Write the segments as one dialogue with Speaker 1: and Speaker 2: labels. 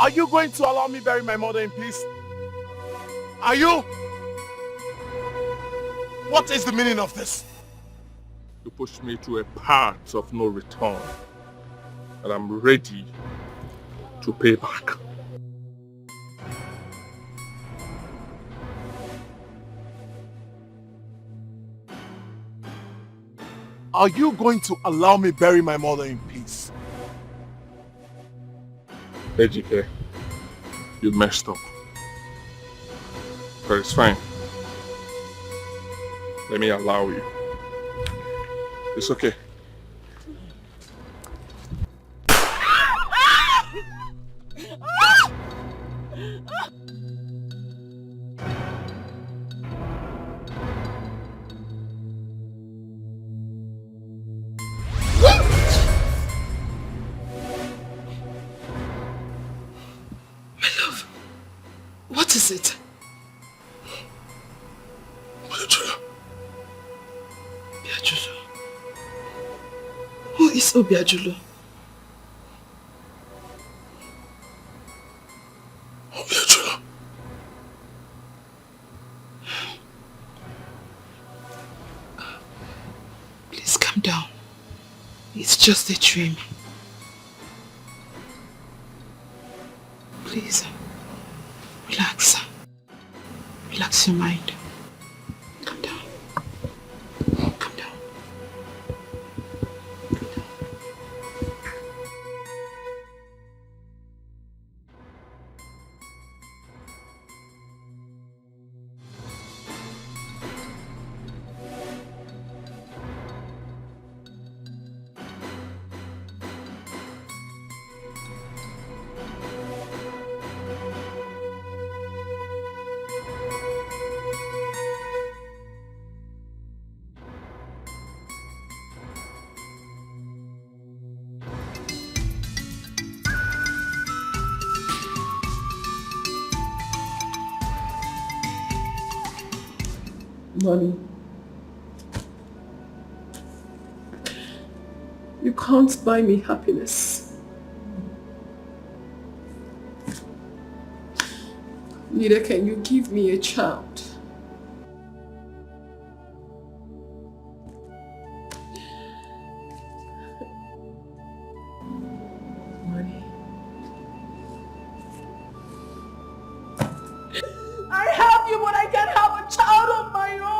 Speaker 1: Are you going to allow me bury my mother in peace? Are you? What is the meaning of this?
Speaker 2: You pushed me to a path of no return, and I'm ready to pay back.
Speaker 1: Are you going to allow me bury my mother in peace?
Speaker 2: Hey, Dikeh, you messed up. But it's fine. Let me allow you. It's okay.
Speaker 3: What is it?
Speaker 2: Marital.
Speaker 3: Obiajulo. Who is Obiajulo?
Speaker 2: Obiajulo.
Speaker 3: Please calm down. It's just a dream. Please. Relax. Relax your mind. Calm down. Calm down. Money. You can't buy me happiness. Neither can you give me a child. Money. I have you, but I can't have a child of my own.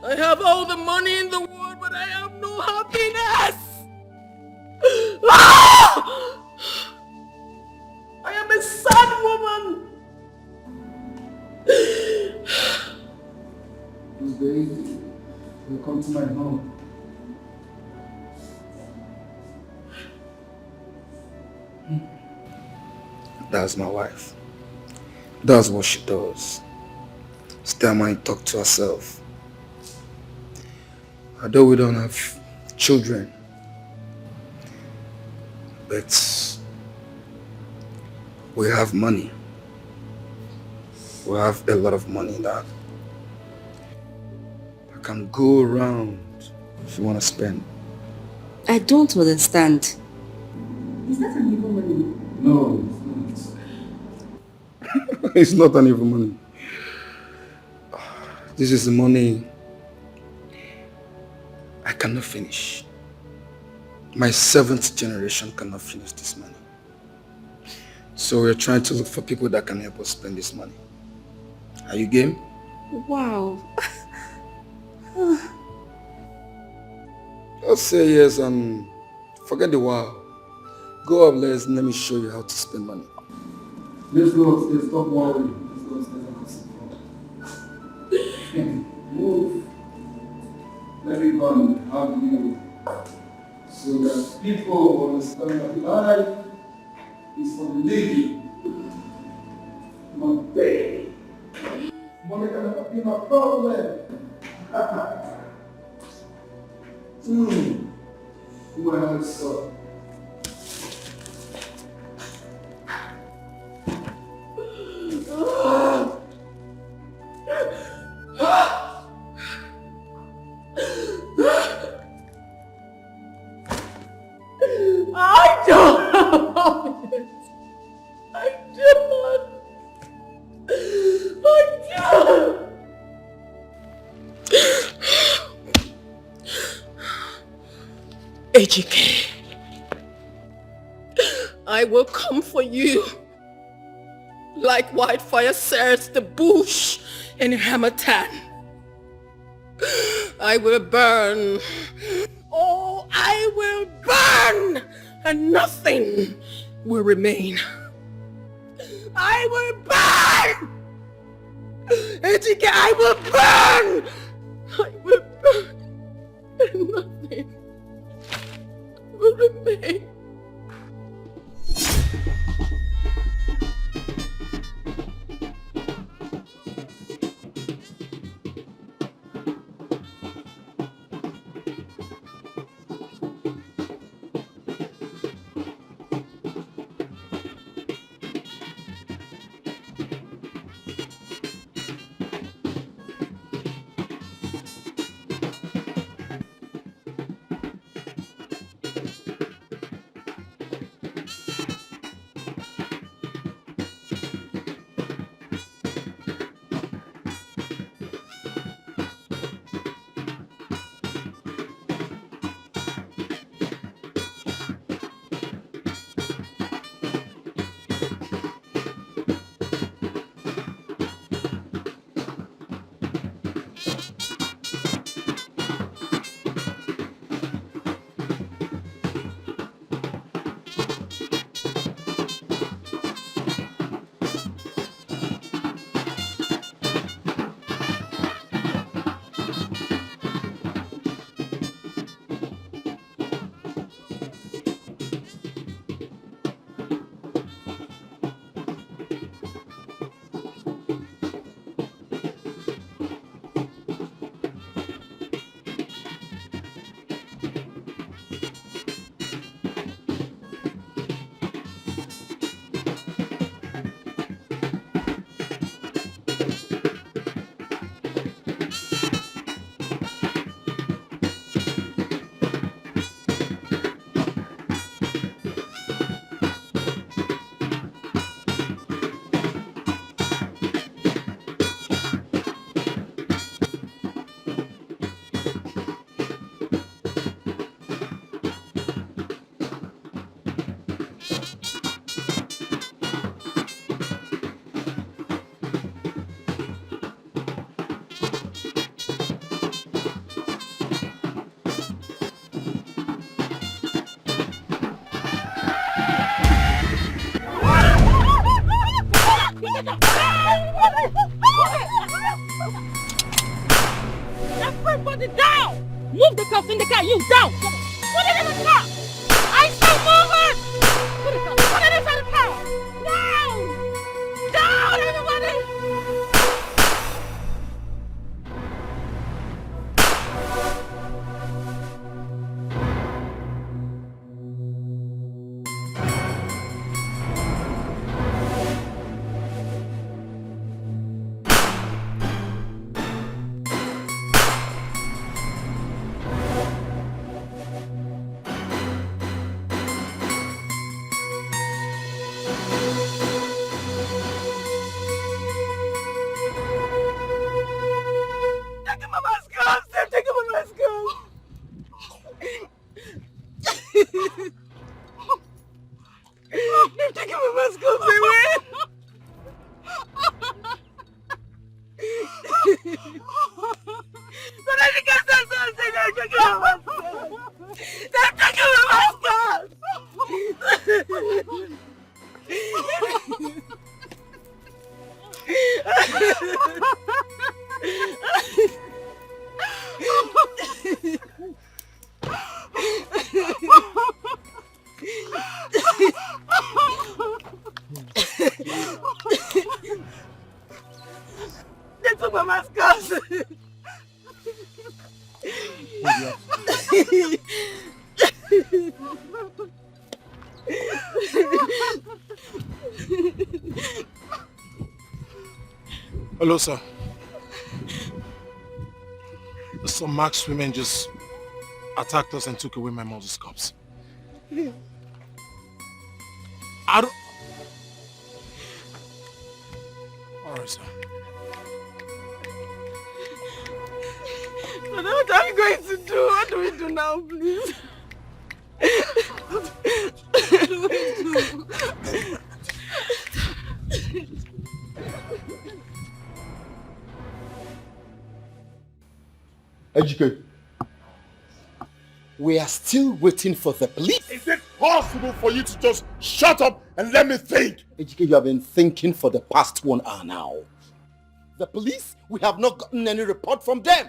Speaker 3: I have all the money in the world, but I have no happiness. I am a sad woman.
Speaker 4: Those days will come to my home. That's my wife. That's what she does. Stay and talk to herself. Although we don't have children, but we have money. We have a lot of money that I can go around if you want to spend.
Speaker 5: I don't understand.
Speaker 4: Is that an evil money? No, it's not. It's not an evil money. This is the money I cannot finish. My 7th generation cannot finish this money. So we're trying to look for people that can help us spend this money. Are you game?
Speaker 5: Wow.
Speaker 4: Just say yes and forget the wow. Go upstairs and let me show you how to spend money. Let's go upstairs, stop worrying. Let's go upstairs and have some fun. Move. Let me go and hug you so that people understand that life is for the living. My baby. Money cannot be my problem. Well, so.
Speaker 3: Ejike, I will come for you like wildfire sears the bush in Hamatan. I will burn. Oh, I will burn, and nothing will remain. I will burn! Ejike, I will burn! I will burn, and nothing will remain.
Speaker 6: Everybody down! Move the cuffs in the car, you down! Put it in the car! I say move it! Put it inside the car! Down! Down, everybody!
Speaker 1: Hello, sir. Some masked women just attacked us and took away my mother's cups. I don't... Alright, sir.
Speaker 3: What are we going to do? What do we do now, please?
Speaker 7: Educate. We are still waiting for the police.
Speaker 1: Is it possible for you to just shut up and let me think?
Speaker 7: Educate, you have been thinking for the past 1 hour now. The police, we have not gotten any report from them.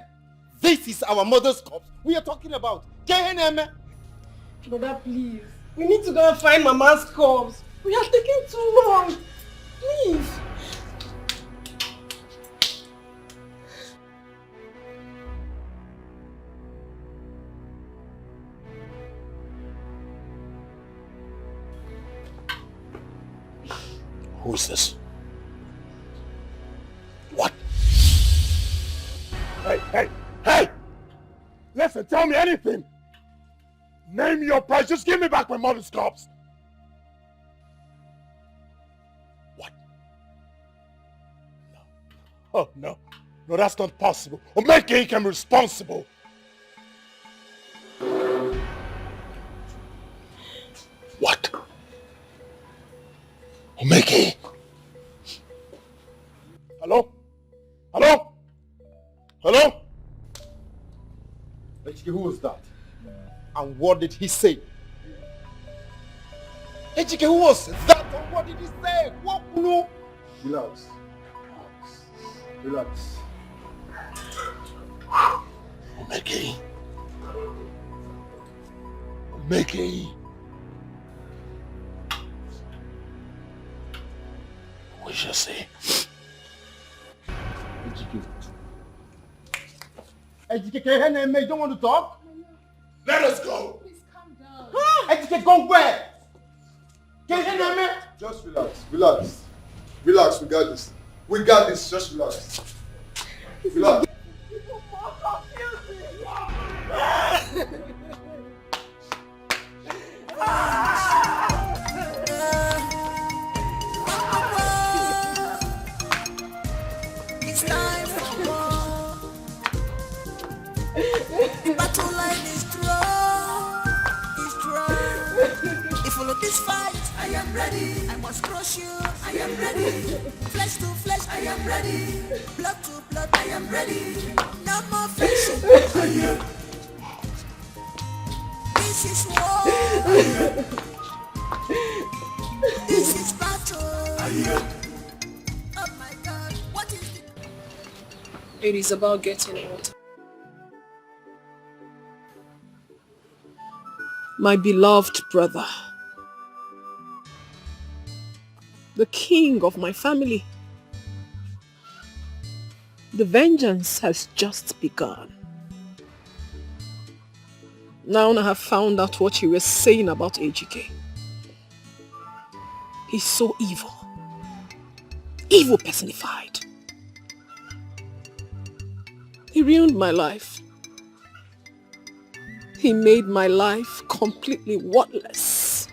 Speaker 7: This is our mother's corpse we are talking about. KNM.
Speaker 3: Brother, please. We need to go and find Mama's corpse. We are taking too long. Please.
Speaker 1: Who is this? What? Hey! Listen, tell me anything. Name your price. Just give me back my mother's corpse. What? No. Oh, no. No, that's not possible. Omeke can be responsible. What? Omeke? Hello? Hello? Hello?
Speaker 7: Ejike, who was that? And what did he say? Ejike, who was that? And what did he say? What? No. Relax. Relax.
Speaker 1: Omeke. Omeke. We shall see.
Speaker 7: Ejike. Ejike, KNM, you don't want to talk?
Speaker 1: Let us go.
Speaker 6: Please calm down.
Speaker 7: Ejike, go where? KNM?
Speaker 8: Just relax, relax. Relax, we got this. We got this, just relax. Relax.
Speaker 9: It's time for war. The battle line is drawn. It's drawn. If follow this fight, I am ready. I must crush you. I am ready. Flesh to flesh, I am ready. Blood to blood, I am ready. No more friendship. This is war. This is battle. Oh my God, what is it?
Speaker 3: It is about getting water. My beloved brother, the king of my family, the vengeance has just begun. Now I have found out what you were saying about AGK. He's so evil. Evil personified. He ruined my life. He made my life completely worthless.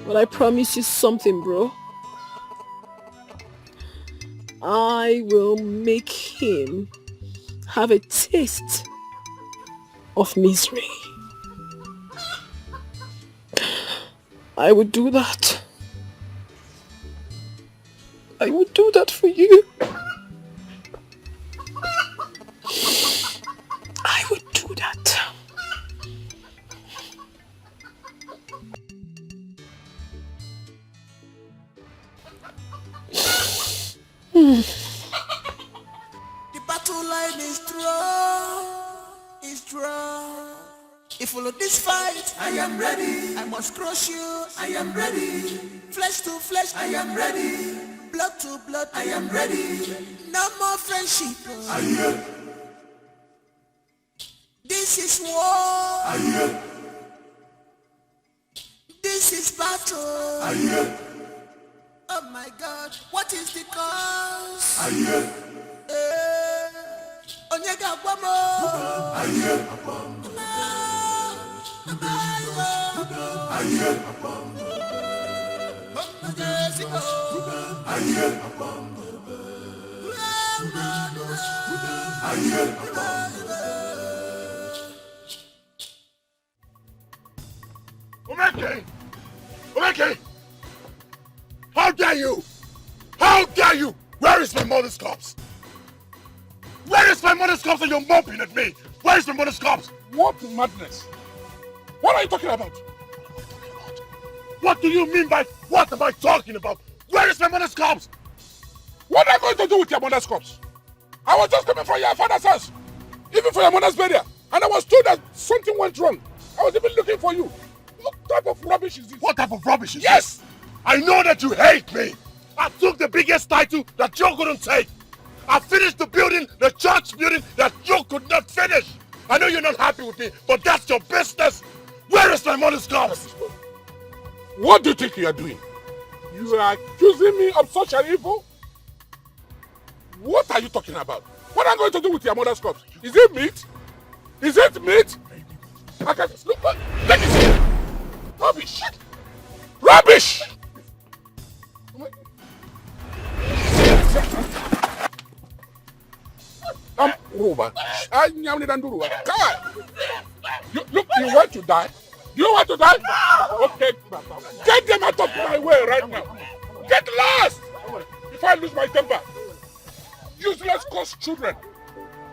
Speaker 3: But I promise you something, bro. I will make him have a taste of misery. I would do that. I would do that for you. I would do that.
Speaker 9: The battle line is drawn. It's drawn. If follow this fight, I am ready. I must crush you. I am ready. Flesh to flesh, I am ready. Blood to blood, I am ready. No more friendship. This is war. This is battle. Oh my God, what is the cause? Onyega Guamo.
Speaker 1: Omeke! Omeke! How dare you? How dare you? Where is my mother's corpse? Where is my mother's corpse and you're moping at me? Where is my mother's corpse?
Speaker 2: What madness? What are you talking about?
Speaker 1: What do you mean by what am I talking about? Where is my mother's corpse?
Speaker 2: What are you going to do with your mother's corpse? I was just coming from your father's house, even for your mother's burial, and I was told that something went wrong. I was even looking for you. What type of rubbish is this?
Speaker 1: What type of rubbish is
Speaker 2: yes!
Speaker 1: this? I know that you hate me. I took the biggest title that you couldn't take. I finished the building, the church building that you could not finish. I know you're not happy with me, but that's your business. Where is my mother's corpse?
Speaker 2: What do you think you are doing? You are accusing me of such an evil? What are you talking about? What am I going to do with your mother's corpse? Is it meat? Is it meat? I can just look. Let me see. Rubbish! Rubbish! Look, you want to die? You want to die? Okay, get them out of my way right now. Get lost! If I lose my temper. Useless cost children.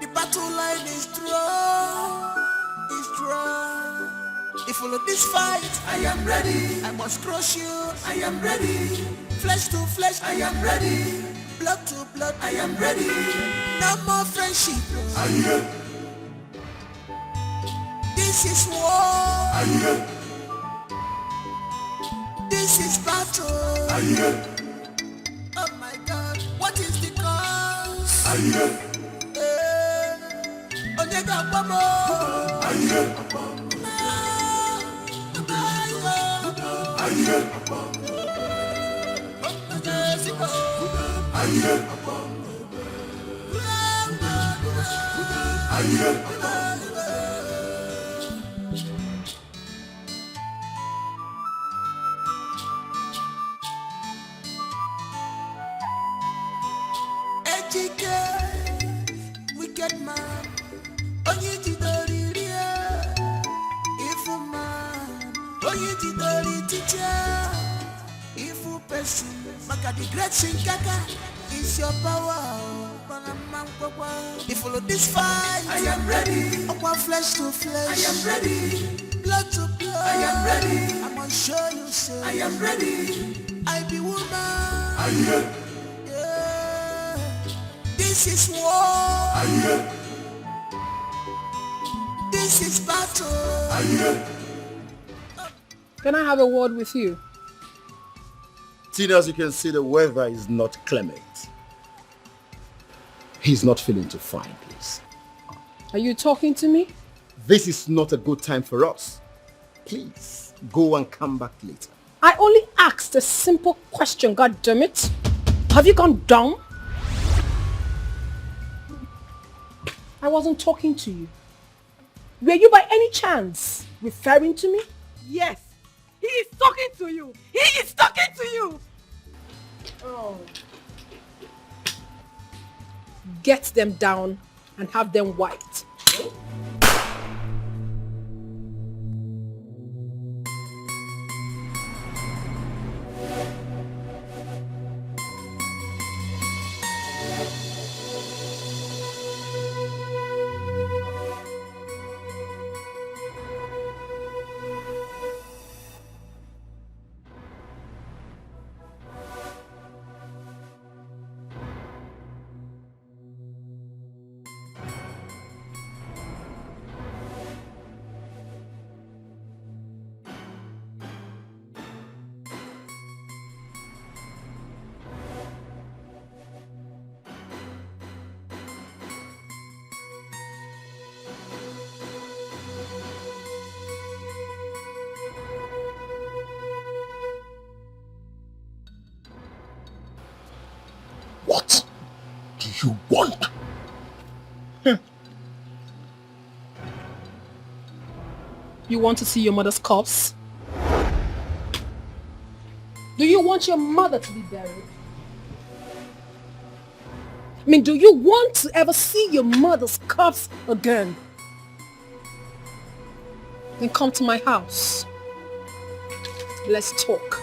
Speaker 9: The battle line is strong. If follow this fight, I am ready. I must crush you, I am ready. Flesh to flesh, I am ready. Blood to blood, I am ready. No more friendship. This is war. This is battle. Oh my God, what is the cause? Onyega Bomo. Wicked man, if a man, teacher, if a person, Maka the great Shinkaka is your power. If follow this fight, I am ready. Upon flesh to flesh, I am ready. Blood to blood, I am ready. I'm gonna show you, say, I am ready. I be woman. Yeah. This is war. This is battle.
Speaker 3: Can I have a word with you?
Speaker 7: Tina, as you can see, the weather is not clement. He's not feeling too fine, please.
Speaker 3: Are you talking to me?
Speaker 7: This is not a good time for us. Please, go and come back later.
Speaker 3: I only asked a simple question, God damn it. Have you gone down? I wasn't talking to you. Were you by any chance referring to me?
Speaker 6: Yes, he is talking to you. He is talking to you.
Speaker 3: Oh. Get them down and have them wiped.
Speaker 1: What do you want?
Speaker 3: You want to see your mother's corpse? Do you want your mother to be buried? I mean, do you want to ever see your mother's corpse again? Then come to my house. Let's talk.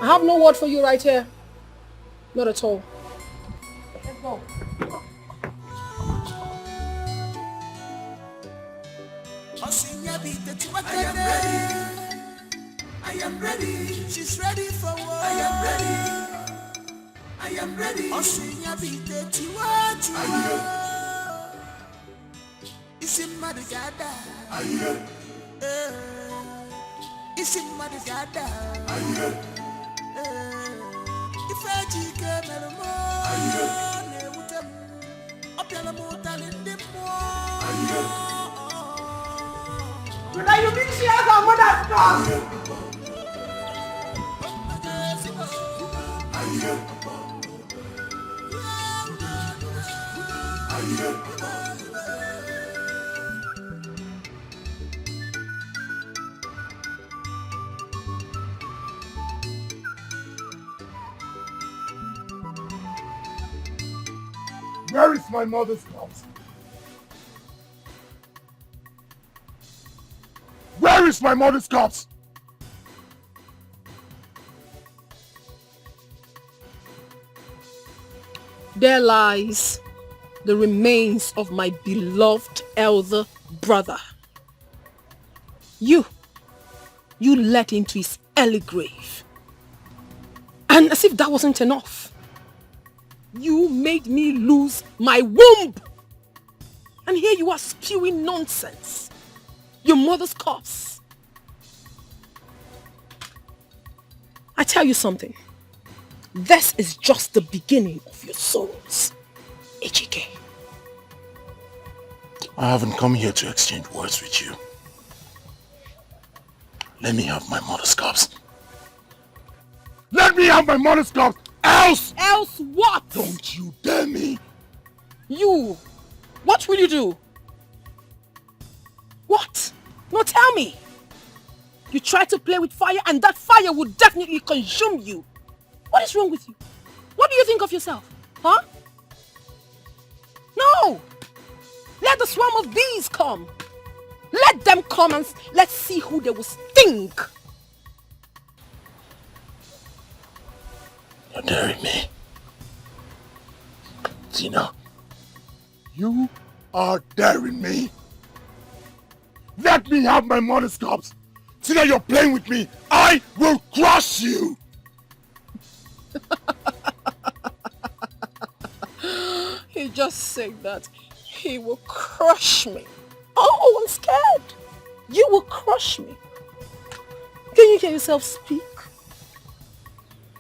Speaker 3: I have no word for you right here. Not at all. Let's go.
Speaker 9: I am ready. She's ready for war. I am ready. I am ready. Osinya bite tiwati. Isi madigada. Isi madigada. Ifeji kemelmo. Ne utem. Opiala mutalindimo. Now you think she has her mother's cross?
Speaker 1: Where is my mother's corpse? Where is my mother's corpse?
Speaker 3: There lies the remains of my beloved elder brother. You led into his early grave. And as if that wasn't enough, you made me lose my womb. And here you are spewing nonsense. Your mother's corpse. I tell you something. This is just the beginning of your sorrows, Ejike.
Speaker 1: I haven't come here to exchange words with you. Let me have my mother's corpse. Let me have my mother's corpse, else!
Speaker 3: Else what?
Speaker 1: Don't you dare me!
Speaker 3: You! What will you do? What? No, tell me. You try to play with fire and that fire would definitely consume you. What is wrong with you? What do you think of yourself? Huh? No! Let the swarm of bees come. Let them come and let's see who they will sting.
Speaker 1: You're daring me. Tina, you are daring me. Let me have my mother's corpse. Tina, you're playing with me. I will crush you.
Speaker 3: He just said that he will crush me. Oh, I'm scared. You will crush me. Can you hear yourself speak?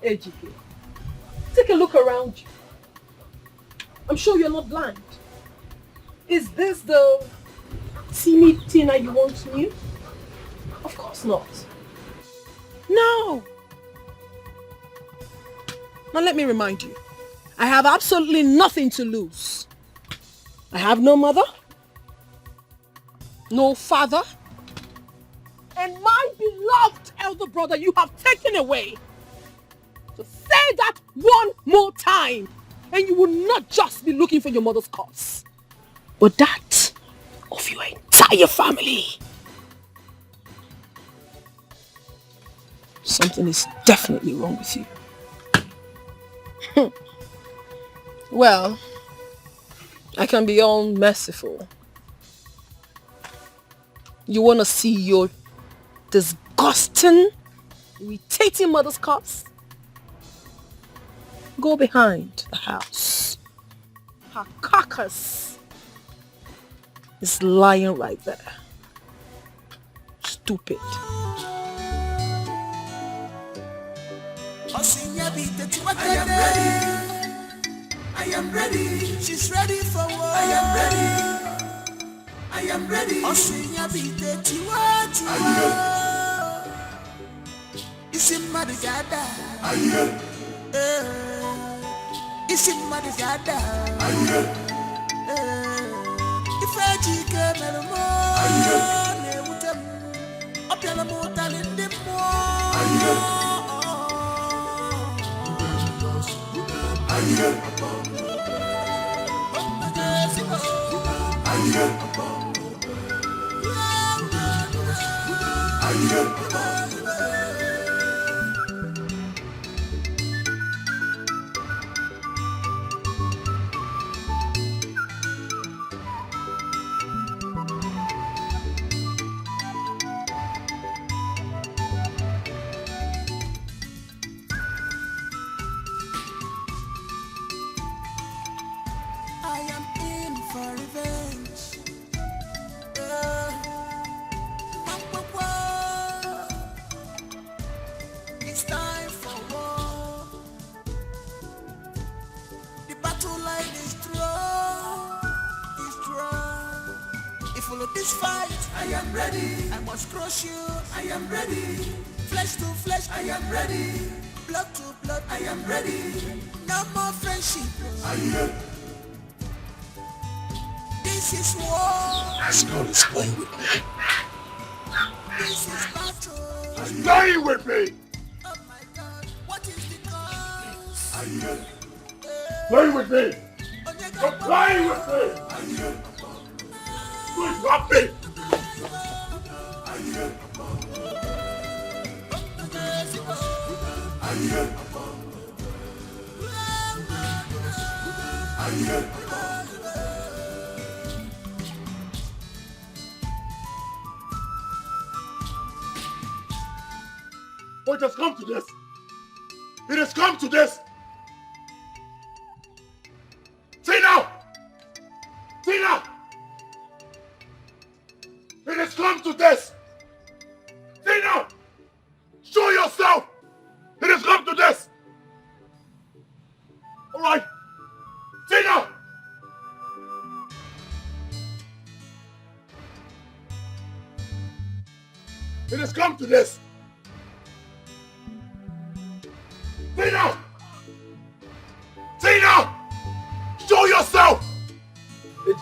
Speaker 3: Ejike, take a look around you. I'm sure you're not blind. Is this the timid Tina you once knew? Of course not. No. Now let me remind you, I have absolutely nothing to lose. I have no mother, no father, and my beloved elder brother you have taken away. So say that one more time, and you will not just be looking for your mother's corpse, but that of your entire family. Something is definitely wrong with you. Well, I can be all merciful. You want to see your disgusting, irritating mother's corpse? Go behind the house. Her carcass is lying right there. Stupid.
Speaker 9: I am ready. I am ready. She's ready for war. I am ready. I am ready. Osinya bite tiwati. Isi madigada. Isi madigada. Ifeji kemelmo. Ne utem. Opiala mutalindimo. I am ready. I must crush you, I am ready. Flesh to flesh, I am ready. Blood to blood, I am ready. No more friendship.
Speaker 1: Are you ready?
Speaker 9: This is war.
Speaker 1: Asgard is playing with me.
Speaker 9: This is battle.
Speaker 1: He's playing with me!
Speaker 9: Oh my God, what is the cause?
Speaker 1: Are you ready? Playing with me! You're playing with me! Are you ready? Please stop me! Are you ready? Are you ready? Are you ready? Oh, it has come to this! It has come to this! Tina! Tina! It has come to this! Tina! Show yourself! It has come to this! Alright! Tina! It has come to this! Tina! Tina! Show yourself!
Speaker 10: Is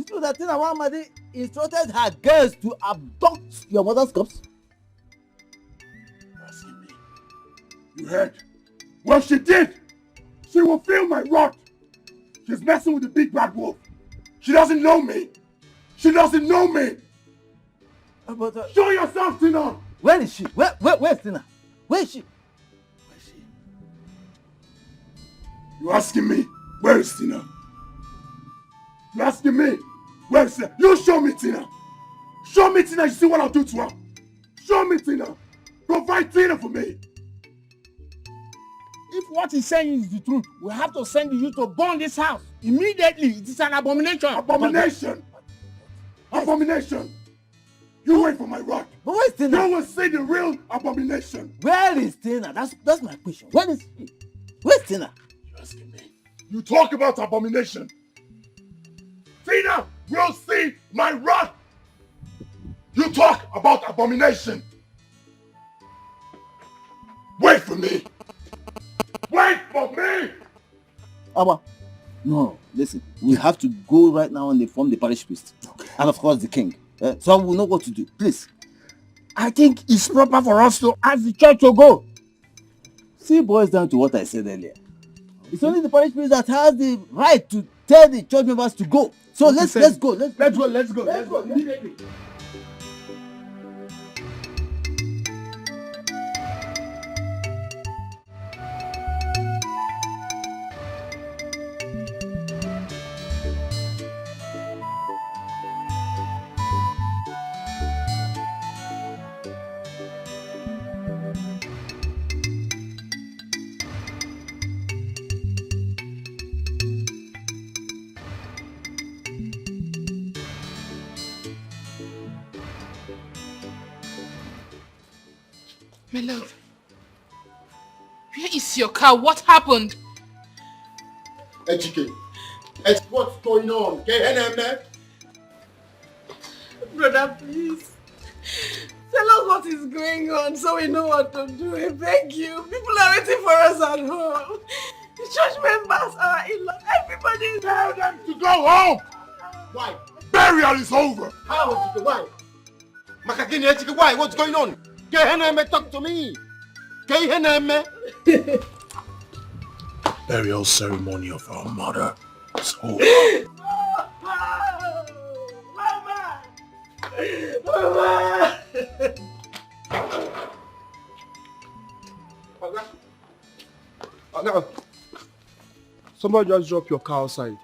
Speaker 10: it true that Tina Wamadi instructed her girls to abduct your mother's corpse?
Speaker 1: Asking me. You heard? Well, she did! She will feel my wrath! She's messing with the big bad wolf! She doesn't know me! She doesn't know me!
Speaker 10: But,
Speaker 1: Show yourself, Tina!
Speaker 10: where is she? Where's Tina? Where is she?
Speaker 1: Where is she? You asking me? Where is Tina? You asking me? Where is Tina? You show me Tina! Show me Tina, you see what I'll do to her! Show me Tina! Provide Tina for me!
Speaker 11: If what he's saying is the truth, we have to send you to burn this house immediately. It is an abomination.
Speaker 1: Abomination! Abomination! You wait for my wrath!
Speaker 10: But where's Tina?
Speaker 1: You will see the real abomination!
Speaker 10: Where is Tina? That's my question. Where is she? Where's Tina?
Speaker 1: You're asking me. You talk about abomination. Tina will see my wrath! You talk about abomination! Wait for me! Wait for me!
Speaker 10: Abba, no, listen. We have to go right now and inform the parish priest. Okay. And of course the king. So we'll know what to do. Please.
Speaker 11: I think it's proper for us to ask the church to go.
Speaker 10: See, it boils down to what I said earlier. It's only the parish priest that has the right to tell the church members to go. So let's go. Let's go.
Speaker 11: Immediately.
Speaker 6: My love, where is your car? What happened?
Speaker 7: Ejike, what's going on?
Speaker 3: Brother, please. Tell us what is going on so we know what to do. I beg you. People are waiting for us at home. The church members are in-laws. Everybody is
Speaker 1: Tell them to go home!
Speaker 7: Why?
Speaker 1: Burial is over!
Speaker 7: How, Ejike? Why? Makakini, Ejike, why? What's going on? Talk to me!
Speaker 1: Burial ceremony of our mother is over.
Speaker 3: Mama! Mama!
Speaker 8: No. Somebody just drop your car outside.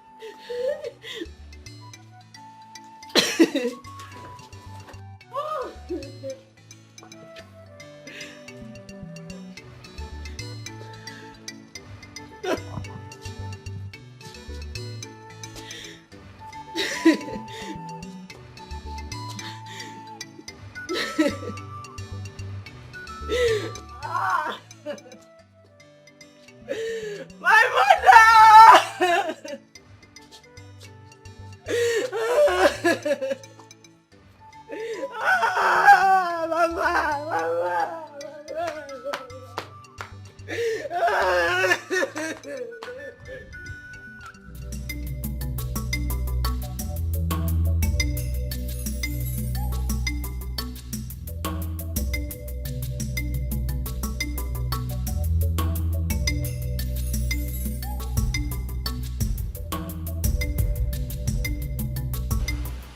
Speaker 3: My mother!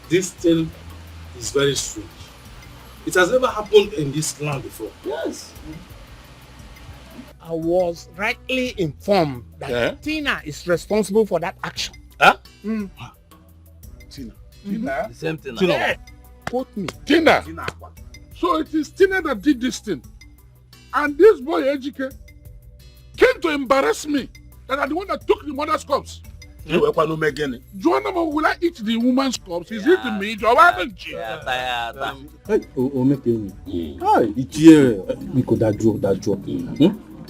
Speaker 12: This thing is very strange. It has never happened in this land before.
Speaker 11: Yes.
Speaker 2: I was rightly informed that Tina is responsible for that action.
Speaker 12: Huh?
Speaker 2: Tina.
Speaker 12: The same thing.
Speaker 2: Tina. Quote me.
Speaker 1: Tina. So it is Tina that did this thing. And this boy, Ejike, came to embarrass me that I'm the one that took the mother's corpse. Joanna, will I eat the woman's corpse? Is it me? Joanna?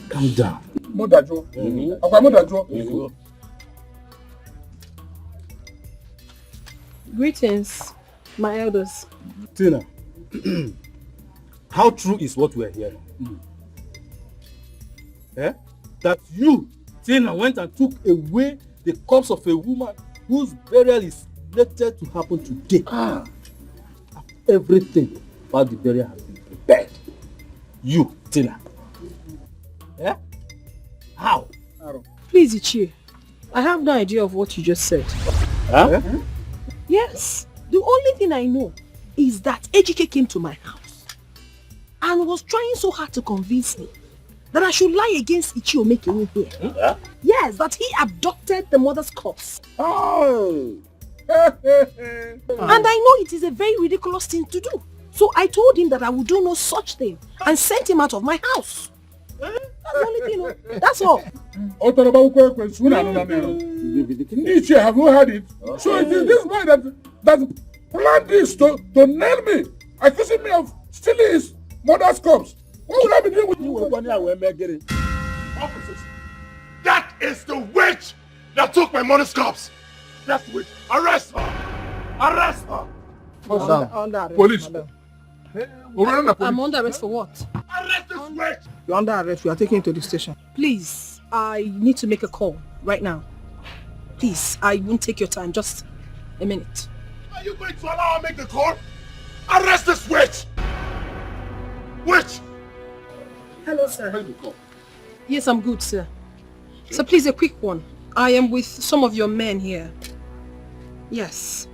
Speaker 11: Calm down.
Speaker 3: Greetings, my elders.
Speaker 12: Tina, how true is what we are hearing? That you, Tina, went and took away the corpse of a woman whose burial is slated to happen today. Everything about the burial has been prepared. You, Tina. How?
Speaker 3: Please, Ichie, I have no idea of what you just said. Yes, the only thing I know is that Ejike came to my house and was trying so hard to convince me that I should lie against Ichie Omekeni here. Yes, that he abducted the mother's corpse.
Speaker 1: Oh!
Speaker 3: And I know it is a very ridiculous thing to do. So I told him that I would do no such thing and sent him out of my house. That's the only thing, that's all.
Speaker 1: Nietzsche, have you heard it? So it is this boy that planned this to nail me, accusing me of stealing his mother's corpse. What would I be doing with you? Officers, that is the witch that took my mother's corpse. That's the witch. Arrest her! Arrest her!
Speaker 3: Under arrest,
Speaker 1: Police.
Speaker 3: madam.
Speaker 1: Police.
Speaker 3: I'm under arrest for what?
Speaker 1: Arrest this witch!
Speaker 3: You're under arrest. We are taking you to the station. Please, I need to make a call right now. Please, I won't take your time. Just a minute.
Speaker 1: Are you going to allow her to make the call? Arrest this witch! Witch!
Speaker 3: Hello, sir. Yes, I'm good, sir. So please, a quick one. I am with some of your men here. Yes.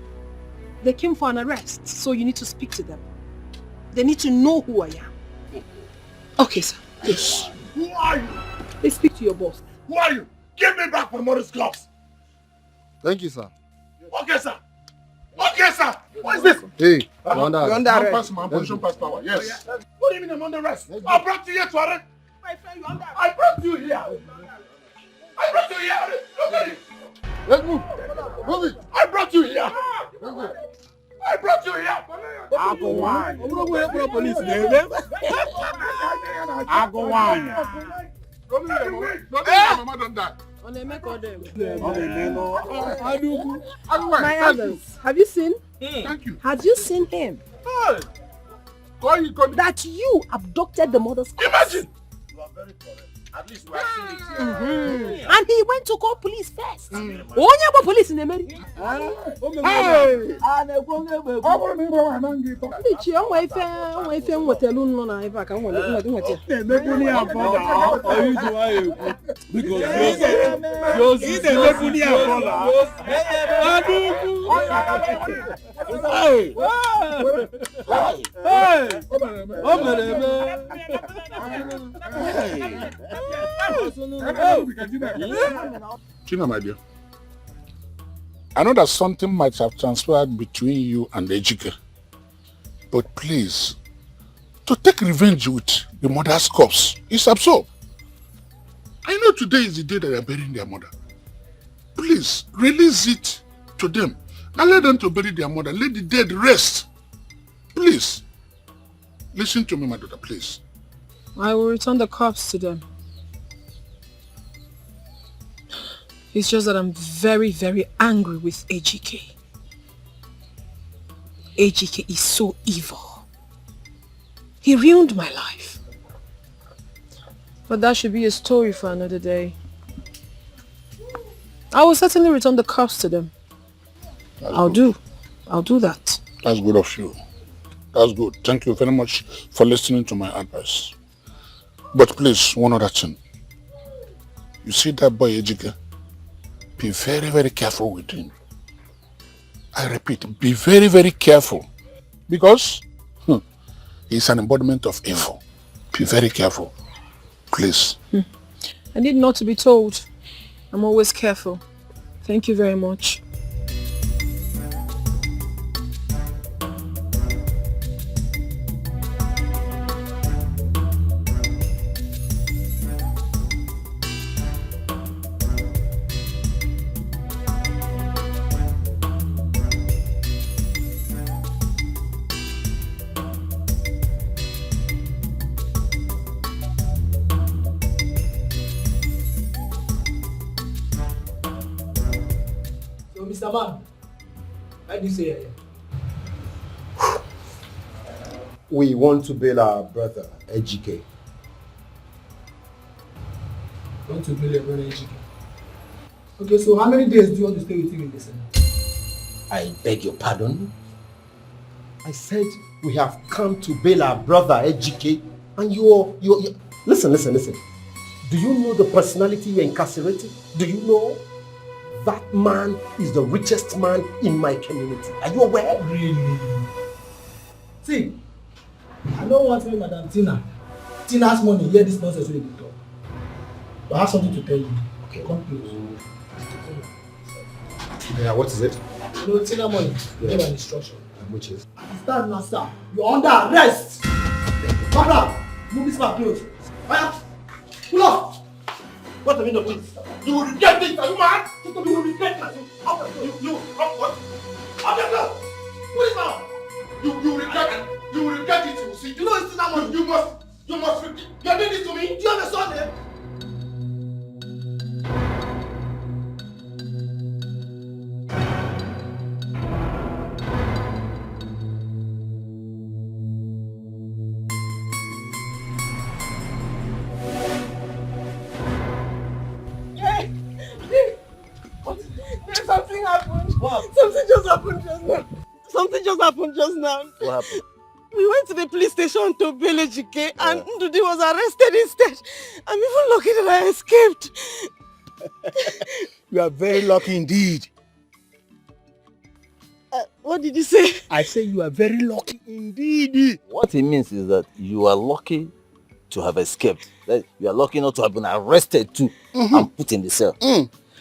Speaker 3: They came for an arrest, so you need to speak to them. They need to know who I am. Okay, sir. Yes.
Speaker 1: Who are you?
Speaker 3: Please speak to your boss.
Speaker 1: Who are you? Give me back my mother's corpse.
Speaker 4: Thank you, sir.
Speaker 1: Okay, sir. Okay, sir. What is this?
Speaker 4: Hey, you're under arrest.
Speaker 1: My position pass power. Yes. What do you mean I'm under arrest? I brought you here to arrest. My friend, you're under arrest. I brought you here. I brought you here. Look at it. Let's move. Move it. I brought you here. I brought you here.
Speaker 11: I go on. Police, I go on.
Speaker 1: Don't leave Mama don't die.
Speaker 3: My others, have you seen?
Speaker 1: Thank you.
Speaker 3: Have you seen him? That you abducted the mother's corpse.
Speaker 1: Imagine.
Speaker 12: You are very correct. At least we have seen it here.
Speaker 3: And he went to call police first. Onye police in America. Ichi, onwe ife nwetelu nọ na ebe a ka nweta.
Speaker 1: China, my dear, I know that something might have transpired between you and Ejike, but please, to take revenge with the mother's corpse is absurd. I know today is the day that they are burying their mother. Please, release it to them. Now let them to bury their mother. Let the dead rest. Please, listen to me, my daughter, please.
Speaker 3: I will return the corpse to them. It's just that I'm very, very angry with AGK. Ejike is so evil. He ruined my life. But that should be a story for another day. I will certainly return the cups to them. I'll do that.
Speaker 2: That's good of you. That's good. Thank you very much for listening to my advice. But please, one other thing. You see that boy Ejike? Be very, very careful with him. I repeat, be very, very careful. Because he's an embodiment of evil. Be very careful. Please.
Speaker 3: I need not to be told. I'm always careful. Thank you very much.
Speaker 10: Mr. Man, how do you say it?
Speaker 7: We want to bail our brother, Ejike.
Speaker 10: Want to bail your brother, Ejike? Okay, so how many days do you want to stay with him in the Senate?
Speaker 7: I beg your pardon? I said we have come to bail our brother, Ejike, and you're... Listen. Do you know the personality you're incarcerating? Do you know? That man is the richest man in my community. Are you aware?
Speaker 10: Really? See, I don't want to be Madam Tina's money, hear this nonsense when they talk. But I have something to tell you. Okay. Come close.
Speaker 7: Yeah, what is it?
Speaker 10: You know, Tina money, give an instruction.
Speaker 7: Which is?
Speaker 10: Stand now, sir. You're under arrest. Come down. Move this man close. Pull up. What do you mean, please? You will regret this, are you mad? You will regret this. You, what? What is now? You will regret it, you will see. You know it's not money. You must regret. You are doing this to me? Do you understand it? Something happened. What? Something just happened just now.
Speaker 7: What happened?
Speaker 10: We went to the police station to bail Ejike and Ndudi was arrested instead. I'm even lucky that I escaped.
Speaker 11: You are very lucky indeed.
Speaker 10: What did you say?
Speaker 11: I say you are very lucky indeed.
Speaker 12: What he means is that you are lucky to have escaped. That you are lucky not to have been arrested too and put in the cell.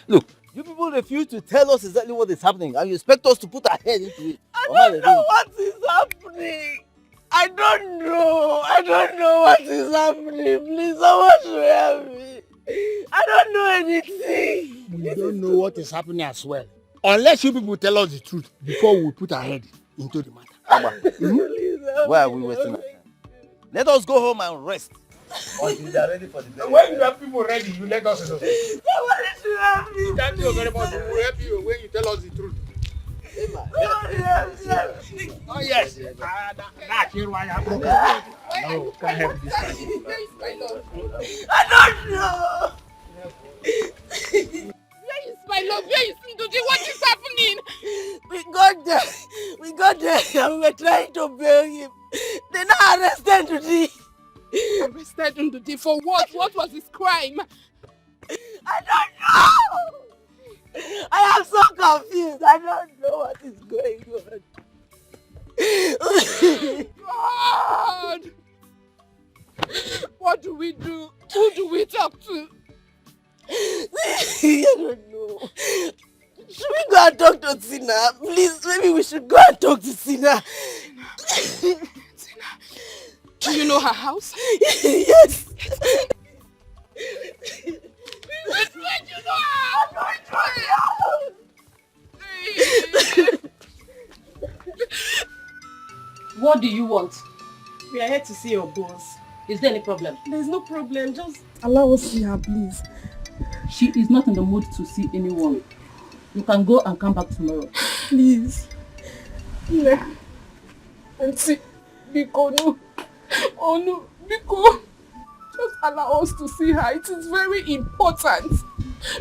Speaker 12: Look, you people refuse to tell us exactly what is happening and you expect us to put our head into it.
Speaker 10: I don't know what is happening. I don't know what is happening. Please, someone should help me. I don't know anything.
Speaker 11: We don't know what is happening as well. Unless you people tell us the truth before we put our head into the matter.
Speaker 12: Why are we wasting our time? Let us go home and rest. Until they are ready for the day.
Speaker 11: When you have people ready, you let us know.
Speaker 10: Somebody should help me.
Speaker 11: Thank you very much. We will help you when you tell us the truth. Oh yes. That's here why I broke up. No, can't help this time.
Speaker 10: I don't know.
Speaker 6: Where is my love? Where is Ndudi? What is happening?
Speaker 10: We got there and we were trying to bail him. They now arrested Ndudi.
Speaker 6: Arrested Ndudi for what? What was his crime?
Speaker 10: I don't know. I am so confused. I don't know what is going
Speaker 6: on. God! What do we do? Who do we talk to?
Speaker 10: I don't know. Should we go and talk to Tina? Please, maybe we should go and talk to Tina.
Speaker 6: Tina. Do you know her house?
Speaker 10: Yes.
Speaker 6: Which way do you know her?
Speaker 13: What do you want?
Speaker 10: We are here to see your boss.
Speaker 13: Is there any problem?
Speaker 10: There's no problem, just
Speaker 3: allow us to see her, please.
Speaker 13: She is not in the mood to see anyone. You can go and come back tomorrow.
Speaker 3: Please. Yeah. Auntie, Biko, no. Oh no, Biko. Just allow us to see her. It is very important.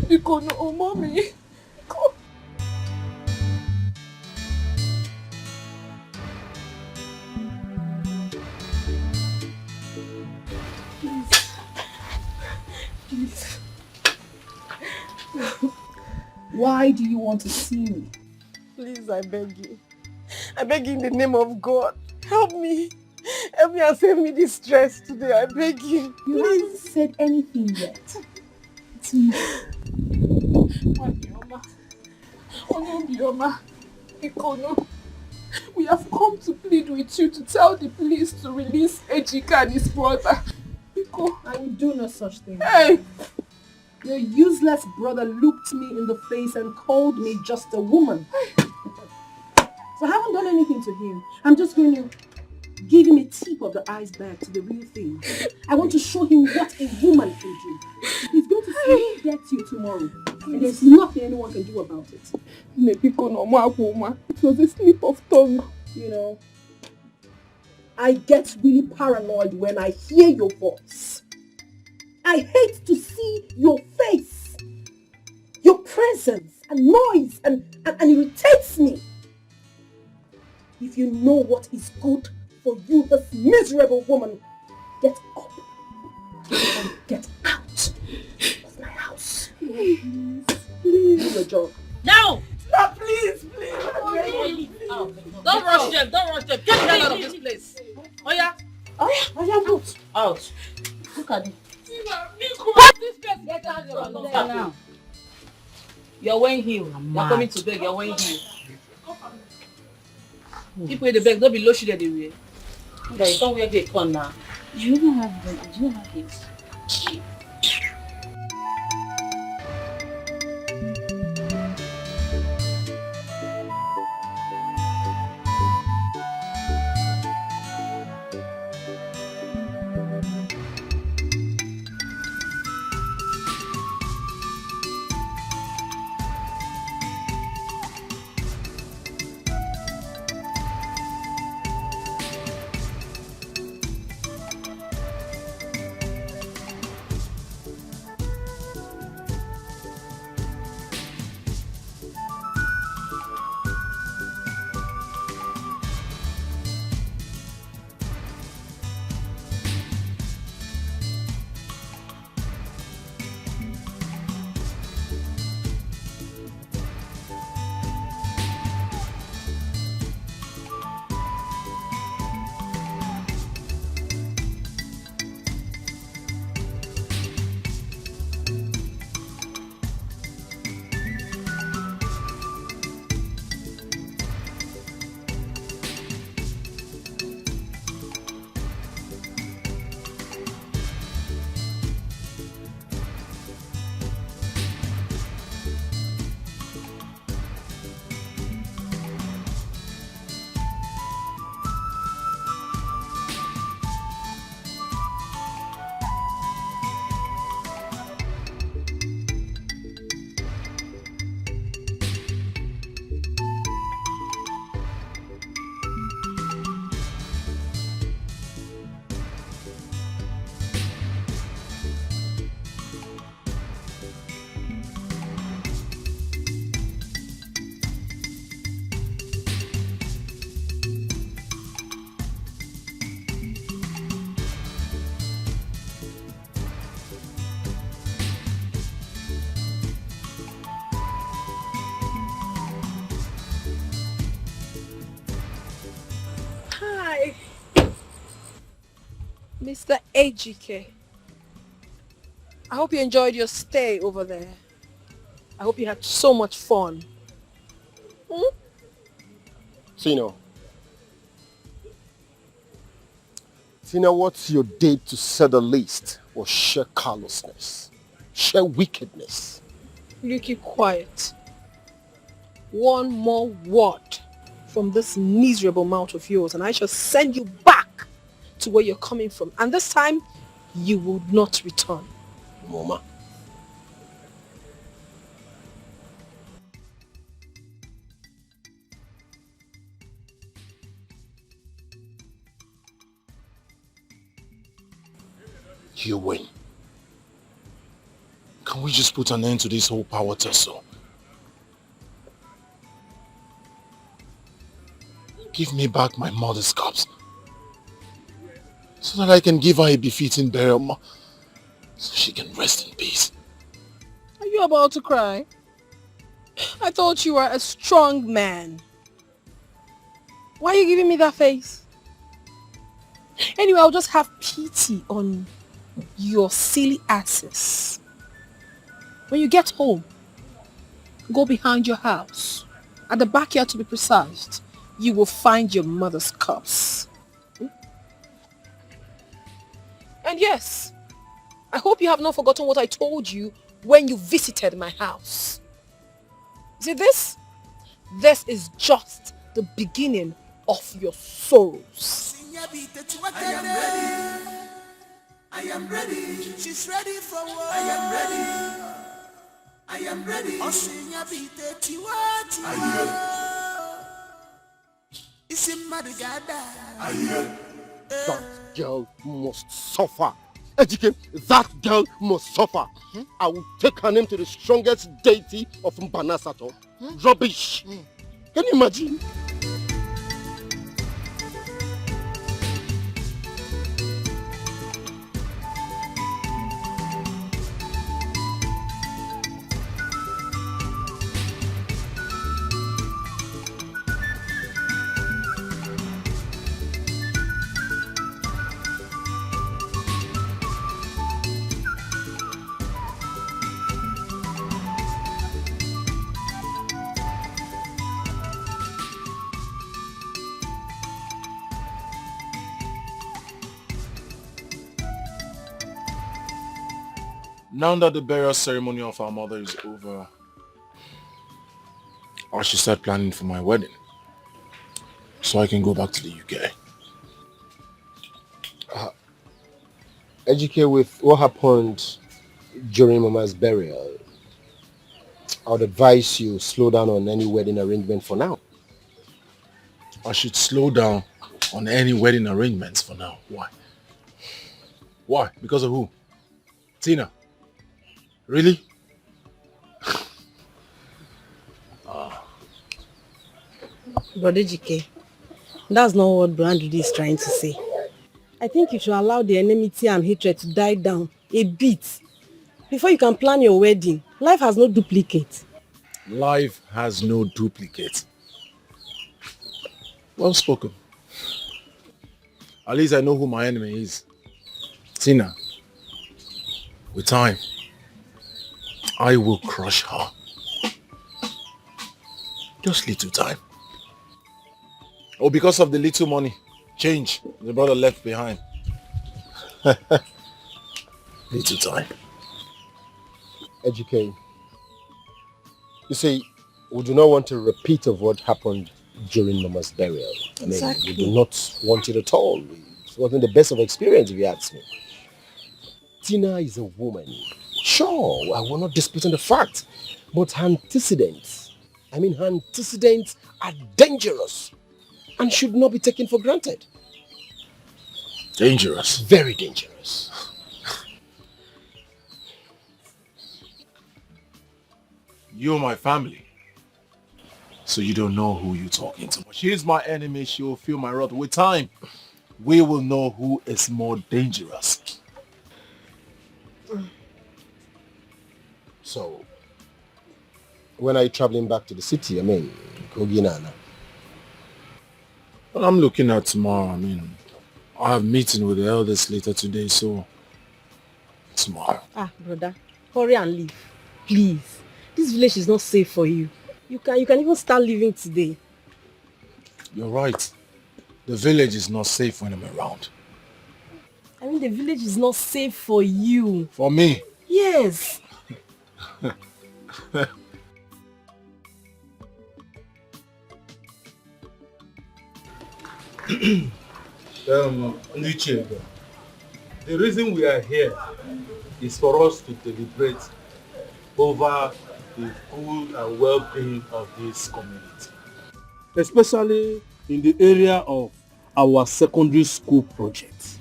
Speaker 3: Biko, no, oh mommy. Biko. Please. Why do you want to see me?
Speaker 14: Please, I beg you. I beg you in the name of God. Help me. Help me and save me this stress today. I beg you.
Speaker 3: You haven't said anything yet. It's me. Bioma. Ikono. We have come to plead with you to tell the police to release Ejika and his brother. Iko. I will do no such thing. Hey! Your useless brother looked me in the face and called me just a woman. So I haven't done anything to him. I'm just going to give him a tip of the iceberg to the real thing. I want to show him what a woman can do. He's going to see death you tomorrow. And there's nothing anyone can do about it. It was a slip of tongue. You know, I get really paranoid when I hear your voice. I hate to see your face, your presence and noise, and it irritates me. If you know what is good for you, this miserable woman, get up and get out of my house. Please, please. Do your job.
Speaker 6: No!
Speaker 14: No, please, please.
Speaker 6: Don't rush them, don't rush them. Get the hell out of this place. Oya.
Speaker 14: Out.
Speaker 6: Out. Look at it. What this place? Get out of your now. You're wearing heel. You're coming to beg, you're wearing heel. People in the bag, don't be low shit anyway. Okay, don't wear the con now.
Speaker 5: You don't have them. You don't have this.
Speaker 3: Mr. Ejike, I hope you enjoyed your stay over there. I hope you had so much fun.
Speaker 7: Tina, what you did, to say the least, was sheer callousness, sheer wickedness.
Speaker 3: You keep quiet. One more word from this miserable mouth of yours and I shall send you back to where you're coming from. And this time, you will not return.
Speaker 7: Mama.
Speaker 1: You win. Can we just put an end to this whole power tussle? Give me back my mother's cups, so that I can give her a befitting burial, so she can rest in peace.
Speaker 3: Are you about to cry? I thought you were a strong man. Why are you giving me that face? Anyway, I'll just have pity on your silly asses. When you get home, go behind your house, at the backyard to be precise. You will find your mother's cups. And yes, I hope you have not forgotten what I told you when you visited my house. See this? This is just the beginning of your sorrows.
Speaker 9: I am ready. I am ready. She's ready for war. I am ready. I am ready.
Speaker 7: That girl must suffer. Ejike, that girl must suffer. I will take her name to the strongest deity of Mbanasato. Rubbish. Can you imagine?
Speaker 1: Now that the burial ceremony of our mother is over, I should start planning for my wedding, so I can go back to the UK.
Speaker 7: Ejike, with what happened during Mama's burial, I would advise you slow down on any wedding arrangement for now.
Speaker 1: I should slow down on any wedding arrangements for now. Why? Why? Because of who? Tina? Really?
Speaker 14: Brother GK, that's not what Brandon is trying to say. I think you should allow the enmity and hatred to die down a bit before you can plan your wedding. Life has no duplicate.
Speaker 1: Life has no duplicate. Well spoken. At least I know who my enemy is. Tina. With time, I will crush her. Just little time. Oh, because of the little money, change the brother left behind. Little time.
Speaker 7: Ejike, you see, we do not want a repeat of what happened during Mama's burial.
Speaker 14: Exactly.
Speaker 7: We do not want it at all. It wasn't the best of experience, if you ask me. Tina is a woman. Sure, I will not disputing the fact, but her antecedents are dangerous and should not be taken for granted.
Speaker 1: Dangerous?
Speaker 7: Very dangerous.
Speaker 1: You're my family, so you don't know who you're talking to. She's my enemy, she will feel my wrath. With time, we will know who is more dangerous.
Speaker 7: So, when are you traveling back to the city? Koginana?
Speaker 1: Well, I'm looking at tomorrow. I have a meeting with the elders later today, so tomorrow.
Speaker 14: Brother, hurry and leave, please. This village is not safe for you. You can even start leaving today.
Speaker 1: You're right. The village is not safe when I'm around.
Speaker 14: The village is not safe for you.
Speaker 1: For me?
Speaker 14: Yes.
Speaker 15: The reason we are here is for us to deliberate over the good and well-being of this community, especially in the area of our secondary school project.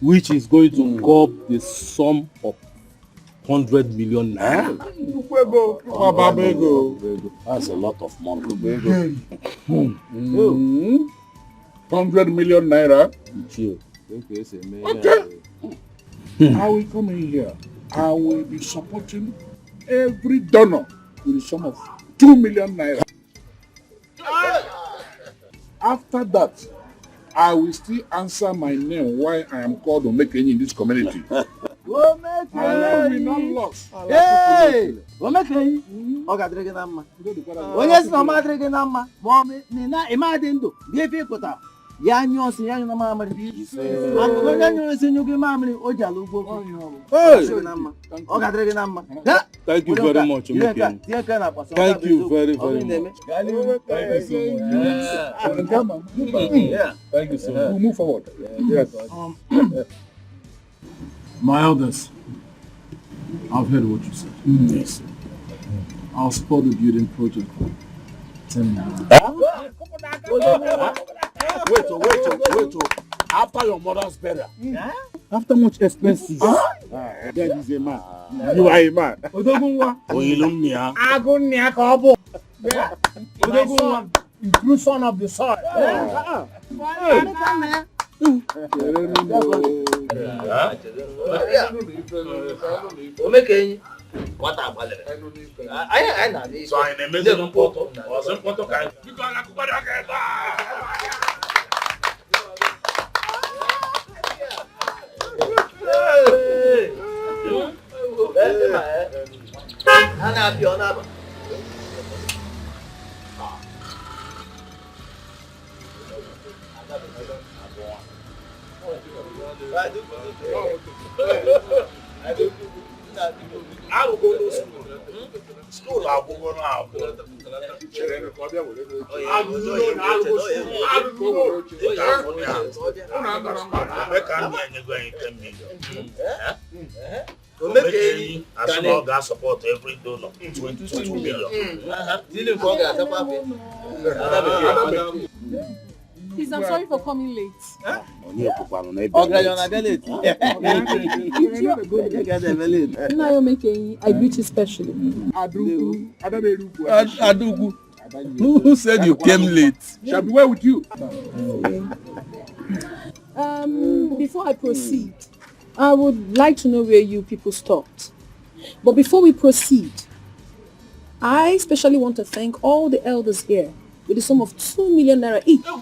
Speaker 15: which is going to curb the sum of 100 million naira.
Speaker 2: That's a lot of money. 100 million naira. Okay. I will come in here. I will be supporting every donor with a sum of 2 million naira. After that, I will still answer my name why I am called Omekenyi in this community. I will not lose.
Speaker 10: Hey! Omekenyi. Oga drege na mma. Onye si na ma drege na mma, ma me na imade ndo. Bi fi kota. Ya nyo si ya na ma amari. Akụkọ onye nyo si nyugi ma amari o jala ugbo. Hey! Oga drege na mma.
Speaker 15: Thank you very much, Omekenyi. Thank you very, very much.
Speaker 2: Thank you so much. We'll move forward. Yes.
Speaker 16: My elders, I've heard what you said. Yes. I'll support the building project. 10 million.
Speaker 2: Wait. After your mother's burial.
Speaker 16: After much expenses.
Speaker 2: That is a man. You are a man.
Speaker 10: My son, true son of the soil.
Speaker 12: Omekenyi. What about it? I know. So I am a photo. Was a photo kind. I will go to school. School, I will go now. As long as support every donor, 22 million.
Speaker 3: Please, I'm sorry for coming late. I greet you specially.
Speaker 2: Adugu. Who said you came late? Shall be well with you.
Speaker 3: Before I proceed, I would like to know where you people stopped. But before we proceed, I especially want to thank all the elders here with the sum of 2 million naira each. All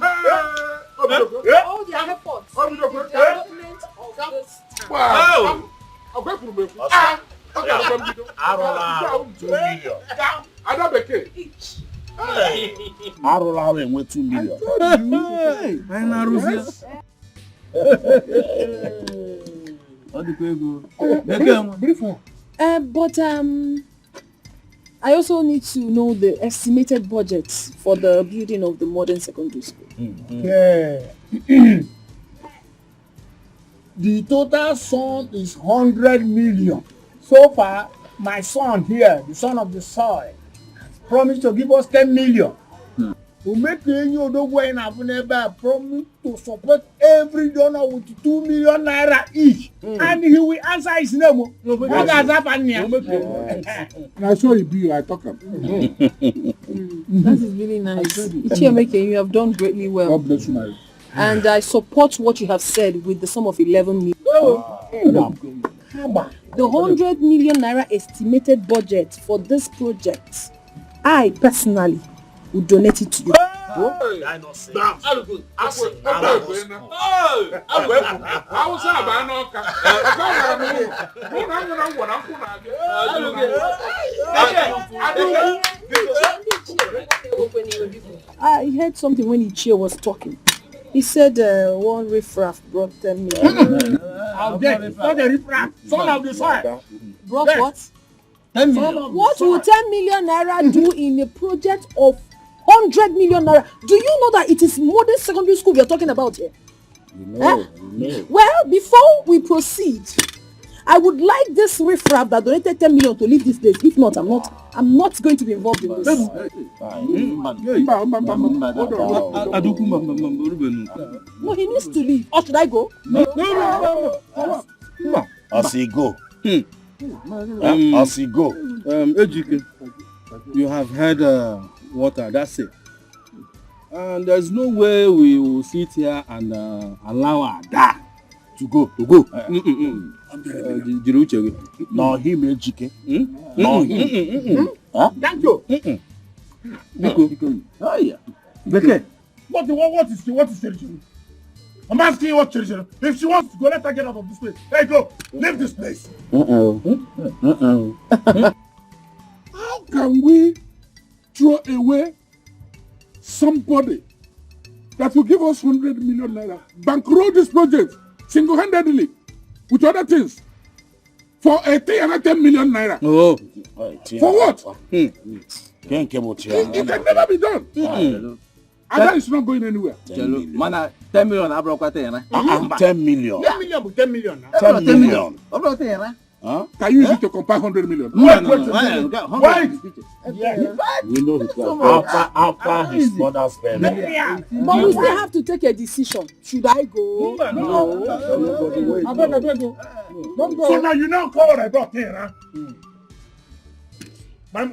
Speaker 3: their efforts in the development of this town.
Speaker 2: Wow!
Speaker 12: 2 million.
Speaker 3: Each.
Speaker 2: Arula with 2 million.
Speaker 3: But I also need to know the estimated budget for the building of the modern secondary school.
Speaker 10: Okay. The total sum is 100 million. So far, my son here, the son of the soil, promised to give us 10 million. Omekenyi Odogwu in Abuneba promised to support every donor with 2 million naira each. And he will answer his name. What has happened here?
Speaker 2: I saw you be, I talk him.
Speaker 3: That is really nice. Omekenyi, you have done greatly well.
Speaker 2: God bless you, my.
Speaker 3: And I support what you have said with the sum of 11 million. The 100 million naira estimated budget for this project, I personally would donate it to you. I heard something when Ichie was talking. He said one riffraff brought 10 million.
Speaker 10: Not the riffraff, son of the soil.
Speaker 3: Brought what?
Speaker 10: 10 million.
Speaker 3: What will 10 million naira do in a project of 100 million naira? Do you know that it is modern secondary school we are talking about here?
Speaker 2: You know.
Speaker 3: Well, before we proceed, I would like this riffraff that donated 10 million to leave this place. If not, I'm not going to be involved in this. No, he needs to leave. Or should I go?
Speaker 11: No.
Speaker 12: As he go.
Speaker 16: As he go. Ejike, you have heard what that's it. And there's no way we will sit here and allow our dad to go.
Speaker 11: No, him Ejike. No, him.
Speaker 2: Thank you.
Speaker 16: Oh yeah.
Speaker 2: Dikeh. What is tradition? I'm asking you what tradition. If she wants to go, let her get out of this place. Hey, go. Leave this place.
Speaker 11: How can we throw away somebody that will give us 100 million naira, bankroll this project single-handedly with other things for a 10 million naira?
Speaker 16: Oh.
Speaker 11: For what?
Speaker 16: It
Speaker 11: can never be done. And that is not going anywhere.
Speaker 16: 10 million.
Speaker 11: 10 million.
Speaker 2: 10 million. 10 million.
Speaker 11: 10 million. Huh? Can you use it to compare 100 million?
Speaker 2: Wait.
Speaker 11: We know his
Speaker 2: after his mother's burial.
Speaker 3: But we still have to take a decision. Should I go?
Speaker 2: No. Don't go. So now you know what I brought here, huh?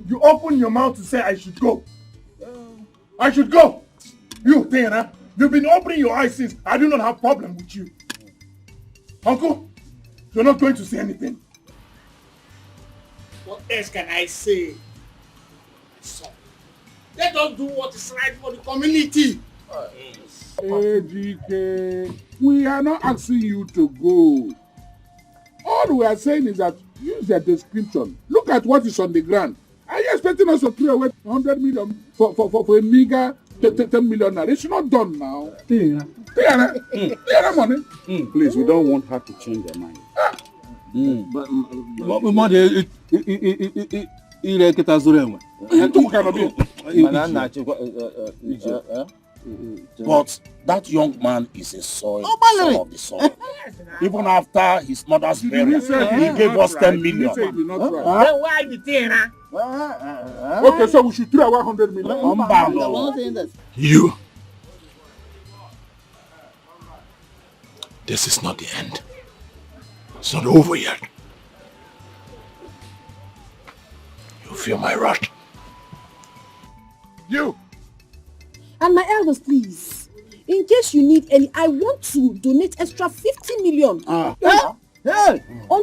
Speaker 2: You open your mouth to say I should go. I should go. You, Tena, you've been opening your eyes since. I do not have problem with you. Uncle, you're not going to say anything.
Speaker 11: What else can I say? So, let us do what is right for the community.
Speaker 2: Dikeh, we are not asking you to go. All we are saying is that use the description. Look at what is on the ground. Are you expecting us to throw away 100 million for a meager 10 million? It's not done now. Money.
Speaker 11: Please, we don't want her to change her mind.
Speaker 16: But money,
Speaker 11: But that young man is a son of the soil. Even after his mother's burial, he gave us 10 million.
Speaker 2: Why the thing, huh? Okay, so we should throw away 100 million.
Speaker 1: You. This is not the end. It's not over yet. You feel my wrath.
Speaker 2: You.
Speaker 3: And my elders, please. In case you need any, I want to donate extra 50 million. On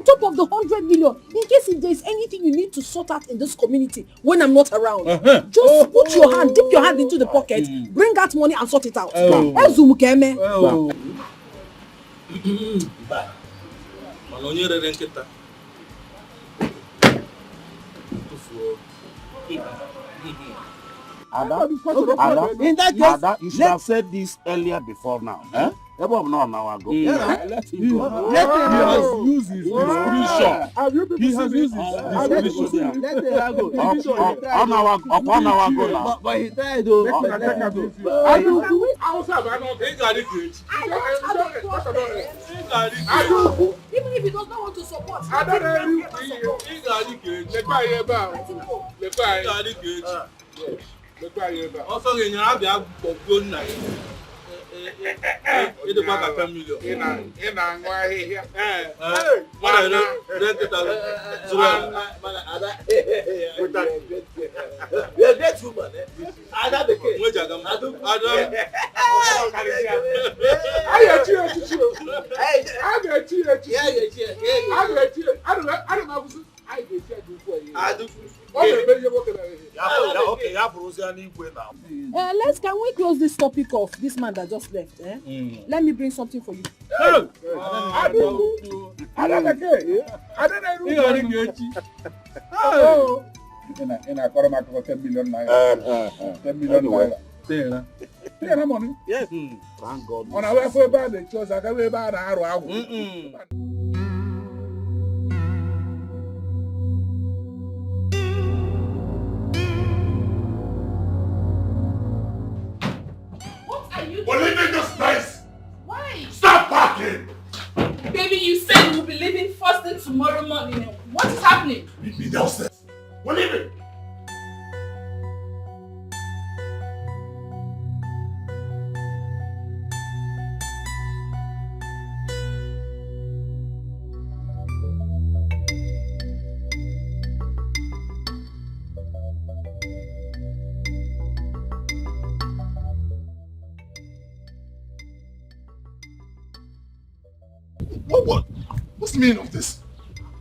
Speaker 3: top of the 100 million, in case if there is anything you need to sort out in this community when I'm not around, just put your hand, dip your hand into the pocket, bring out money and sort it out.
Speaker 11: Ada, in that case, Ada, you should have said this earlier before now. Eh? Let him go. Let him go. Let him use his discretion. He has used his discretion. Let him go. On our go now.
Speaker 16: But he tried to.
Speaker 3: Even if he does not want to support,
Speaker 15: also, in your abia go na. It is back at 10 million. In here.
Speaker 3: Can we close this topic off? This man that just left. Let me bring something for you.
Speaker 11: Yes. Thank God.
Speaker 2: On our way for bad, it was a way bad.
Speaker 1: We're leaving this place!
Speaker 6: Why?
Speaker 1: Stop parking!
Speaker 6: Baby, you
Speaker 13: be leaving first thing tomorrow morning. What is happening?
Speaker 1: Meet me downstairs. We're leaving. What? What's the meaning of this?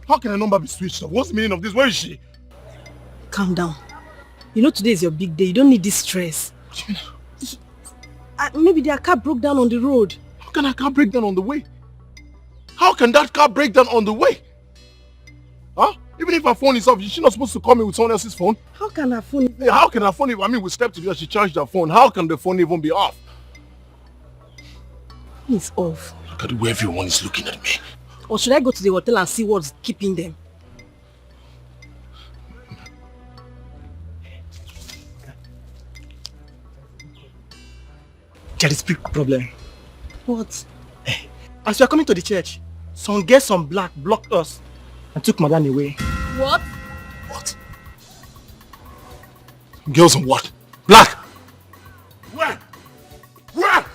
Speaker 1: How can a number be switched off? What's the meaning of this? Where is she?
Speaker 14: Calm down. You know today is your big day. You don't need this stress. Maybe their car broke down on the road.
Speaker 1: How can a car break down on the way? How can that car break down on the way? Huh? Even if her phone is off, is she not supposed to call me with someone else's phone?
Speaker 14: How can her phone...
Speaker 1: Yeah, how can her phone... we stepped together, she charged her phone. How can the phone even be off?
Speaker 14: It's off.
Speaker 1: Look at the way everyone is looking at me.
Speaker 14: Or should I go to the hotel and see what's keeping them?
Speaker 10: There is a big problem.
Speaker 14: What?
Speaker 10: As we are coming to the church, some girls on black blocked us and took Madam away.
Speaker 3: What?
Speaker 1: What? Girls on what? Black! Where? Where?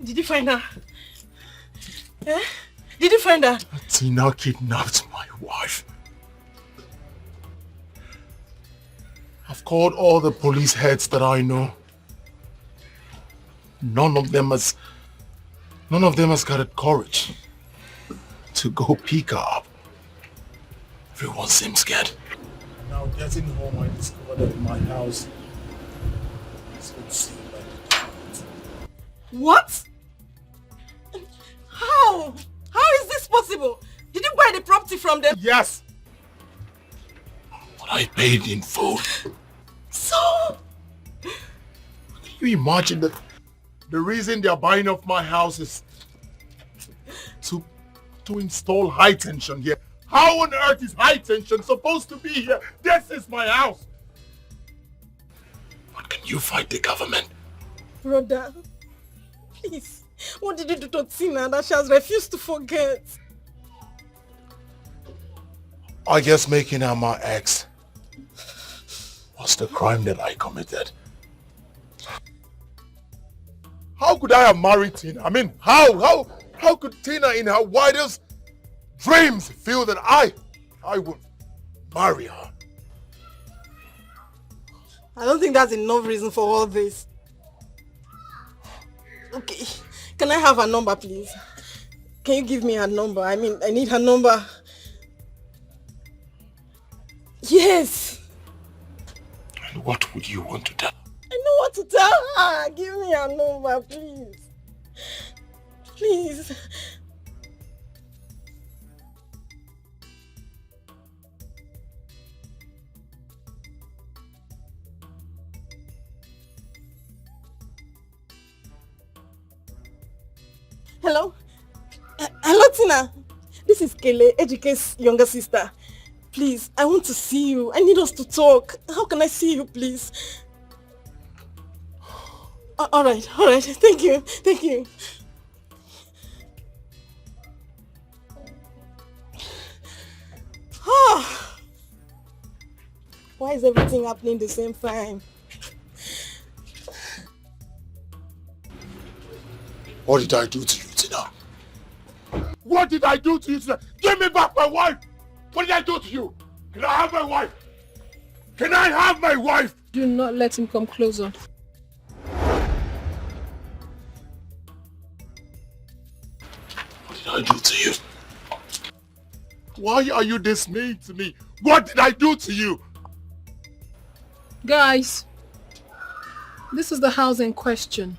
Speaker 10: Did you find her? Eh? Did you find her?
Speaker 1: Tina kidnapped my wife. I've called all the police heads that I know. None of them has got the courage to go pick her up. Everyone seems scared. Now getting home, I discovered that my house is concealed by the
Speaker 10: What? How? How is this possible? Did you buy the property from them?
Speaker 1: Yes! But I paid in full.
Speaker 10: So?
Speaker 1: Can you imagine that the reason they are buying off my house is to install high tension here? How on earth is high tension supposed to be here? This is my house! But can you fight the government?
Speaker 10: Brother, please. What did you do to Tina that she has refused to forget?
Speaker 1: I guess making her my ex was the crime that I committed. How could I have married Tina? I mean, how could Tina in her wildest dreams feel that I would marry her?
Speaker 10: I don't think that's enough reason for all this. Okay, can I have her number, please? Can you give me her number? I mean, I need her number. Yes!
Speaker 1: And what would you want to tell?
Speaker 10: I know what to tell her. Give me her number, please. Please. Hello? Hello, Tina. This is Kele, Ejike's younger sister. Please, I want to see you. I need us to talk. How can I see you, please? All right. Thank you. Why is everything happening the same time?
Speaker 1: What did I do to you, Tina? What did I do to you, Tina? Give me back my wife! What did I do to you? Can I have my wife? Can I have my wife?
Speaker 3: Do not let him come closer.
Speaker 1: What did I do to you? Why are you this mean to me? What did I do to you?
Speaker 3: Guys, this is the house in question.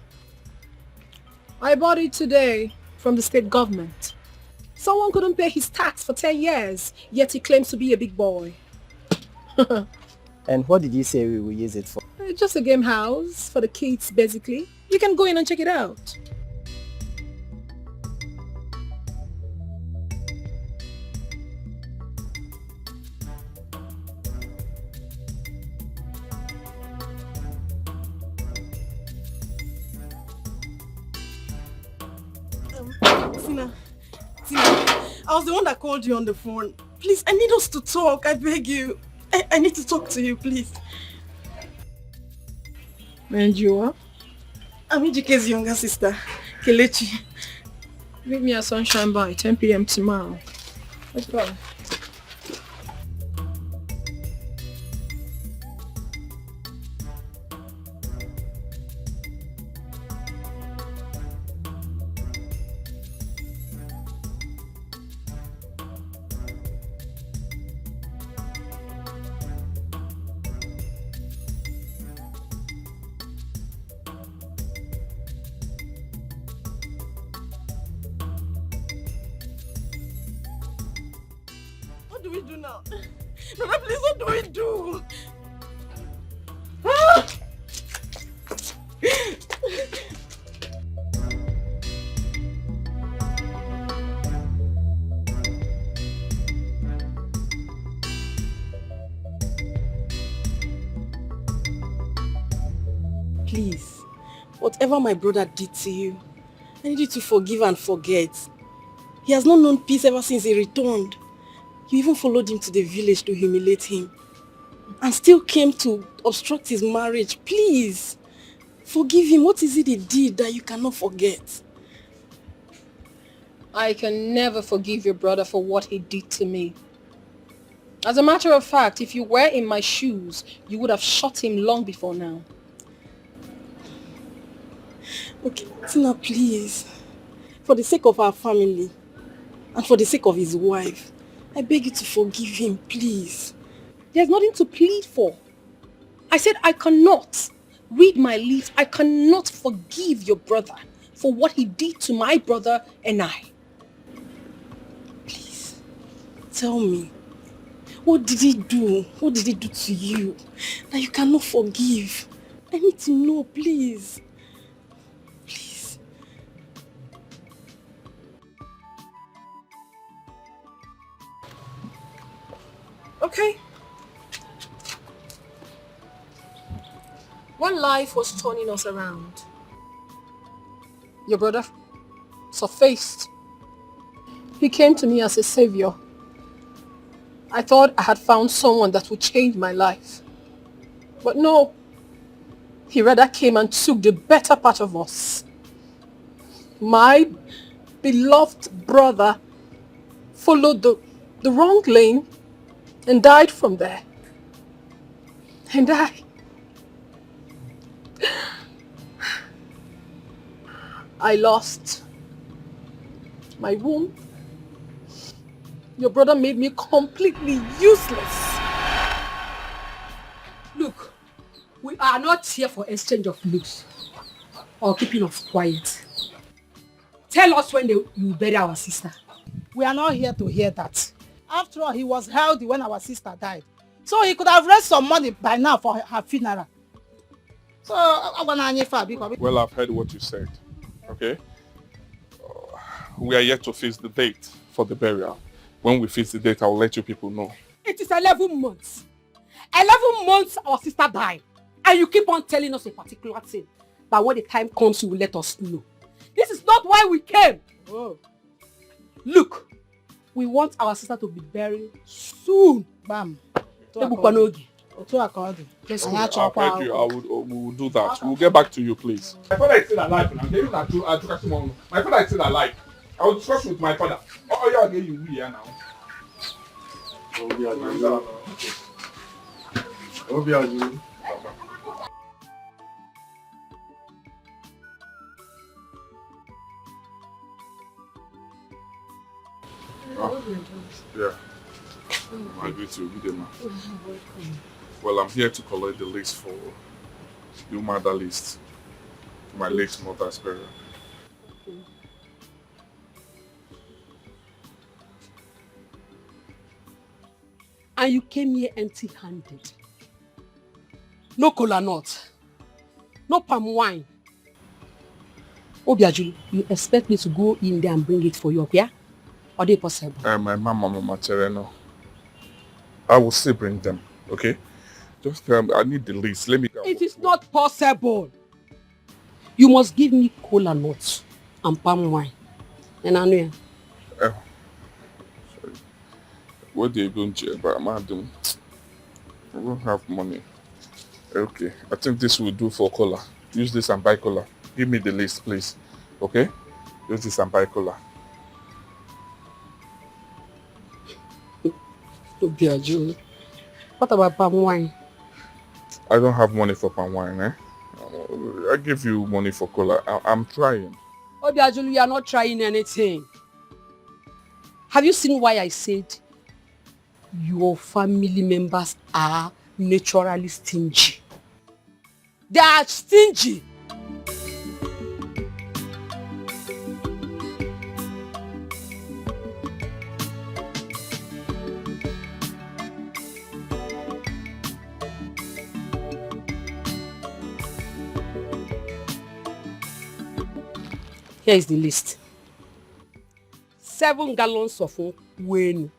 Speaker 3: I bought it today from the state government. Someone couldn't pay his tax for 10 years, yet he claims to be a big boy.
Speaker 17: And what did you say we will use it for?
Speaker 3: It's just a game house for the kids, basically. You can go in and check it out.
Speaker 14: Tina, I was the one that called you on the phone. Please, I need us to talk. I beg you. I need to talk to you, please.
Speaker 3: And you are?
Speaker 14: I'm Ejike's younger sister, Kelechi.
Speaker 3: Meet me at Sunshine by 10 p.m. tomorrow. Let's go.
Speaker 14: What do we do now? Nana, please, what do we do? Please, whatever my brother did to you, I need you to forgive and forget. He has not known peace ever since he returned. You even followed him to the village to humiliate him and still came to obstruct his marriage. Please, forgive him. What is it he did that you cannot forget?
Speaker 3: I can never forgive your brother for what he did to me. As a matter of fact, if you were in my shoes, you would have shot him long before now.
Speaker 14: Okay, Tina, please. For the sake of our family and for the sake of his wife, I beg you to forgive him, please.
Speaker 3: There's nothing to plead for. I said I cannot. Read my lips. I cannot forgive your brother for what he did to my brother and I.
Speaker 14: Please, tell me. What did he do? What did he do to you that you cannot forgive? I need to know, please. Please.
Speaker 3: Okay. When life was turning us around, your brother surfaced. He came to me as a savior. I thought I had found someone that would change my life. But no, he rather came and took the better part of us. My beloved brother followed the wrong lane and died from there. And I lost my womb. Your brother made me completely useless.
Speaker 6: Look, we are not here for exchange of looks or keeping us quiet. Tell us when you bury our sister.
Speaker 17: We are not here to hear that. After all, he was healthy when our sister died. So he could have raised some money by now for her funeral. So,
Speaker 2: well, I've heard what you said. Okay? We are yet to fix the date for the burial. When we fix the date, I will let you people know.
Speaker 6: It is 11 months. 11 months our sister died. And you keep on telling us a particular thing. But when the time comes, you will let us know. This is not why we came. Oh. Look, we want our sister to be buried soon.
Speaker 17: Bam.
Speaker 6: Let's
Speaker 2: I've heard you. We will do that. We'll get back to you, please. My father is still alive. My father is still alive. I will discuss with my father. Oh, yeah, again, you will here now. Yeah. I agree to you, Bidema. Well, I'm here to collect the list for the mother list. My late mother's burial.
Speaker 6: Okay. And you came here empty-handed. No cola nut. No palm wine. Obiajulu, you expect me to go in there and bring it for you, yeah? Or they possible?
Speaker 2: My mama Tereno. I will still bring them, okay? Just I need the list. Let me go.
Speaker 6: It is not possible. You must give me cola nuts and palm wine.
Speaker 14: And Anuya.
Speaker 2: Sorry. What they going to but madam? I don't have money. Okay, I think this will do for cola. Use this and buy cola. Give me the list, please. Okay? Use this and buy cola.
Speaker 14: What about palm wine?
Speaker 2: I don't have money for palm wine, eh? I give you money for cola. I'm trying.
Speaker 3: Obiajulu, you are not trying anything. Have you seen why I said your family members are naturally stingy? They are stingy. Here is the list. 7 gallons of wenu.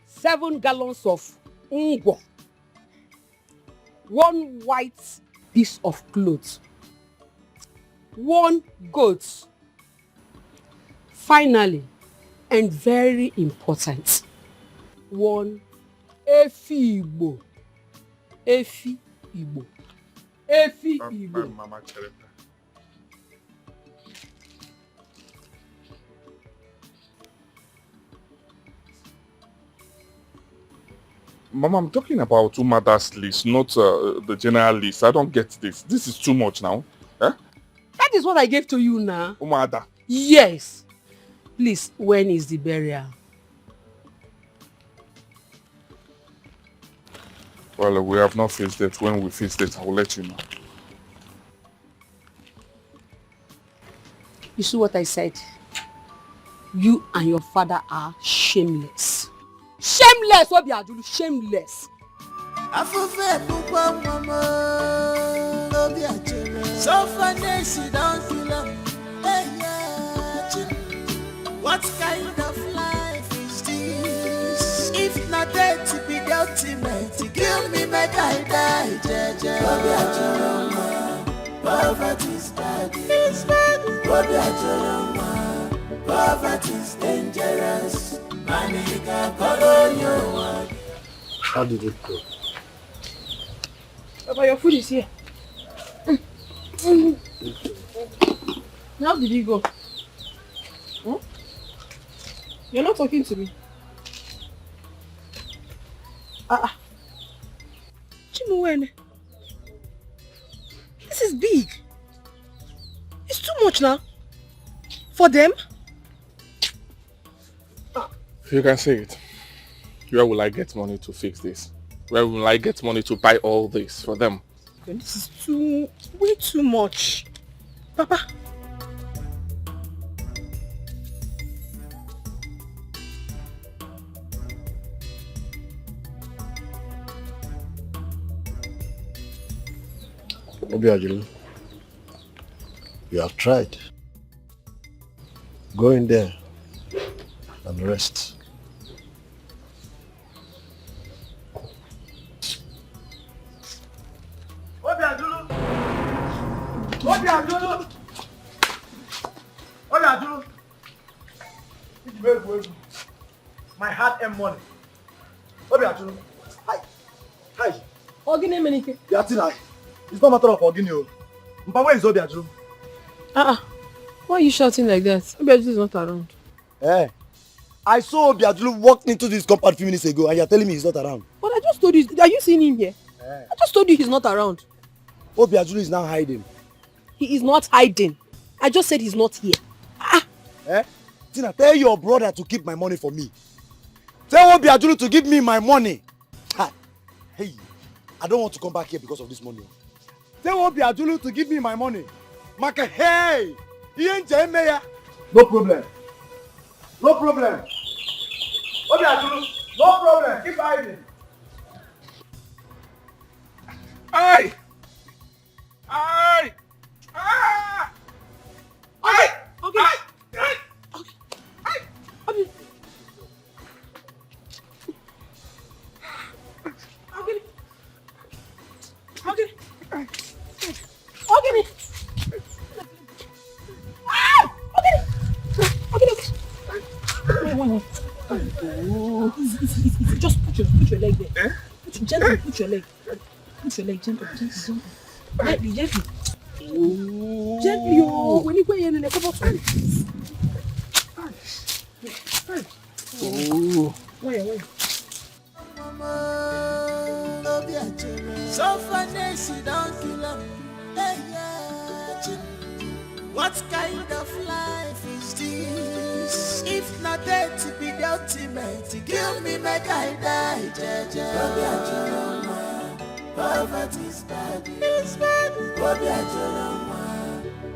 Speaker 3: 7 gallons of ngwo. 1 white piece of cloth. 1 goat. Finally, and very important, 1 efi Igbo. Efi Igbo. Efi Igbo.
Speaker 2: Mama Cherep. Mama, I'm talking about Umada's list, not the general list. I don't get this. This is too much now. Eh?
Speaker 3: That is what I gave to you now.
Speaker 2: Umada.
Speaker 3: Yes. Please, when is the burial?
Speaker 2: Well, we have not fixed it. When we fix it, I will let you know.
Speaker 3: You see what I said? You and your father are shameless. Shameless, Obiajulu, shameless.
Speaker 9: So funny, she don't feel them. What kind of life is this? If not dead to be the ultimate, kill me, make I die, Jeje. Poverty is bad. It's bad. Poverty is dangerous.
Speaker 7: How did it go?
Speaker 3: Papa, your food is here. How did it go? Hmm? You're not talking to me. Chimuwene. This is big. It's too much now. For them?
Speaker 2: You can say it. Where will I get money to fix this? Where will I get money to buy all this for them?
Speaker 3: This is way too much. Papa.
Speaker 7: Obiajulu, you have tried. Go in there and rest.
Speaker 10: Obiajulu! My hard-earned money. Obiajulu! Hi!
Speaker 3: Ogini Menike.
Speaker 10: Yatina, it's not a matter of Ogini. Mpa, where is Obiajulu?
Speaker 3: Why are you shouting like that? Obiajulu is not around.
Speaker 10: Eh? I saw Obiajulu walked into this compound a few minutes ago and you're telling me he's not around.
Speaker 3: But I just told you, are you seeing him here? I just told you he's not around.
Speaker 10: Obiajulu is now hiding.
Speaker 3: He is not hiding. I just said he's not here.
Speaker 10: Eh? Tina, tell your brother to keep my money for me. Tell Obiajulu to give me my money. Hey, I don't want to come back here because of this money. Tell Obiajulu to give me my money. Maka, hey! He ain't Jaya. No problem. No problem. Obiajulu, no problem. Keep hiding.
Speaker 2: Aye! Aye! Ah! Aye!
Speaker 3: Okay.
Speaker 2: Aye!
Speaker 3: Okay. Okay. Okay. Put your leg there. Eh? Put your leg. Put your leg gently. Gently. Ooh. Gently, oh. When you go in a couple of times. Oh. Wait.
Speaker 9: So finesse, don't kill him. Hey, yeah. What kind of life is this? If not dead to be the ultimate, kill me, make I die, Jaja. Poverty is bad. It's bad.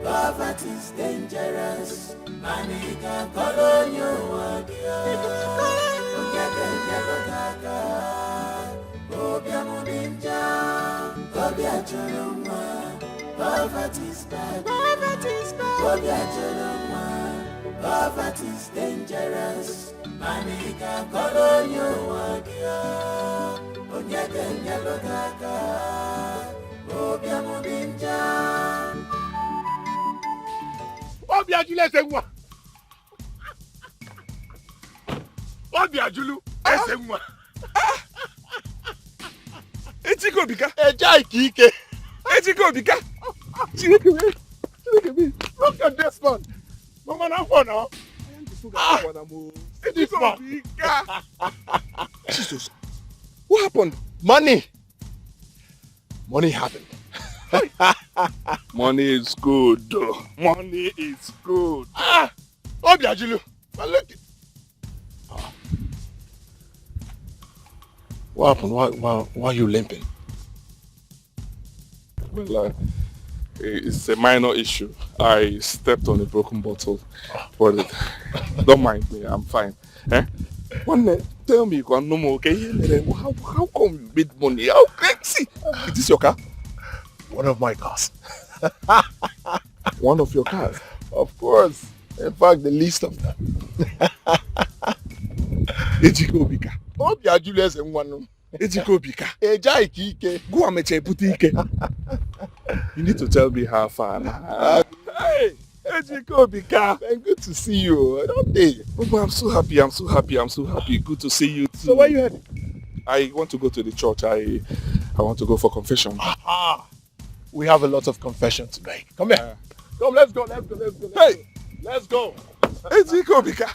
Speaker 9: Poverty is dangerous. Manika kolonyo wadia. Ugete nyabotaka. Obia mudinja. Obia choloma. Poverty is bad. Obia choloma. Poverty is dangerous. Manika kolonyo wadia. Ugete nyabotaka. Obia mudinja.
Speaker 1: Obiajulu ese nwa. Obiajulu ese nwa.
Speaker 2: Echiko bika.
Speaker 1: Eja ikike.
Speaker 2: Echiko bika.
Speaker 1: Chineke me. Look at this man. Mama na phone now.
Speaker 2: Echiko bika. Jesus. What happened?
Speaker 1: Money happened.
Speaker 2: Money is good. Money is good.
Speaker 1: Obiajulu. Look. What happened? Why are you limping?
Speaker 2: Well, it's a minor issue. I stepped on a broken bottle. But don't mind me, I'm fine. Tell me, no more, okay? How come you made money? How crazy? Is this your car?
Speaker 1: One of my cars.
Speaker 2: One of your cars?
Speaker 1: Of course. In fact, the least of them.
Speaker 2: Ejiko bika.
Speaker 1: Obiajulu ese nwa.
Speaker 2: Ejiko bika.
Speaker 1: Eja ikike.
Speaker 2: Go and meche ike. You need to tell me how far.
Speaker 1: Hey, Ejiko bika. Good to see you. Don't they?
Speaker 2: Oh, I'm so happy. Good to see you too.
Speaker 1: So where you heading?
Speaker 2: I want to go to the church. I want to go for confession.
Speaker 1: We have a lot of confession to make. Come here. Come, let's go.
Speaker 2: Hey!
Speaker 1: Let's go.
Speaker 2: Ejiko bika.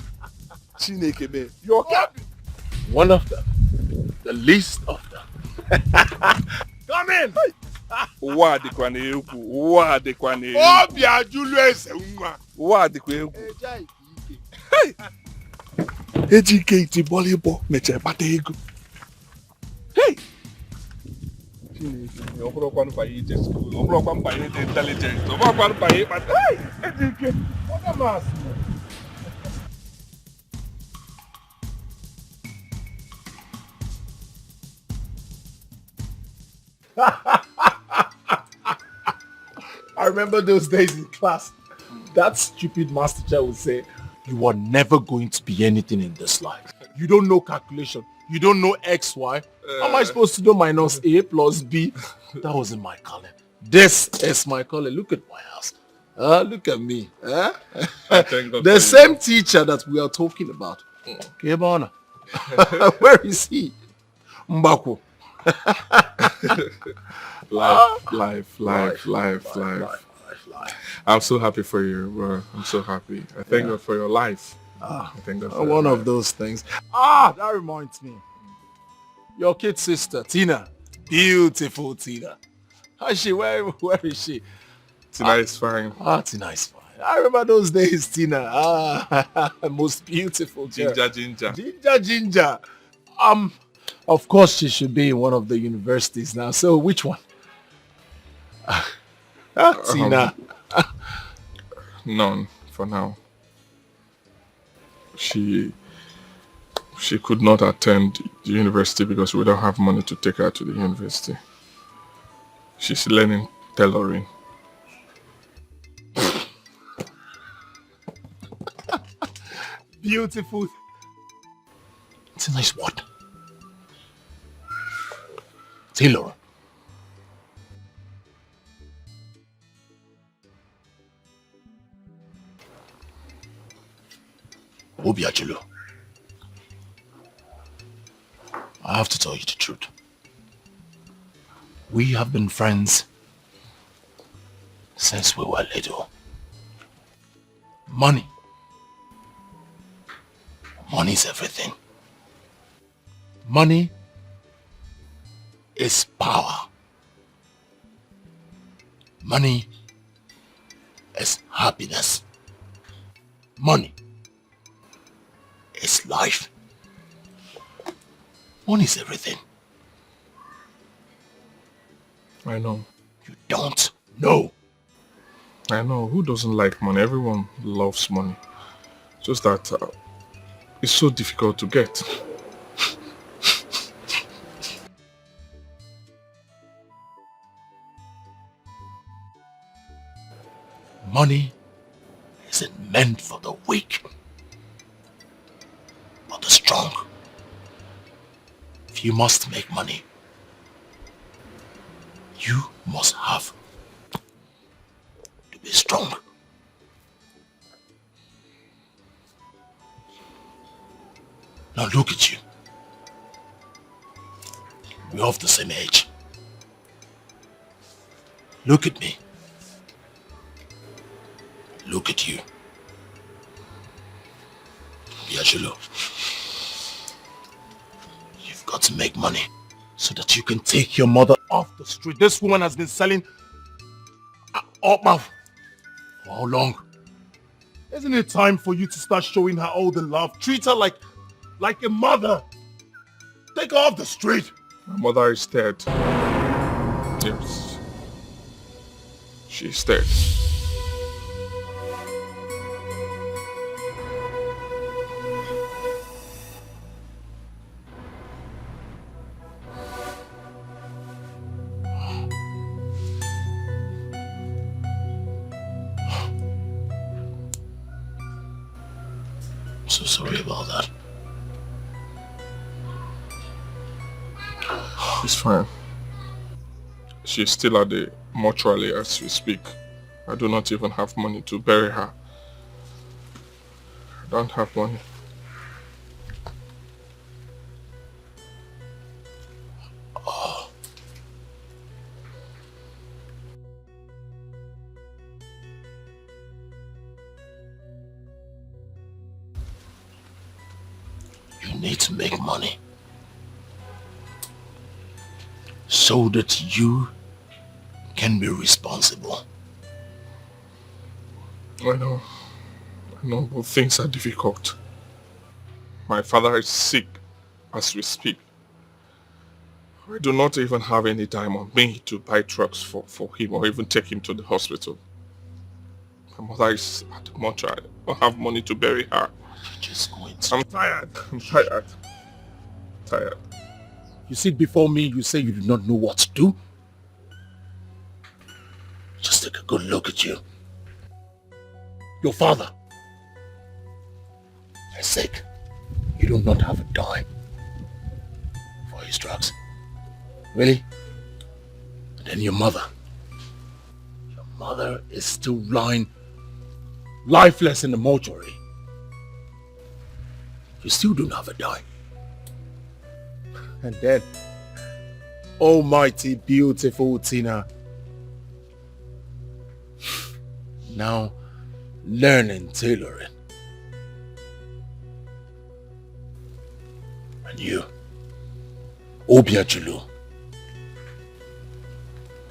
Speaker 2: Chineke me.
Speaker 1: Your car. One of them. The least of them. Come in.
Speaker 2: Wa dikwa na ekwu.
Speaker 1: Obiajulu ese nwa.
Speaker 2: Wa dikwa ekwu.
Speaker 1: Eja ikike.
Speaker 2: Hey! Ejike iti bolibo meche bata ego. Hey! Chineke, obrokwan ba ije school. Obrokwan ba ije intelligent. Obrokwan ba ije bata. Hey! Ejike, what am I?
Speaker 7: I remember those days in class. That stupid math teacher would say, you are never going to be anything in this life. You don't know calculation. You don't know X, Y. How am I supposed to know minus A plus B? That wasn't my calling. This is my calling. Look at my house. Look at me. The same teacher that we are talking about. Kebana. Where is he? Mbako.
Speaker 2: Life. I'm so happy for you, bro. I'm so happy. I thank God for your life. I thank God for
Speaker 7: one of those things. That reminds me. Your kid sister, Tina. Beautiful Tina. How's she? Where is she?
Speaker 2: Tina is fine.
Speaker 7: Tina is fine. I remember those days, Tina. Most beautiful girl. Ginger. Of course she should be in one of the universities now. So which one? Tina.
Speaker 2: None for now. She could not attend the university because we don't have money to take her to the university. She's learning tailoring.
Speaker 7: Beautiful. Tina is what? Taylor. Obiajulu.
Speaker 1: I have to tell you the truth. We have been friends since we were little. Money. Money is everything. Money is power. Money is happiness. Money is life. Money is everything.
Speaker 18: I know.
Speaker 1: You don't know.
Speaker 18: I know. Who doesn't like money? Everyone loves money. Just that it's so difficult to get.
Speaker 1: Money isn't meant for the weak, but the strong. If you must make money, you must have to be strong. Now look at you. We're of the same age. Look at me. Look at you. Biagilo. You've got to make money so that you can take your mother off the street. This woman has been selling up mouth for how long? Isn't it time for you to start showing her all the love? Treat her like a mother. Take her off the street.
Speaker 18: My mother is dead. Yes. She's dead.
Speaker 1: So sorry about that.
Speaker 18: It's fine. She's still at the mortuary as we speak. I do not even have money to bury her. I don't have money.
Speaker 1: Oh. You need to make money so that you can be responsible.
Speaker 18: I know, but things are difficult. My father is sick as we speak. I do not even have any time on me to buy drugs for him or even take him to the hospital. My mother is at the mortuary. I don't have money to bury her.
Speaker 1: Just going to...
Speaker 18: I'm tired. Tired.
Speaker 1: You sit before me, you say you do not know what to do? Just take a good look at you. Your father is sick. You do not have a dime for his drugs. Really? And then your mother. Your mother is still lying lifeless in the mortuary. You still don't have a dime. And then, almighty, beautiful Tina, now learning tailoring. And you, Obiajulu,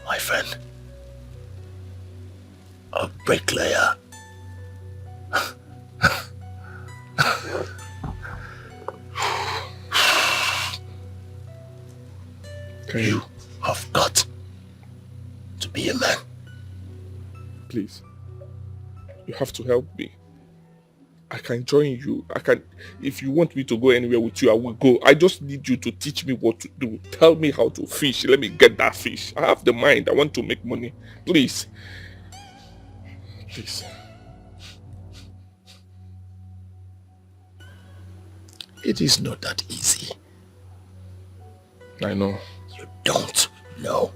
Speaker 1: my friend, a bricklayer. You have got to be a man.
Speaker 18: Please. You have to help me. I can join you. If you want me to go anywhere with you, I will go. I just need you to teach me what to do. Tell me how to fish. Let me get that fish. I have the mind. I want to make money. Please. Please.
Speaker 1: It is not that easy.
Speaker 18: I know.
Speaker 1: You don't know.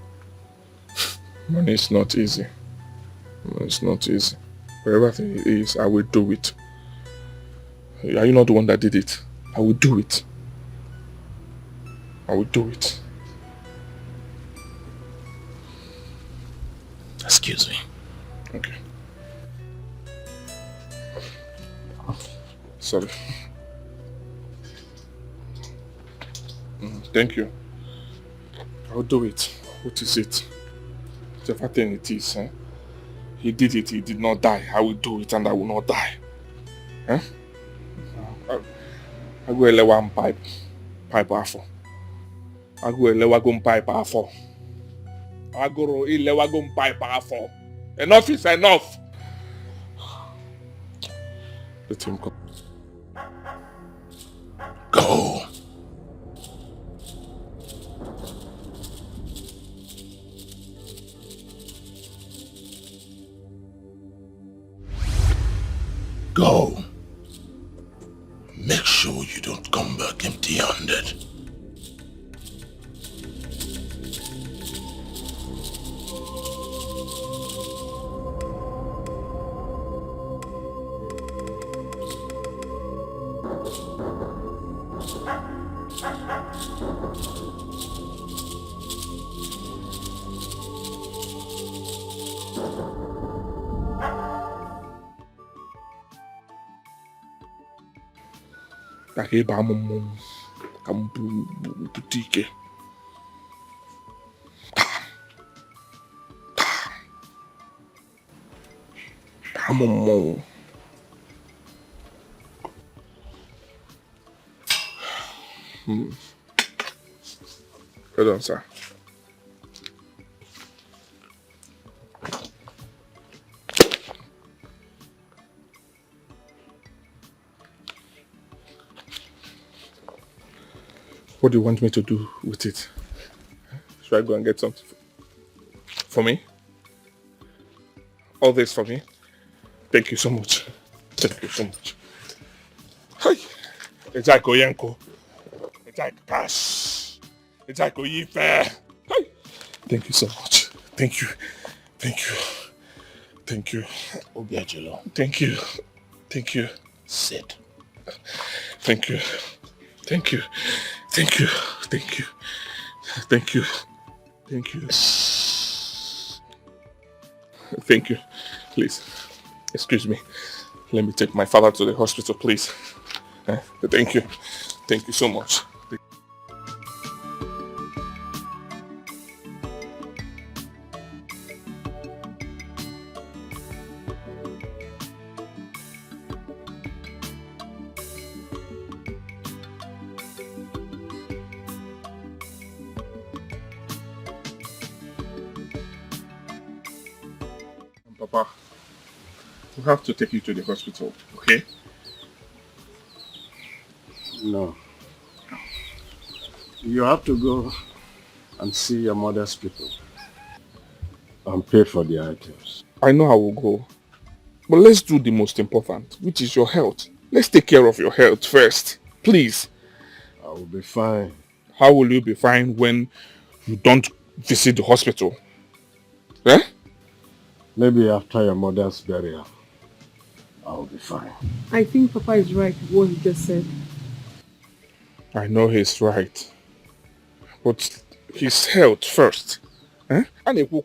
Speaker 18: Money is not easy. It's not easy. Wherever it is, I will do it. Are you not the one that did it? I will do it. I will do it.
Speaker 12: Excuse me.
Speaker 18: Okay. Sorry. Thank you. I'll do it. What is it? Whatever thing it is, eh? He did it, he did not die. I will do it and I will not die. Eh? I go elewa one pipe afọ. I go elewa go pipe afọ. I go elewa go pipe afọ. Enough is enough. Let him go.
Speaker 12: Go. Go. Make sure you don't come back empty-handed.
Speaker 18: Dikeh ba mmụọ ka m bute ike. Ba mmụọ. Hold on, sir. What do you want me to do with it? Should I go and get something for me? All this for me? Thank you so much. Thank you so much. Hi. It's like Oyenko. It's like cash. It's like Oyife. Hi. Thank you so much. Thank you. Thank you. Thank you.
Speaker 12: Obiajelo.
Speaker 18: Thank you. Thank you.
Speaker 12: Sit.
Speaker 18: Thank you. Thank you. Thank you. Thank you. Thank you. Thank you. Thank you. Please. Excuse me. Let me take my father to the hospital, please. Thank you. Thank you so much. Papa, we have to take you to the hospital, okay?
Speaker 11: No. You have to go and see your mother's people and pay for the items.
Speaker 18: I know I will go. But let's do the most important, which is your health. Let's take care of your health first. Please.
Speaker 11: I will be fine.
Speaker 18: How will you be fine when you don't visit the hospital? Eh?
Speaker 11: Maybe after your mother's burial, I will be fine.
Speaker 3: I think Papa is right with what he just said.
Speaker 18: I know he's right. But his health first. Eh? Let's go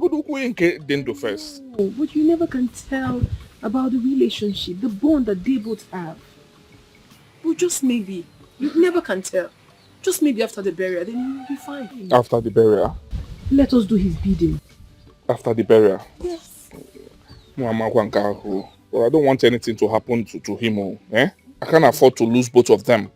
Speaker 18: do first.
Speaker 3: Oh, but you never can tell about the relationship, the bond that they both have. But just maybe. You never can tell. Just maybe after the burial, then you'll be fine.
Speaker 18: After the burial?
Speaker 3: Let us do his bidding.
Speaker 18: After the burial?
Speaker 3: Yes.
Speaker 18: Well, I don't want anything to happen to him. Eh? I can't afford to lose both of them.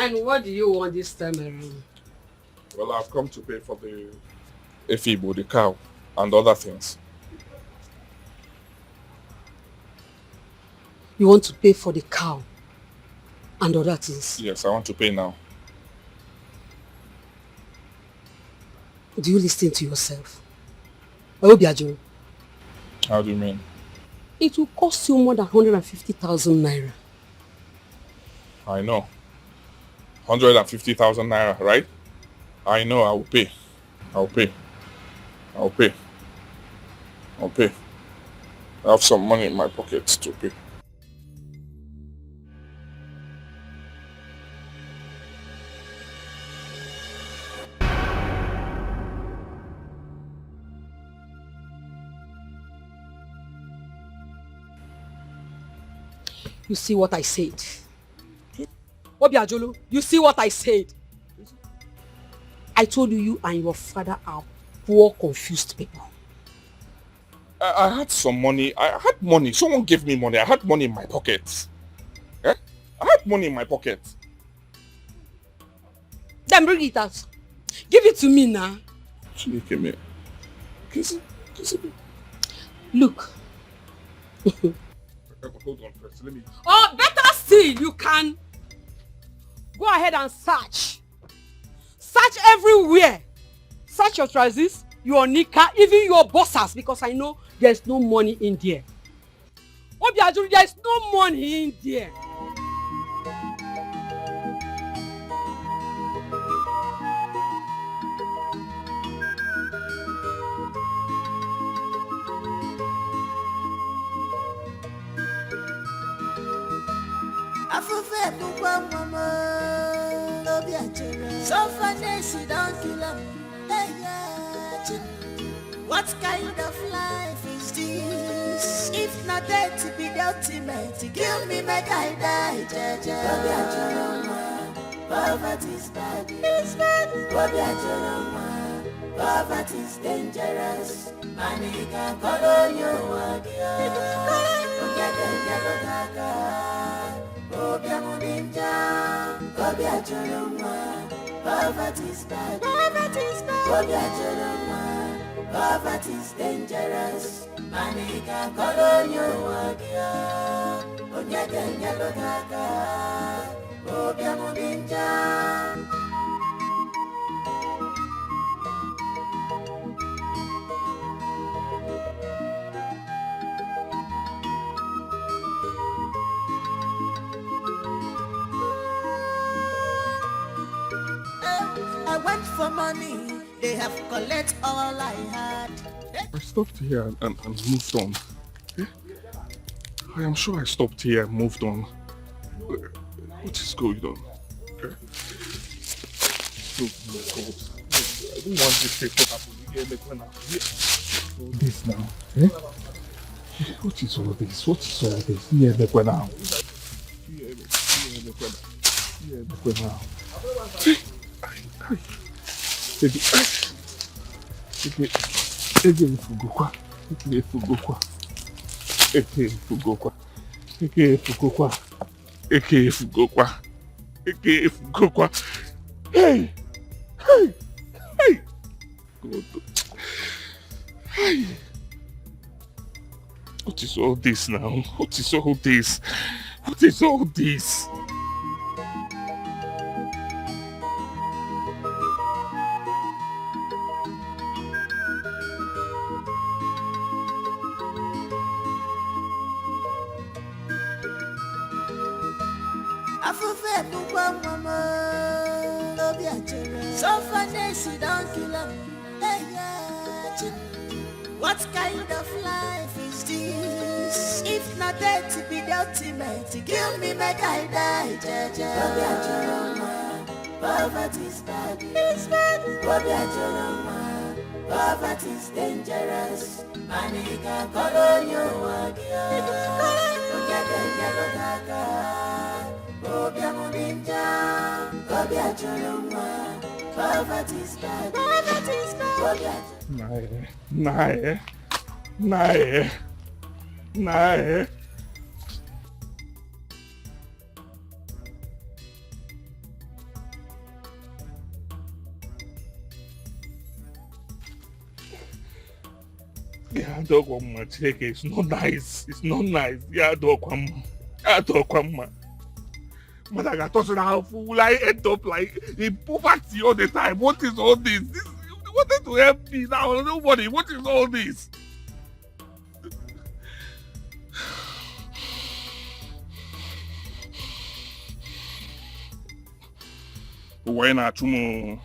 Speaker 19: And what do you want this time around?
Speaker 18: Well, I've come to pay for the Efibo, the cow, and other things.
Speaker 19: You want to pay for the cow and other things?
Speaker 18: Yes, I want to pay now.
Speaker 19: Do you listen to yourself? Obiajuru.
Speaker 18: How do you mean?
Speaker 19: It will cost you more than 150,000 naira.
Speaker 18: I know. 150,000 naira, right? I know, I will pay. I'll pay. I'll pay. I'll pay. I have some money in my pocket to pay.
Speaker 19: You see what I said? Obiajulu, you see what I said? I told you, you and your father are poor, confused people.
Speaker 18: I had some money. I had money. Someone gave me money. I had money in my pocket. Eh? I had money in my pocket.
Speaker 19: Then bring it out. Give it to me now. Look.
Speaker 18: Hold on first. Let me...
Speaker 19: Oh, better still, you can go ahead and search. Search everywhere. Search your trousers, your knicker, even your boxers, because I know there's no money in there. Obiajuru, there's no money in there.
Speaker 9: What kind of life is this? If not death to be the ultimate, kill me, make I die, Jaja. Poverty is bad. It's bad. Poverty is dangerous. Money can follow you. Poverty is bad. Poverty is bad. Poverty is dangerous. Money can follow you. I went for money. They have collected all I had.
Speaker 18: I stopped here and moved on. Yeah? I am sure I stopped here and moved on. What is going on? Okay. Oh my God. I don't want this to happen again. All this now. Eh? What is all this? What is all this? Here they go now. Here they go now. Ege fugokwa. Hey! God. Hey! What is all this now? What is all this? What is all this?
Speaker 9: What kind of life is this? If not death to be the ultimate, kill me, make I die, Jaja. Poverty is bad. It's bad. Poverty is dangerous. Money can follow you. Poverty is bad. Poverty is bad.
Speaker 18: Nae. Yeah, dog one much. It's not nice. It's not nice. Yeah, dog one. But I got told how will I end up like in poverty all the time? What is all this? wanted to help me now. Nobody. What is all this? Why not chumo?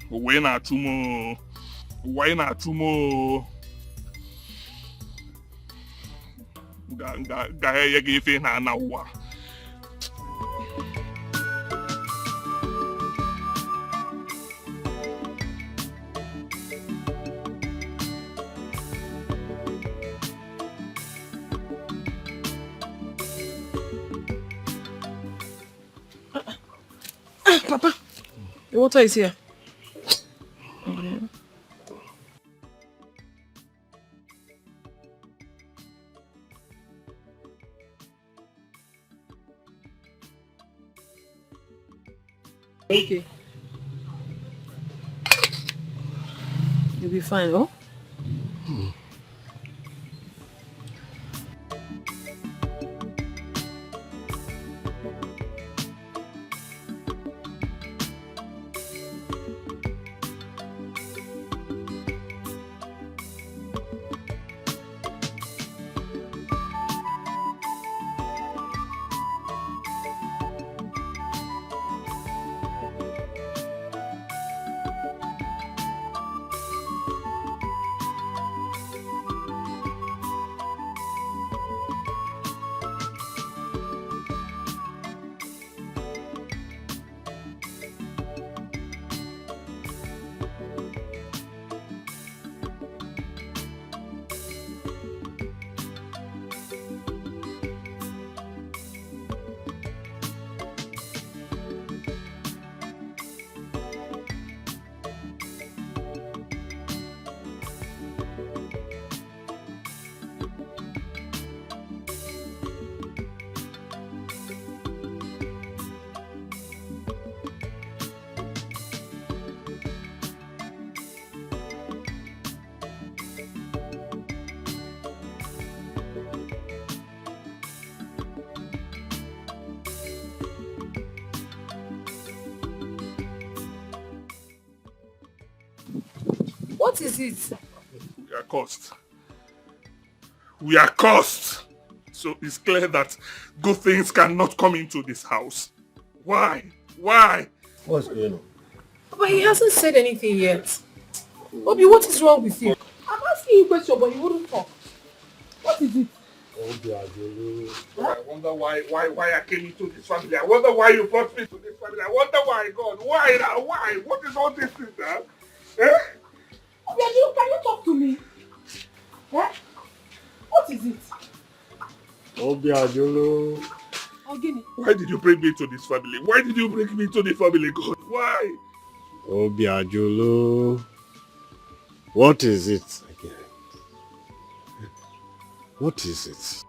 Speaker 18: Why not chumo? Why not chumo? Ga yegi ife na na wa.
Speaker 3: Papa, the water is here. Okay. You'll be fine, oh? What is it?
Speaker 18: We are cursed. We are cursed. So it's clear that good things cannot come into this house. Why? Why?
Speaker 7: What's going on?
Speaker 3: But he hasn't said anything yet. Obi, what is wrong with you? I'm asking you a question, but you wouldn't talk. What is it?
Speaker 18: I wonder why I came into this family. I wonder why you brought me to this family. I wonder why, God. Why now? Why? What is all this thing now? Eh?
Speaker 3: Obi, can you talk to me? Eh? What is it?
Speaker 7: Obiajulu.
Speaker 18: Why did you bring me to this family? Why did you bring me to the family, God? Why?
Speaker 7: Obiajulu. What is it again? What is it?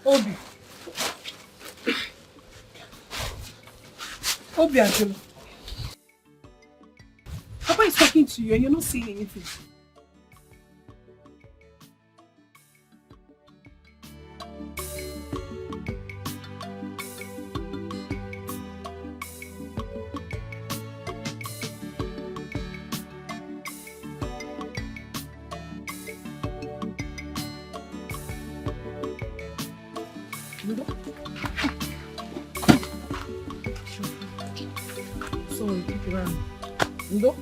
Speaker 3: Obi. Obiajulu. Papa is talking to you and you're not saying anything. Sorry, keep it around. No.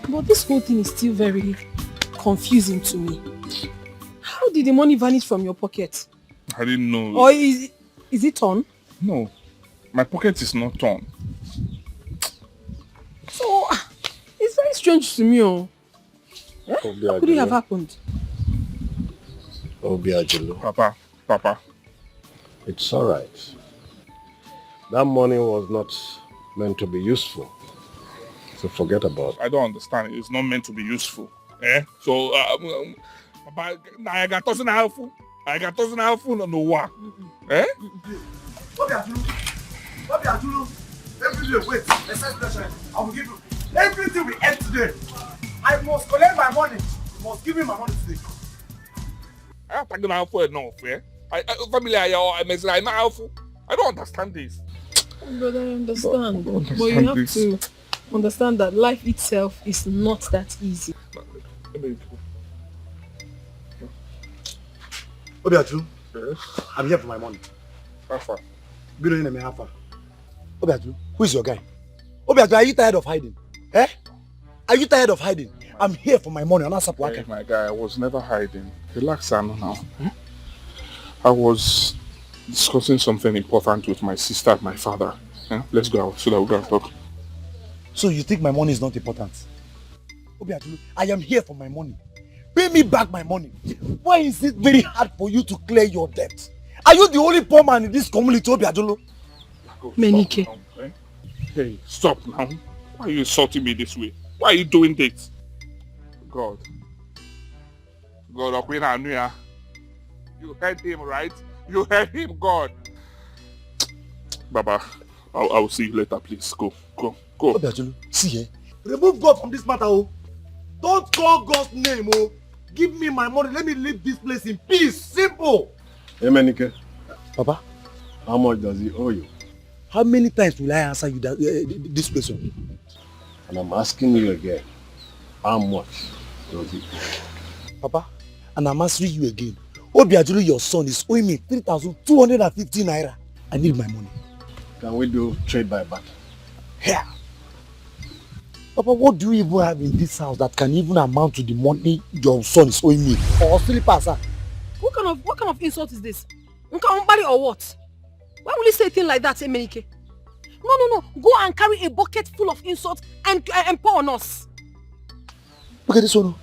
Speaker 3: But this whole thing is still very confusing to me. How did the money vanish from your pocket?
Speaker 18: I didn't know.
Speaker 3: Or is it torn?
Speaker 18: No, my pocket is not torn.
Speaker 3: So, it's very strange to me. Oh. Eh? How could it have happened?
Speaker 7: Obiajulu.
Speaker 18: Papa.
Speaker 7: It's alright. That money was not meant to be useful. So forget about it.
Speaker 18: I don't understand. It's not meant to be useful. Eh? So, Papa, I got $1,000 helpful. I got $1,000 helpful on the war. Eh?
Speaker 10: Obiajulu. Every day, wait. Except pressure. I will give you everything we ate today. I must collect my money. You must give me my money today.
Speaker 18: I have $1,000 helpful enough, eh? Family, I'm not helpful. I don't understand this.
Speaker 3: Brother, I understand.
Speaker 18: But
Speaker 3: But you have
Speaker 18: this.
Speaker 3: to understand that life itself is not that easy.
Speaker 10: Obiatu,
Speaker 18: Yes.
Speaker 10: I'm here for my money.
Speaker 18: How far?
Speaker 10: Obiatu, who is your guy? Obiatu, are you tired of hiding? Eh? Are you tired of hiding? I'm here for my money. I'm not supporting.
Speaker 18: Hey, my guy, I was never hiding. Relax, Anu, now. I was discussing something important with my sister and my father. Let's go out so that we can talk.
Speaker 10: So you think my money is not important? Obiatu, I am here for my money. Pay me back my money. Why is it very hard for you to clear your debt? Are you the only poor man in this community, Obiatu?
Speaker 3: Menike.
Speaker 18: Hey, stop now. Why are you insulting me this way? Why are you doing this? God. God, you heard him, right? You heard him, God. Baba, I'll see you later, please. Go.
Speaker 10: Obiatu, see eh? Remove God from this matter, oh. Don't call God's name, oh. Give me my money. Let me leave this place in peace. Simple.
Speaker 11: Hey, Menike.
Speaker 10: Papa?
Speaker 11: How much does he owe you?
Speaker 10: How many times will I answer you that, this question?
Speaker 11: And I'm asking you again. How much does he owe?
Speaker 10: Papa, and I'm answering you again. Obiajulu, your son, is owing me 3,250 naira. I need my money.
Speaker 11: Can we do trade by barter?
Speaker 10: Here. Papa, what do you even have in this house that can even amount to the money your son is owing me? Or slippers, sir?
Speaker 3: What kind of insult is this? Or what? Why will you say a thing like that, Emenike? No. Go and carry a bucket full of insults and pour on us.
Speaker 10: Look at this one.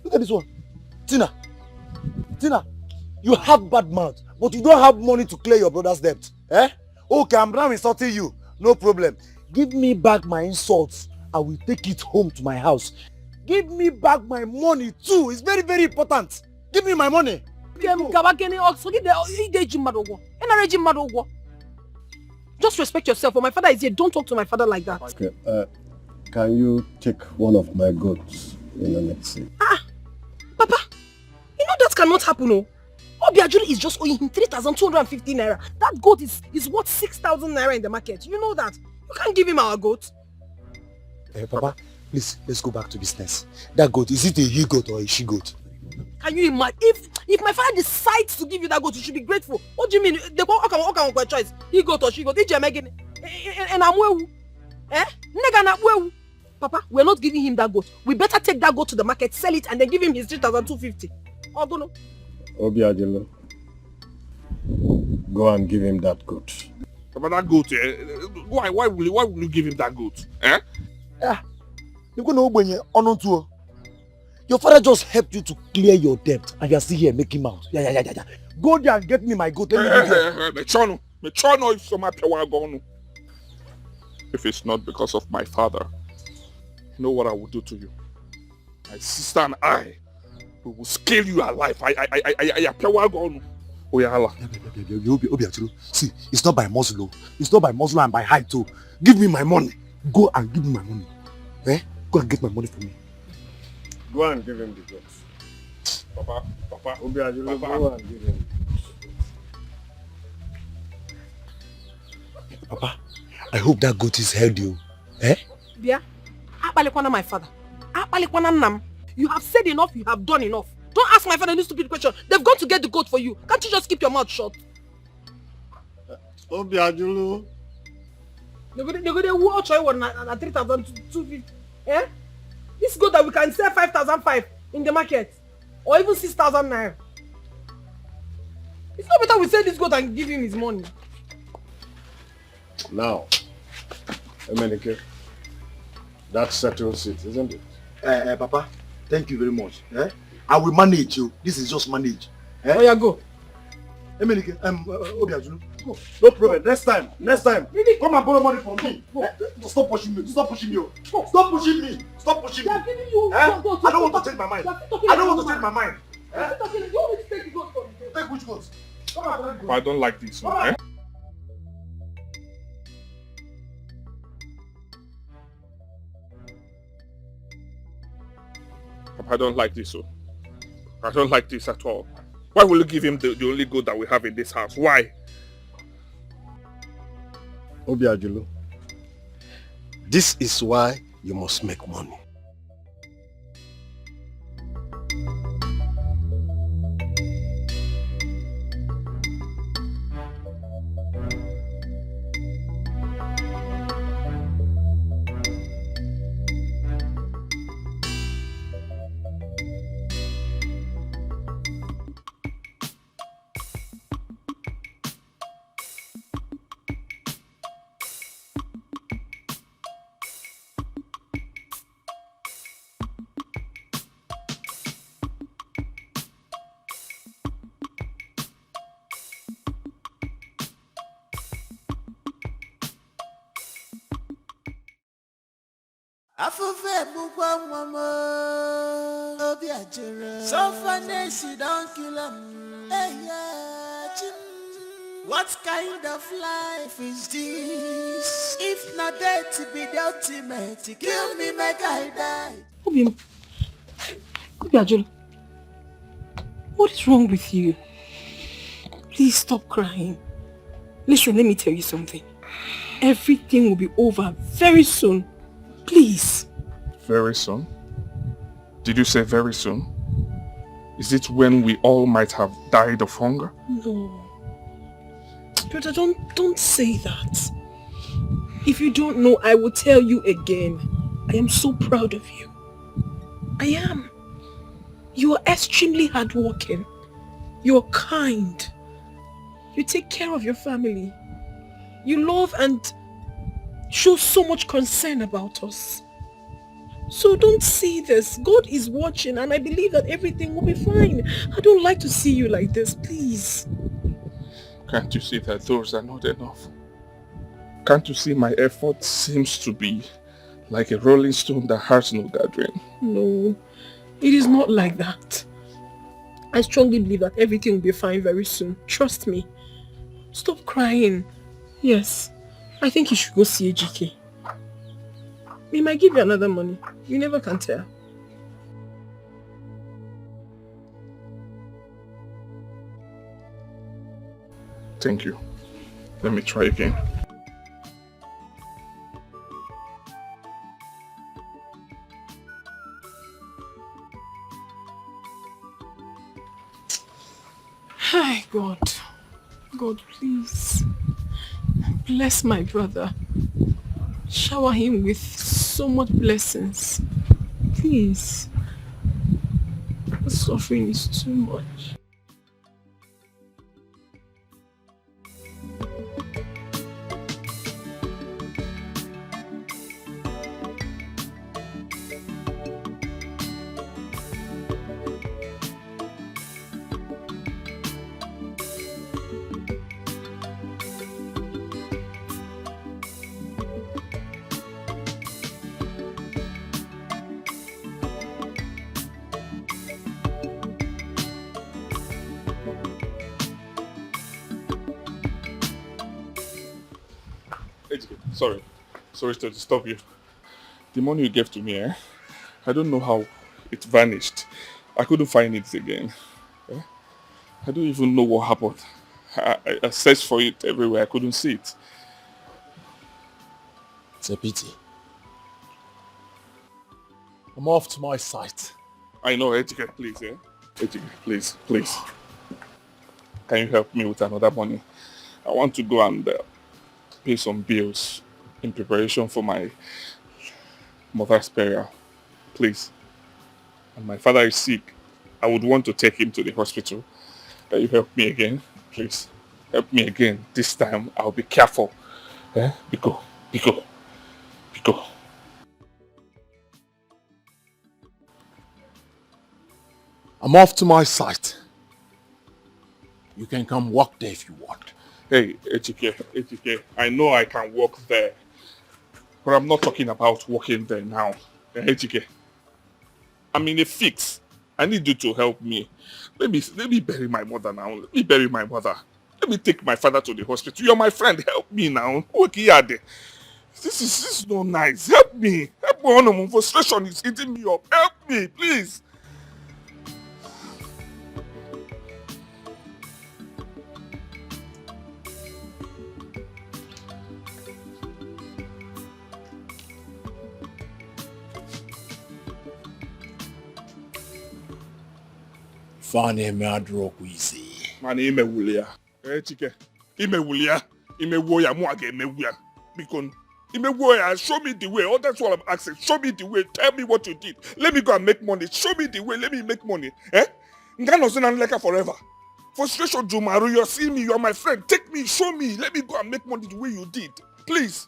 Speaker 10: Look at this one. Tina, you have bad mouth, but you don't have money to clear your brother's debt. Eh? Okay, I'm now insulting you. No problem. Give me back my insults. I will take it home to my house. Give me back my money too. It's very, very important. Give me my money.
Speaker 3: Just respect yourself. When my father is here, don't talk to my father like that.
Speaker 11: Okay, can you take one of my goats in the next scene?
Speaker 3: Papa, you know that cannot happen, no? Obiajulu is just owing him 3,250 naira. That goat is worth 6,000 naira in the market. You know that. You can't give him our goat.
Speaker 10: Papa, please, let's go back to business. That goat, is it a he goat or a she goat?
Speaker 3: Can you imagine? If my father decides to give you that goat, you should be grateful. What do you mean? They go, okay, choice. He goat or she goat. And I'm well. Papa, we're not giving him that goat. We better take that goat to the market, sell it, and then give him his 3,250. Oh, don't know.
Speaker 11: Obiajulu, go and give him that goat.
Speaker 18: But that goat, why will you give him that goat? Eh?
Speaker 10: You're going to your father just helped you to clear your debt, and you're still here making mouth. Yeah. Go there and get me my goat.
Speaker 18: If it's not because of my father, you know what I will do to you? My sister and I, we will scale you alive.
Speaker 10: See, it's not by muscle. It's not by muscle and by height too. Give me my money. Go and give me my money. Eh? Go and get my money for me.
Speaker 11: Go and give him the goats.
Speaker 18: Papa.
Speaker 11: Obiajulu, go and give him.
Speaker 10: Papa, I hope that goat is healthy. Eh?
Speaker 3: Bia, my father. You have said enough, you have done enough. Don't ask my father any stupid question. They've gone to get the goat for you. Can't you just keep your mouth shut?
Speaker 11: Obiajulu.
Speaker 3: They're going to watch you at 3,250. Eh? This goat that we can sell 5,500 in the market. Or even 6,000 naira. It's not better we sell this goat and give him his money.
Speaker 11: Now, Emenike, that settles it, isn't it?
Speaker 10: Papa, thank you very much. Eh? I will manage you. This is just manage. Eh?
Speaker 3: Oh yeah, go.
Speaker 10: Emenike, Obiajulu, go. No problem. Next time. Come and borrow money from me. Stop pushing me. Stop pushing me. I don't want to change my mind. Eh? Take which goat?
Speaker 18: I don't like this one. Eh? I don't like this one. I don't like this at all. Why will you give him the only goat that we have in this house? Why?
Speaker 7: Obiajulu, this is why you must make money.
Speaker 9: So finesse, don't kill him. Hey, yeah, what kind of life is this? If not death to be the ultimate, kill me, make I die.
Speaker 3: Obiajulu, what is wrong with you? Please stop crying. Listen, let me tell you something. Everything will be over very soon. Please.
Speaker 18: Very soon? Did you say very soon? Is it when we all might have died of hunger?
Speaker 3: No. Brother, don't say that. If you don't know, I will tell you again. I am so proud of you. I am. You are extremely hardworking. You are kind. You take care of your family. You love and show so much concern about us. So don't see this. God is watching and I believe that everything will be fine. I don't like to see you like this, please.
Speaker 18: Can't you see that those are not enough? Can't you see my effort seems to be like a rolling stone that has no gathering?
Speaker 3: No, it is not like that. I strongly believe that everything will be fine very soon. Trust me. Stop crying. Yes, I think you should go see Dikeh. He might give you another money. You never can tell.
Speaker 18: Thank you. Let me try again.
Speaker 3: Hi, God. God, please. Bless my brother. Shower him with so much blessings. Please. The suffering is too much.
Speaker 18: Sorry to disturb you. The money you gave to me, I don't know how it vanished. I couldn't find it again. I don't even know what happened. I searched for it everywhere. I couldn't see it.
Speaker 20: It's a pity. I'm off to my site.
Speaker 18: I know, Dikeh, please, Dikeh, please. Can you help me with another money? I want to go and pay some bills in preparation for my mother's burial. Please. And my father is sick. I would want to take him to the hospital. Can you help me again? Please. Help me again. This time I'll be careful. Biko.
Speaker 20: I'm off to my site. You can come work there if you want.
Speaker 18: Hey, Dikeh, I know I can work there. But I'm not talking about working there now. Dikeh, I'm in a fix. I need you to help me. Let me bury my mother now. Let me bury my mother. Let me take my father to the hospital. You're my friend. Help me now. This is not nice. Help me. Help me. Frustration is eating me up. Help me, please.
Speaker 20: Fane me adroku isi.
Speaker 18: Mani ime wulia. Chike. Ime wulia. Ime woya muage ime wuya. Because ime woya, show me the way. Oh, that's what I'm asking. Show me the way. Tell me what you did. Let me go and make money. Show me the way. Let me make money. Ngano sina nleka forever. Frustration Jumaru, you're seeing me. You're my friend. Take me. Show me. Let me go and make money the way you did. Please.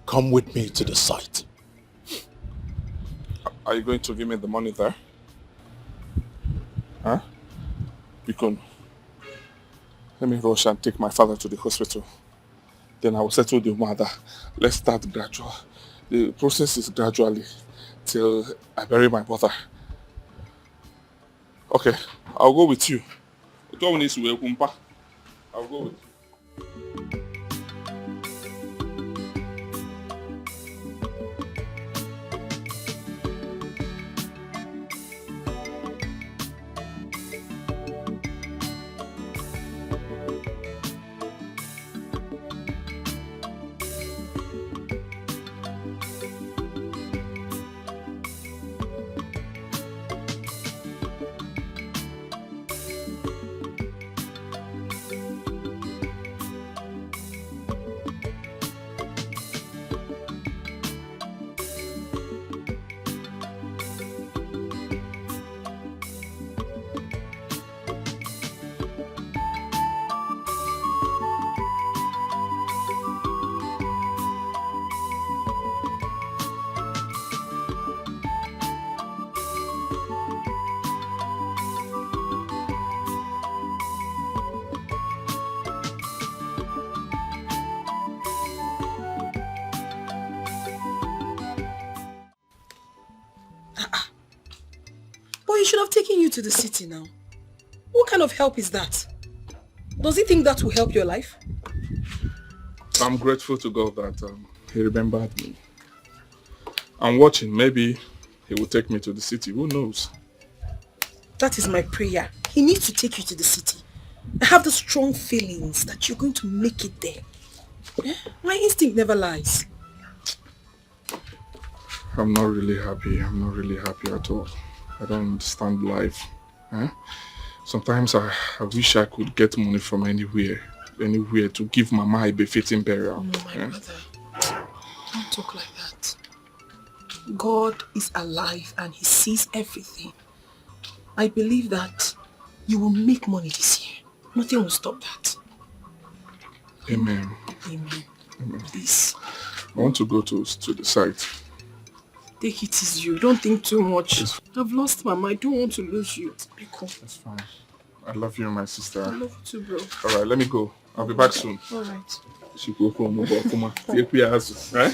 Speaker 20: Come with me to the site.
Speaker 18: Are you going to give me the money there? Huh? Because let me rush and take my father to the hospital. Then I will settle the mother. Let's start gradual. The process is gradually till I bury my brother. Okay, I'll go with you. I'll go with you.
Speaker 3: But he should have taken you to the city now. What kind of help is that? Does he think that will help your life?
Speaker 18: I'm grateful to God that he remembered me. I'm watching. Maybe he will take me to the city. Who knows?
Speaker 3: That is my prayer. He needs to take you to the city. I have the strong feelings that you're going to make it there. My instinct never lies.
Speaker 18: I'm not really happy. I'm not really happy at all. I don't understand life. Sometimes I wish I could get money from anywhere to give Mama a befitting burial.
Speaker 3: No, my brother. Don't talk like that. God is alive and he sees everything. I believe that you will make money this year. Nothing will stop that.
Speaker 18: Amen.
Speaker 3: Amen.
Speaker 18: Amen.
Speaker 3: Please.
Speaker 18: I want to go to the site.
Speaker 3: Take it easy. Don't think too much. I've lost Mama. I don't want to lose you. Be cool.
Speaker 18: That's fine. I love you, my sister.
Speaker 3: I love you too, bro.
Speaker 18: Alright, let me go. I'll be back soon.
Speaker 3: Alright.
Speaker 18: She go from Obokuma. Take me as right?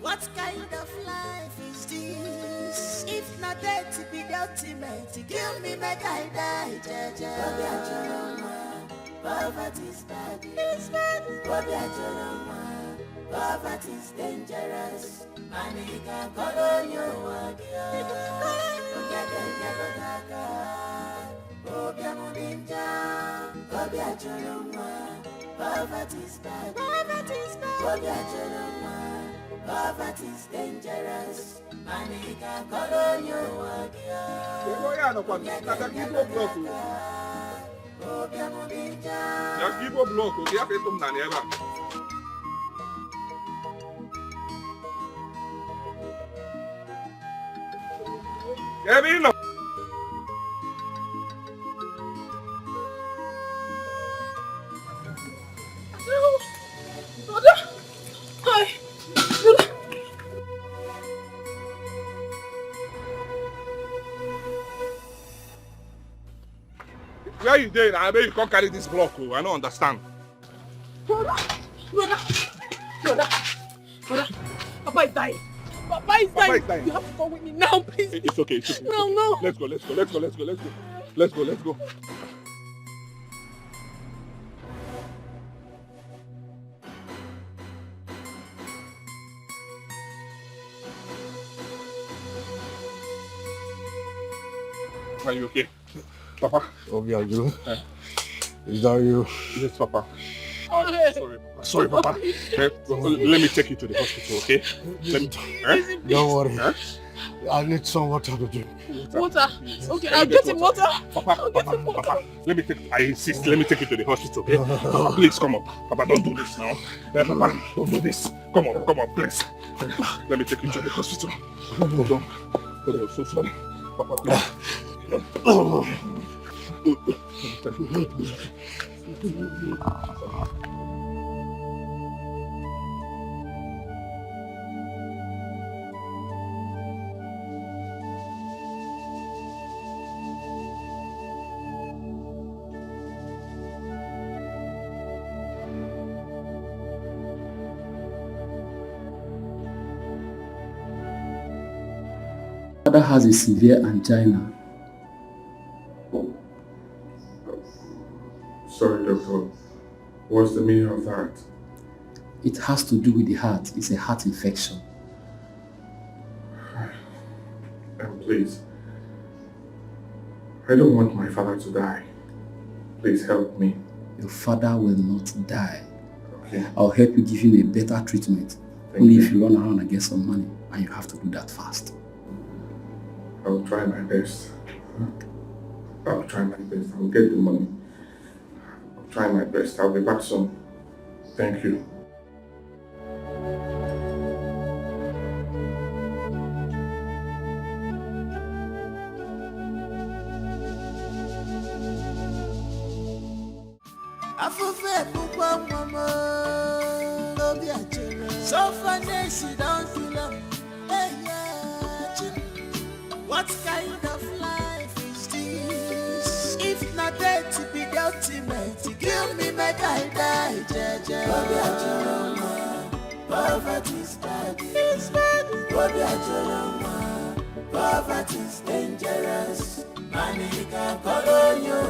Speaker 9: What kind of life is this? If not death to be the ultimate, kill me, make I die, poverty is bad. Poverty is dangerous. Money can call on you. Poverty is bad. Poverty is dangerous. Money can call on you.
Speaker 18: Where you there? I mean, you can't carry this block. I don't understand.
Speaker 3: Brother, Brother, Papa is dying. Papa is dying. You have to come with me now, please.
Speaker 2: It's okay. It's okay.
Speaker 3: No.
Speaker 2: Let's go. Are you okay? Papa?
Speaker 20: Obio, you? Is that you?
Speaker 2: Yes, Papa.
Speaker 3: Okay.
Speaker 2: Sorry, Papa. Let me take you to the hospital, okay?
Speaker 20: Don't worry. I need some water to drink.
Speaker 3: Water? Okay, I'll get him water.
Speaker 2: Papa, let me take you to the hospital, okay? Papa, please come up. Papa, don't do this now. Papa, don't do this. Come on, please. Let me take you to the hospital. Hold on, so sorry. Papa, please.
Speaker 4: Father has a severe angina.
Speaker 2: Sorry, doctor. What's the meaning of that?
Speaker 4: It has to do with the heart. It's a heart infection.
Speaker 2: And please, I don't want my father to die. Please help me.
Speaker 4: Your father will not die.
Speaker 2: Okay.
Speaker 4: I'll help you give him a better treatment. Only if you run around and get some money, and you have to do that fast.
Speaker 2: I will try my best. I will try my best. I will get the money. I'll try my best. I'll be back soon. Thank you.
Speaker 9: What kind of life is this? If not dead to be the ultimate, give me my die, Jaja. Poverty is bad. Poverty is dangerous. Money can color you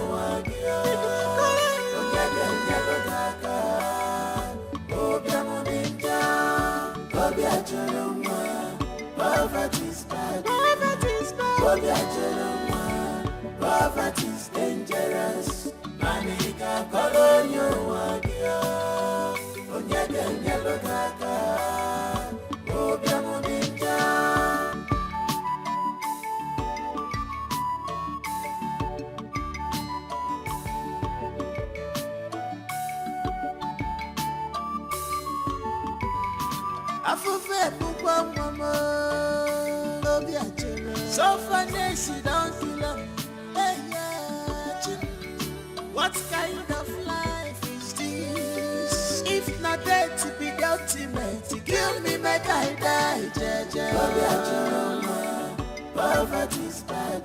Speaker 9: Poverty is bad. Poverty is dangerous. Money can color you so funny, she don't feel up. What kind of life is this? If not dead to be the ultimate, give me my die, Jaja. Poverty is bad.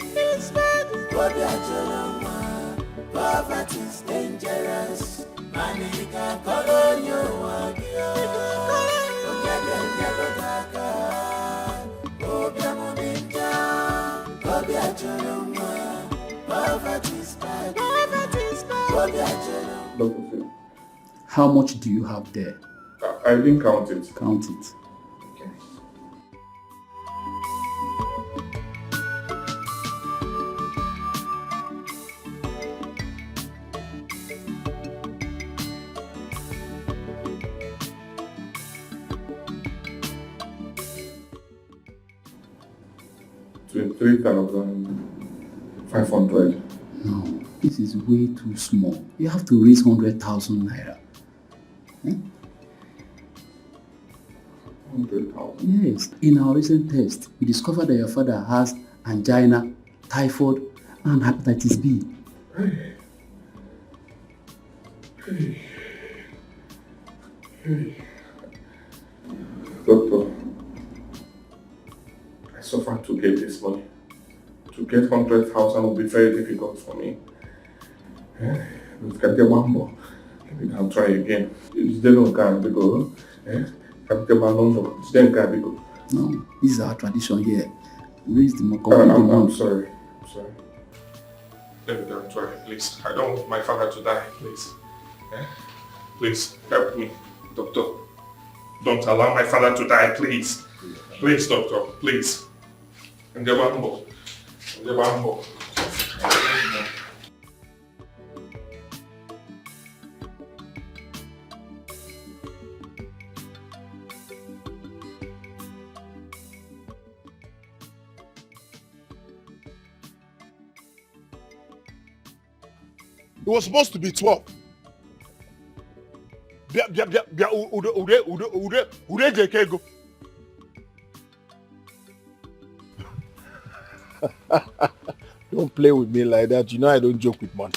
Speaker 9: Poverty is dangerous. Money can color you Poverty is bad.
Speaker 2: Dr. Phil,
Speaker 4: How much do you have there?
Speaker 2: I didn't count it.
Speaker 4: Count it.
Speaker 2: Okay. $23,500.
Speaker 4: No, this is way too small. You have to raise 100,000 naira.
Speaker 2: 100,000?
Speaker 4: Yes. In our recent test, we discovered that your father has angina, typhoid, and hepatitis B.
Speaker 2: Doctor, I suffered to get this money. To get 100,000 will be very difficult for me. Look at the mambo.
Speaker 18: I'll try again. Is there no car because
Speaker 4: No, this is our tradition here. Raise the
Speaker 18: I'm sorry. I'm sorry. Let me go and try, please. I don't want my father to die, please. Please, help me, doctor. Don't allow my father to die, please. Please, doctor, please. Njabambo.
Speaker 1: It was supposed to be 12.
Speaker 20: Don't play with me like that. You know I don't joke with money.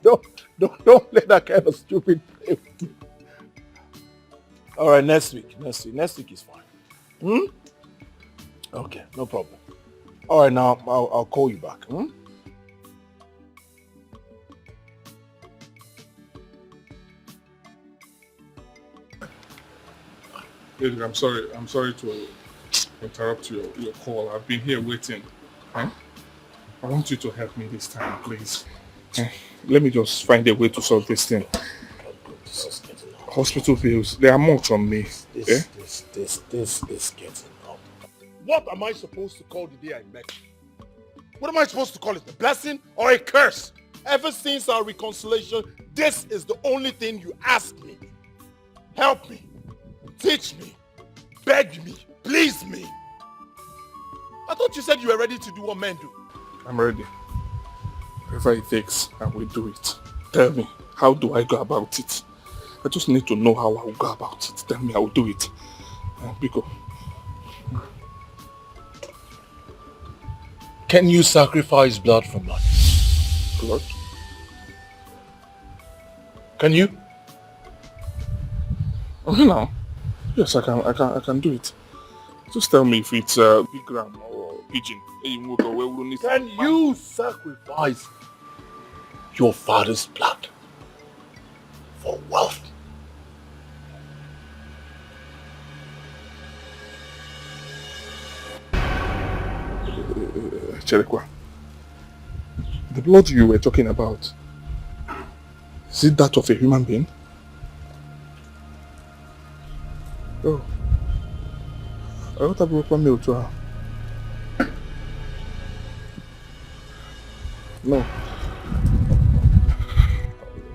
Speaker 20: Don't play that kind of stupid play with me. All right, next week is fine. Okay, no problem. All right, now I'll call you back.
Speaker 18: I'm sorry to interrupt your call. I've been here waiting. I want you to help me this time, please. Let me just find a way to solve this thing. Hospital bills, they are much on me.
Speaker 20: This is getting up.
Speaker 1: What am I supposed to call the day I met you? What am I supposed to call it? A blessing or a curse? Ever since our reconciliation, this is the only thing you ask me. Help me. Teach me. Beg me. Please me. I thought you said you were ready to do what men do.
Speaker 18: I'm ready. Whatever it takes, I will do it. Tell me, how do I go about it? I just need to know how I will go about it. Tell me, I will do it. Biko.
Speaker 20: Can you sacrifice blood for money?
Speaker 18: Blood?
Speaker 20: Can you?
Speaker 18: Okay now. Yes, I can do it. Just tell me if it's a big ram or pigeon.
Speaker 20: Can you sacrifice your father's blood for wealth?
Speaker 18: Cherekwa, the blood you were talking about, is it that of a human being? Oh. I thought I broke my milk to her. No.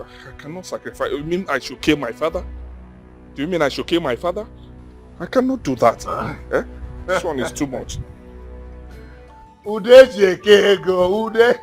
Speaker 18: I cannot sacrifice. You mean I should kill my father? Do you mean I should kill my father? I cannot do that. This one is too much.
Speaker 20: Ude Jekego, Ude.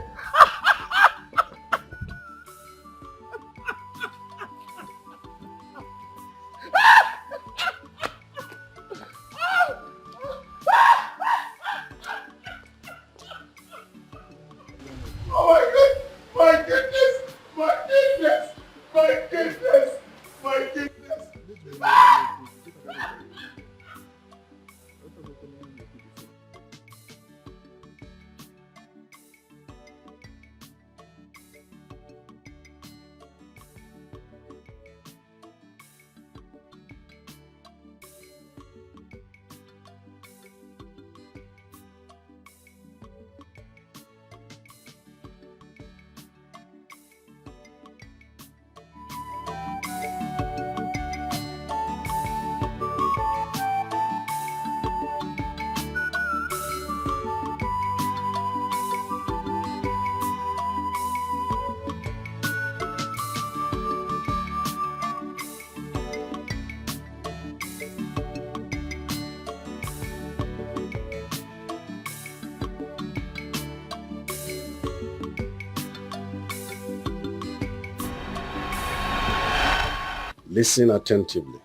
Speaker 20: Listen attentively.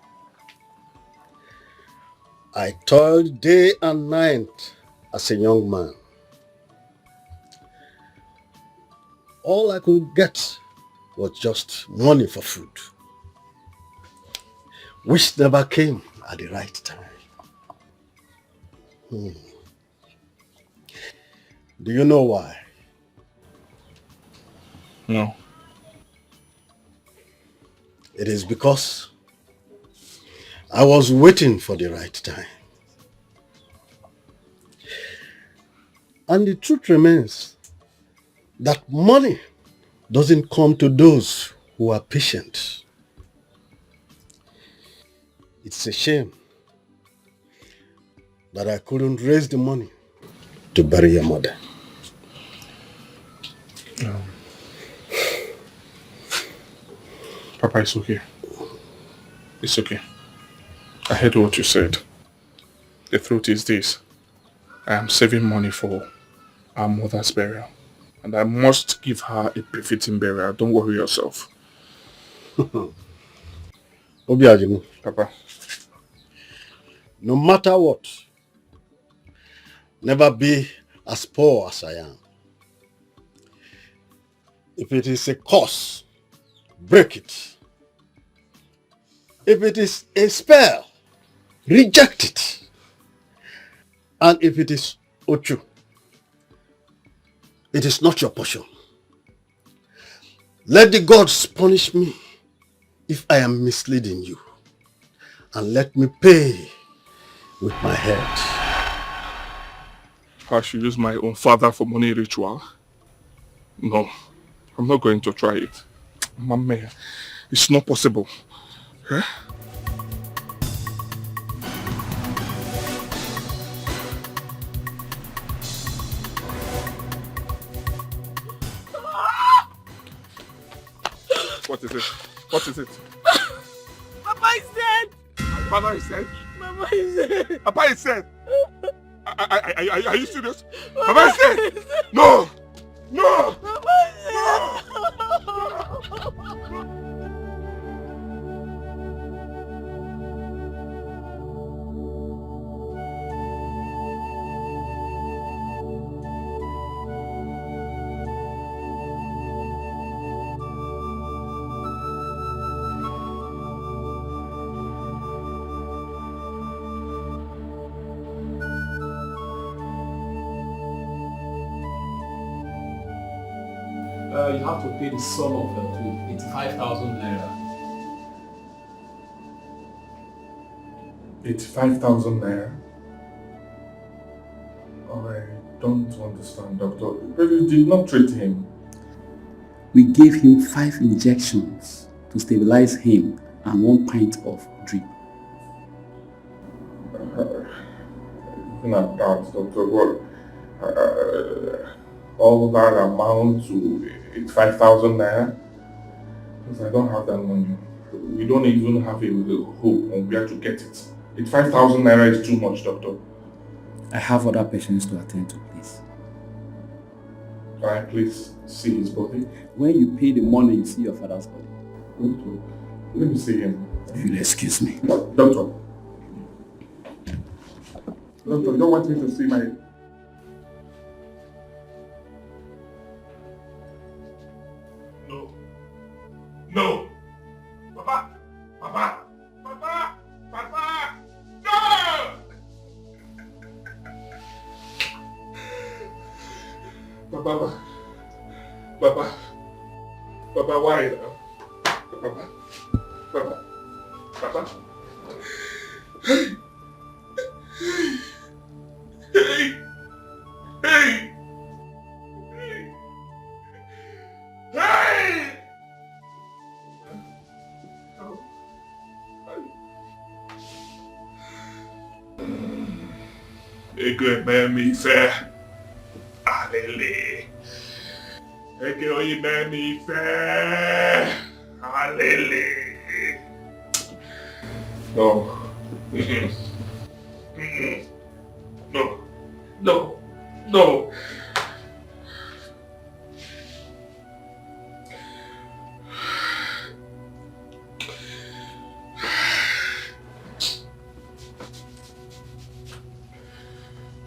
Speaker 20: I toiled day and night as a young man. All I could get was just money for food, which never came at the right time. Do you know why?
Speaker 18: No.
Speaker 7: It is because I was waiting for the right time. And the truth remains that money doesn't come to those who are patient. It's a shame that I couldn't raise the money to bury your mother.
Speaker 18: Papa, it's okay. It's okay. I heard what you said. The truth is this. I am saving money for our mother's burial. And I must give her a befitting burial. Don't worry yourself.
Speaker 7: Obiajimu.
Speaker 18: Papa.
Speaker 7: No matter what, never be as poor as I am. If it is a curse, break it. If it is a spell, reject it. And if it is Ochu, it is not your portion. Let the gods punish me if I am misleading you. And let me pay with my head.
Speaker 18: I should use my own father for money ritual? No, I'm not going to try it. Mama, it's not possible. Huh? What is it? What is it?
Speaker 6: Papa is dead!
Speaker 18: Father is dead?
Speaker 6: Mama is dead!
Speaker 18: Papa is dead! Are you serious? Papa is dead! No! No!
Speaker 6: Papa is dead!
Speaker 15: You have to pay the sum of 85,000 naira.
Speaker 18: 85,000 naira? I don't understand, doctor. But you did not treat him.
Speaker 21: We gave him 5 injections to stabilize him and 1 pint of drip.
Speaker 18: Even at that, doctor, what? All that amount to 85,000 naira? Because I don't have that money. We don't even have a hope on where to get it. 85,000 naira is too much, doctor.
Speaker 21: I have other patients to attend to, please.
Speaker 18: Can I please see his body?
Speaker 21: When you pay the money, you see your father's body.
Speaker 18: Doctor, let me see him.
Speaker 21: If you'll excuse me.
Speaker 18: Doctor. Doctor, you don't want me to see my... No! Papa! Papa! Papa! Papa! No! Papa! Papa! Papa, why now? Papa! Papa! Papa! Hey! Hey! Hey! Hey! Eke mẹ́mí fẹ́ alele. Eke oyin mẹ́mí fẹ́ alele. No. No. No. No.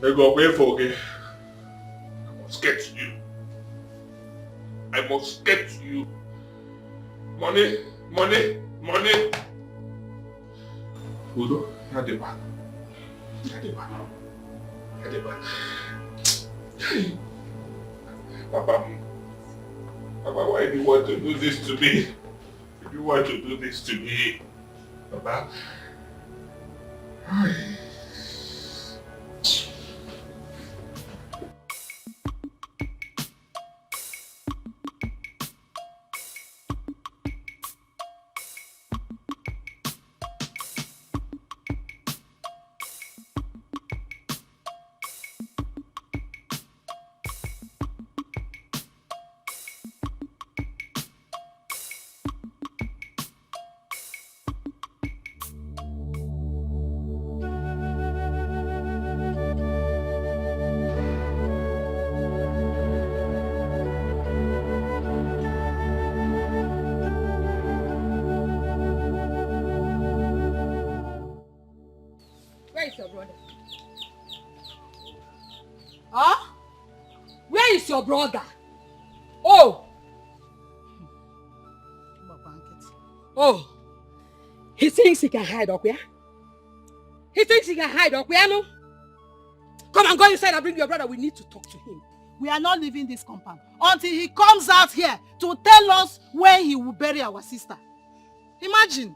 Speaker 18: I go away for you. I must get to you. I must get to you. Money, money, money. Udo, Nadeba. Nadeba. Nadeba. Papa. Papa, why do you want to do this to me? You want to do this to me, Baba?
Speaker 19: Where is your brother? Huh? Where is your brother? Oh! Oh! He thinks he can hide up here? He thinks he can hide up here, no? Come and go inside and bring your brother. We need to talk to him.
Speaker 17: We are not leaving this compound until he comes out here to tell us when he will bury our sister. Imagine.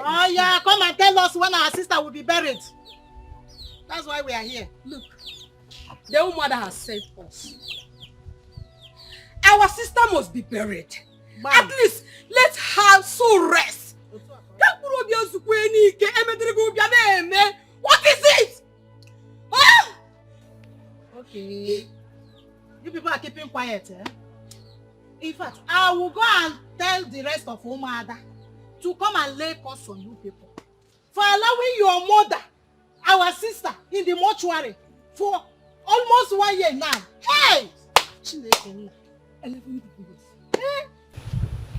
Speaker 17: Oh yeah, come and tell us when our sister will be buried. That's why we are here.
Speaker 19: Look, the old mother has sent us. Our sister must be buried. At least let her soul rest. What is it? Huh?
Speaker 17: Okay. You people are keeping quiet, eh? In fact, I will go and tell the rest of Omada to come and lay curse on you people for allowing your mother, our sister, in the mortuary for almost 1 year now. Hey!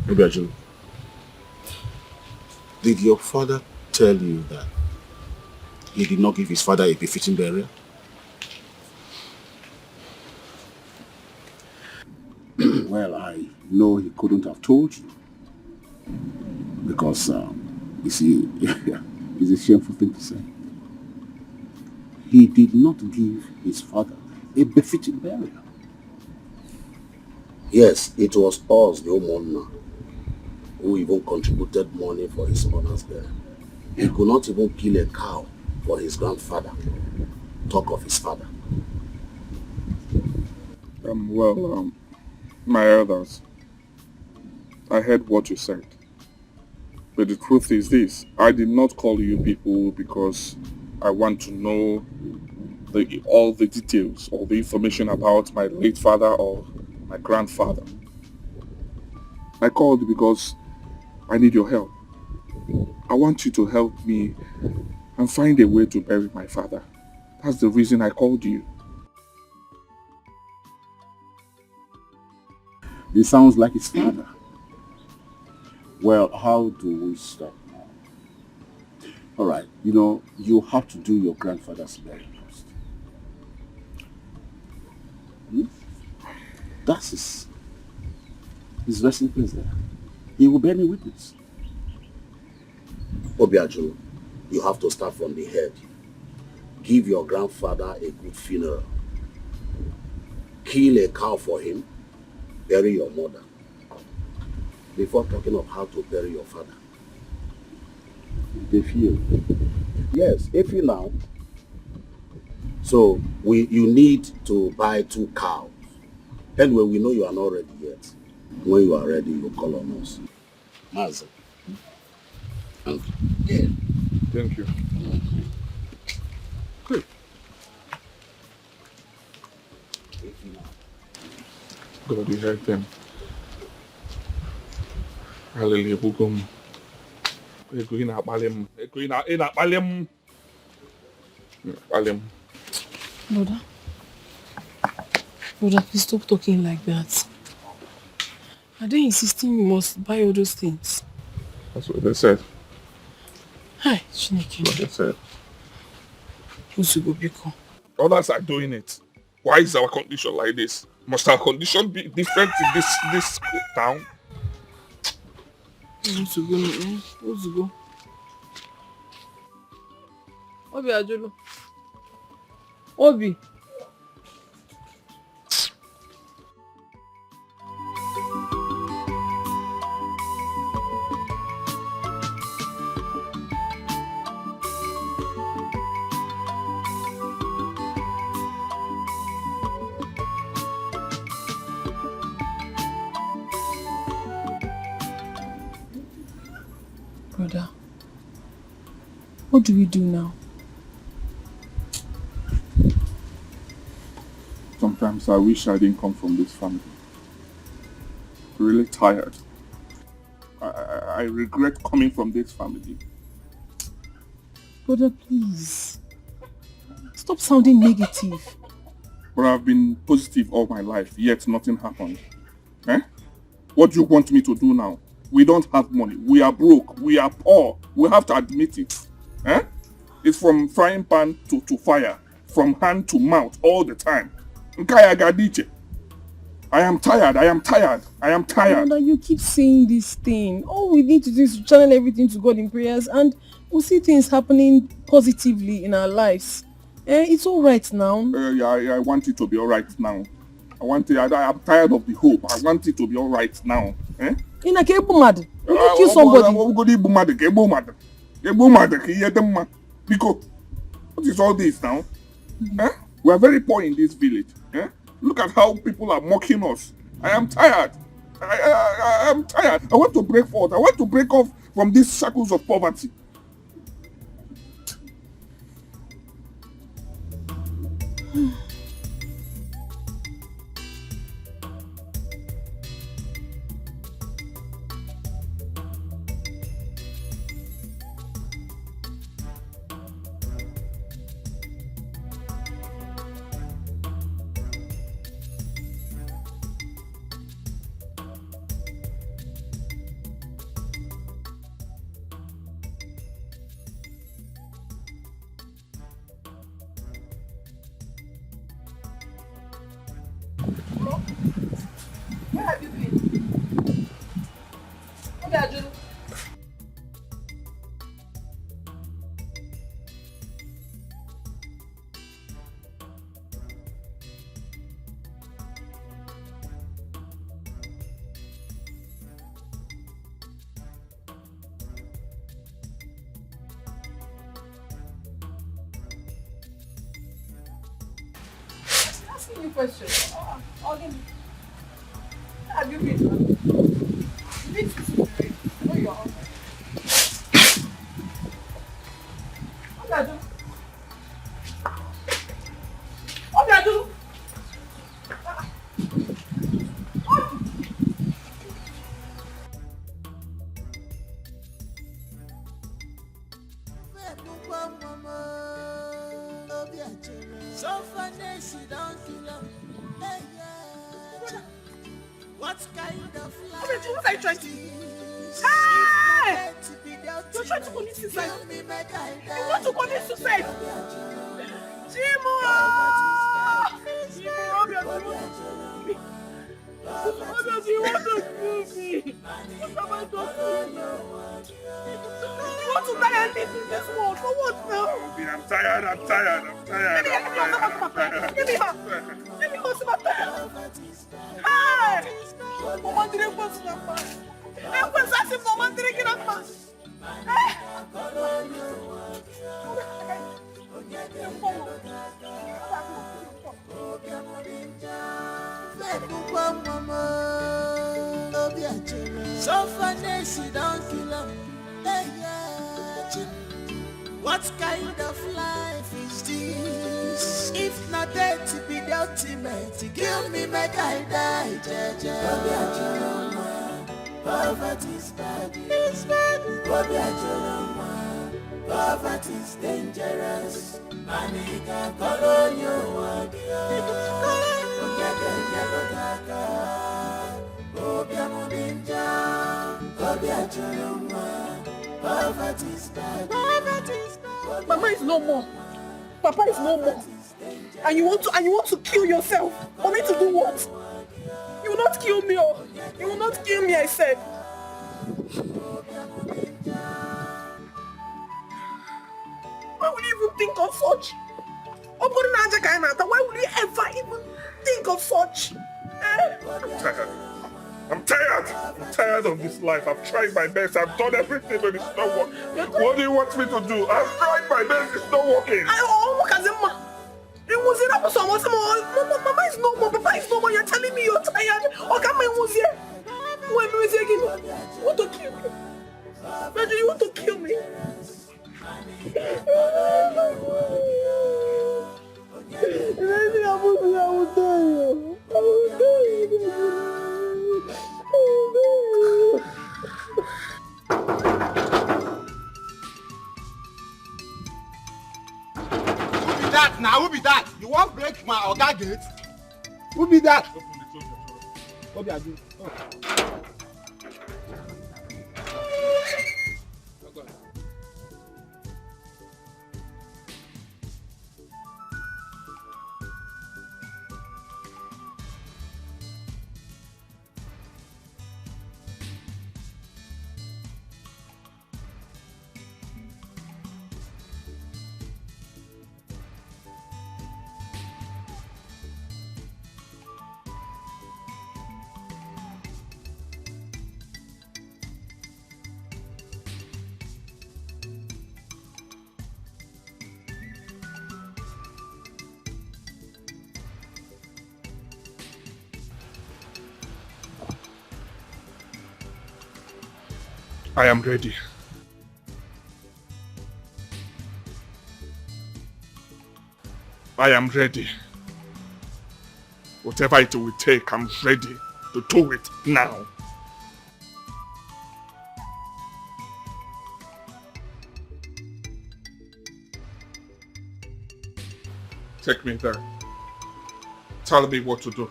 Speaker 11: Obiajulu, did your father tell you that he did not give his father a befitting burial? Well, I know he couldn't have told you. Because, you see, it's a shameful thing to say. He did not give his father a befitting burial.
Speaker 8: Yes, it was us, the Omona, who even contributed money for his mother's burial. He could not even kill a cow for his grandfather. Talk of his father.
Speaker 18: My elders, I heard what you said. But the truth is this, I did not call you people because I want to know all the details or the information about my late father or my grandfather. I called you because I need your help. I want you to help me and find a way to bury my father. That's the reason I called you.
Speaker 11: This sounds like his father. Well, how do we start now? All right, you have to do your grandfather's burial first. That's his resting place there. He will bear any witness.
Speaker 8: Obiajulu, you have to start from the head. Give your grandfather a good funeral. Kill a cow for him. Bury your mother. Before talking of how to bury your father.
Speaker 11: If you?
Speaker 8: Yes, if you now. So you need to buy 2 cows. Anyway, we know you are not ready yet. When you are ready, you call on us. Mazel. Thank you.
Speaker 18: Thank you. Good. God, you heard them. Hallelujah.
Speaker 3: Brother, please stop talking like that. Are they insisting we must buy all those things?
Speaker 18: That's what they said.
Speaker 3: Hi, Chineke.
Speaker 18: That's what they said.
Speaker 3: Usugobiko.
Speaker 18: Others are doing it. Why is our condition like this? Must our condition be different in this town?
Speaker 3: Let's go. Obi Ajulu. Obi.
Speaker 5: Brother, what do we do now?
Speaker 2: Sometimes I wish I didn't come from this family. Really tired. I regret coming from this family.
Speaker 5: Brother, please. Stop sounding negative.
Speaker 2: But I've been positive all my life, yet nothing happened. Eh? What do you want me to do now? We don't have money. We are broke. We are poor. We have to admit it. Eh? It's from frying pan to fire. From hand to mouth all the time. I am tired. I am tired. I am tired.
Speaker 5: Brother, you keep saying this thing. All we need to do is to channel everything to God in prayers and we'll see things happening positively in our lives. It's all right now.
Speaker 2: I want it to be all right now. I'm tired of the hope. I want it to be all right now. Eh?
Speaker 5: You don't kill somebody.
Speaker 2: Because what is all this now? Eh? We are very poor in this village. Eh? Look at how people are mocking us. I am tired. I am tired. I want to break forth. I want to break off from these shackles of poverty.
Speaker 3: Where have you been? Obi Ajulu. Asking you questions. Where have you been? You need to see. I know you're hungry. Obi Ajulu. Obi Ajulu.
Speaker 9: What kind of life?
Speaker 3: What are you trying to do? Hey! You're trying to commit suicide. You want to commit suicide? Chimo! Obi Ajulu, you want to kill me? What am I talking about? You want to die and live in this world? For what now?
Speaker 2: I'm tired.
Speaker 3: Give me her. Give me her. Hey! Mama didn't want to laugh. I'm going to say Mama didn't get up.
Speaker 9: What kind of life is this? If not dead to be the ultimate, kill me, make I die, poverty is bad, it's bad. Poverty is dangerous. Money can color you. Poverty is bad.
Speaker 3: Mama is no more. Papa is no more. And you want to kill yourself. For me to do what? You will not kill me, oh. You will not kill me, I said.
Speaker 5: of such? Why would you ever even think of such?
Speaker 18: I'm tired of this life. I've tried my best. I've done everything, but it's not working. What do you want me to do? I've tried my best. It's not working.
Speaker 5: Mama is no more. Papa is no more. You're telling me you're tired. You want to kill me? Why do you want to kill me? If anything happens to me, I will tell you. I will tell you.
Speaker 10: Who be that now? Who be that? You won't break my Oga gate? Who be that? What be I doing?
Speaker 18: I am ready. I am ready. Whatever it will take, I'm ready to do it now. Take me there. Tell me what to do.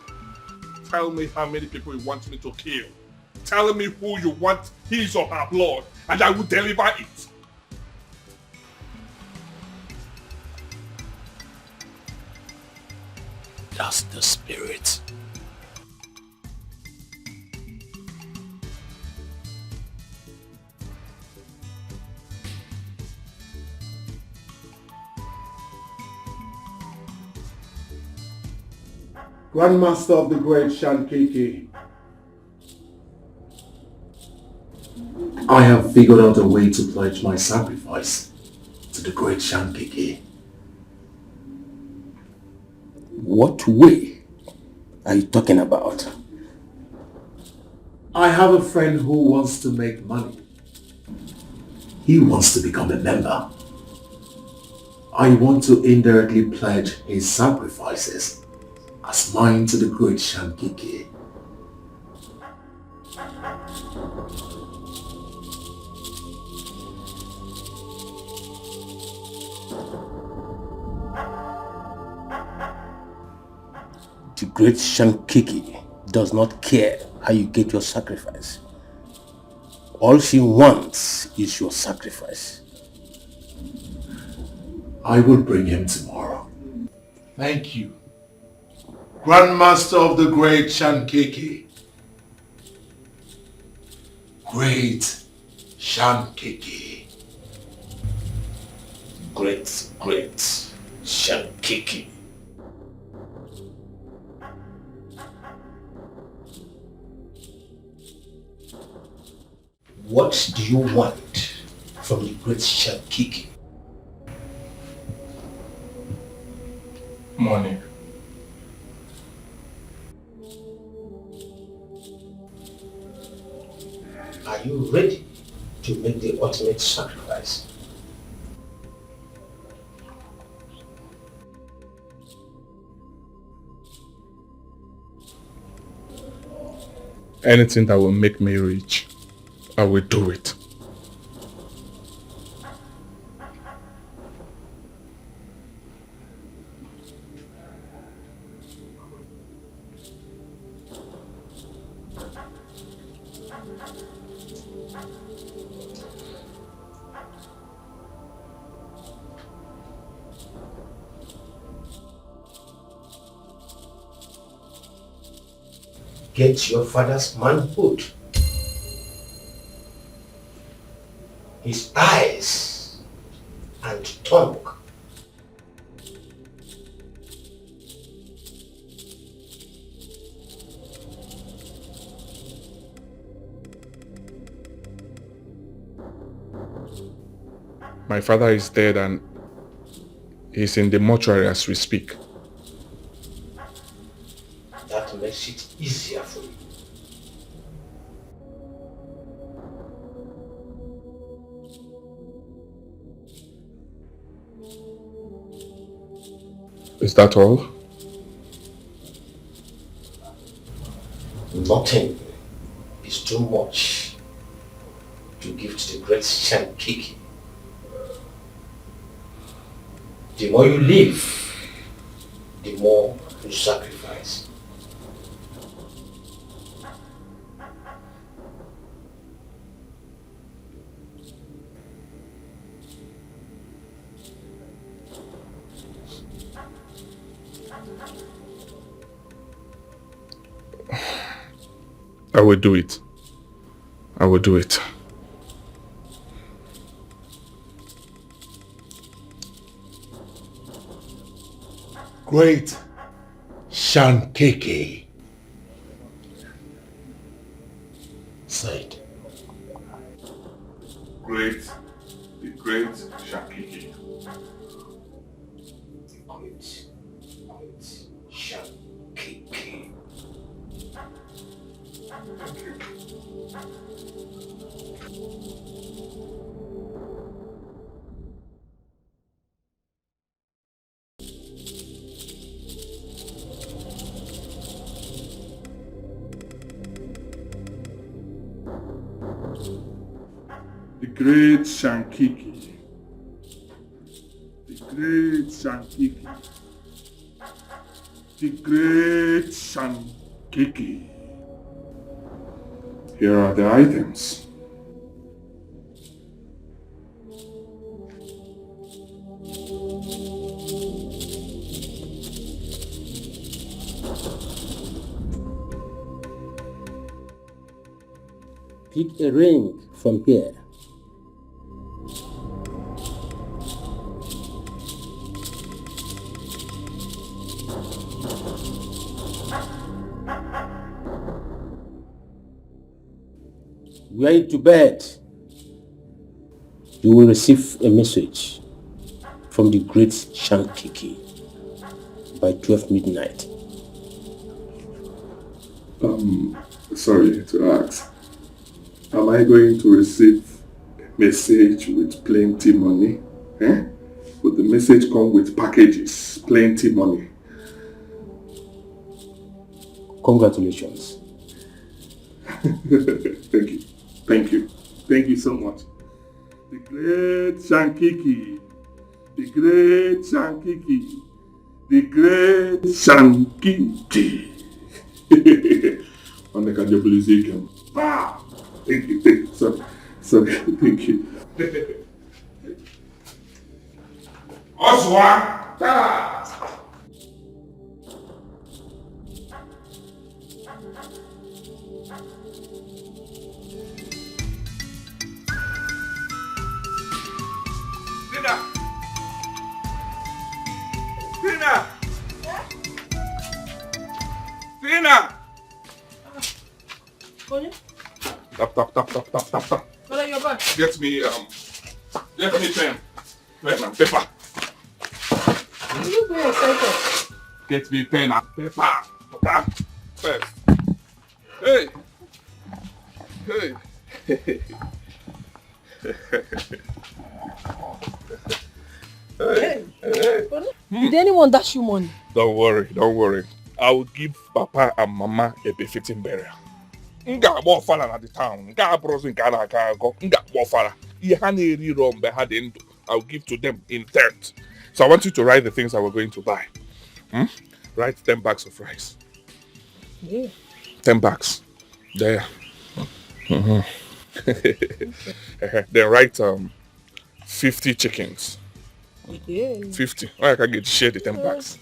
Speaker 18: Tell me how many people you want me to kill. Tell me who you want his or her blood, and I will deliver it.
Speaker 8: That's the spirit.
Speaker 11: Grandmaster of the Great Shankiki,
Speaker 8: I have figured out a way to pledge my sacrifice to the Great Shankiki.
Speaker 7: What way are you talking about?
Speaker 8: I have a friend who wants to make money. He wants to become a member. I want to indirectly pledge his sacrifices as mine to the Great Shankiki.
Speaker 7: The Great Shankiki does not care how you get your sacrifice. All she wants is your sacrifice.
Speaker 8: I will bring him tomorrow.
Speaker 11: Thank you. Grandmaster of the Great Shankiki. Great Shankiki.
Speaker 7: Great Shankiki. What do you want from the Great Shankiki?
Speaker 18: Money.
Speaker 7: Are you ready to make the ultimate sacrifice?
Speaker 18: Anything that will make me rich, I will do it.
Speaker 7: Get your father's manhood. His eyes and tongue.
Speaker 18: My father is dead and he's in the mortuary as we speak.
Speaker 7: That makes it easier for you.
Speaker 18: Is that all?
Speaker 7: Nothing is too much to give to the great Shankiki. The more you live, the more you sacrifice.
Speaker 18: I will do it. I will do it.
Speaker 11: Great Shankiki. Said.
Speaker 18: The great Shankiki.
Speaker 7: Great Shankiki.
Speaker 18: The great Shankiki. The great Shankiki. The great Shankiki. Here are the items.
Speaker 7: Pick a ring from here. Wear it to bed. You will receive a message from the great Shankiki by 12 midnight.
Speaker 18: Sorry to ask. Am I going to receive a message with plenty money? Would the message come with packages, plenty money?
Speaker 7: Congratulations.
Speaker 18: Thank you. Thank you. Thank you so much. The great Shankiki. The great Shankiki. The great Shankiki. On the Kajabulizikum. Thank you. Thank you. Sorry. Thank you. Oswa! Tina! Tap.
Speaker 3: What are your bag?
Speaker 18: Get me pen and paper.
Speaker 3: You go yourself.
Speaker 18: Get me pen and paper. First. Hey.
Speaker 3: Did anyone dash you money?
Speaker 18: Don't worry. I will give Papa and Mama a befitting burial. Nga bofala na the town. Nga bros in Ghana go. Nga bofala. I'll give to them in third. So I want you to write the things that we're going to buy. Write 10 bags of rice.
Speaker 3: Yeah.
Speaker 18: 10 bags. There. Then write 50 chickens.
Speaker 3: Yeah.
Speaker 18: 50. I can get share the 10 bags.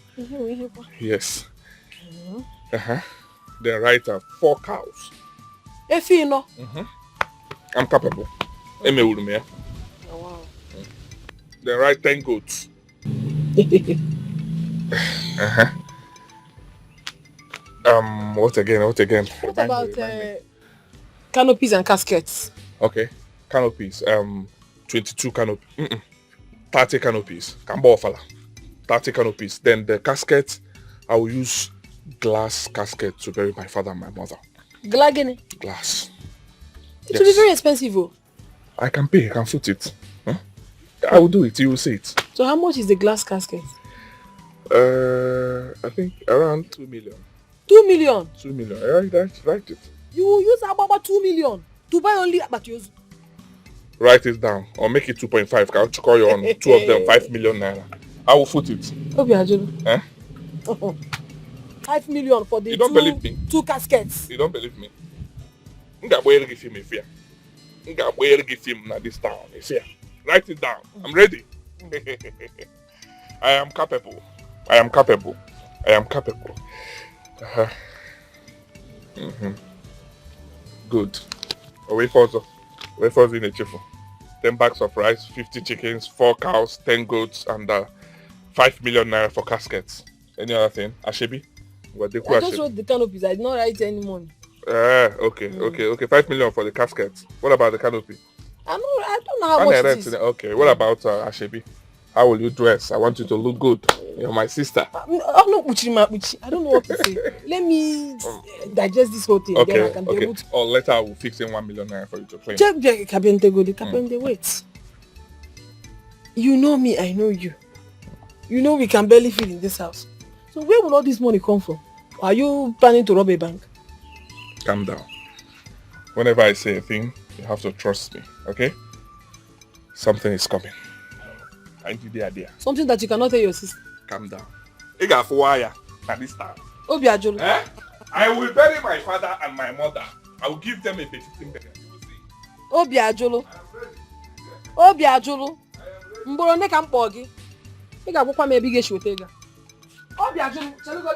Speaker 18: Yes. Then write 4 cows.
Speaker 3: Efino.
Speaker 18: I'm capable. Oh,
Speaker 3: wow.
Speaker 18: Then write 10 goats. What again?
Speaker 3: What about canopies and caskets?
Speaker 18: Okay. Canopies. 22 canopies. 30 canopies. Kambo Ofala. 30 canopies. Then the casket, I will use glass casket to bury my father and my mother.
Speaker 5: Glagene?
Speaker 18: Glass.
Speaker 5: It will be very expensive. Oh.
Speaker 18: I can pay, I can foot it. Huh? I will do it, you will see it.
Speaker 5: So how much is the glass casket?
Speaker 18: I think around 2 million.
Speaker 5: 2 million?
Speaker 18: 2 million, write it.
Speaker 5: You will use about 2 million to buy only abatios.
Speaker 18: Write it down or make it 2.5. I'll call you on 2 of them, 5 million naira. I will foot it.
Speaker 5: Eh? 5 million for the
Speaker 18: you don't believe me?
Speaker 5: 2 caskets.
Speaker 18: You don't believe me? Ngabwere give him a fear. Ngabwere give him na this town a fear. Write it down. I'm ready. I am capable. I am capable. I am capable. Good. Away for in a chifu. 10 bags of rice, 50 chickens, 4 cows, 10 goats, and 5 million naira for caskets. Any other thing? Ashebi?
Speaker 5: I just wrote the canopies. I did not write any money.
Speaker 18: Okay. 5 million for the caskets. What about the canopy?
Speaker 5: I don't know how much it is.
Speaker 18: Okay, what about Ashebi? How will you dress? I want you to look good. You're my sister.
Speaker 5: I don't know what to say. Let me digest this whole thing.
Speaker 18: Okay,
Speaker 5: then I can be able to...
Speaker 18: Or later I will fix in 1 million naira for you to claim.
Speaker 5: Check the Kabente, wait. You know me, I know you. You know we can barely feed in this house. So where will all this money come from? Are you planning to rob a bank?
Speaker 18: Calm down. Whenever I say a thing, you have to trust me, okay? Something is coming.
Speaker 5: Something that you cannot tell your sister.
Speaker 18: Calm down. You got wire at this time.
Speaker 5: Obi Ajolo.
Speaker 18: I will bury my father and my mother. I will give them a petition.
Speaker 5: Obi Ajolo. Obi Ajolo. Mboro ne kam pogi. You got what maybe get shotega. Obi Ajolo. Shall we go?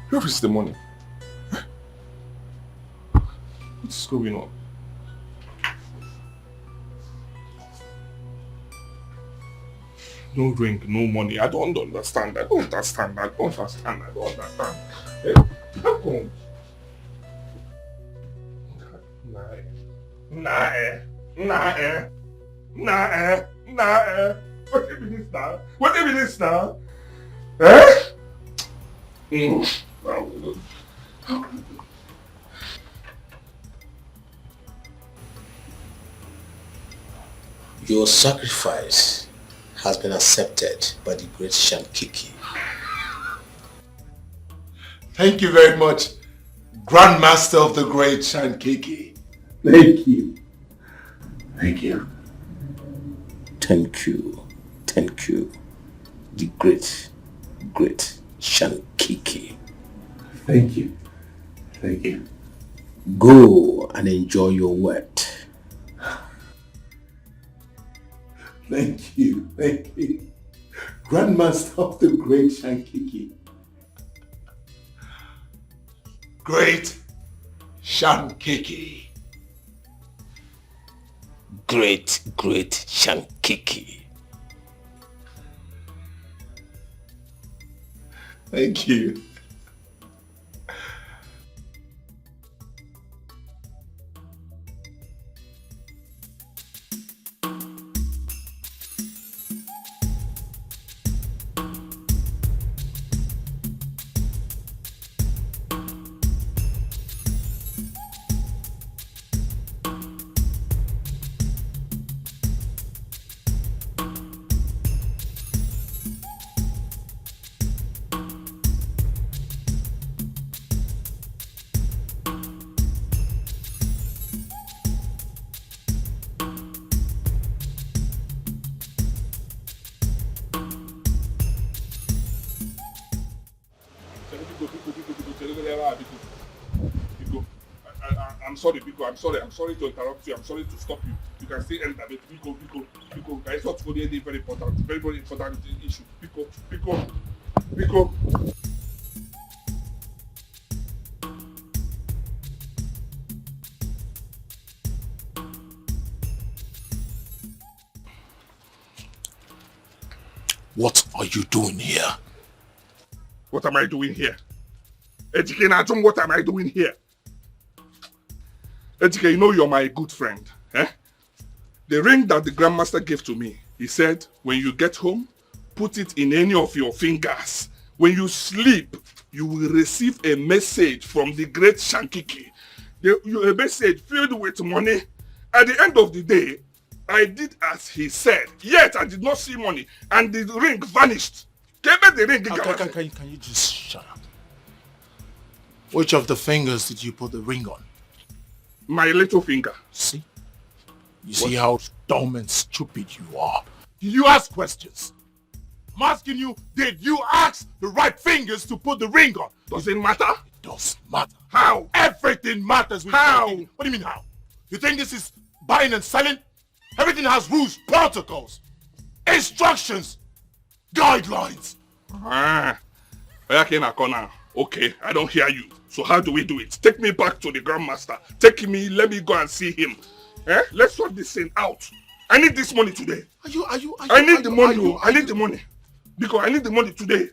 Speaker 18: Where is the money? What's going on? No ring, no money. I don't understand. Hey, how come? Nah. What is this now? Eh?
Speaker 8: Your sacrifice has been accepted by the great Shankiki.
Speaker 1: Thank you very much, Grandmaster of the Great Shankiki.
Speaker 8: Thank you. Thank you. Thank you. Thank you. The great Shankiki.
Speaker 1: Thank you. Thank you.
Speaker 8: Go and enjoy your wet.
Speaker 1: Thank you. Thank you. Grandmaster of the Great Shankiki. Great Shankiki.
Speaker 8: Great Shankiki.
Speaker 1: Thank you.
Speaker 2: I'm sorry, Biko. I'm sorry. I'm sorry to interrupt you. I'm sorry to stop you. You can still enter, but Biko. It's not going to be very important, very important issue. Biko.
Speaker 1: What are you doing here?
Speaker 2: What am I doing here? Ejike, what am I doing here? Ejike, you know you're my good friend. Eh? The ring that the Grandmaster gave to me, he said, when you get home, put it in any of your fingers. When you sleep, you will receive a message from the great Shankiki. A message filled with money. At the end of the day, I did as he said, yet I did not see money, and the ring vanished. Can
Speaker 1: you just shut up? Which of the fingers did you put the ring on?
Speaker 2: My little finger.
Speaker 1: See? You see how dumb and stupid you are. Did you ask questions? I'm asking you, did you ask the right fingers to put the ring on?
Speaker 2: Does it matter?
Speaker 1: It does matter.
Speaker 2: How?
Speaker 1: Everything matters with
Speaker 2: how?
Speaker 1: What do you mean how? You think this is buying and selling? Everything has rules, protocols, instructions, guidelines.
Speaker 2: Okay, I don't hear you. So how do we do it? Take me back to the Grandmaster. Let me go and see him. Let's sort this thing out. I need this money today. I need the money. Because I need the money today.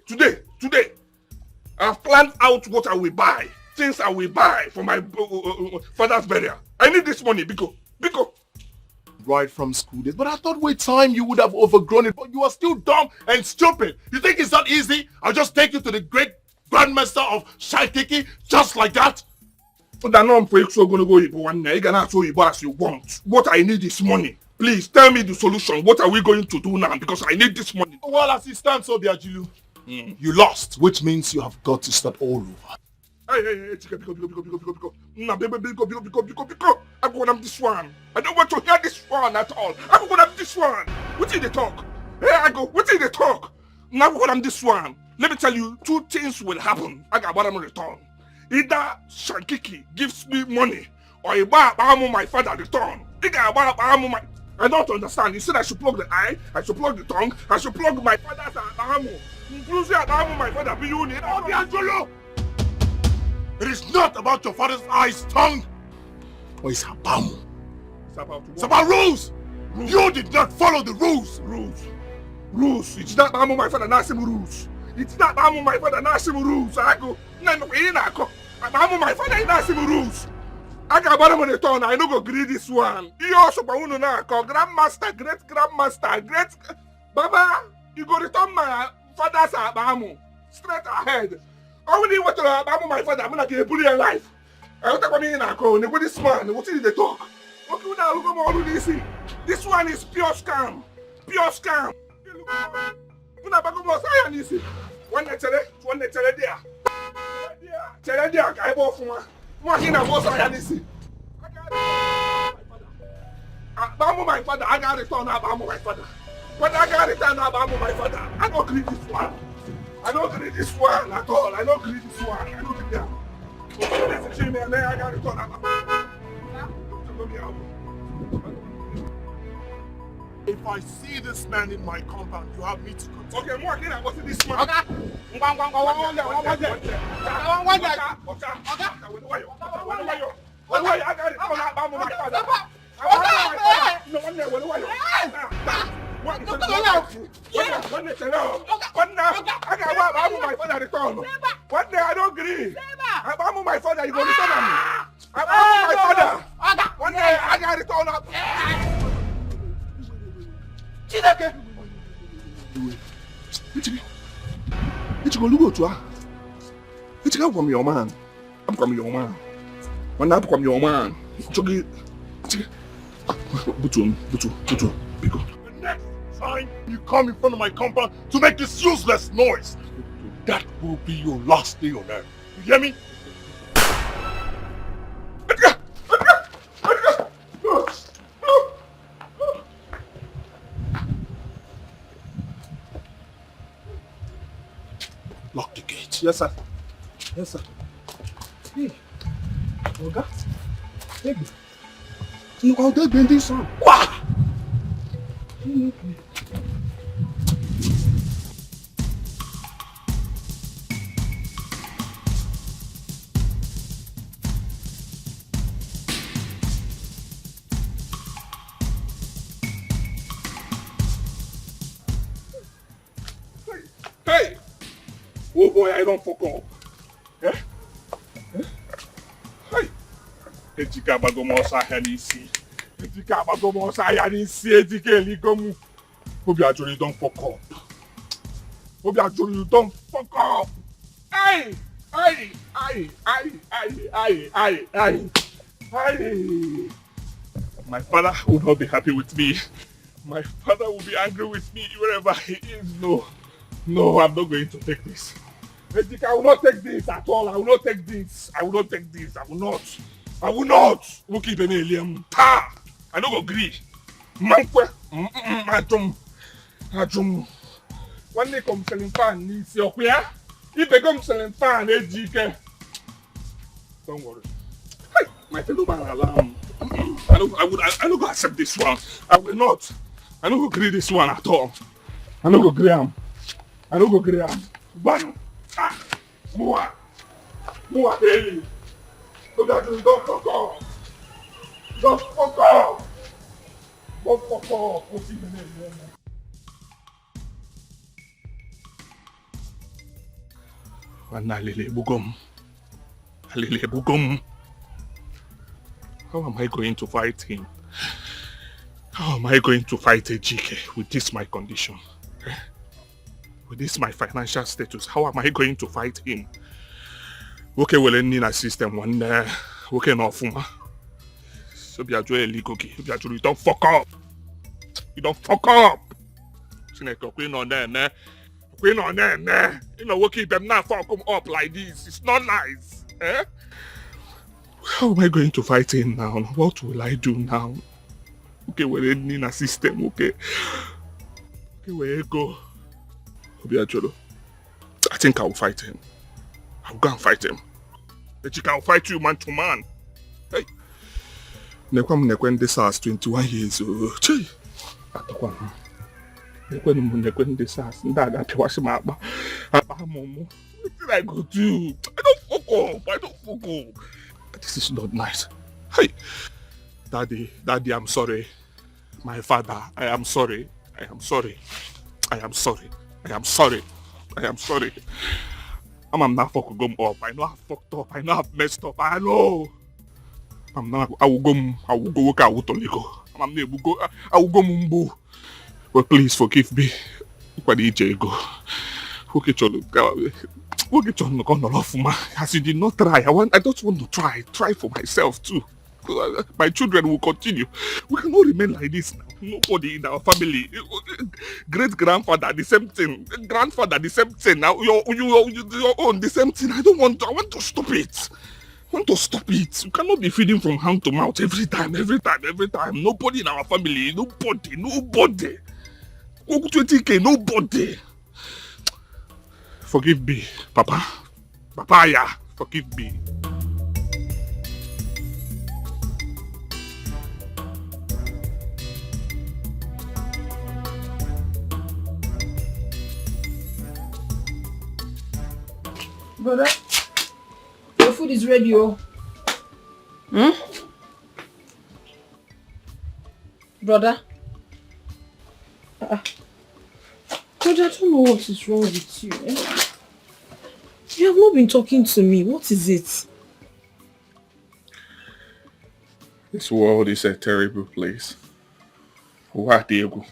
Speaker 2: I've planned out what I will buy. Things I will buy for my father's burial. I need this money, Biko.
Speaker 1: Right from school days. But I thought with time you would have overgrown it. But you are still dumb and stupid. You think it's that easy? I'll just take you to the great Grandmaster of Shankiki just like that?
Speaker 2: But I know I'm going to go Igbo one night. You can ask Igbo as you want. What I need is money. Please tell me the solution. What are we going to do now? Because I need this money.
Speaker 1: Well, as it stands, Obiajilu, you lost, which means you have got to start all over.
Speaker 2: Hey, Biko. I'm going to have this one. I don't want to hear this one at all. I'm going to have this one. What is the talk? Hey, I go, what is the talk? Now I'm going to have this one. Let me tell you, two things will happen. I got bottom return. Either Shankiki gives me money, or my father return. I don't understand. You said I should plug the eye, I should plug the tongue, I should plug my father's abamu. Inclusive abamu, my father be unit.
Speaker 1: It is not about your father's eyes, tongue, or his abamu. It's about rules. You did not follow the rules.
Speaker 2: Rules. It's not abamu, my father, not rules. It's not abamu, my father, not rules. I go. Abamu, my father, not rules. I got bottom on the turn. I no go agree this one. You also want to call Grandmaster, great Grandmaster, great Baba. You go return my father's abamu straight ahead. I only want to abamu my father. I'm gonna get a bully alive. I want to come in and call. What this man? What is the talk? Okay, now look at all this. This one is pure scam. Pure scam. Una bago mo saya nisi. One next there. Cherendia, I bought for Machina was I had this. Bamu my father, I got it on Abamu my father. But I got it on Abamu my father. I don't agree this one. I don't agree this one at all. I don't agree this one. I don't agree that. This is Jimmy and then I got it on Abamu.
Speaker 1: If I see this man in my compound, you have me to control.
Speaker 2: Okay, more again, I was in this man.
Speaker 1: Okay.
Speaker 2: One day I don't agree. I'm my father, you go return on me. I'm my father. One day I got it all up. Dikeh.
Speaker 18: It's going to go to her. It's going from your man. I'm from your man. When I'm from your man, Butu.
Speaker 1: The next time you come in front of my compound to make this useless noise, that will be your last day on earth. You hear me?
Speaker 2: Lock the gate. Yes, sir. Yes, sir. Hey, Oga. Hey, look how they bend this on. Wah! Hey! Oh boy, I don't fuck up. Eh? Hey! Ejika bagomo sa hanisi. Ejika bagomo sa hanisi. Ejika eligomu. Obi ajori don't fuck up. Obi ajori you don't fuck up. Hey! Hey! Hey! Hey! Hey! Hey! Hey! Hey! My father will not be happy with me. My father will be angry with me wherever he is. No, I'm not going to take this. Ejika, I will not take this at all. I will not take this. I will not take this. I will not. I will not. Wuki bene eliam. Ta! I don't agree. Mankwe. Ajum. One day come selling fan needs your queer. If they come selling fan, Ejika. Don't worry. Hey, my fellow man alarm. I don't go accept this one. I will not. I don't agree this one at all. I don't agree am. I don't agree am. Bang. Ah. Mua. Hey. Look at you. Don't fuck off. Don't fuck off. Don't fuck off. What's in the name? Alele Bugum. How am I going to fight him? How am I going to fight Dikeh with this my condition? With this my financial status? How am I going to fight him? Okay, well, in a system one okay, no fuma. So be a joy ligogi. You don't fuck up. You don't fuck up. Queen on there, Queen on there, You know, working them now fuck come up like this. It's not nice. Eh? How am I going to fight him now? What will I do now? Okay, we're in a system, okay? Okay, where you go? I think I will fight him. I'll go and fight him. Ejika will fight you man to man. Hey. Nekwen this house 21 years old. Chee. Nekwen this house. What did I go do? I don't fuck up. This is not nice. Hey. Daddy, I'm sorry. My father, I am sorry. I am sorry. I am sorry. I am sorry. I am sorry. I'm not fucking up. I know I fucked up. I know I've messed up. I know. I will go work out to Lego. I will go mumbo. But please forgive me. What did you go? As you did not try. I just want to try. Try for myself too. My children will continue. We cannot remain like this now.
Speaker 18: Nobody in our family. Great-grandfather, the same thing. Grandfather, the same thing. Now, your own, the same thing. I want to stop it. I want to stop it. You cannot be feeding from hand to mouth every time. Nobody in our family. Nobody. 20K, nobody. Forgive me, Papa. Papaya, forgive me.
Speaker 5: Brother, your food is ready, oh. Brother? Brother, I don't know what is wrong with you. You have not been talking to me. What is it?
Speaker 18: This world is a terrible place. Uwa Diego.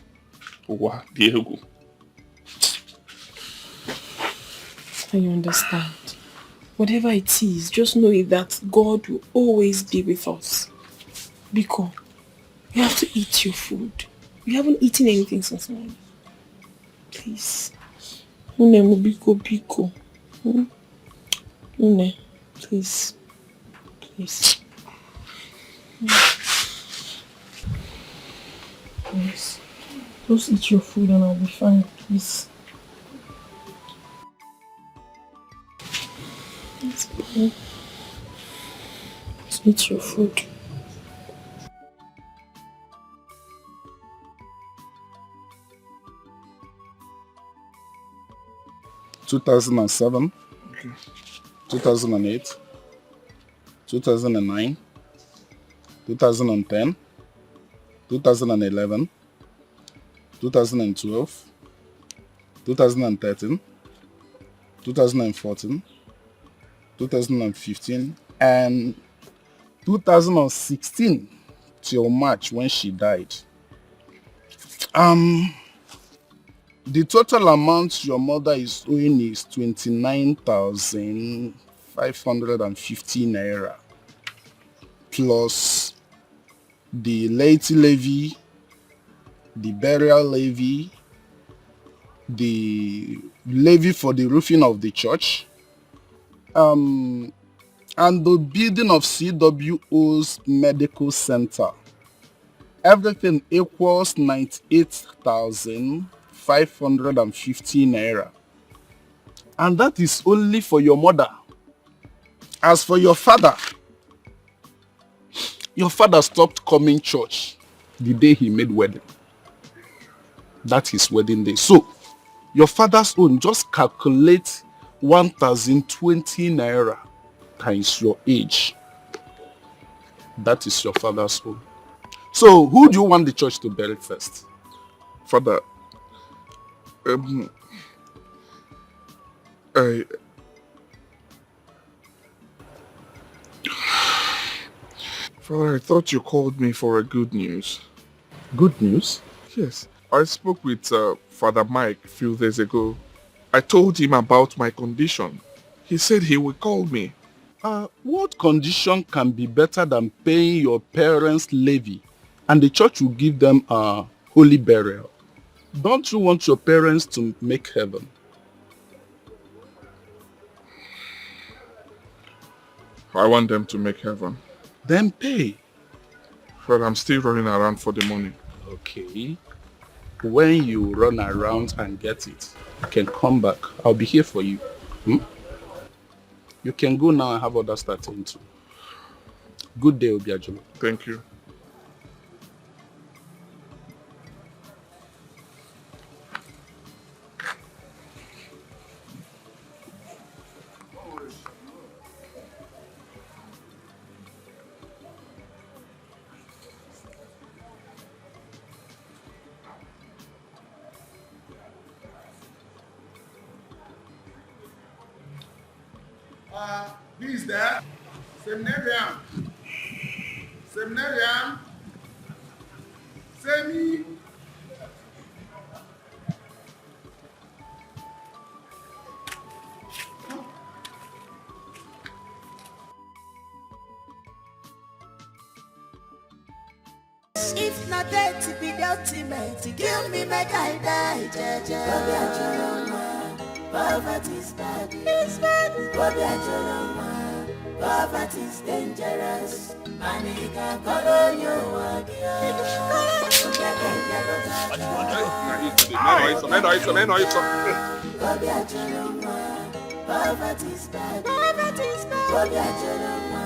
Speaker 5: I understand. Whatever it is, just know that God will always be with us. Biko, you have to eat your food. You haven't eaten anything since morning. Please. Une, Biko. Une, please. Please. Yes. Just eat your food and I'll be fine, please. Yes, please. Just eat your food.
Speaker 2: ...2007, 2008, 2009, 2010, 2011, 2012, 2013, 2014, 2015, and 2016 till March when she died. The total amount your mother is owing is 29,550 naira plus the laity levy, the burial levy, the levy for the roofing of the church, and the building of CWO's medical center. Everything equals 98,550 naira. And that is only for your mother. As for your father stopped coming church the day he made wedding. That's his wedding day. So, your father's own, just calculate 1,020 naira times your age. That is your father's own. So, who do you want the church to bury first?
Speaker 18: Father, Father, I thought you called me for a good news.
Speaker 2: Good news?
Speaker 18: Yes. I spoke with Father Mike a few days ago. I told him about my condition. He said he would call me.
Speaker 2: What condition can be better than paying your parents' levy and the church will give them a holy burial? Don't you want your parents to make heaven?
Speaker 18: I want them to make heaven.
Speaker 2: Then pay.
Speaker 18: But I'm still running around for the money.
Speaker 2: Okay. When you run around and get it, you can come back. I'll be here for you. You can go now and have others start into. Good day, Obiajulu.
Speaker 18: Thank you.
Speaker 11: Who is there? Seminarian. Seminarian. Semi.
Speaker 9: If na death be the ultimate. Kill me, make I die, Jaja. Bobby Ajoroma, poverty is bad. It's bad. Bobby Ajoroma, poverty is dangerous. Manika Koloyo Wagia. Bobby Ajoroma, poverty is bad. Poverty is bad. Bobby Ajoroma,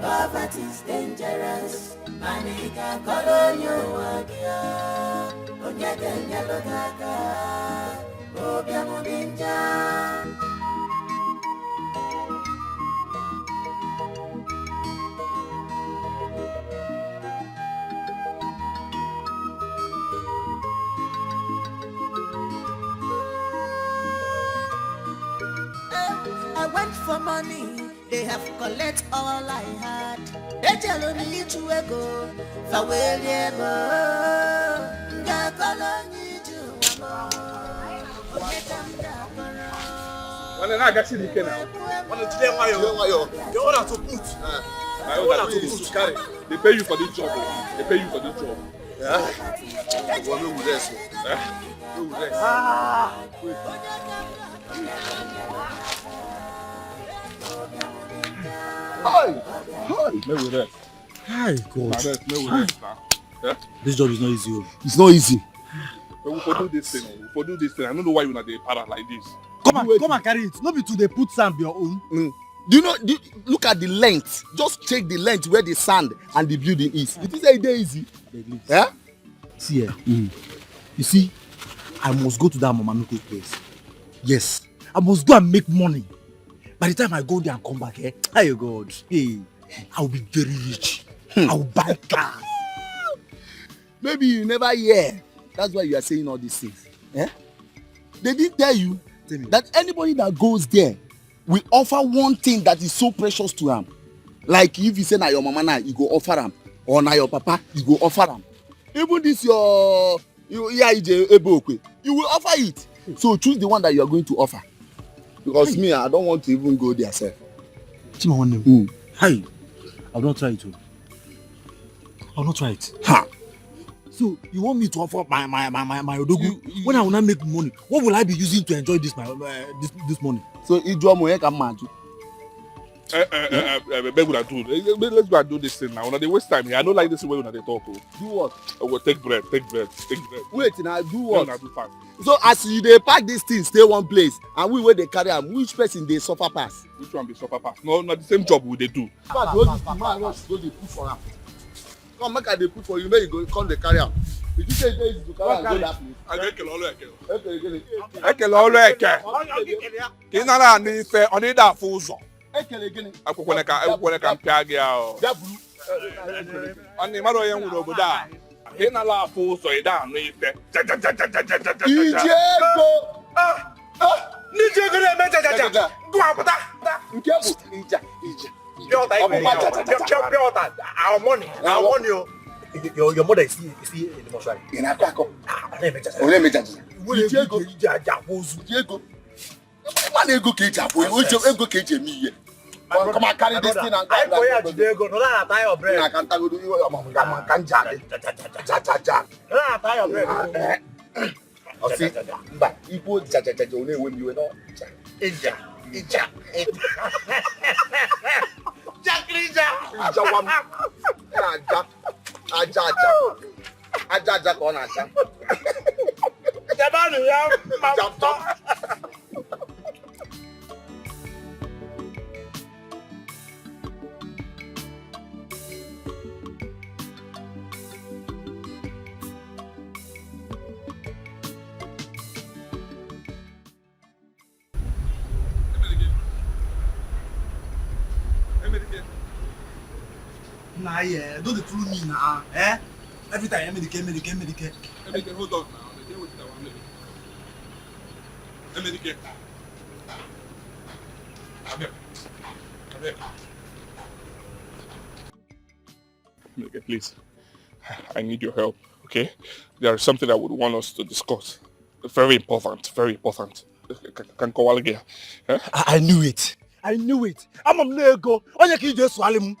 Speaker 9: poverty is dangerous. Manika Koloyo Wagia. Onyeke Nyalo Kaka. Obia Mudinja. I went for money, they have collect all I had. They tell me to go, farewell,
Speaker 2: When I get to the now, when today you order to put. I order to put carry. They pay you for this job. They pay you for this job. Yeah. Well, who this? Who this? Hi. No with that.
Speaker 10: Hi, God.
Speaker 2: Yeah?
Speaker 10: This job is not easy.
Speaker 2: It's not easy. But we do this thing. We do this thing. I don't know why you're not the para like this.
Speaker 10: Come and carry it. Not be to they put sand your own.
Speaker 11: Do you know? Look at the length. Just check the length where the sand and the building is. It is a day easy. Yeah.
Speaker 10: See here. You see, I must go to that Mama Nuku's place. Yes, I must go and make money. By the time I go there and come back, hey God, hey, I'll be very rich. I'll buy cars.
Speaker 11: Maybe you never hear. That's why you are saying all these things. Yeah? They didn't tell you that anybody that goes there will offer one thing that is so precious to him. Like if you say na your mama now, you go offer him, or na your papa, you go offer him. Even this you will offer it. So choose the one that you are going to offer. Because me, I don't want to even go there, sir.
Speaker 10: Hi, I'll not try it. I'll not try it.
Speaker 11: Ha!
Speaker 10: So you want me to offer my odogu when I will not make money? What will I be using to enjoy this this money?
Speaker 11: So it draw more come man.
Speaker 2: Let's go and do this thing now. They waste time here. I don't like this way when they talk.
Speaker 11: Do what?
Speaker 2: We'll take bread.
Speaker 11: Wait, now do what?
Speaker 2: Do fast.
Speaker 11: So as you they pack these things, stay one place, and we where they carry them, which person they suffer pass?
Speaker 2: Which one be suffer pass? No, not the same job we they do.
Speaker 11: But go they put for them. Come make they put for you, make you go come they carry them. Did you say they to carry and go that place?
Speaker 2: I get Kinara ni fe oni da fuzo. Akwụkwọ ka mpịa gị ahụ. Ọ mmadụ onye nwere obodo a. Ị nala afụ ụzọ ị da anụ ife.
Speaker 11: N'ije ego na-eme jajaja.
Speaker 2: Gụ apụta.
Speaker 11: Nke bụ ija.
Speaker 10: Pure our money. Your mother is in the mortuary.
Speaker 11: In a pack up. Ije ego. Ije ego. Man ego keji apo ego keji mi ye. Come and carry this thing and go.
Speaker 10: I go here today go. No na tie your bread.
Speaker 11: I can tell you am kan jale. Ja.
Speaker 10: No na tie your bread.
Speaker 11: O si mba ipo ja o na ewe mi we no.
Speaker 10: Ija.
Speaker 11: Jakrija. Ija wam. Aja ko na aja.
Speaker 10: Jabanu ya mama. Nah, yeah, don't fool me now, eh? Every time Medicare.
Speaker 2: Hold on now. Medicare. Medicare, please. I need your help, okay? There is something I would want us to discuss. Very important. Can go again.
Speaker 10: I knew it. I knew it. I'm ego. Onye ka ije swallow mu.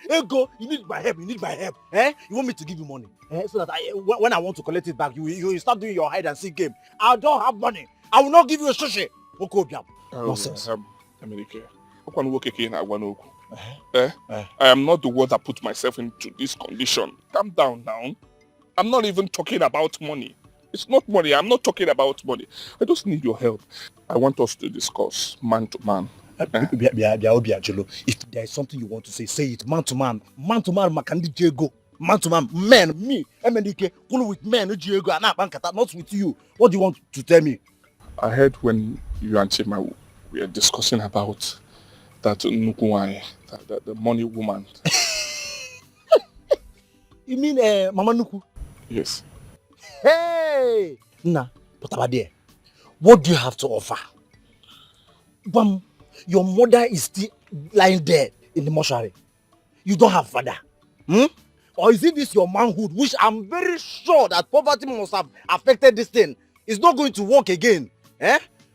Speaker 10: Ego, you need my help. You want me to give you money? So that when I want to collect it back, you start doing your hide and seek game. I don't have money. I will not give you a sushi. Nonsense.
Speaker 18: America. I am not the one that put myself into this condition. Calm down now. I'm not even talking about money. It's not money. I'm not talking about money. I just need your help. I want us to discuss man to man.
Speaker 10: If there is something you want to say it. Man to man. Man to man, Makandi Diego. Man to man. Men, me, MNDK, pull with men, Diego, and not with you. What do you want to tell me?
Speaker 18: I heard when you and Chima were discussing about that Nukuwai, the money woman.
Speaker 10: You mean Mama Nuku?
Speaker 18: Yes.
Speaker 10: Hey! Nah, but about there. What do you have to offer? Bam, your mother is still lying dead in the mortuary. You don't have father. Or is it this your manhood, which I'm very sure that poverty must have affected this thing? It's not going to work again.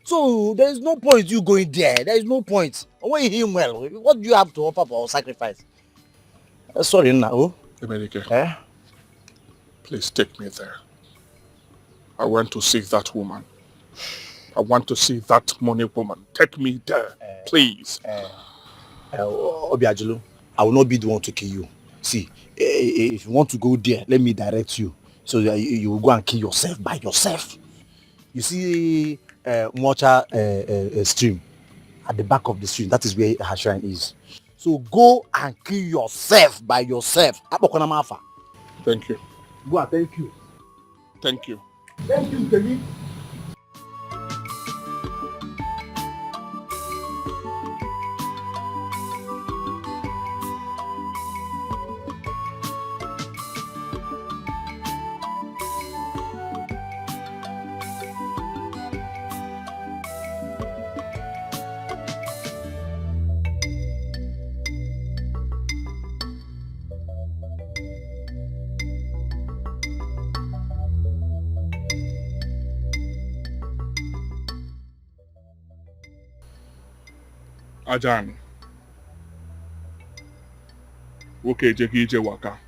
Speaker 10: So there is no point you going there. There is no point. When him well, what do you have to offer for sacrifice? Sorry, now.
Speaker 18: America. Please take me there. I want to see that woman. I want to see that money woman. Take me there, please.
Speaker 10: Obiajulu, I will not be the one to kill you. See, if you want to go there, let me direct you. So that you will go and kill yourself by yourself. You see Mocha stream. At the back of the stream, that is where her shrine is. So go and kill yourself by yourself.
Speaker 18: Thank you.
Speaker 10: Go and thank you.
Speaker 18: Thank you.
Speaker 10: Thank you, Kelly.
Speaker 18: Ajan. Okay, Jeki Waka.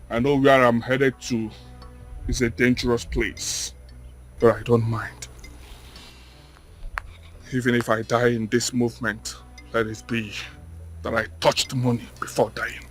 Speaker 18: I know where I'm headed to is a dangerous place, but I don't mind. Even if I die in this movement, let it be that I touched money before dying.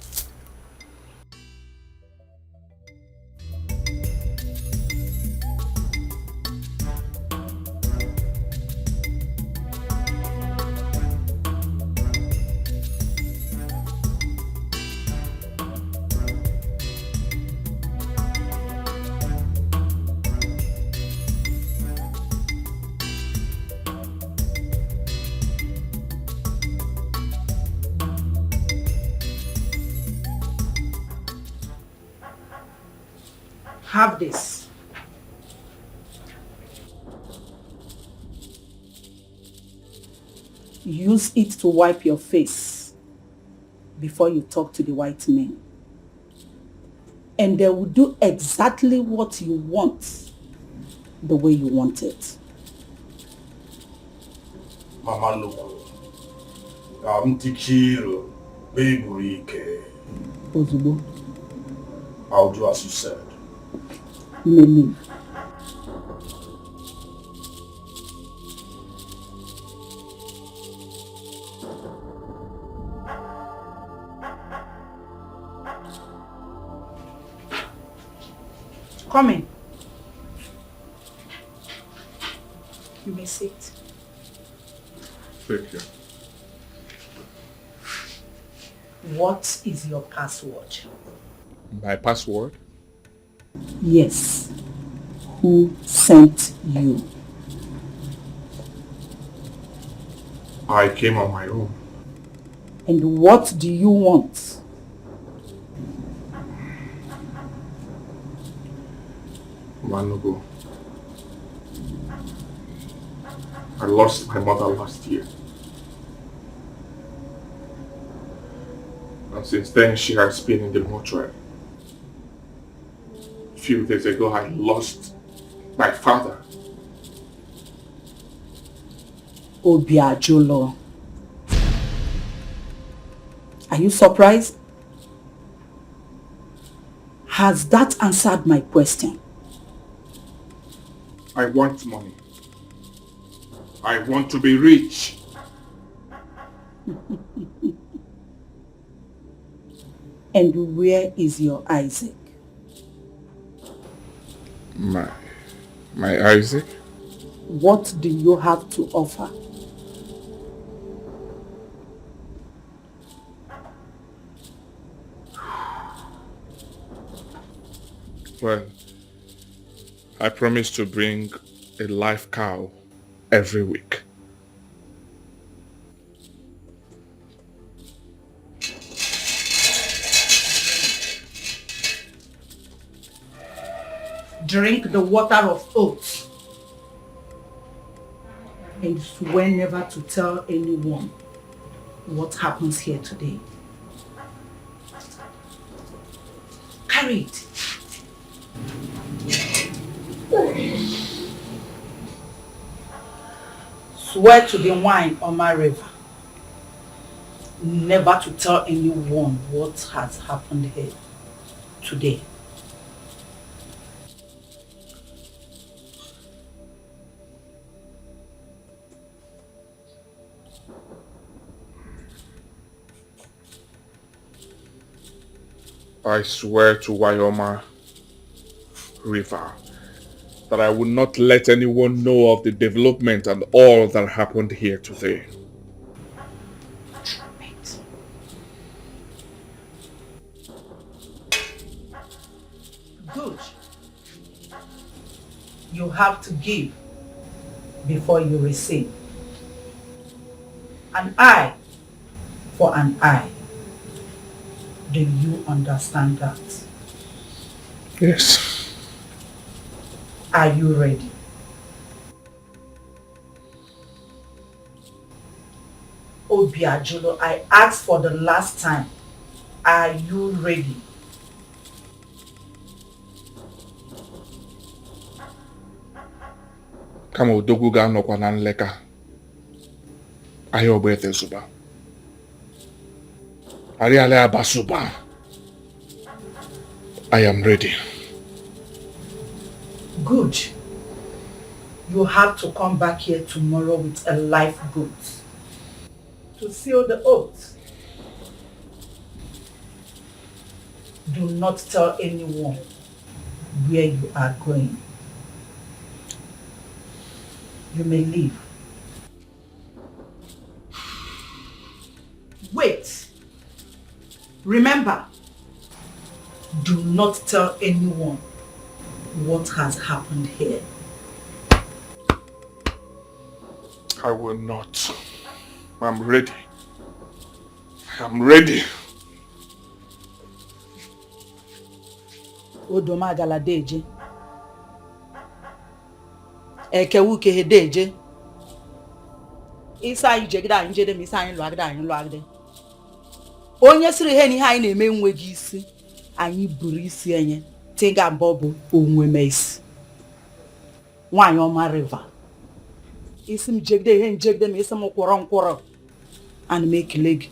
Speaker 17: Have this. Use it to wipe your face before you talk to the white men. And they will do exactly what you want, the way you want it.
Speaker 11: Mama Nuku, Amtichiro, Beburike.
Speaker 17: Ozubo.
Speaker 11: I'll do as you said.
Speaker 17: You may leave. Come in. You may sit.
Speaker 18: Thank you.
Speaker 17: What is your password?
Speaker 18: My password?
Speaker 17: Yes. Who sent you?
Speaker 18: I came on my own.
Speaker 17: And what do you want?
Speaker 18: One ago, I lost my mother last year. And since then, she has been in the mortuary. A few days ago, I lost my father.
Speaker 16: Obiajolo. Are you surprised? Has that answered my question?
Speaker 18: I want money. I want to be rich.
Speaker 16: And where is your Isaac?
Speaker 18: My Isaac?
Speaker 16: What do you have to offer?
Speaker 18: Well, I promise to bring a live cow every week.
Speaker 16: Drink the water of oath and swear never to tell anyone what happens here today. Carry it. Swear to the wine on my river never to tell anyone what has happened here today.
Speaker 18: I swear to Wyoma River that I will not let anyone know of the development and all that happened here today.
Speaker 16: Good. You have to give before you receive. An eye for an eye. Do you understand that?
Speaker 18: Yes.
Speaker 16: Are you ready? Obiajolo, I asked for the last time. Are you ready?
Speaker 18: Kama odogwu ga-anọkwa na nleka. Ahịa Ogbete Suba. Ariale Abasuba. I am ready.
Speaker 16: Good. You have to come back here tomorrow with a live goat to seal the oath. Do not tell anyone where you are going. You may leave. Wait. Remember, do not tell anyone what has happened here.
Speaker 18: I will not. I'm ready. I am ready.
Speaker 16: Odomagala deje. Ekewuke he deje. Isa ijegida njede mi sa yin lo agde. Onye siri he ni ha yin na-eme nweghị isi. Anyị buru isi enye. Tinga mbobu onwe meisi. Nwanyi ọma river. Isi m jegide he njegide m isi m kwọrọ. Ana m ekele gị.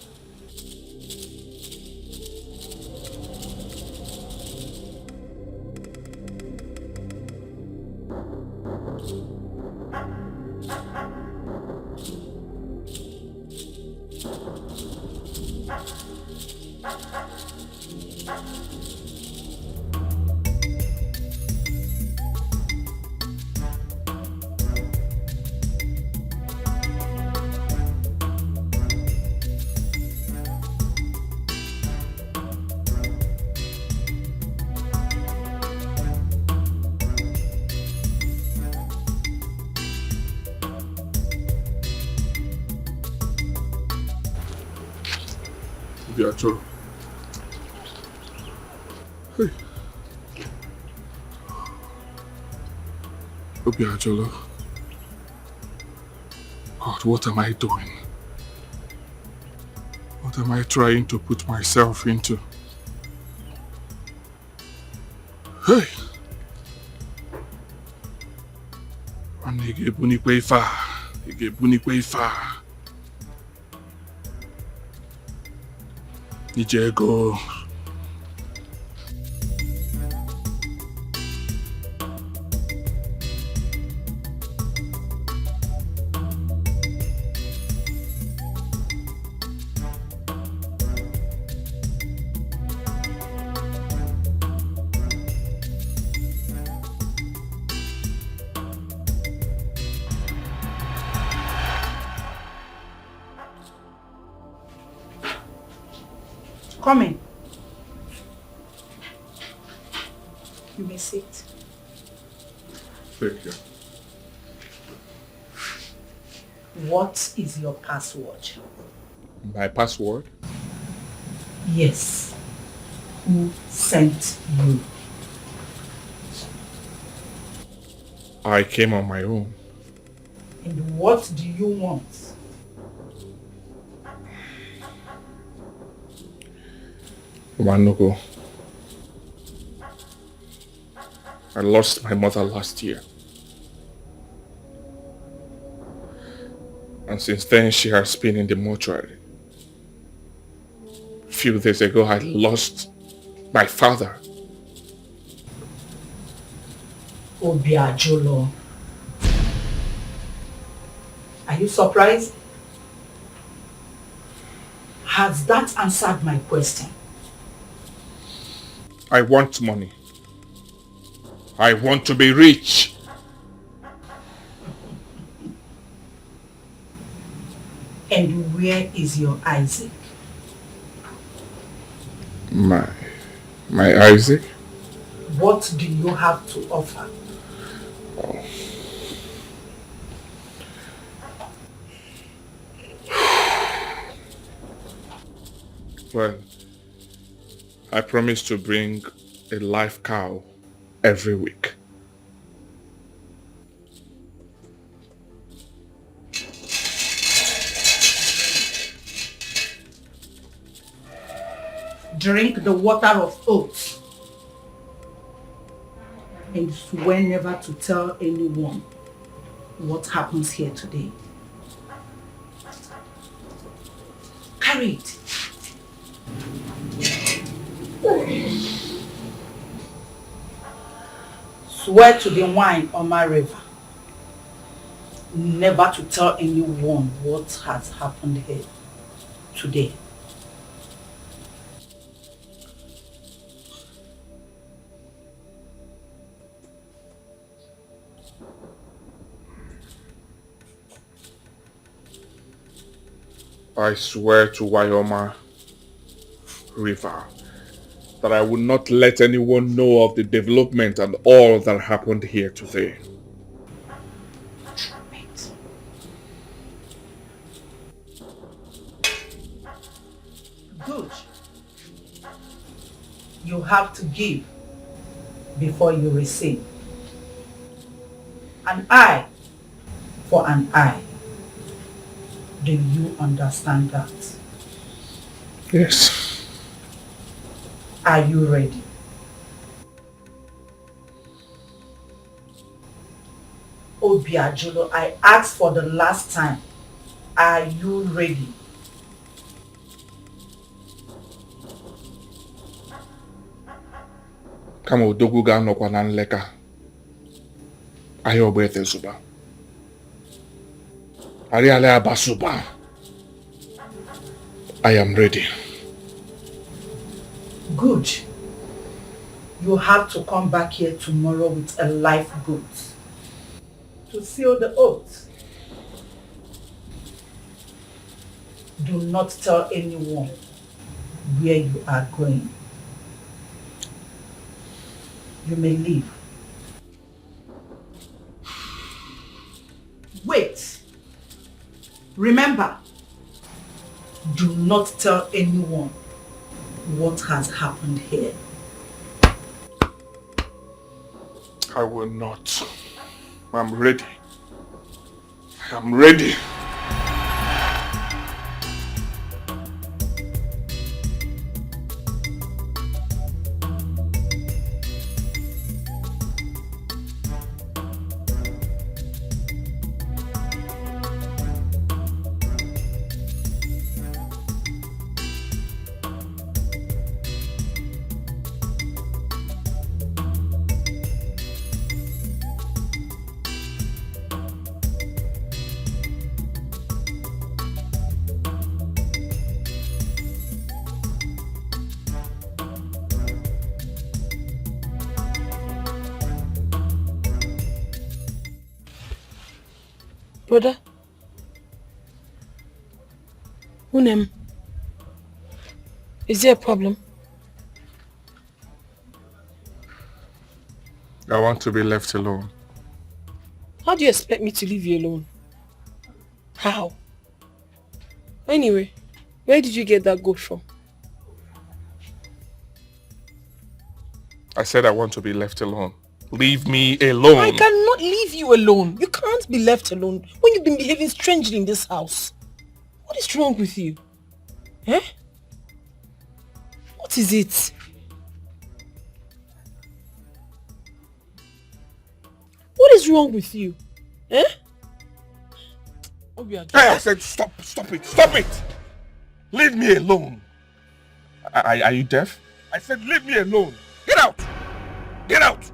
Speaker 18: Obiajolo. Hey. Obiajolo. God, what am I doing? What am I trying to put myself into? Hey!
Speaker 2: Bunikwe Ifa. Nijego.
Speaker 16: Come in. You may sit.
Speaker 18: Thank you.
Speaker 16: What is your password?
Speaker 18: My password?
Speaker 16: Yes. Who sent you?
Speaker 18: I came on my own.
Speaker 16: And what do you want?
Speaker 18: Manugo. I lost my mother last year. And since then she has been in the mortuary. A few days ago I lost my father.
Speaker 16: Obiajolo. Are you surprised? Has that answered my question?
Speaker 18: I want money. I want to be rich.
Speaker 16: And where is your Isaac?
Speaker 18: My Isaac?
Speaker 16: What do you have to offer?
Speaker 18: Oh. Well, I promise to bring a live cow every week.
Speaker 16: Drink the water of oath and swear never to tell anyone what happens here today. Carry it. Swear to the wine on my river never to tell anyone what has happened here today.
Speaker 18: I swear to Wyoma River that I will not let anyone know of the development and all that happened here today.
Speaker 16: Good. You have to give before you receive. An eye for an eye. Do you understand that?
Speaker 18: Yes.
Speaker 16: Are you ready? Obiajolo, I asked for the last time. Are you ready?
Speaker 18: Kama odogwu ga-anọkwa na nleka. Ahịa Ogbete Zuba. Ariale Abasuba. I am ready.
Speaker 16: Good. You have to come back here tomorrow with a live goat to seal the oath. Do not tell anyone where you are going. You may leave. Wait. Remember, do not tell anyone what has happened here.
Speaker 18: I will not. I'm ready. I am ready.
Speaker 5: Brother? Unem, is there a problem?
Speaker 18: I want to be left alone.
Speaker 5: How do you expect me to leave you alone? How? Anyway, where did you get that goat from?
Speaker 18: I said I want to be left alone. Leave me alone.
Speaker 5: I cannot leave you alone. You can't be left alone when you've been behaving strangely in this house. What is wrong with you? Eh? What is it? What is wrong with you? Eh?
Speaker 18: Hey, I said stop it! Leave me alone. Are you deaf? I said leave me alone. Get out! Get out!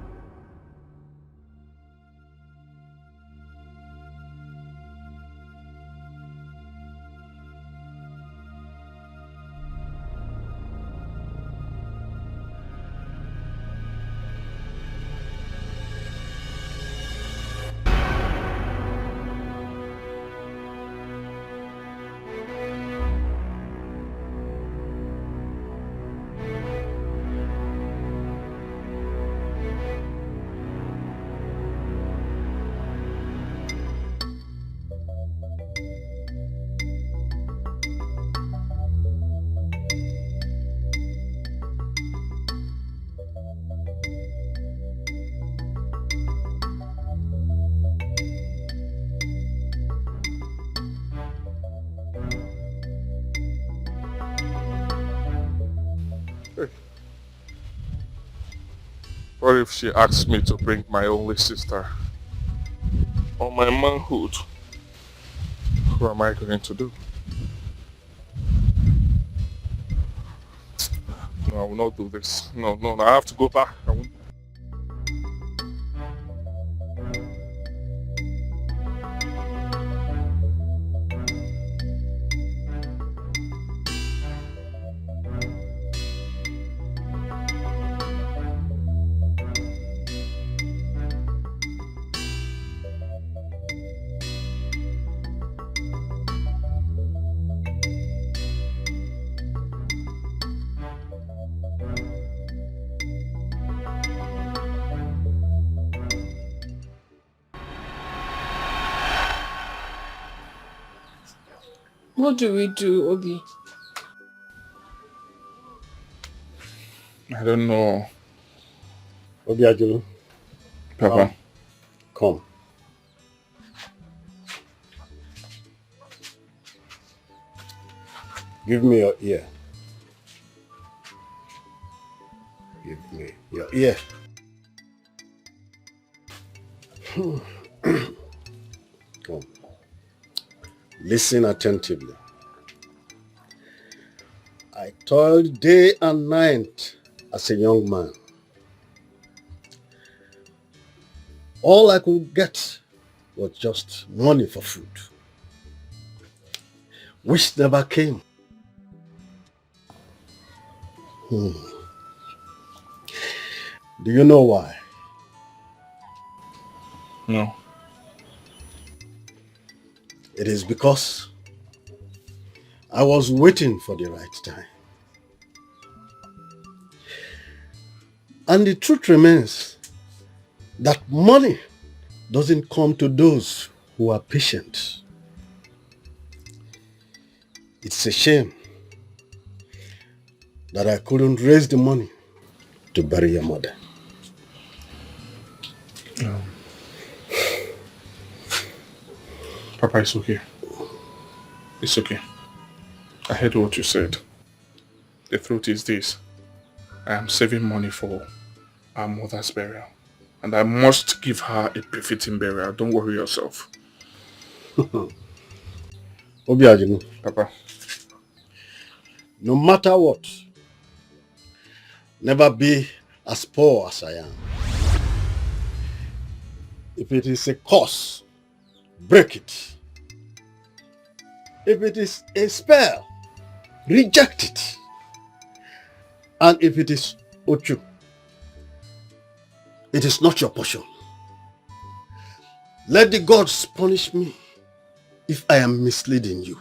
Speaker 18: What if she asks me to bring my only sister or my manhood? What am I going to do? No, I will not do this. No, I have to go back. I will...
Speaker 5: What do we do, Obi?
Speaker 18: I don't know.
Speaker 7: Obiajulu.
Speaker 18: Papa.
Speaker 7: Come. Give me your ear. Give me your ear. Come. Listen attentively. I toiled day and night as a young man. All I could get was just money for food, which never came. Do you know why?
Speaker 18: No.
Speaker 7: It is because I was waiting for the right time. And the truth remains that money doesn't come to those who are patient. It's a shame that I couldn't raise the money to bury your mother.
Speaker 18: No. Papa, it's okay. It's okay. I heard what you said. The truth is this. I am saving money for our mother's burial. And I must give her a befitting burial. Don't worry yourself.
Speaker 7: Obiajinu.
Speaker 18: Papa.
Speaker 7: No matter what, never be as poor as I am. If it is a curse, break it. If it is a spell, reject it. And if it is Ochu, it is not your portion. Let the gods punish me
Speaker 8: if I am misleading you,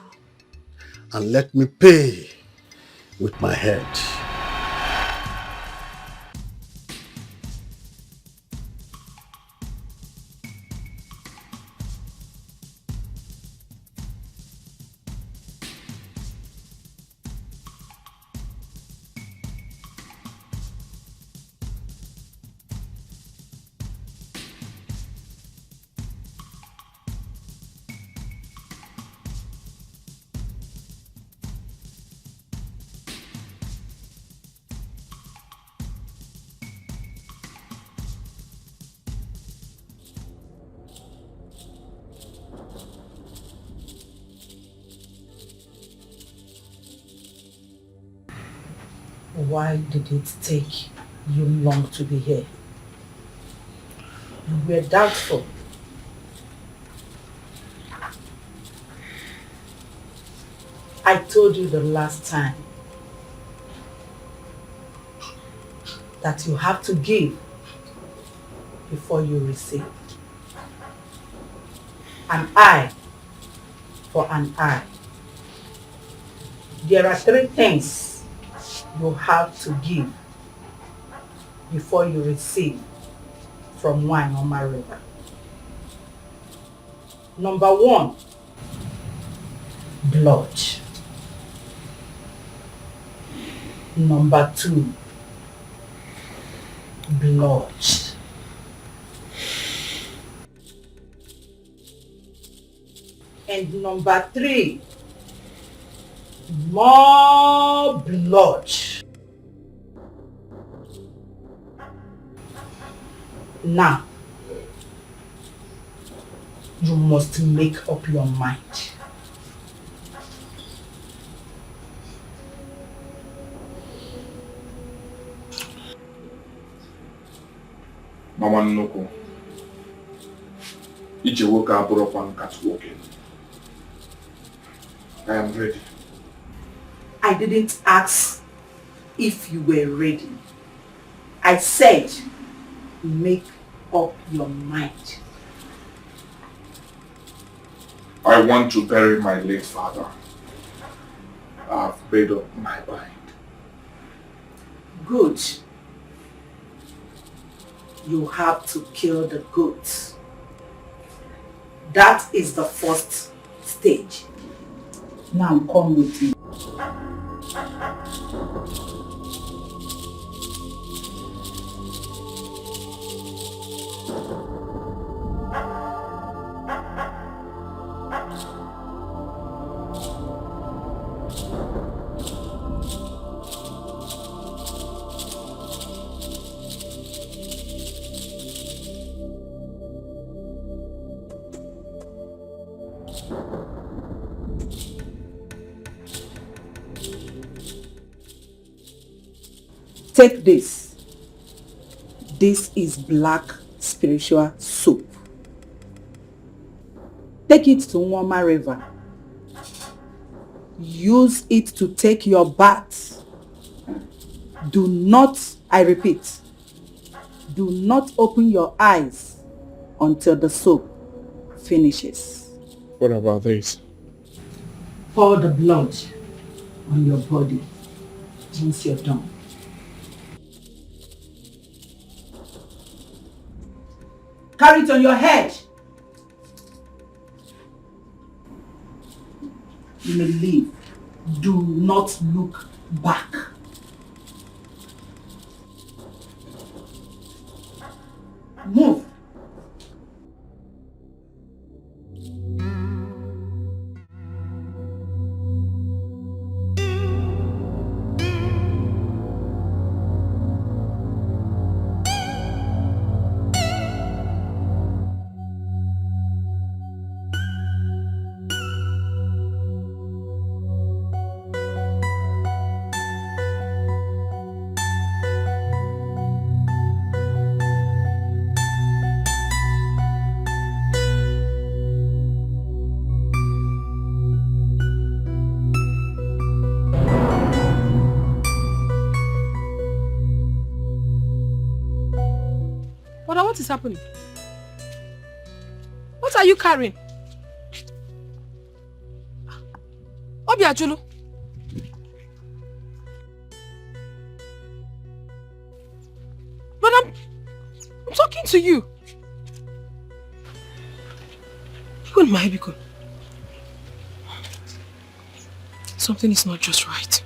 Speaker 8: and let me pay with my head.
Speaker 16: Why did it take you long to be here? You were doubtful. I told you the last time that you have to give before you receive. An eye for an eye. There are 3 things you have to give before you receive from one or Marital. Number 1, blood. Number 2, blood. And number 3, more blood. Now, you must make up your mind.
Speaker 18: Mama Nnukwu, ije woke abụrụ kwa nkatụ nwoke. I am ready.
Speaker 16: I didn't ask if you were ready. I said, make up your mind.
Speaker 18: I want to bury my late father. I have made up my mind.
Speaker 16: Good. You have to kill the goat. That is the first stage. Now come with me. Take this. This is black spiritual soup. Take it to Nwoma River. Use it to take your bath. Do not, I repeat, do not open your eyes until the soap finishes.
Speaker 18: What about this?
Speaker 16: Pour the blood on your body once you're done. Carry it on your head. You may leave. Do not look back. Move.
Speaker 3: What is happening? What are you carrying?
Speaker 5: Obiajulu. But I'm talking to you. Biko. Something is not just right.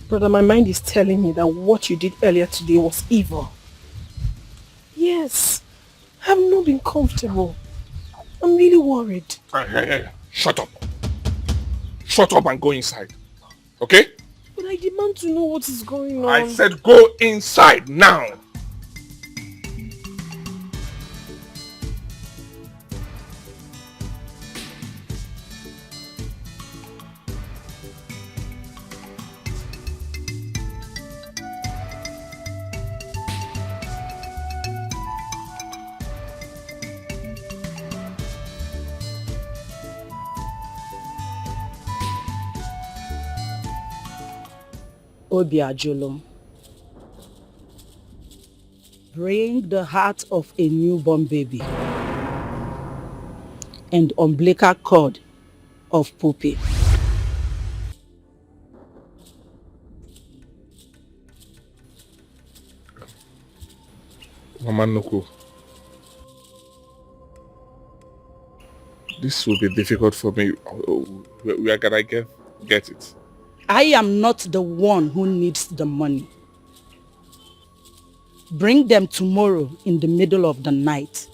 Speaker 5: Brother, my mind is telling me that what you did earlier today was evil. Yes, I've not been comfortable. I'm really worried.
Speaker 18: Hey, shut up. Shut up and go inside. Okay?
Speaker 5: But I demand to know what is going on.
Speaker 18: I said go inside now.
Speaker 16: Obiajulu. Bring the heart of a newborn baby and umbilical cord of Puppy.
Speaker 18: Mama Nuku, this will be difficult for me. Where can I get it?
Speaker 16: I am not the one who needs the money. Bring them tomorrow in the middle of the night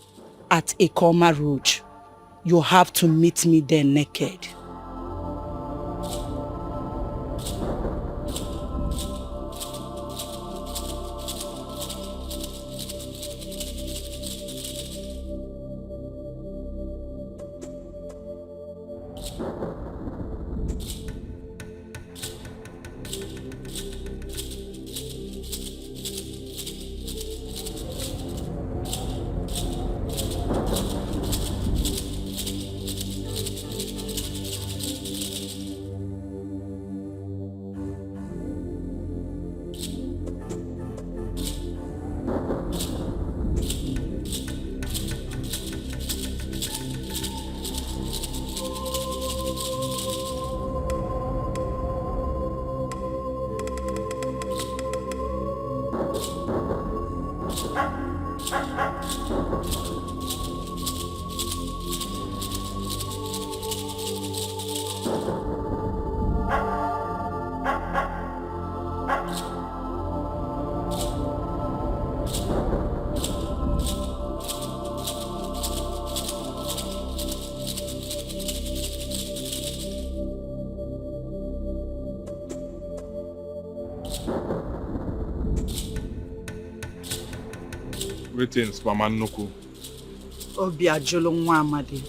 Speaker 16: at Ekoma Road. You have to meet me there naked.
Speaker 18: Greetings, Mama Nuku.
Speaker 16: Obiajulu nwa amadi.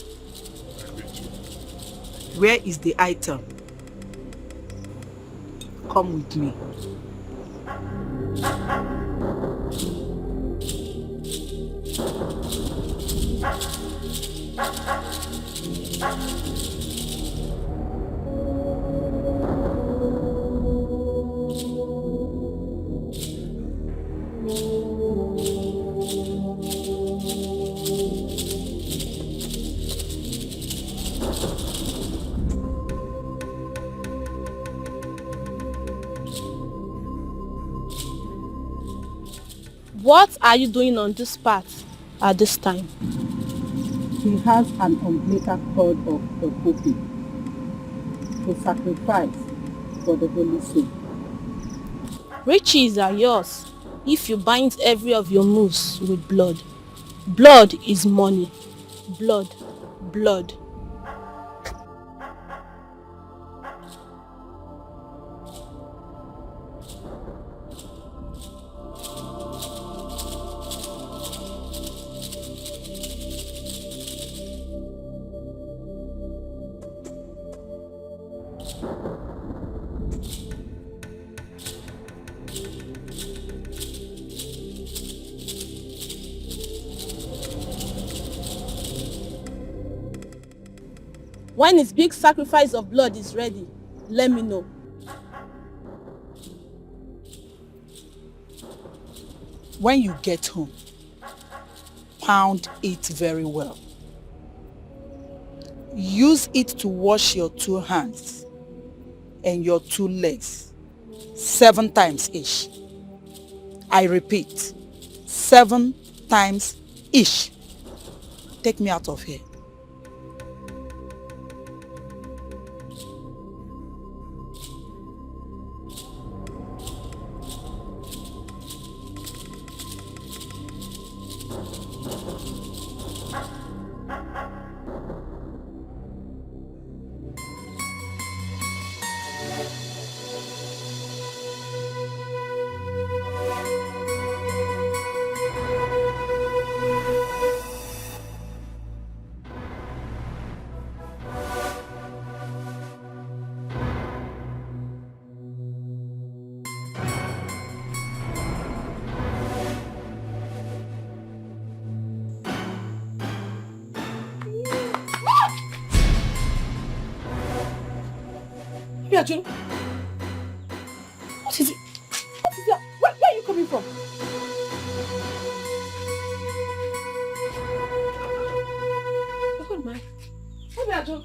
Speaker 16: Where is the item? Come with me.
Speaker 6: What are you doing on this path at this time?
Speaker 16: He has an umbilical cord of the poppy to sacrifice for the holy soul.
Speaker 6: Riches are yours if you bind every of your moves with blood. Blood is money. Blood, blood. When his big sacrifice of blood is ready, let me know.
Speaker 16: When you get home, pound it very well. Use it to wash your 2 hands and your 2 legs 7 times each. I repeat, 7 times each. Take me out of here.
Speaker 3: What is it? What is that? Where are you coming from? Oh my. What are you?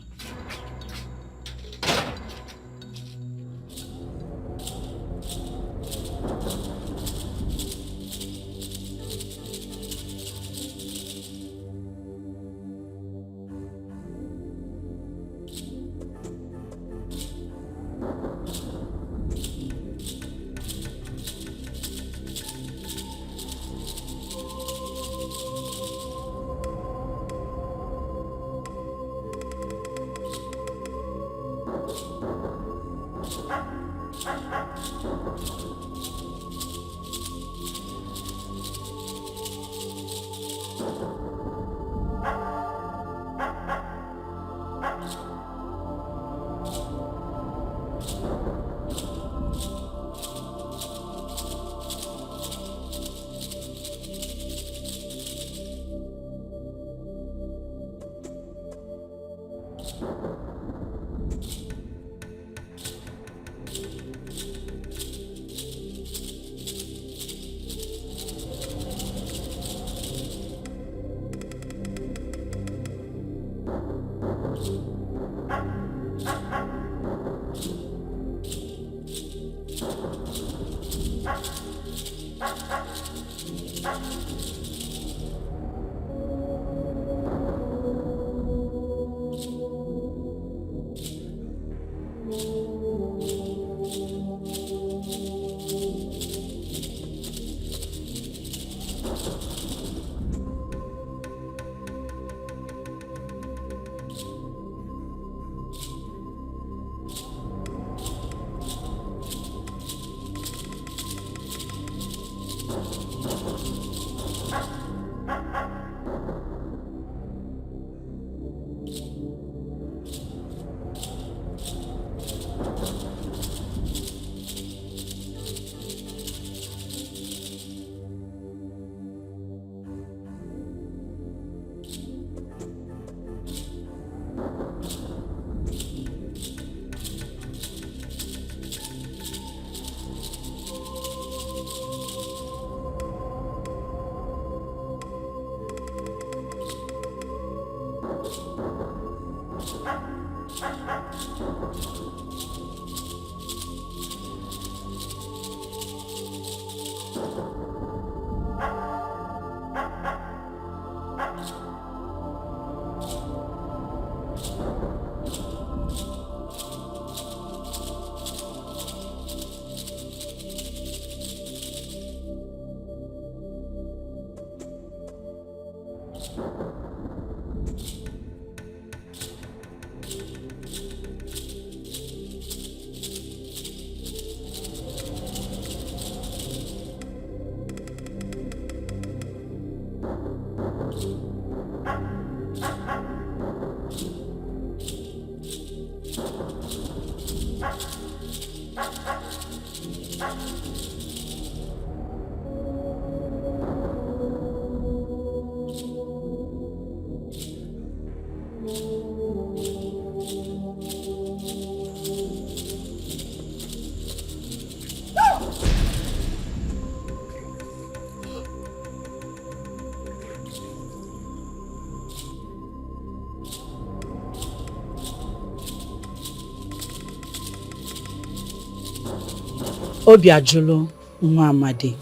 Speaker 16: Obiajulu Muhammadi,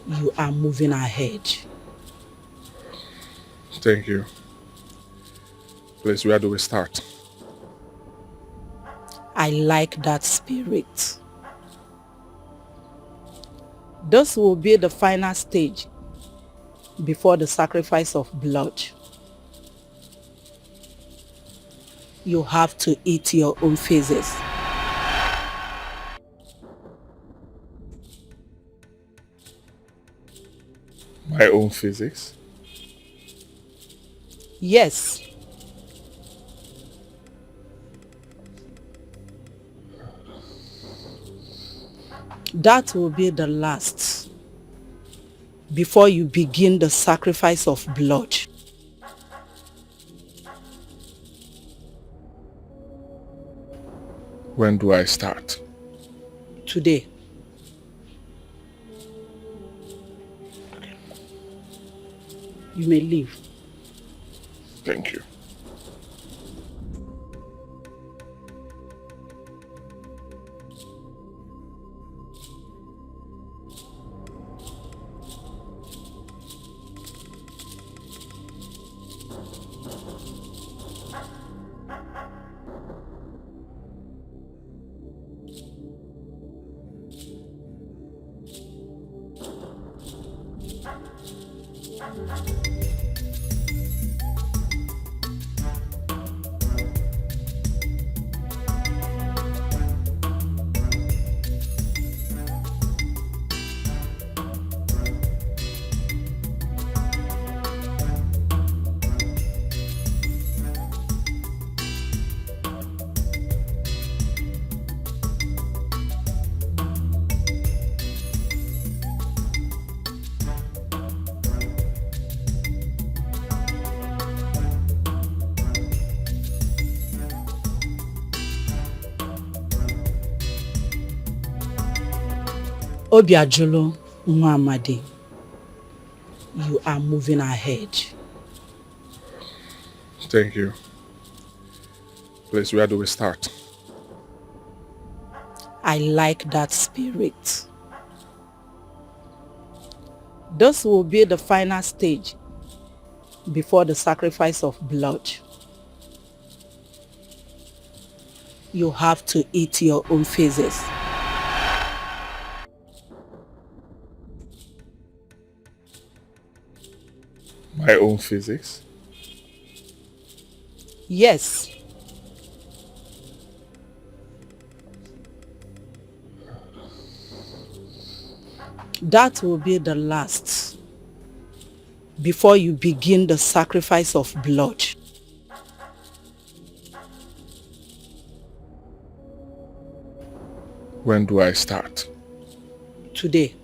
Speaker 16: you are moving ahead.
Speaker 18: Thank you. Please, where do we start?
Speaker 16: I like that spirit. This will be the final stage before the sacrifice of blood. You have to eat your own faces.
Speaker 18: My own physics?
Speaker 16: Yes. That will be the last before you begin the sacrifice of blood.
Speaker 18: When do I start?
Speaker 16: Today. You may leave.
Speaker 18: Thank you.
Speaker 16: Obiajulu Muhammadi, you are moving ahead.
Speaker 18: Thank you. Please, where do we start?
Speaker 16: I like that spirit. This will be the final stage before the sacrifice of blood. You have to eat your own faces.
Speaker 18: My own physics?
Speaker 16: Yes. That will be the last before you begin the sacrifice of blood.
Speaker 18: When do I start?
Speaker 16: Today.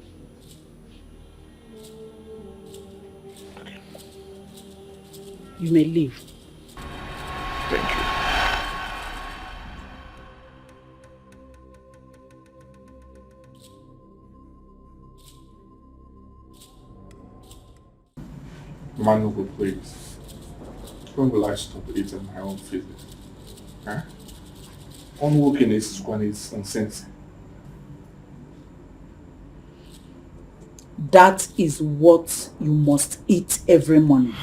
Speaker 16: You may leave.
Speaker 18: Thank you. Manugo, please. When will I stop eating my own physics? Huh? Unworkiness is when it's nonsense.
Speaker 16: That is what you must eat every morning.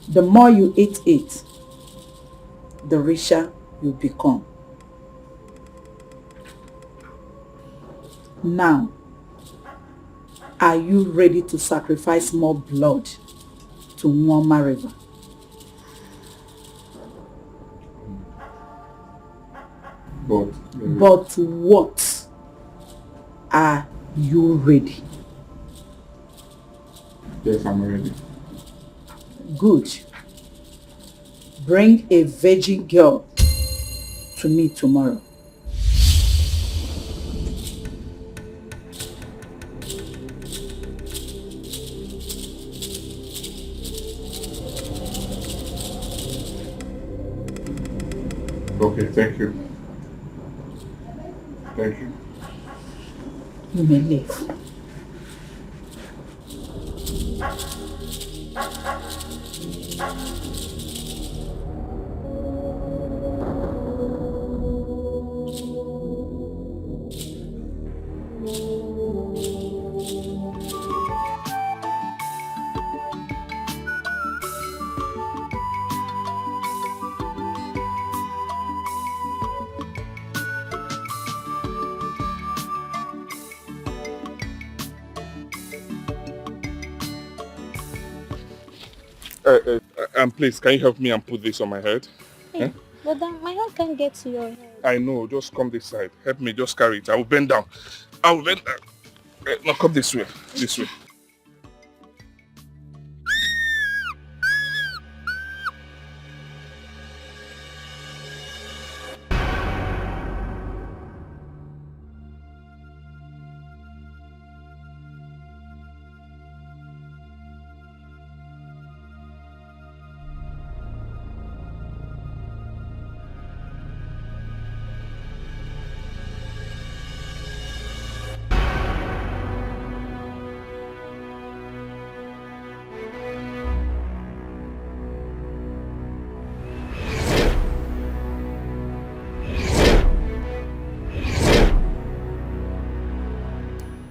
Speaker 16: The more you eat it, the richer you become. Now, are you ready to sacrifice more blood to Nwoma River? But what are you ready?
Speaker 18: Yes, I'm ready.
Speaker 16: Good. Bring a virgin girl to me tomorrow.
Speaker 18: Okay, thank you. Thank you.
Speaker 16: You may leave.
Speaker 18: Please, can you help me and put this on my head?
Speaker 13: Hey, but then my hand can't get to your head.
Speaker 18: I know, just come this side. Help me, just carry it. I will bend down. I will bend down. Now come this way. This way.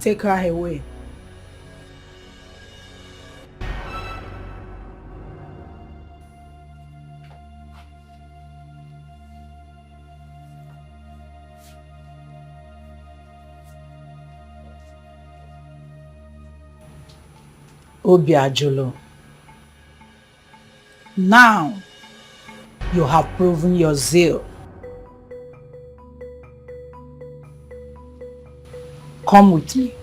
Speaker 16: Take her away. Obiajolo. Now you have proven your zeal. Come with me.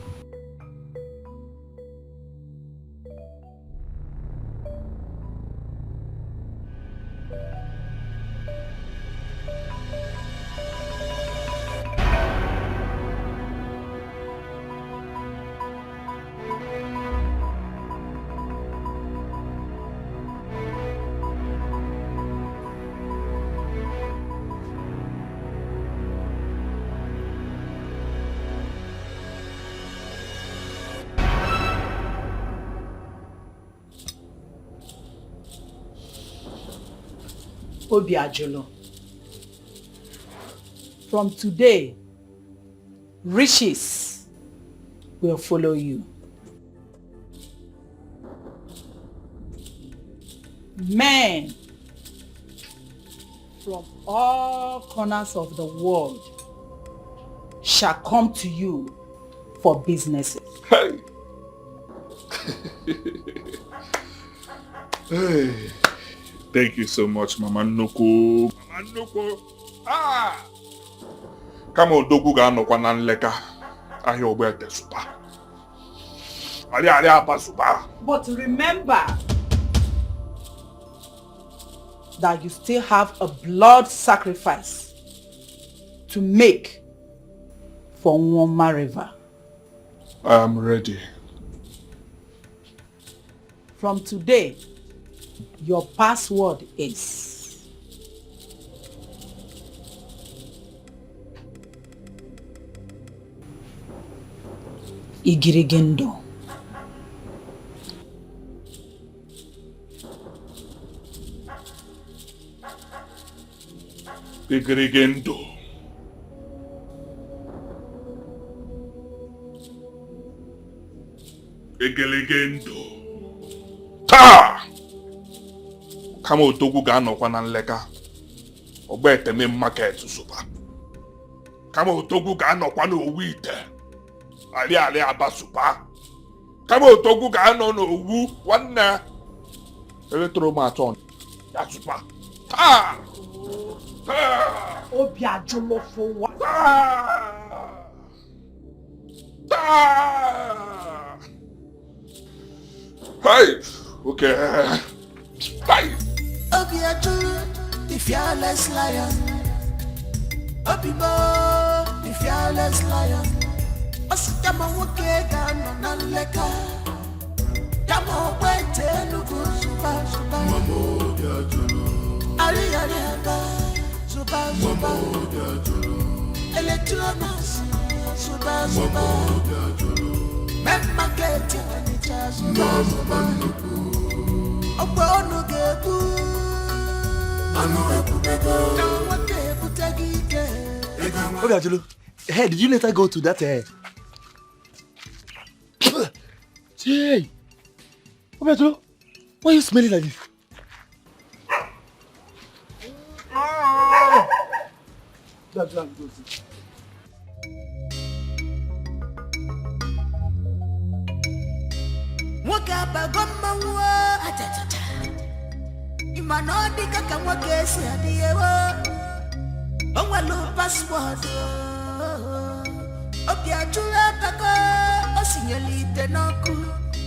Speaker 16: Obiajolo. From today, riches will follow you. Men from all corners of the world shall come to you for businesses.
Speaker 18: Hey. Hey. Thank you so much, Mama Nnukwu. Mama Nnukwu. Ah! Kama odogwu ga-anọkwa na nleka ahịa Ogbete Supa. Ali apa Supa.
Speaker 16: But remember that you still have a blood sacrifice to make for Nwoma River.
Speaker 18: I am ready.
Speaker 16: From today, your password is Igirigendo.
Speaker 18: Igirigendo. Igirigendo. Ta! Kama odogwu ga-anọkwa na nleka Ogbete market Supa. Kama odogwu ga-anọkwa n'Owu Ite ali aba Supa. Kama odogwu ga-anọ n'Owu nwanne Electromaton ya Supa. Ta! Ta!
Speaker 16: Obiajolo for what?
Speaker 18: Ta! Ta! Hey! Okay. Bye!
Speaker 9: Obiajolo, the fearless lion. Obibo, the fearless lion. Osikama woke gano na nleka. Yamo wete nugu Supa. Mamo Obiajolo. Ali aba, Supa. zuba electronics zuba zuba memma get ani cha zuba zuba ogbo onu gebu anu ekubego wote butagike
Speaker 10: Okay, Ajulu. Hey, did you later go to that Hey, okay, Ajulu. Why are you smelling like this? That's what I'm going to see.
Speaker 9: Wakaba gomma wa atata imanodi kaka mwakesi adiyewo onwalu passport obia chula tako osinyelite noku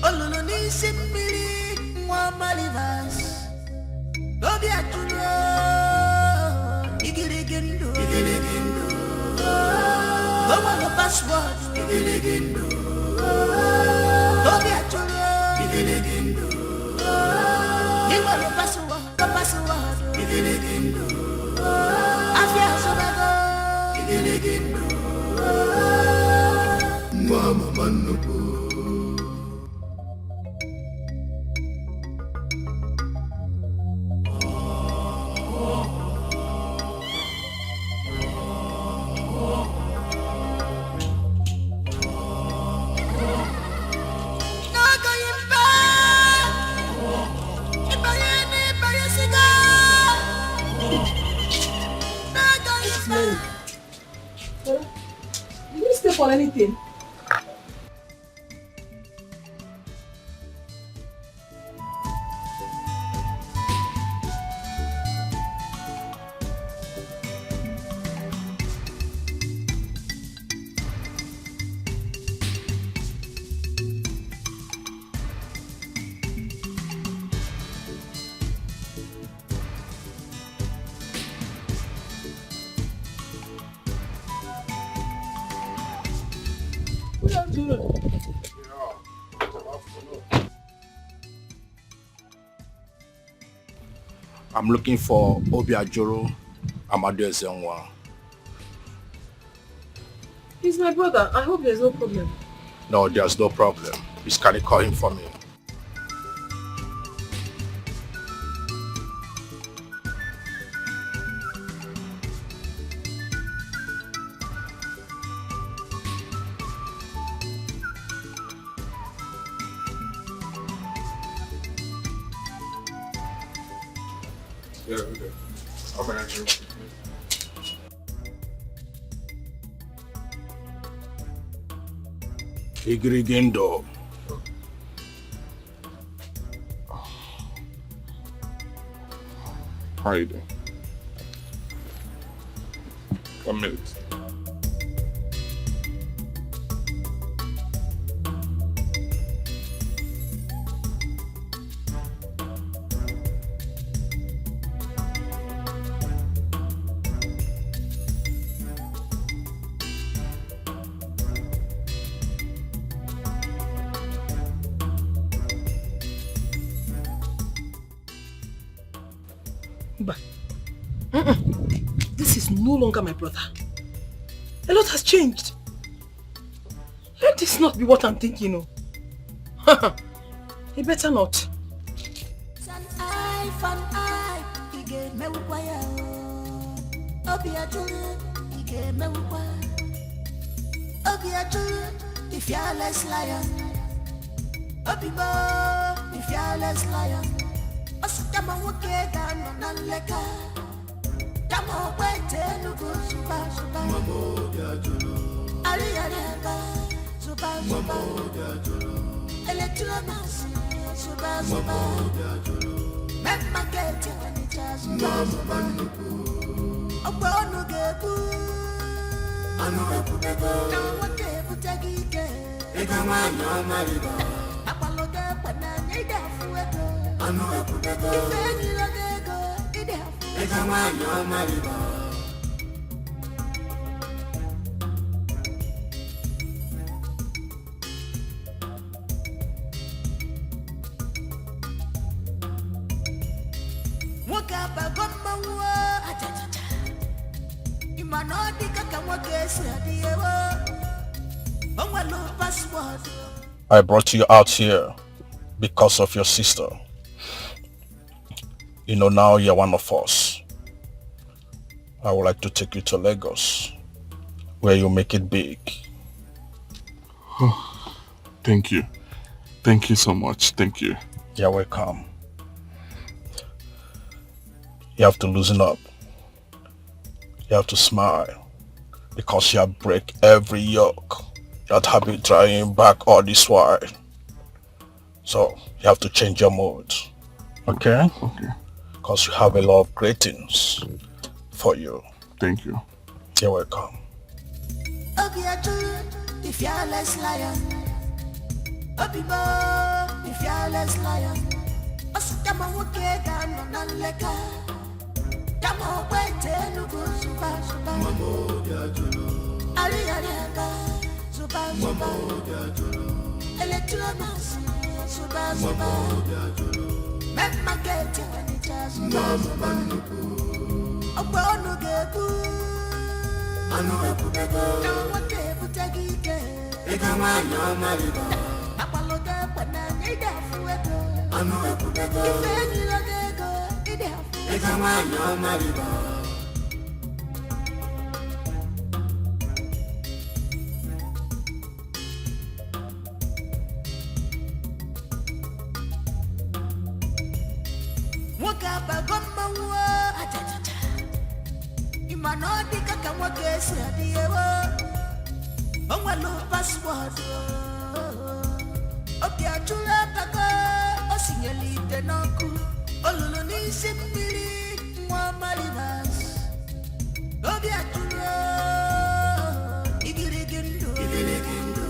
Speaker 9: olulu nisi mmiri mwa malivas obia chula igirigindu onwalu passport igirigindu obia chula igirigindu onwalu passport igirigindu afia sobago igirigindu mama manuku
Speaker 5: Did you stay for anything?
Speaker 20: I'm looking for Obiajoro Amadu Ezenwa.
Speaker 5: He's my brother. I hope there's no problem.
Speaker 20: No, there's no problem. Please, can you call him for me?
Speaker 18: Yeah, okay. I'll manage you.
Speaker 20: Igrigindo.
Speaker 18: How are you doing? 1 minute.
Speaker 5: This is no longer my brother. A lot has changed. Let this not be what I'm thinking of. He better not.
Speaker 9: The fearless lion. Obibo, the fearless lion. Osutama woke down on leka. Tamo wete nugu suba suba. Mamo diajolo. Ali aleba suba suba. Mamo diajolo. Electronas suba suba. Mamo diajolo. Memma get ya suba. Mamo manuku. Obo nugebu. Anu ekubego. Nawote butagike. Egama nyamaliba. Apaloge pananya idafuego. Anu ekubego. Ifeni logego idafuego. Egama nyamaliba. Wakaba gomma wa ajajaja.
Speaker 20: I brought you out here because of your sister. You know, now you're one of us. I would like to take you to Lagos, where you make it big.
Speaker 18: Oh, thank you. Thank you so much. Thank you.
Speaker 20: You're welcome. You have to loosen up. You have to smile, because you have break every yoke that have been trying back all this while. So you have to change your mood. Okay?
Speaker 18: Okay.
Speaker 20: Because you have a lot of great things for you.
Speaker 18: Thank you.
Speaker 20: You're welcome.
Speaker 9: The fearless lion. Obibo, the fearless lion. Osutama woke gano nanleka. Tamo wete nugu suba suba. Mamo diajolo. Ali aliaba suba suba. Mamo diajolo. Electronas suba suba. Mamo diajolo. Memma kete wanita suba suba. Obo onu gebu. Anu ebubego. Tamo wote ebutagike. Ekama no mariba. Apaloga pana ida fuego. Anu ebubego. Ifeni logego ida fuego. Ekama no mariba. Waka bagomba wo ajajaja. Imano dika kamwa kesi adiyewo. Onwalo password. Oke achula bako osinyelite noku. Olulu ni simbiri mwa marivas. Oke achula igirigindu. Igirigindu.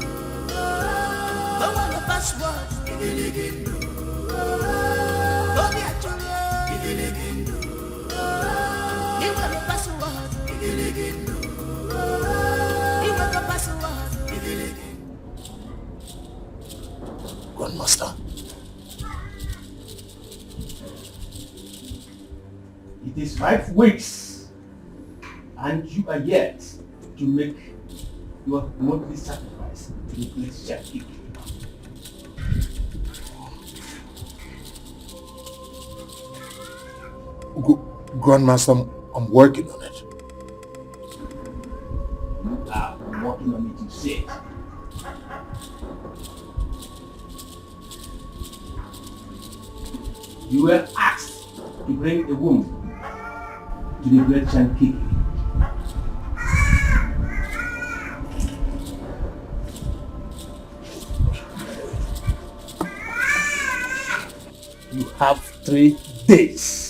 Speaker 9: Onwalo password. Igirigindu. Oke achula igirigindu. Iwalo password. Igirigindu. Iwalo password.
Speaker 20: Grandmaster.
Speaker 7: It is 5 weeks and you are yet to make your monthly sacrifice to the place Dikeh.
Speaker 1: Grandmaster, I'm working on it.
Speaker 7: I'm working on it, you said. You were asked to bring a woman to the great Dikeh. You have 3 days.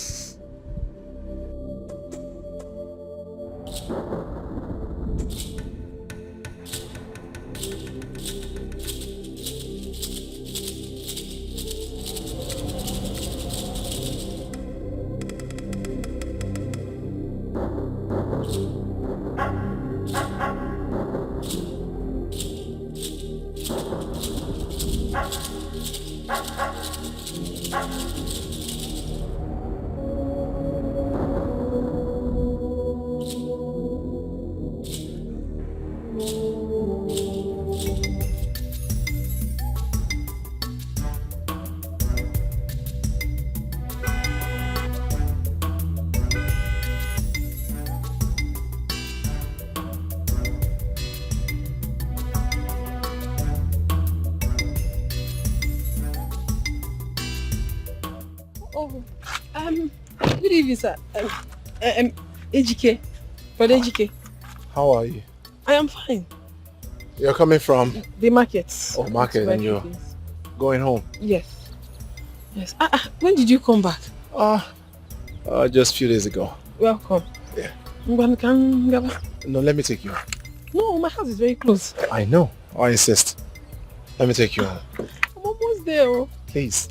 Speaker 5: Good evening, sir. Ejike. Brother Ejike.
Speaker 20: How are you?
Speaker 5: I am fine.
Speaker 20: You're coming from?
Speaker 5: The market.
Speaker 20: Oh, market, and you're going home?
Speaker 5: Yes. Yes. When did you come back?
Speaker 20: Just a few days ago.
Speaker 5: Welcome.
Speaker 20: Yeah.
Speaker 5: No,
Speaker 20: let me take you home.
Speaker 5: No, my house is very close.
Speaker 20: I know. I insist. Let me take you home.
Speaker 5: I'm almost there. Oh.
Speaker 20: Please.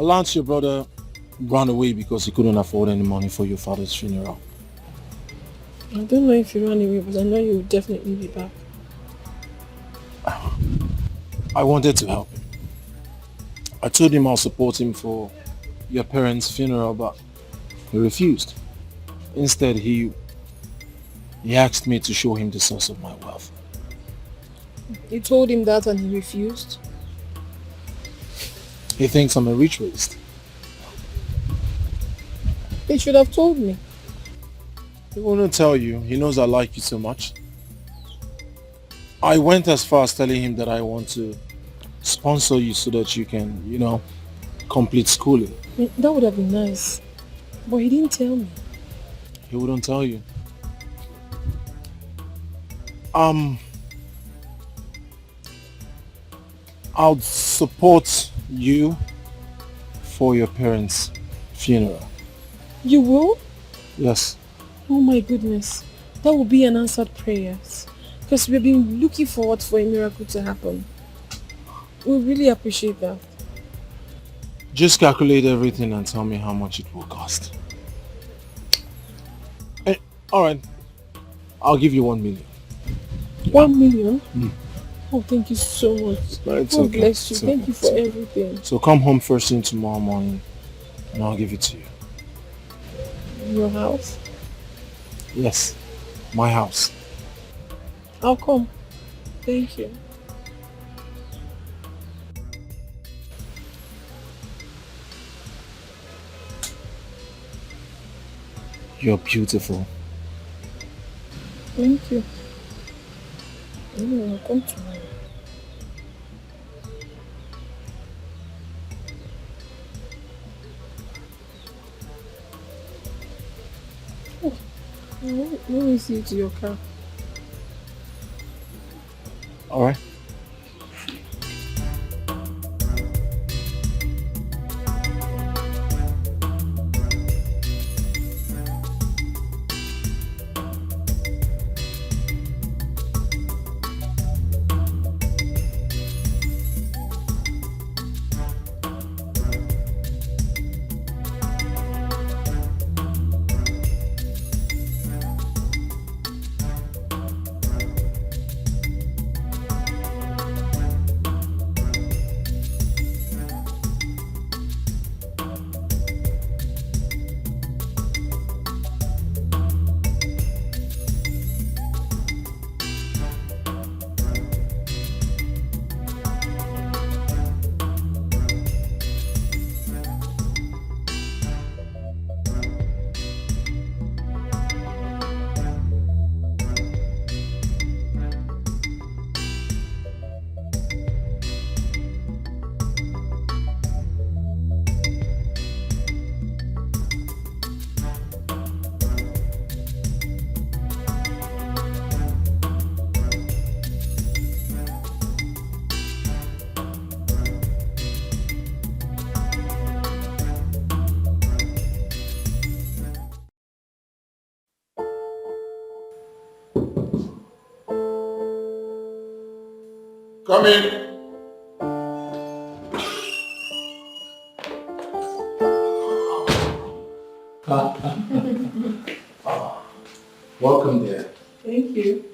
Speaker 20: Lance, your brother, ran away because he couldn't afford any money for your father's funeral.
Speaker 5: I don't know if he ran away, but I know he will definitely be back.
Speaker 20: I wanted to help him. I told him I'll support him for your parents' funeral, but he refused. Instead, he asked me to show him the source of my wealth.
Speaker 5: You told him that and he refused?
Speaker 20: He thinks I'm a ritualist.
Speaker 5: He should have told me.
Speaker 20: He wouldn't tell you. He knows I like you so much. I went as far as telling him that I want to sponsor you so that you can, complete schooling.
Speaker 5: That would have been nice. But he didn't tell me.
Speaker 20: He wouldn't tell you. I'll support you for your parents' funeral.
Speaker 5: You will?
Speaker 20: Yes.
Speaker 5: Oh my goodness. That will be an answered prayer. Because we've been looking forward for a miracle to happen. We really appreciate that.
Speaker 20: Just calculate everything and tell me how much it will cost. Alright. I'll give you 1 million.
Speaker 5: 1 million?
Speaker 20: Mm.
Speaker 5: Oh, thank you so much.
Speaker 20: No, it's
Speaker 5: God
Speaker 20: okay.
Speaker 5: bless you.
Speaker 20: It's
Speaker 5: Thank
Speaker 20: okay.
Speaker 5: you for everything.
Speaker 20: So come home first thing tomorrow morning and I'll give it to you.
Speaker 5: Your house?
Speaker 20: Yes. My house.
Speaker 5: I'll come. Thank you.
Speaker 20: You're beautiful.
Speaker 5: Thank you. I'll come tomorrow. Oh, let me see you to your car.
Speaker 20: All right.
Speaker 2: Come in.
Speaker 20: Welcome there.
Speaker 5: Thank you.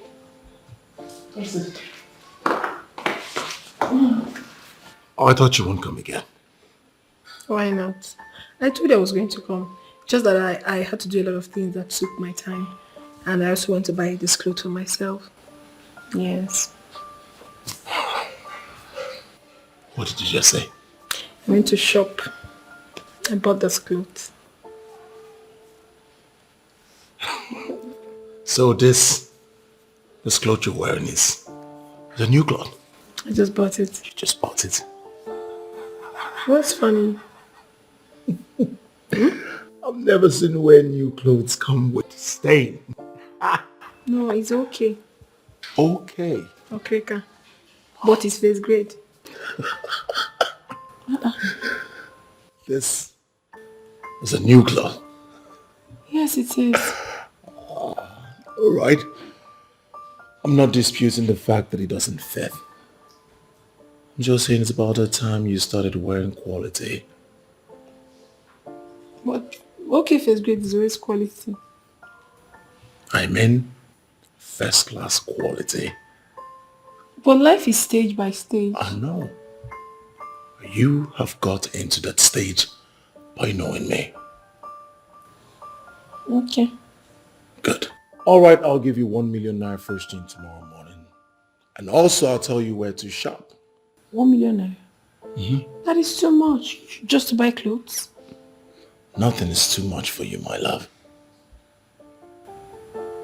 Speaker 20: Oh, I thought you wouldn't come again.
Speaker 5: Why not? I told you I was going to come. Just that I had to do a lot of things that took my time. And I also want to buy this clothes for myself. Yes.
Speaker 20: What did you just say?
Speaker 5: I went to shop. I bought this clothes.
Speaker 20: So this cloth you're wearing is a new cloth?
Speaker 5: I just bought it.
Speaker 20: You just bought it?
Speaker 5: What's funny?
Speaker 20: I've never seen you wear new clothes come with stain.
Speaker 5: No, it's okay.
Speaker 20: Okay.
Speaker 5: Okay, Ka. But his face great.
Speaker 20: This is a new cloth.
Speaker 5: Yes, it is.
Speaker 20: All right. I'm not disputing the fact that it doesn't fit. I'm just saying it's about the time you started wearing quality.
Speaker 5: But okay, first grade is always quality.
Speaker 1: I mean, first class quality.
Speaker 5: But life is stage by stage.
Speaker 1: I know. You have got into that stage by knowing me.
Speaker 5: Okay.
Speaker 1: Good.
Speaker 20: All right, I'll give you 1 million naira first thing tomorrow morning. And also I'll tell you where to shop.
Speaker 5: 1 million naira? That is too much. Just to buy clothes?
Speaker 1: Nothing is too much for you, my love.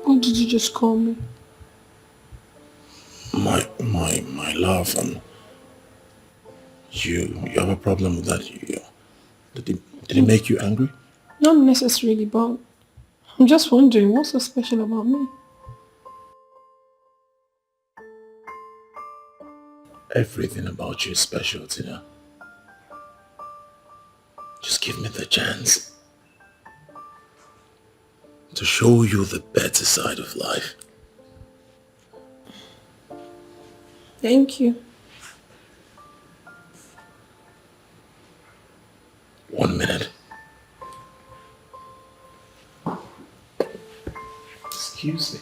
Speaker 5: What did you just call me?
Speaker 1: My love, you have a problem with that? Did it make you angry?
Speaker 5: Not necessarily, but I'm just wondering, what's so special about me?
Speaker 1: Everything about you is special, Tina. Just give me the chance to show you the better side of life.
Speaker 5: Thank you.
Speaker 1: 1 minute. Excuse me.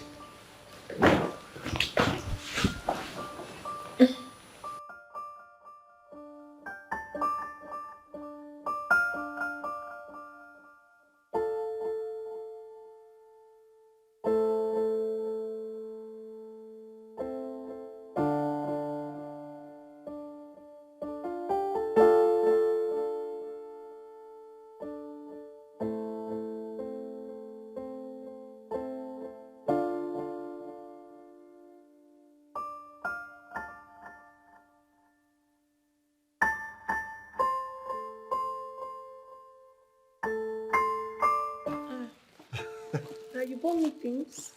Speaker 5: You bought me things?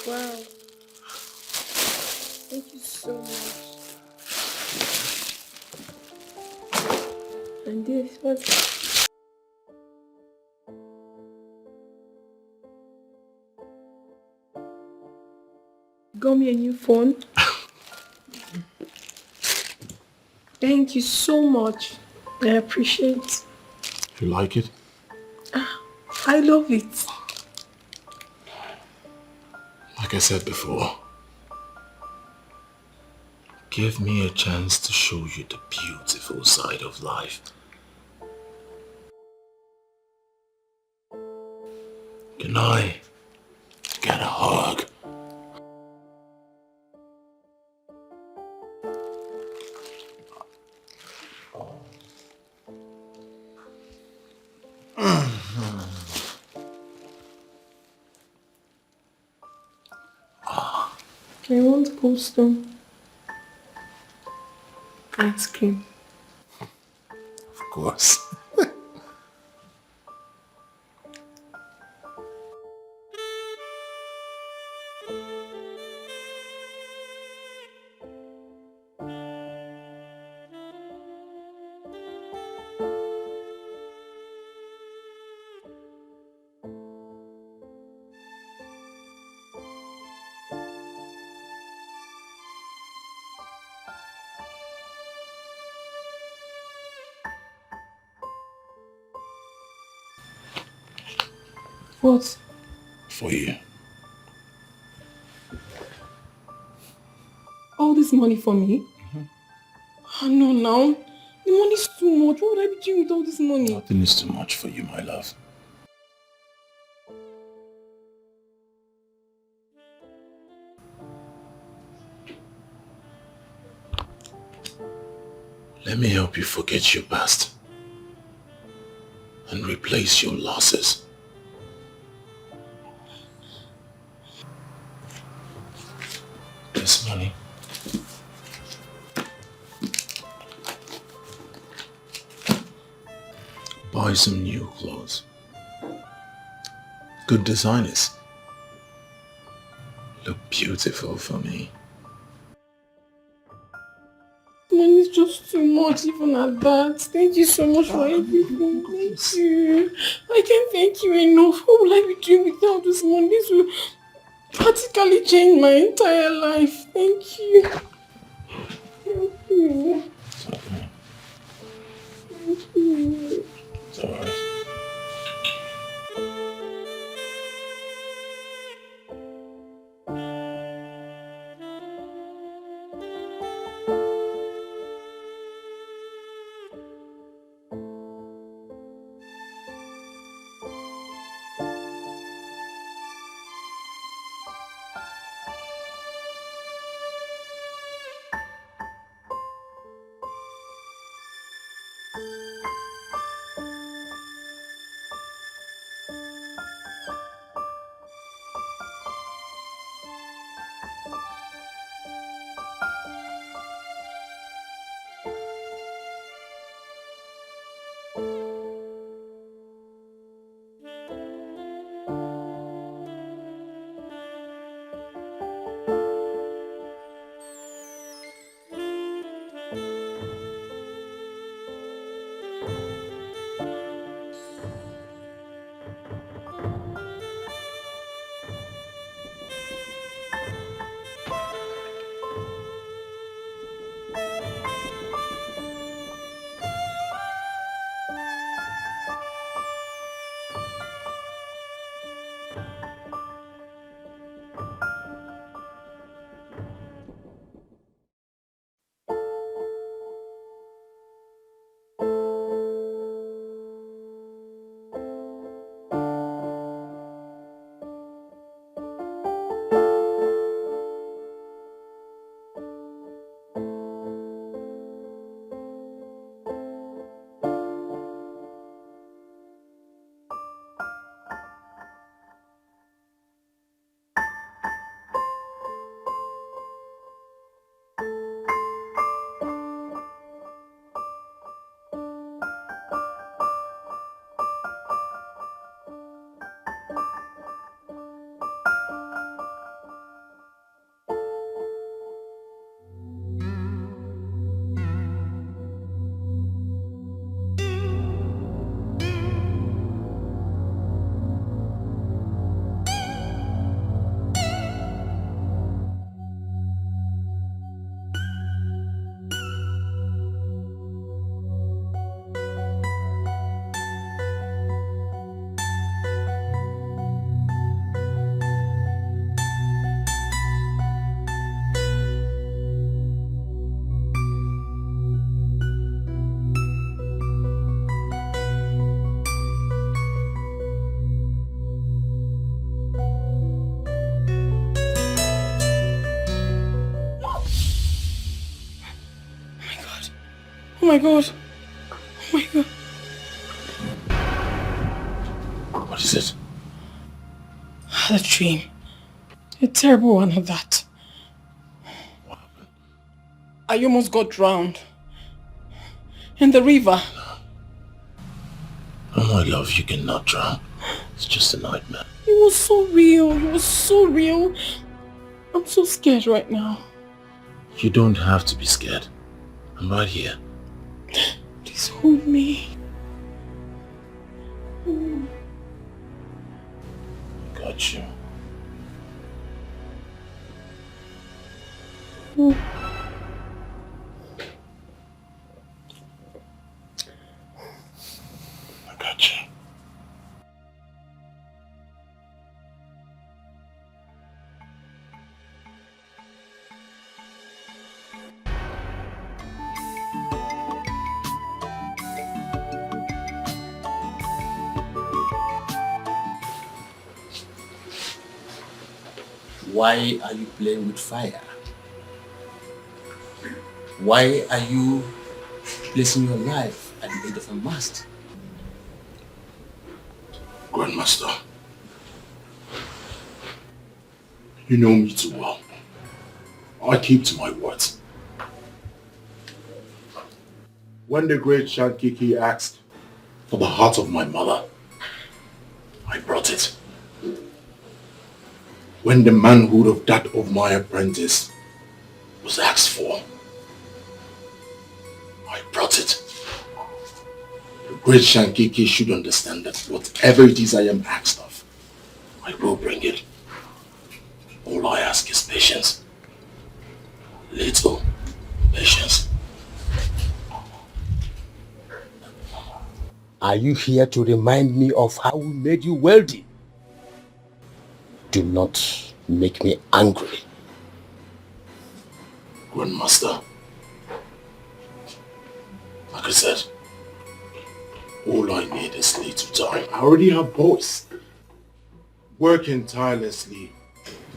Speaker 5: Wow. Thank you so much. And this, what's... Got me a new phone. Thank you so much. I appreciate.
Speaker 1: You like it?
Speaker 5: I love it.
Speaker 1: Like I said before, give me a chance to show you the beautiful side of life. Can I get a hug?
Speaker 5: I want Coldstone ice cream.
Speaker 1: Of course.
Speaker 5: What?
Speaker 1: For you.
Speaker 5: All this money for me? Oh no, now. The money's too much. What would I be doing with all this money?
Speaker 1: Nothing is too much for you, my love. Let me help you forget your past and replace your losses. This money. Buy some new clothes. Good designers. Look beautiful for me.
Speaker 5: Money's just too much even at that. Thank you so much for everything. Thank you. I can't thank you enough. What will I be doing without this money? This will practically change my entire life. Thank you. Thank you. Thank you.
Speaker 20: It's all right.
Speaker 5: Oh my god. Oh my god.
Speaker 20: What is it?
Speaker 5: I had a dream. A terrible one at that.
Speaker 20: What happened?
Speaker 5: I almost got drowned. In the river.
Speaker 20: Oh my love, you cannot drown. It's just a nightmare.
Speaker 5: It was so real. It was so real. I'm so scared right now.
Speaker 20: You don't have to be scared. I'm right here.
Speaker 5: Please hold me.
Speaker 20: Got you. I got you.
Speaker 8: Why are you playing with fire? Why are you placing your life at the end of a mast?
Speaker 1: Grandmaster, you know me too well. I keep to my words. When the great Shankiki asked for the heart of my mother, I brought it. When the manhood of that of my apprentice was asked for, I brought it. The great Shankiki should understand that whatever it is I am asked of, I will bring it. All I ask is patience. Little patience.
Speaker 7: Are you here to remind me of how we made you wealthy? Do not make me angry.
Speaker 8: Grandmaster, like I said, all I need is little time. I already have boys working tirelessly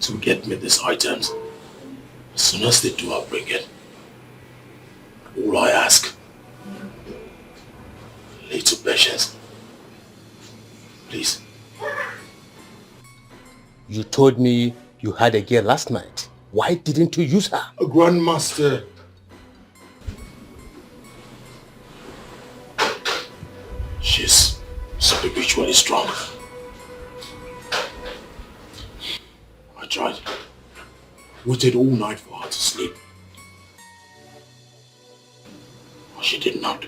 Speaker 8: to get me these items. As soon as they do, I'll bring it. All I ask, little patience. Please.
Speaker 7: You told me you had a girl last night. Why didn't you use her?
Speaker 8: Grandmaster. She's spiritually strong. I tried. Waited all night for her to sleep. But she did not.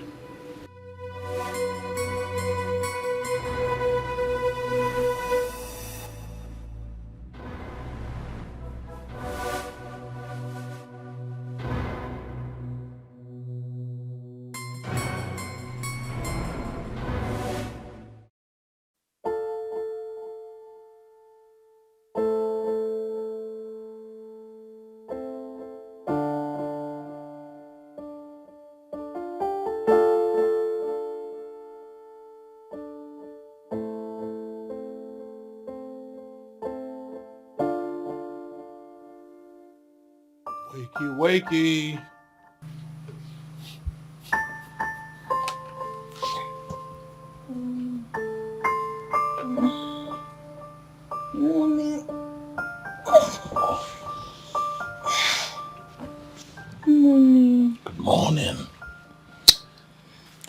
Speaker 2: Wakey.
Speaker 5: Morning. Morning.
Speaker 8: Good morning.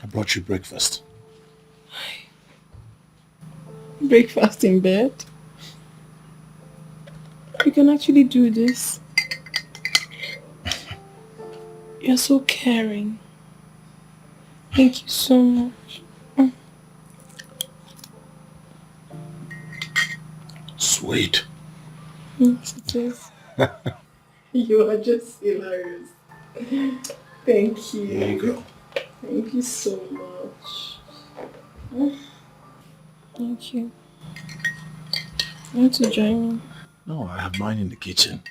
Speaker 8: I brought you breakfast.
Speaker 5: Breakfast in bed? You can actually do this. You're so caring. Thank you so much.
Speaker 8: Sweet.
Speaker 5: Yes, it is. You are just hilarious. Thank you.
Speaker 8: There you go.
Speaker 5: Thank you so much. Thank you. You want to join me?
Speaker 8: No, I have mine in the kitchen.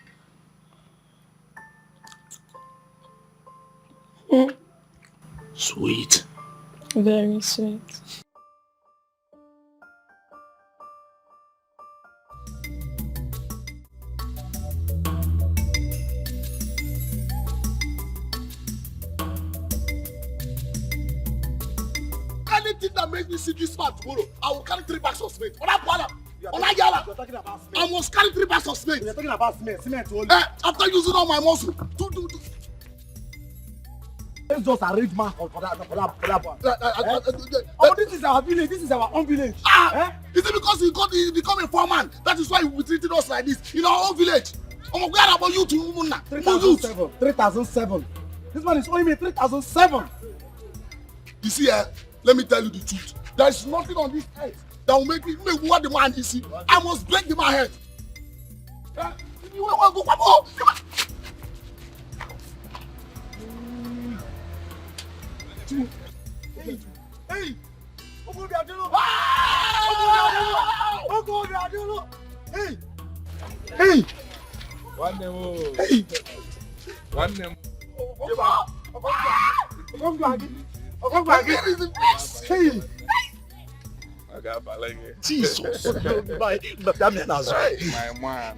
Speaker 8: Sweet.
Speaker 5: Very sweet.
Speaker 1: Anything that makes me see this man tomorrow, I will carry 3 bags of cement. You're talking about cement. I must carry 3 bags of cement. You're talking about cement. Cement only. After using all my muscle. Let's just arrange man for that one. This is our village. This is our own village. Is it because he become a foreman? That is why he treated us like this in our own village. Where about you to woman now? 3,007. 3,007. This man is owing me 3,007. You see, let me tell you the truth. There is nothing on this earth that will make what the man is. I must break the man's head. You want to go? Come on. Hey! Hey!
Speaker 18: One name.
Speaker 1: Hey!
Speaker 18: One name.
Speaker 1: Hey!
Speaker 10: Jesus!
Speaker 18: My man.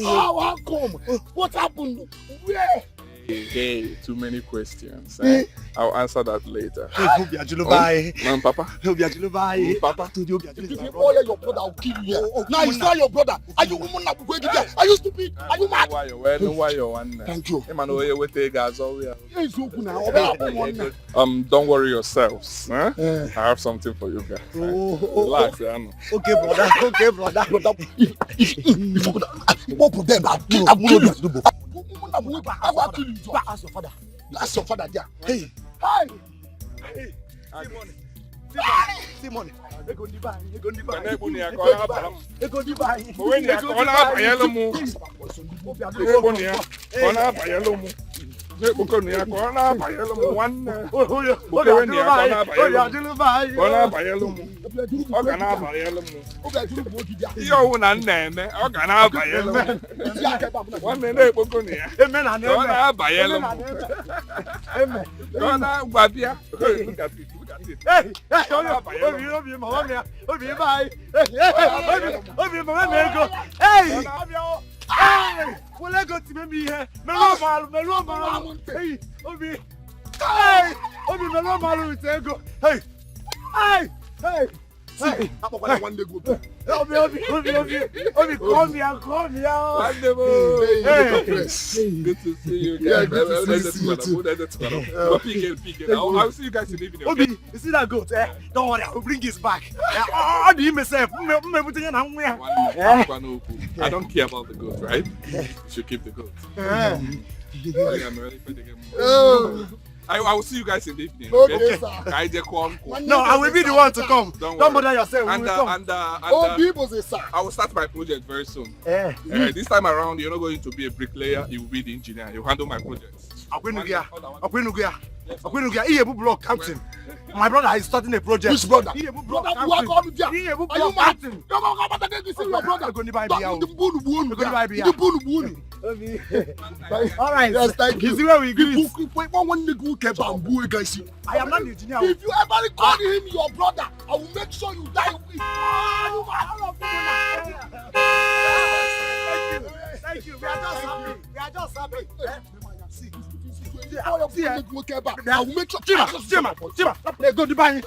Speaker 1: How come? What happened? Where?
Speaker 18: Hey, too many questions. I'll answer that later. Man, Papa.
Speaker 1: Papa. If you call your brother, I'll kill you. Now he's not your brother. Are you woman? Are you stupid? Are you mad?
Speaker 18: Why you one?
Speaker 1: Thank you.
Speaker 18: Don't worry yourselves. Huh? I have something for you guys. Relax,
Speaker 10: Okay, brother.
Speaker 1: What for them? I'll kill you. Ask your father. Ask your father there. Hey. Simon.
Speaker 10: Well, I got to me here. Meloma. Hey, Obi. Hey, Obi, Meloma, go. Hey, hey. One day go. Obi, call me out.
Speaker 18: Hey, good to see you guys. I'll see you guys in the evening.
Speaker 10: Obi, you see that goat? Don't worry, I will bring his back. How do you myself?
Speaker 18: I don't care about the goat, right? You should keep the goat. I'm ready for the game. I will see you guys in the evening. Okay, sir.
Speaker 10: No, I will be the one to come. Don't bother yourself. I
Speaker 18: will start my project very soon. This time around, you're not going to be a bricklayer. You will be the engineer. You handle my projects.
Speaker 10: Akwenugia. Ebube Block Captain. My brother is starting a project.
Speaker 2: Which brother?
Speaker 10: Ebube Block
Speaker 2: Captain.
Speaker 10: Ebube Block Captain. All right.
Speaker 2: Yes, thank you.
Speaker 10: You see where we agree?
Speaker 2: I am not the engineer. If you ever call him your brother, I will make sure you die with it.
Speaker 10: Thank you. We are just happy.
Speaker 2: I will make sure.
Speaker 10: Chima. Let me go to buy.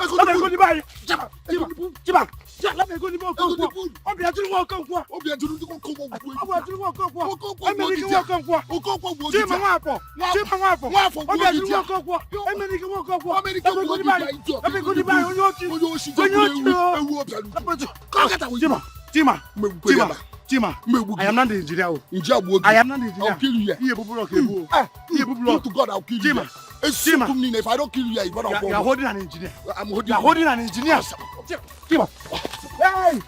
Speaker 10: Chima, I am not the engineer. I am not the engineer.
Speaker 2: I'll kill you here. To God, I'll kill you. Chima, if I don't kill you here, you
Speaker 10: are holding an engineer.
Speaker 2: I'm
Speaker 10: holding. You are holding an engineer. Chima. Hey!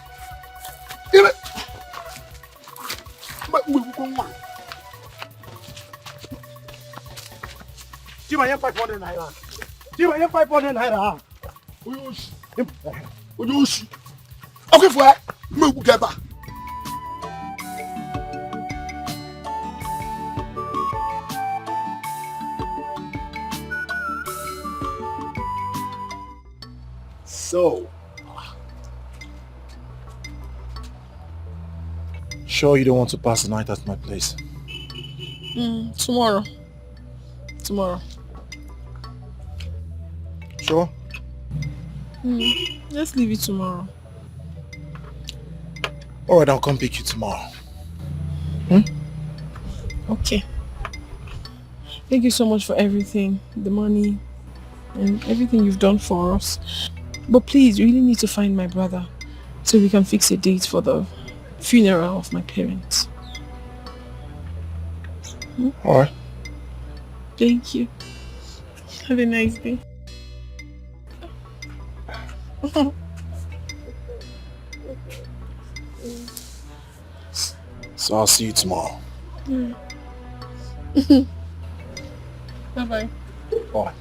Speaker 2: Give it.
Speaker 10: Chima, you 500 naira. Chima, you 500 naira.
Speaker 2: Oyoshi. Okay, for me, we get back.
Speaker 20: So, sure you don't want to pass the night at my place?
Speaker 5: Tomorrow.
Speaker 20: Sure?
Speaker 5: Let's leave it tomorrow.
Speaker 20: Alright, I'll come pick you tomorrow.
Speaker 5: Okay. Thank you so much for everything. The money and everything you've done for us. But please, you really need to find my brother so we can fix a date for the funeral of my parents.
Speaker 20: Alright.
Speaker 5: Thank you. Have a nice day.
Speaker 20: So I'll see you tomorrow.
Speaker 5: Bye-bye.
Speaker 20: Bye.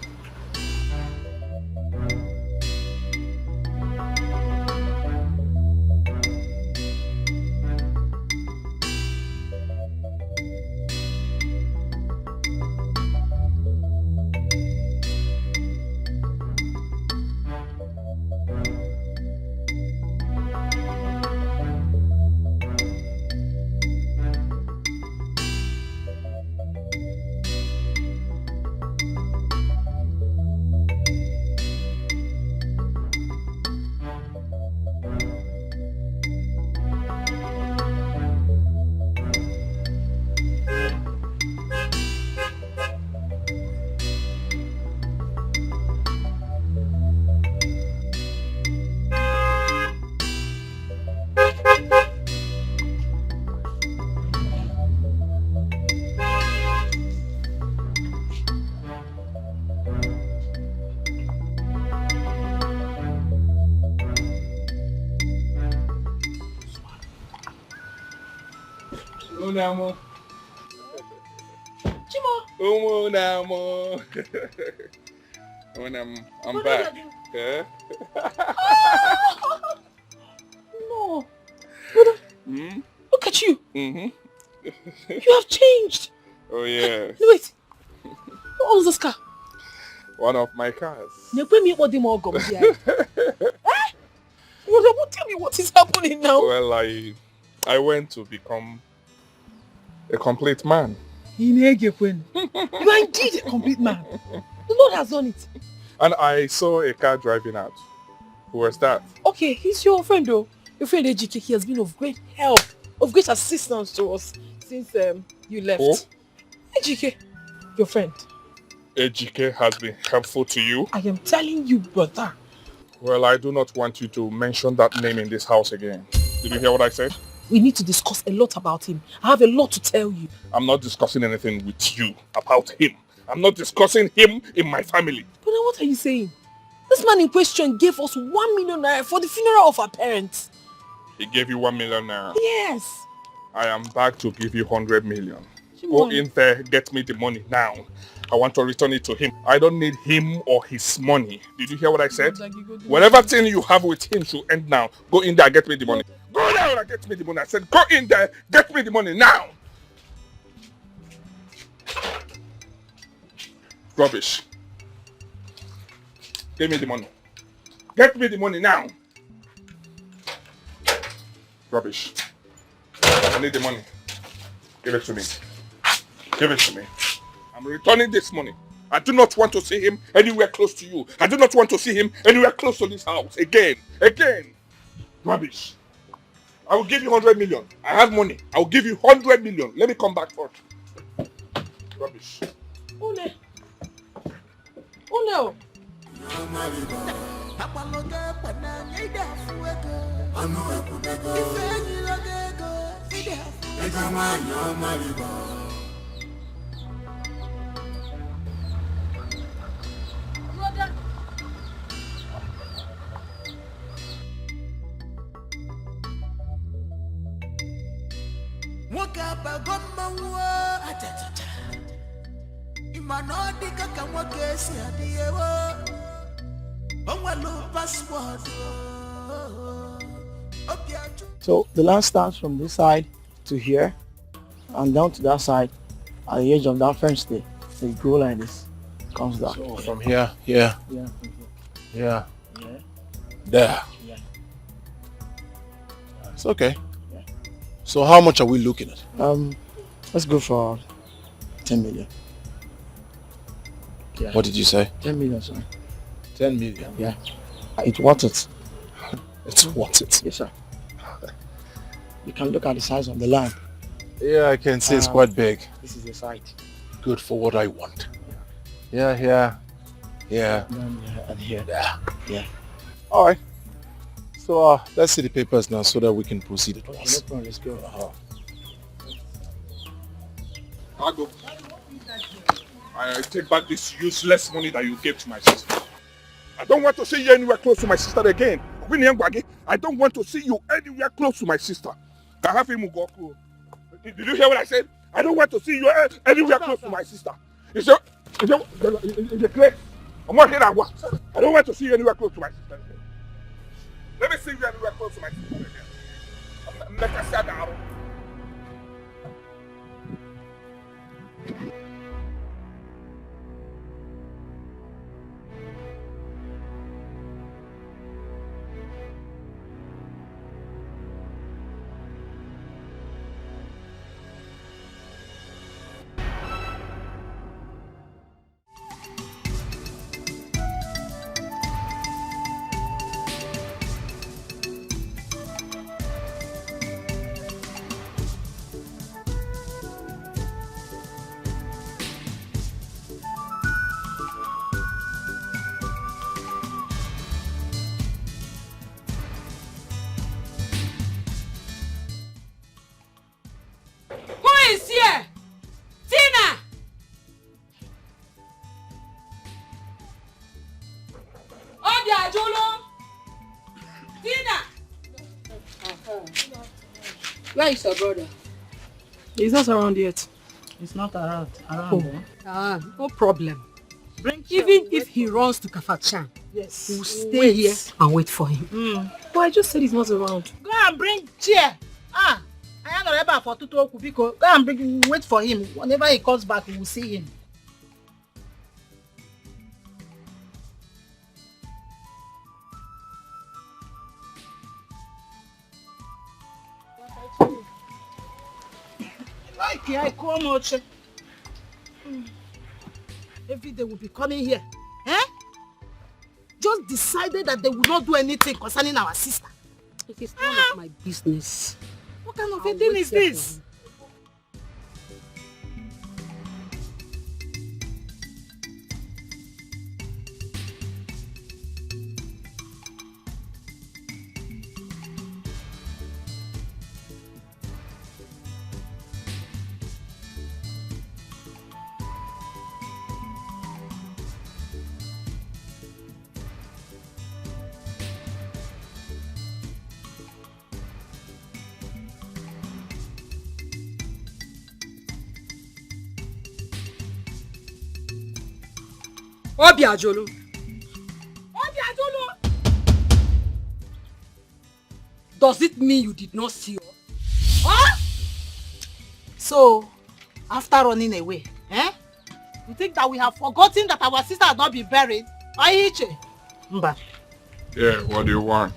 Speaker 5: Chimo.
Speaker 18: When I'm back. Yeah?
Speaker 5: No. Brother, look at you. You have changed.
Speaker 18: Oh, yeah.
Speaker 5: Wait. What owns this car?
Speaker 18: One of my cars.
Speaker 5: Brother, tell me what is happening now.
Speaker 18: Well, I went to become a complete man.
Speaker 5: You are indeed a complete man. The Lord has done it.
Speaker 18: And I saw a car driving out. Who was that?
Speaker 5: Okay, he's your friend though. Your friend Dikeh. He has been of great help, of great assistance to us since you left.
Speaker 18: Who?
Speaker 5: Dikeh, your friend.
Speaker 18: Dikeh has been helpful to you?
Speaker 5: I am telling you, brother.
Speaker 18: Well, I do not want you to mention that name in this house again. Did you hear what I said?
Speaker 5: We need to discuss a lot about him. I have a lot to tell you.
Speaker 18: I'm not discussing anything with you about him. I'm not discussing him in my family.
Speaker 5: But then what are you saying? This man in question gave us 1 million naira for the funeral of our parents.
Speaker 18: He gave you 1 million naira?
Speaker 5: Yes.
Speaker 18: I am back to give you 100 million. Go in there, get me the money now. I want to return it to him. I don't need him or his money. Did you hear what I said? Whatever thing you have with him should end now. Go in there, get me the money. Go down and get me the money. I said, go in there, get me the money now. Rubbish. Give me the money. Get me the money now. Rubbish. I need the money. Give it to me. Give it to me. I'm returning this money. I do not want to see him anywhere close to you. I do not want to see him anywhere close to this house. Again. Rubbish. I will give you 100 million. I have money. I will give you 100 million. Let me come back first. Rubbish.
Speaker 5: Oh no.
Speaker 10: So the line starts from this side to here and down to that side at the edge of that fence there. So you go like this, comes down.
Speaker 20: So from here, yeah.
Speaker 10: Yeah.
Speaker 20: Yeah. There.
Speaker 10: Yeah.
Speaker 20: It's okay. Yeah. So how much are we looking at?
Speaker 10: Let's go for 10 million.
Speaker 20: Yeah. What did you say?
Speaker 10: 10 million, sir.
Speaker 20: 10 million?
Speaker 10: Yeah. It's worth it.
Speaker 20: It's worth it?
Speaker 10: Yes, sir. You can look at the size of the land.
Speaker 20: Yeah, I can see it's quite big.
Speaker 10: This is the site.
Speaker 20: Good for what I want. Yeah.
Speaker 10: And here.
Speaker 20: Yeah. All right. So let's see the papers now so that we can proceed at once.
Speaker 10: No problem, let's go.
Speaker 18: I'll go. I take back this useless money that you gave to my sister. I don't want to see you anywhere close to my sister again. I don't want to see you anywhere close to my sister. Did you hear what I said? I don't want to see you anywhere close to my sister. Is it clear? I'm not here at work. I don't want to see you anywhere close to my sister again. Let me see you anywhere close to my sister again. I'm not going to sit down.
Speaker 3: Where is your brother?
Speaker 5: He's not around yet.
Speaker 17: It's not around.
Speaker 19: No problem. Even if he runs to Kafachan,
Speaker 17: yes,
Speaker 19: we'll stay here and wait for him.
Speaker 5: But I just said he's not around.
Speaker 17: Go and bring chair. I am not able for Tutu Okubiko. Go and wait for him. Whenever he comes back, we will see him. I come out. Every day we'll be coming here. Just decided that they will not do anything concerning our sister.
Speaker 19: It is none of my business.
Speaker 17: What kind of a thing is this?
Speaker 19: Obiajulu. Does it mean you did not see us?
Speaker 17: Huh? So, after running away, you think that we have forgotten that our sister had not been buried? Aiche? Mba.
Speaker 18: Yeah, what do you want?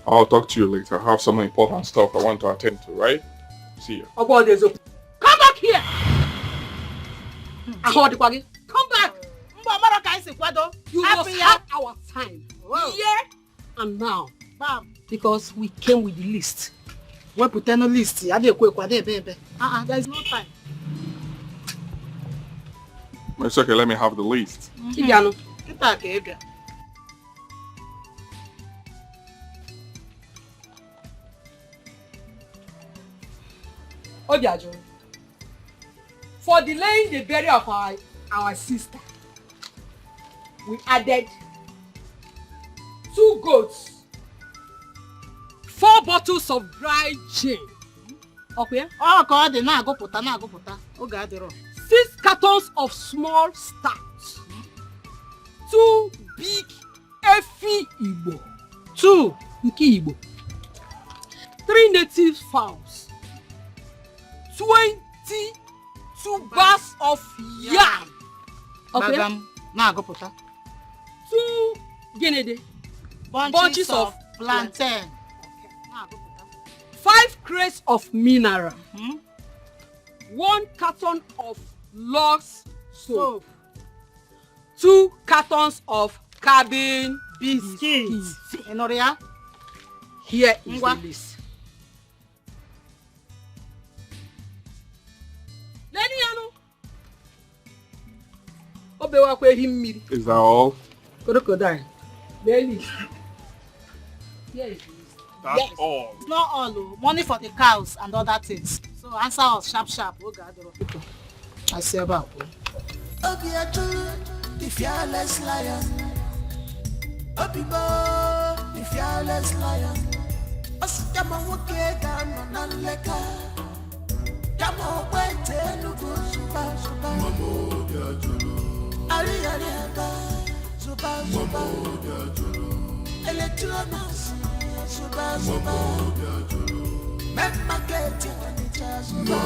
Speaker 18: I'll talk to you later. I have some important stuff I want to attend to, right? See you.
Speaker 19: Come back here! Come back! You must have our time. Here and now. Because we came with the list.
Speaker 17: We put no list. There is no time.
Speaker 18: It's okay, let me have the list.
Speaker 19: Obiajo, for delaying the burial of our sister, we added 2 goats, 4 bottles of dry gin. Okay?
Speaker 17: Oh God, na go puta. Oh God,
Speaker 19: 6 cartons of small stout. 2 big Efi Igbo. 2 Nki Igbo. 3 native fowls. 22 bars of yam. Okay?
Speaker 17: Madam, na go puta.
Speaker 19: 2 Genede.
Speaker 17: Bunches of plantain.
Speaker 19: 5 crates of mineral. 1 carton of Lux soap. 2 cartons of cabin biscuits. Here is the list.
Speaker 18: Is that all?
Speaker 19: Crocodile.
Speaker 17: Yes.
Speaker 18: That's all.
Speaker 17: It's not all. Money for the cows and other things. So answer us sharp. Oh God, I say about.
Speaker 9: The fearless lion. Obibo, the fearless lion. Osutama woke down on leka. Yamo wente nugu suba. Mamo biajulu. Ali aba. Suba. Mamo biajulu. Electronas. Suba. Mamo biajulu. Memma keti wanita suba.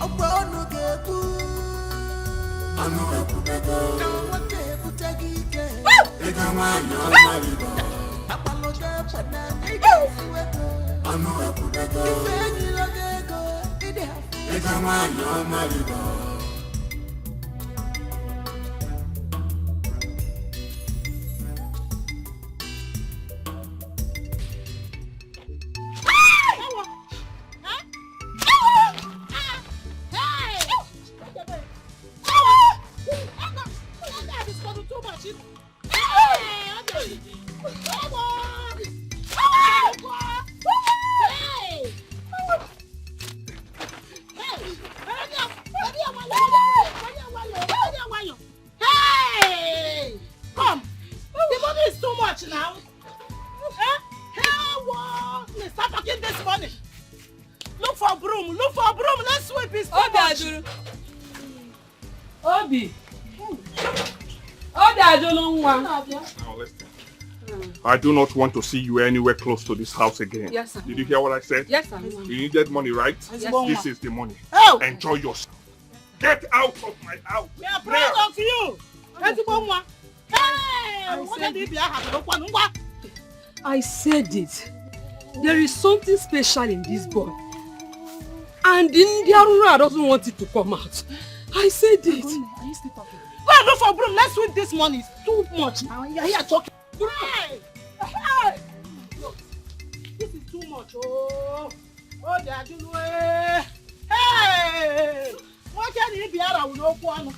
Speaker 9: Obono gebu. Anu ekubego. Wate kutagike. Egamanya marido. Apaloje panani. Anu ekubego. Ifeni logego. Ide hafu. Egamanya marido.
Speaker 17: for broom. Look for broom. Let's sweep his
Speaker 19: Obi, Obi.
Speaker 18: Now listen. I do not want to see you anywhere close to this house again.
Speaker 19: Yes, sir.
Speaker 18: Did you hear what I said?
Speaker 19: Yes, sir.
Speaker 18: You needed money, right?
Speaker 19: Yes, sir.
Speaker 18: This is the money.
Speaker 17: Oh.
Speaker 18: Enjoy yourself. Get out of my house.
Speaker 17: We are proud of you. Hey!
Speaker 19: I said it. There is something special in this boy. And India doesn't want it to come out. I said it.
Speaker 17: Are you still talking? Go and look for broom. Let's sweep this money. It's too much now. You're here talking. Hey! Hey! Look, this is too much. Oh, they are doing way. Hey! What can you be out of no one?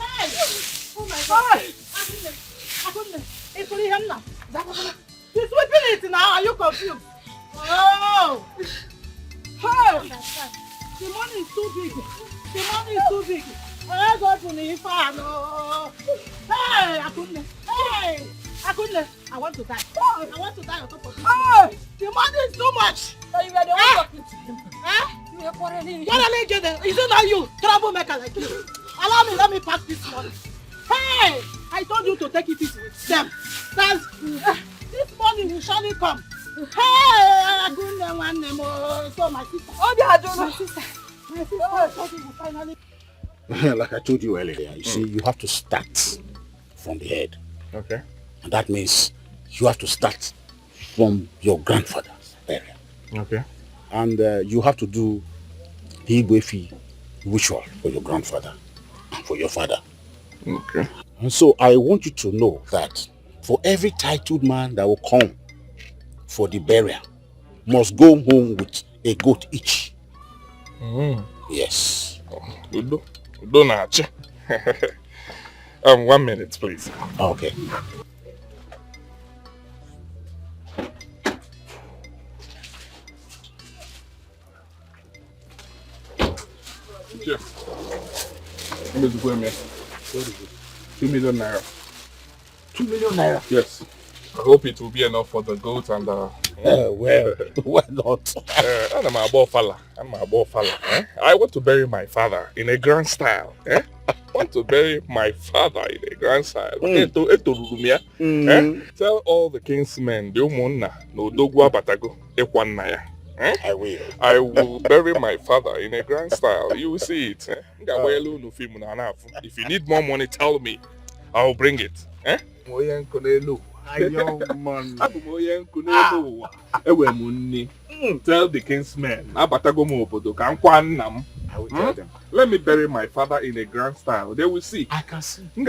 Speaker 17: Hey! Oh my God! I couldn't. It's only him now. He's whipping it now. Are you confused? Oh! Hey! The money is too big. The money is too big. I go to the farm. Hey! I couldn't. Hey! I couldn't. I want to die. I want to die on top of this. Hey! The money is too much. So you are the one talking to him. You are quarreling. Is it not you? Troublemaker like you. Allow me. Let me pack this money. Hey! I told you to take it easy with them. That's this money will surely come. Hey! I couldn't want them. So my sister. Oh, my sister. My sister will finally.
Speaker 8: Like I told you earlier, you see, you have to start from the head.
Speaker 18: Okay.
Speaker 8: And that means you have to start from your grandfather's burial.
Speaker 18: Okay.
Speaker 8: And you have to do the Igwefi ritual for your grandfather and for your father.
Speaker 18: Okay.
Speaker 8: And so I want you to know that for every titled man that will come for the burial must go home with a goat each. Yes.
Speaker 18: Udo. 1 minute, please.
Speaker 8: Okay.
Speaker 18: Here. Let me go here. 2 million naira.
Speaker 8: 2 million naira?
Speaker 18: Yes. I hope it will be enough for the goat and the...
Speaker 8: well, why not?
Speaker 18: I'm a ball fella. I want to bury my father in a grand style. Want to bury my father in a grand style. Tell all the kingsmen,
Speaker 8: I will.
Speaker 18: I will bury my father in a grand style. You will see it. If you need more money, tell me. I will bring it.
Speaker 8: Young man.
Speaker 18: Tell the kingsmen. I will tell them. Let me bury my father in a grand style. They will see.
Speaker 8: I can see.
Speaker 18: Hey!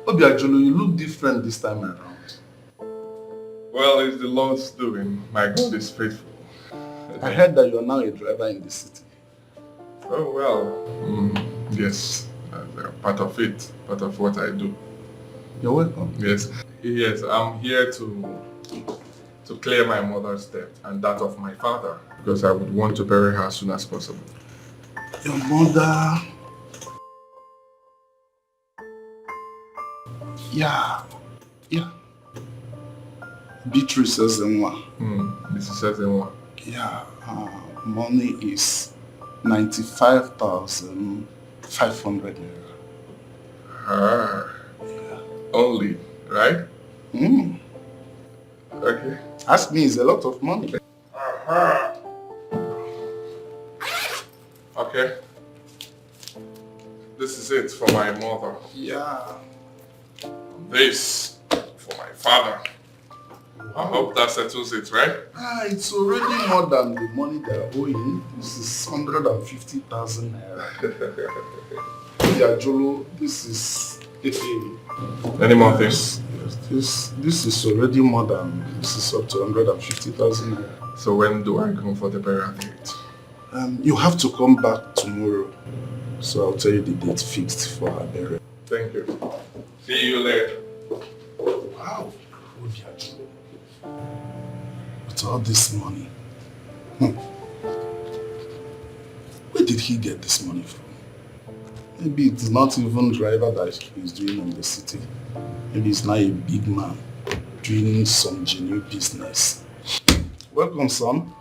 Speaker 14: Obiajulu, you look different this time around.
Speaker 18: Well, it's the Lord's doing. My God is faithful.
Speaker 14: I heard that you are now a driver in the city.
Speaker 18: Oh, well. Yes. Part of it. Part of what I do.
Speaker 14: You're welcome.
Speaker 18: Yes. Yes, I'm here to clear my mother's debt and that of my father. Because I would want to bury her as soon as possible.
Speaker 14: Your mother... Yeah. Beatrice says in one.
Speaker 18: This says in one.
Speaker 14: Yeah. Money is 95,500 naira.
Speaker 18: Only, right? Okay.
Speaker 14: Ask me, it's a lot of money.
Speaker 18: Okay. This is it for my mother.
Speaker 14: Yeah.
Speaker 18: This for my father. I hope that settles it, right?
Speaker 14: It's already more than the money they're owing. This is 150,000 naira. Yeah, Jolo, this is...
Speaker 18: Any more things?
Speaker 14: Yes, this is already more than... This is up to 150,000 naira.
Speaker 18: So when do I come for the burial date?
Speaker 14: You have to come back tomorrow. So I'll tell you the date fixed for our burial.
Speaker 18: Thank you. See you later.
Speaker 14: Wow. With all this money. Where did he get this money from? Maybe it's not even driver that he's doing in the city. Maybe he's not a big man doing some genuine business. Welcome, son.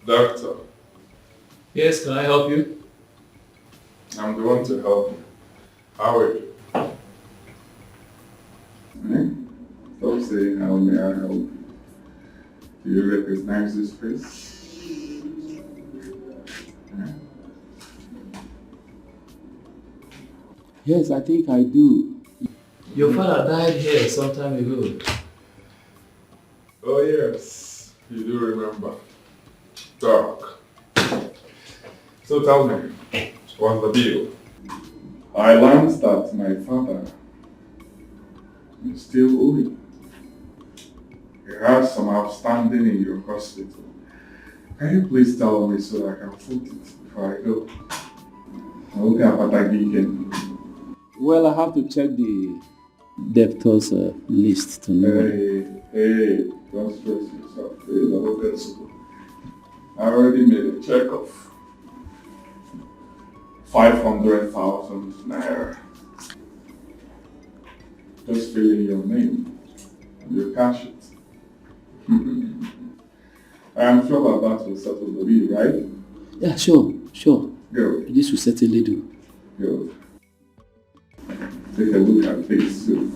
Speaker 18: Doctor.
Speaker 12: Yes, can I help you?
Speaker 18: I'm the one to help you. How are you?
Speaker 22: Stop saying how may I help you? Do you recognize this face?
Speaker 21: Yes, I think I do.
Speaker 12: Your father died here some time ago.
Speaker 18: Oh yes, you do remember. Doc. So tell me, what's the deal?
Speaker 22: I learned that my father is still owing. He has some outstanding in your hospital. Can you please tell me so I can foot it before I go? I'll look at Dikeh.
Speaker 21: Well, I have to check the debtors list to know.
Speaker 22: Hey, don't stress yourself. I already made a check of 500,000 naira. Just fill in your name and you cash it. I am sure that will settle the bill, right?
Speaker 21: Yeah, sure.
Speaker 22: Good.
Speaker 21: This will certainly do.
Speaker 22: Good. Take a look at this too.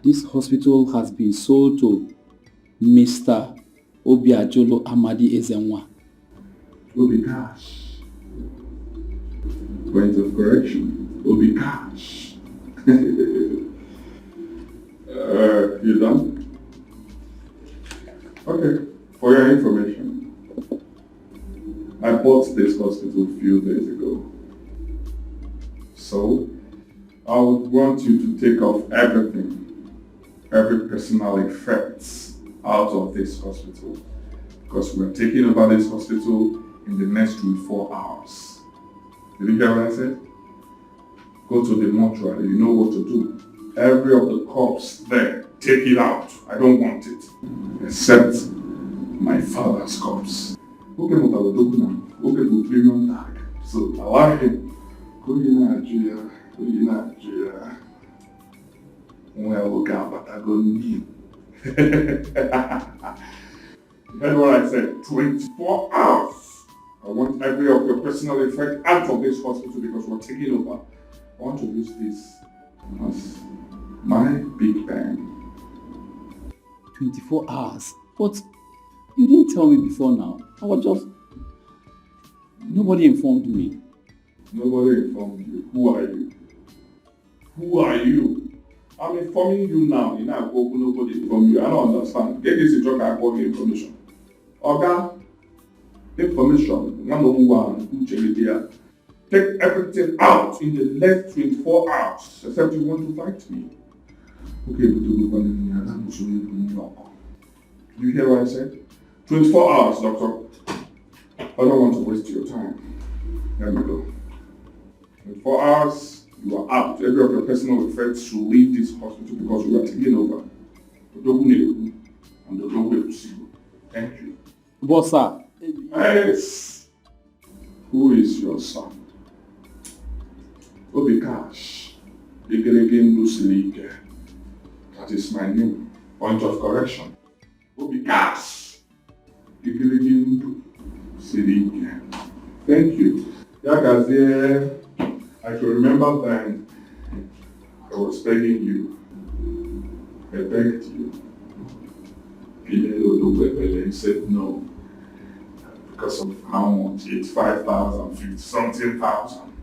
Speaker 21: This hospital has been sold to Mr. Obiajolo Amadi Ezenwa.
Speaker 22: Will be cash. Point of correction. Will be cash. You done? Okay. For your information, I bought this hospital a few days ago. So, I would want you to take off everything. Every personal effects out of this hospital, because we're taking over this hospital in the next 24 hours. Did you hear what I said? Go to the mortuary, you know what to do. Every of the corpse there, take it out. I don't want it. Except my father's corpse. Okay, premium tag. So allow him. Go in Nigeria. Well, look out, but I go need. You heard what I said? 24 hours. I want every of your personal effect out of this hospital because we're taking over. I want to use this as my big bang.
Speaker 21: 24 hours? But you didn't tell me before now. I was just... Nobody informed me.
Speaker 22: Nobody informed you. Who are you? Who are you? I'm informing you now. You know, nobody informed you. I don't understand. Get this joke, I call me information. Okay? Information. One, take everything out in the next 24 hours. Except you want to fight me. Okay, but you hear what I said? 24 hours, doctor. I don't want to waste your time. Let me go. 24 hours. You are out. Every of your personal effects should leave this hospital because you are taking over. And the long way to see you. Thank you.
Speaker 21: But sir...
Speaker 22: Yes. Who is your son? Obi Cash. That is my name. Point of correction. Obi Cash. Thank you. Yakazie. I can remember then I was begging you. I begged you. He said no. because of how much? It's 5,000, 50 something thousand.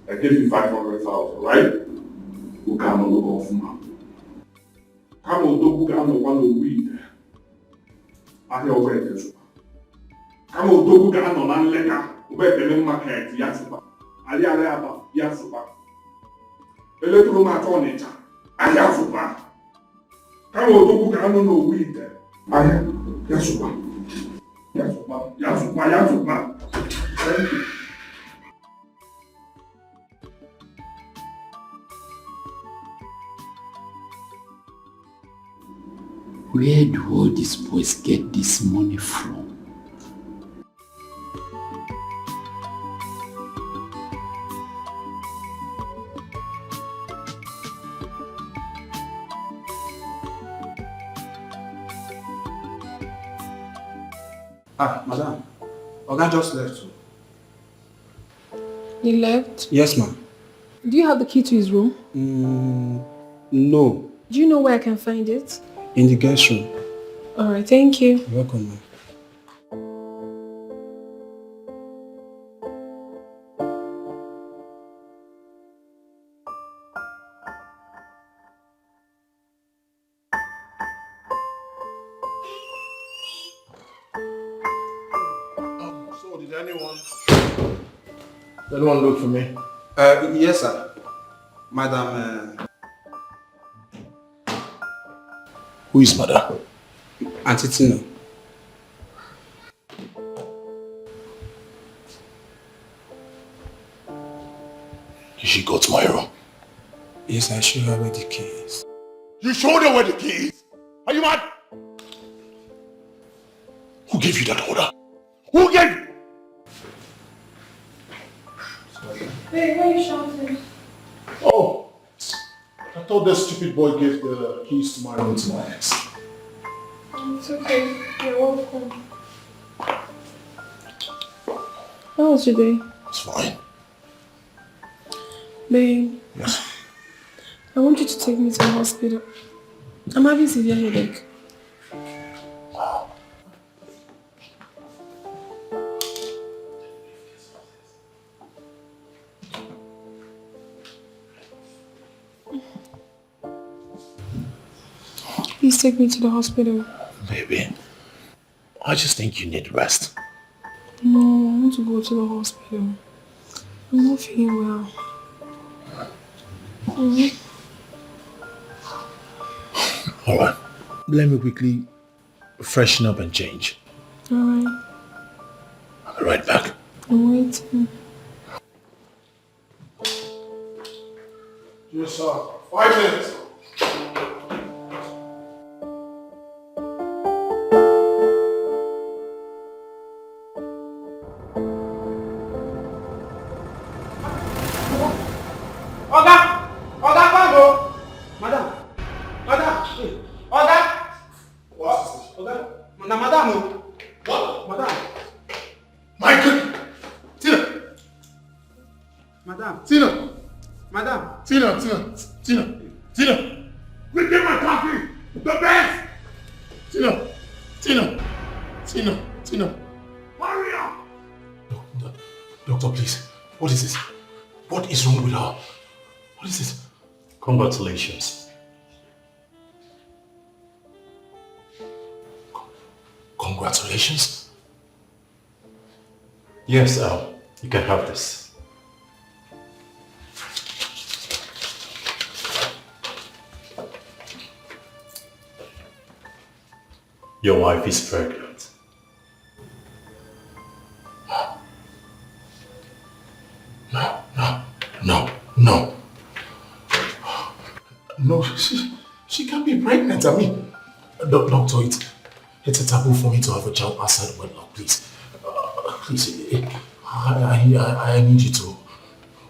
Speaker 22: I gave you 500,000, right? Who can look off now? Come on, who can no weed? I hear over it. Come on, who can no liquor? Where the market, Yasuba. Aliaba, Yasuba. Electro Matonita. Ayasuba. Come on, who can no weed? I hear Yasuba. Yasuba. Thank you.
Speaker 21: Where do all these boys get this money from?
Speaker 10: Madam. Oga just left.
Speaker 5: He left?
Speaker 10: Yes, ma'am.
Speaker 5: Do you have the key to his room?
Speaker 10: No.
Speaker 5: Do you know where I can find it?
Speaker 10: In the guest room.
Speaker 5: Alright, thank you.
Speaker 10: You're welcome, ma'am.
Speaker 20: So did anyone look for me?
Speaker 10: Yes, sir. Madam...
Speaker 20: Who is Madam?
Speaker 10: Auntie Tina.
Speaker 20: She got to my room.
Speaker 10: Yes, I showed her where the key is.
Speaker 1: You showed her where the key is? Are you mad?
Speaker 20: Who gave you that order?
Speaker 1: Who gave you?
Speaker 5: Hey, why are you shouting?
Speaker 20: Oh, I thought that stupid boy gave the keys to my room to my ex.
Speaker 5: It's okay. You're welcome. How was your day?
Speaker 20: It's fine.
Speaker 5: Babe.
Speaker 20: Yes.
Speaker 5: I want you to take me to the hospital. I'm having severe headache. Please take me to the hospital.
Speaker 20: Baby, I just think you need rest.
Speaker 5: No, I want to go to the hospital. I'm not feeling well.
Speaker 20: Alright, let me quickly freshen up and change.
Speaker 5: Alright.
Speaker 20: I'll be right back.
Speaker 5: I'm waiting.
Speaker 20: Just 5 minutes.
Speaker 1: Tina! We get my coffee! The best! Tina! Hurry up!
Speaker 20: Doctor, please. What is this? What is wrong with her? What is this?
Speaker 4: Congratulations.
Speaker 20: Congratulations?
Speaker 4: Yes, Al. You can have this. Your wife is pregnant.
Speaker 20: No, she can't be pregnant. I mean, doctor, it's a taboo for me to have a child outside wedlock, please. Please, I need you to,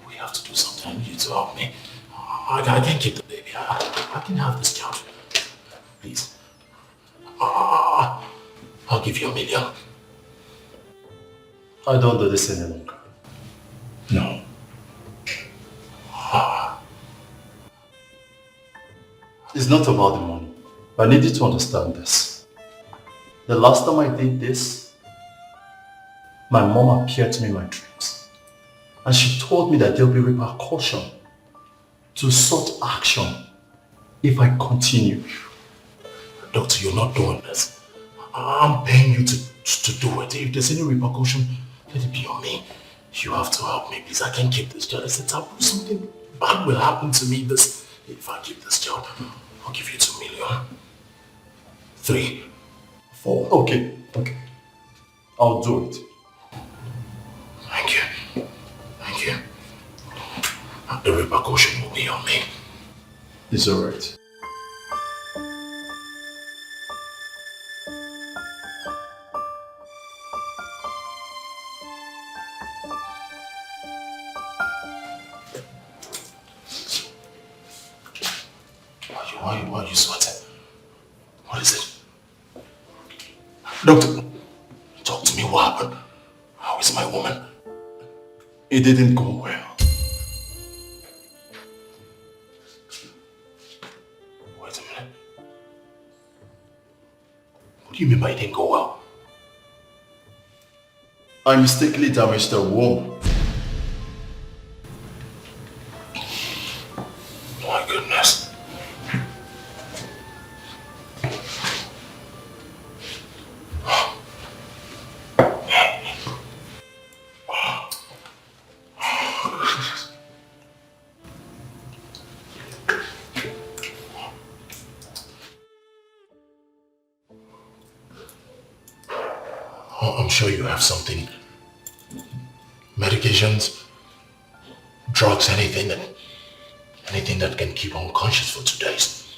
Speaker 20: we have to do something. I need you to help me. I can't keep the baby. I can have this child. Please. I'll give you $1 million.
Speaker 4: I don't do this any longer.
Speaker 20: No.
Speaker 4: It's not about the money. I need you to understand this. The last time I did this, My mom appeared to me in my dreams. And she told me that there'll be repercussion to such action if I continue. Doctor, you're not doing this. I'm paying you to do it. If there's any repercussion, let it be on me. You have to help me, please. I can't keep this job. Something bad will happen to me if I keep this job. I'll give you 2 million. 3, 4. Okay. I'll do it. Thank you. The repercussion will be on me. It's alright. Why are you sweating? What is it? Doctor, talk to me. What happened? How is my woman? It didn't go well. Wait a minute. What do you mean by it didn't go well? I mistakenly damaged her womb. My goodness. I'm sure you have something. Medications, drugs, anything that can keep her unconscious for 2 days.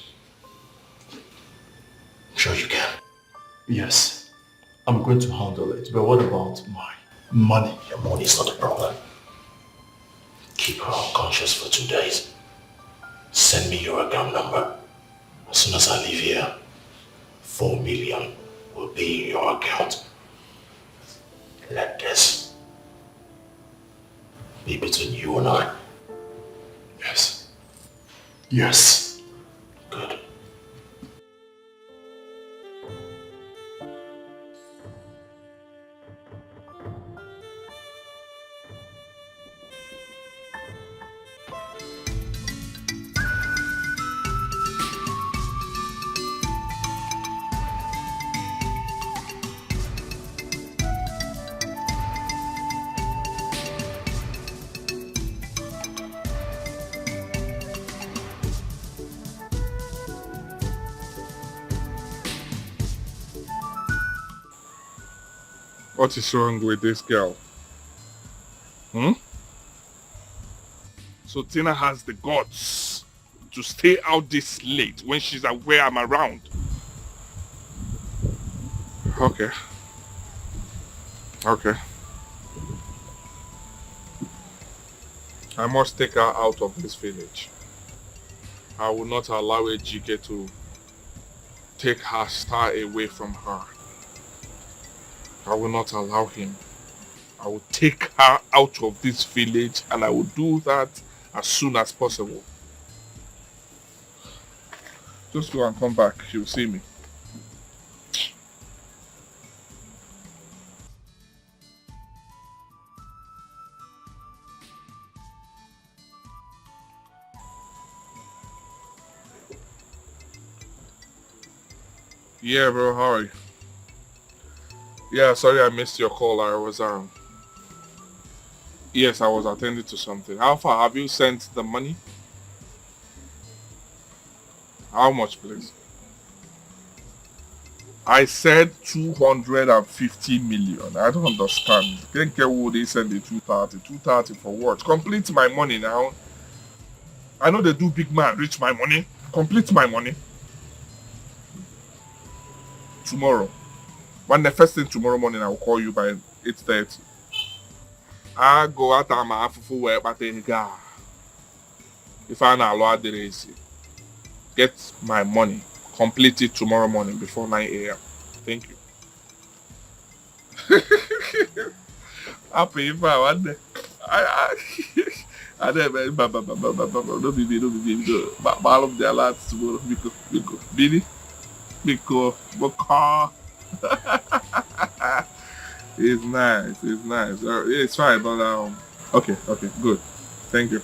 Speaker 4: I'm sure you can. Yes, I'm going to handle it. But what about my money? Your money is not a problem. Keep her unconscious for 2 days. Send me your account number. As soon as I leave here, 4 million will be in your account. Let this be between you and I. Yes. Good.
Speaker 18: What is wrong with this girl? So Tina has the guts to stay out this late when she's aware I'm around. Okay. I must take her out of this village. I will not allow a Dikeh to take her star away from her. I will not allow him. I will take her out of this village, and I will do that as soon as possible. Just go and come back. She'll see me. Yeah, bro, how are you? Yeah, sorry I missed your call. I was yes, I was attending to something. How far have you sent the money? How much, please? I said 250 million. I don't understand. Can't get who they send the 230. 230 for what? Complete my money now. I know they do big man, reach my money. Complete my money. Tomorrow. When the first thing tomorrow morning, I will call you by 8:30. I go out and my fufu work, but if I know the race, get my money, complete it tomorrow morning before 9 a.m. Thank you. I'll pay you for one day. I never, don't be, all of their lads tomorrow, because, It's nice. It's nice. It's fine, but okay, good. Thank you.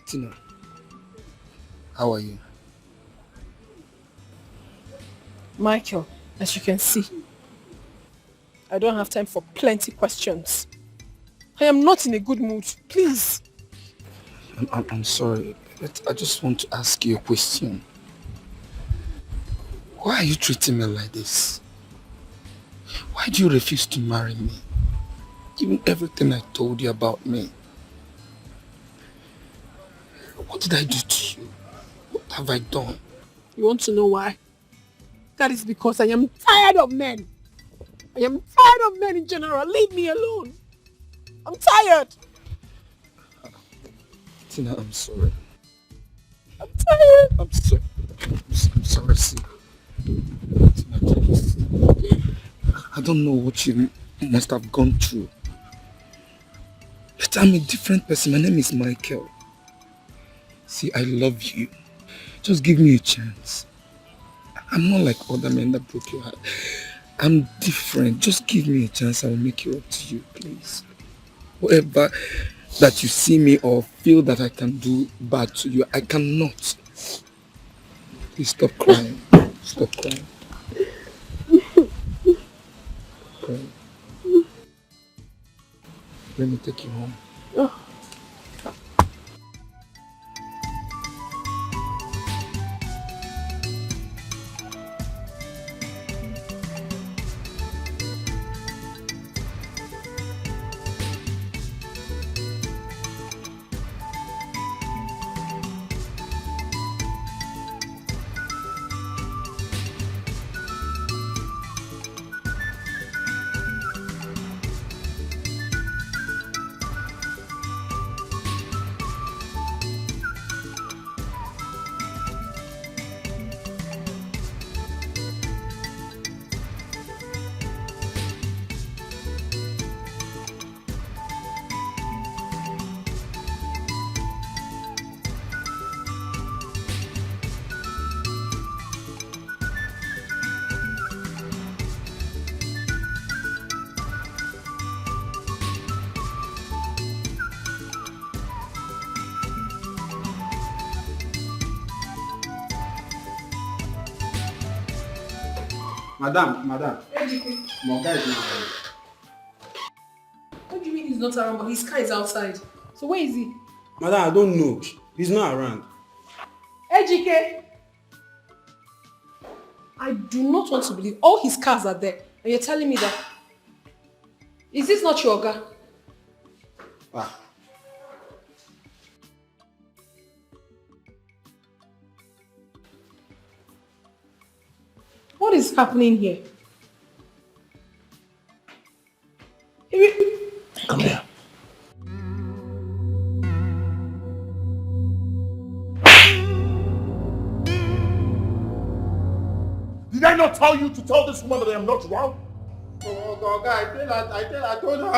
Speaker 11: Tina, how are you?
Speaker 5: Michael, as you can see, I don't have time for plenty questions. I am not in a good mood. Please.
Speaker 11: I'm sorry, but I just want to ask you a question. Why are you treating me like this? Why do you refuse to marry me? Even everything I told you about me. What did I do to you? What have I done?
Speaker 5: You want to know why? That is because I am tired of men. I am tired of men in general. Leave me alone. I'm tired.
Speaker 11: Tina, I'm sorry.
Speaker 5: I'm tired.
Speaker 11: I'm sorry. I'm sorry, see. Tina, please. I don't know what you must have gone through. But I'm a different person. My name is Michael. See, I love you. Just give me a chance. I'm not like other men that broke your heart. I'm different. Just give me a chance. I will make it up to you, please. Whatever that you see me or feel that I can do bad to you, I cannot. Please stop crying. Stop crying. Crying. Let me take you home.
Speaker 5: Oh.
Speaker 10: Madam. My guy is not around.
Speaker 5: What do you mean he's not around, but his car is outside? So where is he?
Speaker 10: Madam, I don't know. He's not around.
Speaker 5: Ejike! I do not want to believe all his cars are there. And you're telling me that... Is this not your guy?
Speaker 10: Ah.
Speaker 5: What is happening here?
Speaker 1: Come here. Did I not tell you to tell this woman that I am not around?
Speaker 10: Oh, God, I told her.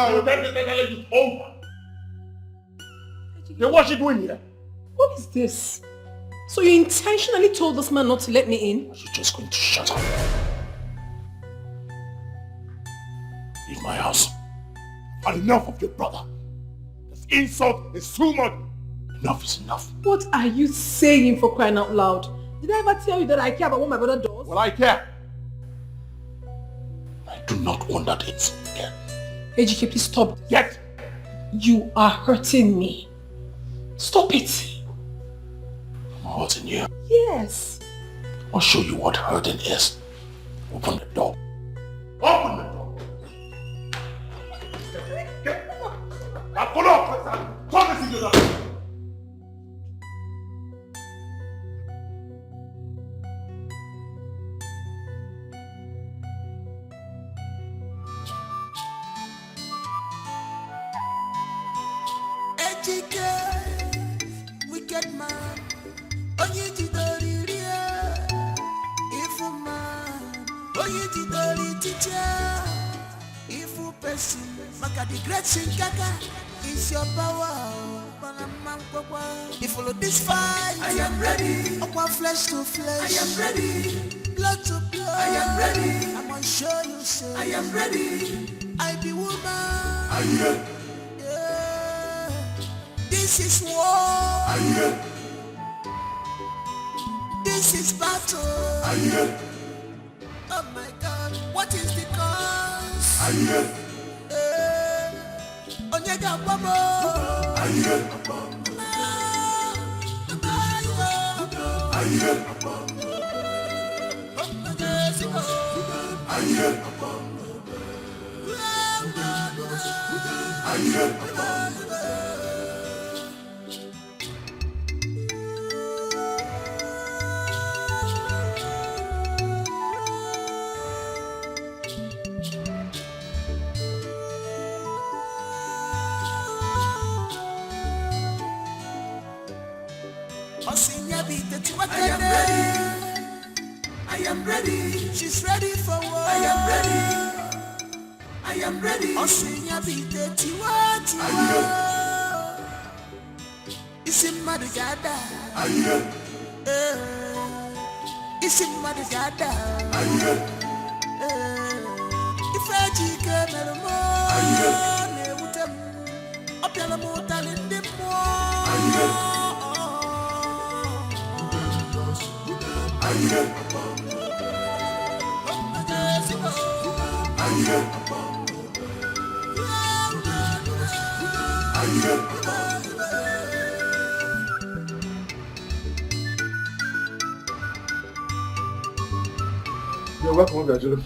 Speaker 1: It's over. Then what's she doing here?
Speaker 5: What is this? So you intentionally told this man not to let me in?
Speaker 1: You're just going to shut up. Leave my house. I've had enough of your brother. This insult is too much. Enough is enough.
Speaker 5: What are you saying, for crying out loud? Did I ever tell you that I care about what my brother does?
Speaker 1: Well, I care. I do not want that insult again.
Speaker 5: Ejike, please stop.
Speaker 1: Get!
Speaker 5: You are hurting me. Stop it.
Speaker 1: I'm hurting you.
Speaker 5: Yes.
Speaker 1: I'll show you what hurting is. Open the door. Open the door. Now follow up. Turn this into that.
Speaker 9: Onye jidori teacher, evil person, maka the great Shinkaka is your power. You follow this fight, I am ready. Aqua flesh to flesh, I am ready. Blood to blood, I am ready. I'm gonna show you, say, I am ready. I be woman, I am. Yeah. This is war, I am. This is battle, I am. Oh my God, what is the cause? I am. Onyega Bobo, I am. I am ready. I am ready. She's ready for war. I am ready. I am ready. Osinya bite tiwa tiwa. Isi madugada. I am. Isi madugada. I am. Ifeji kemermo. I am. Ne utem. Opiala mo talinde mo. I am. I am.
Speaker 14: You're welcome, Gajulu.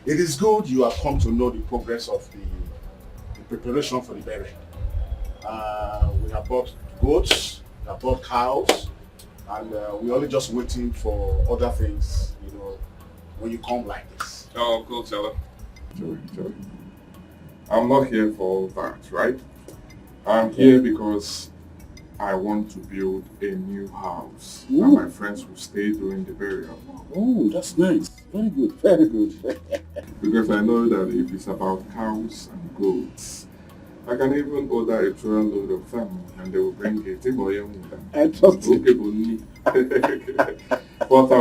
Speaker 14: It is good you have come to know the progress of the preparation for the burial. We have bought goats, we have bought cows, and we're only just waiting for other things, you know, when you come like this.
Speaker 18: Oh, cool, Joey. Joey. I'm not here for all that, right? I'm here because I want to build a new house that my friends will stay during the burial.
Speaker 8: Oh, that's nice. Very good, very good.
Speaker 18: Because I know that if it's about cows and goats, I can even order a truckload of them and they will bring it.
Speaker 8: I trust you.
Speaker 18: But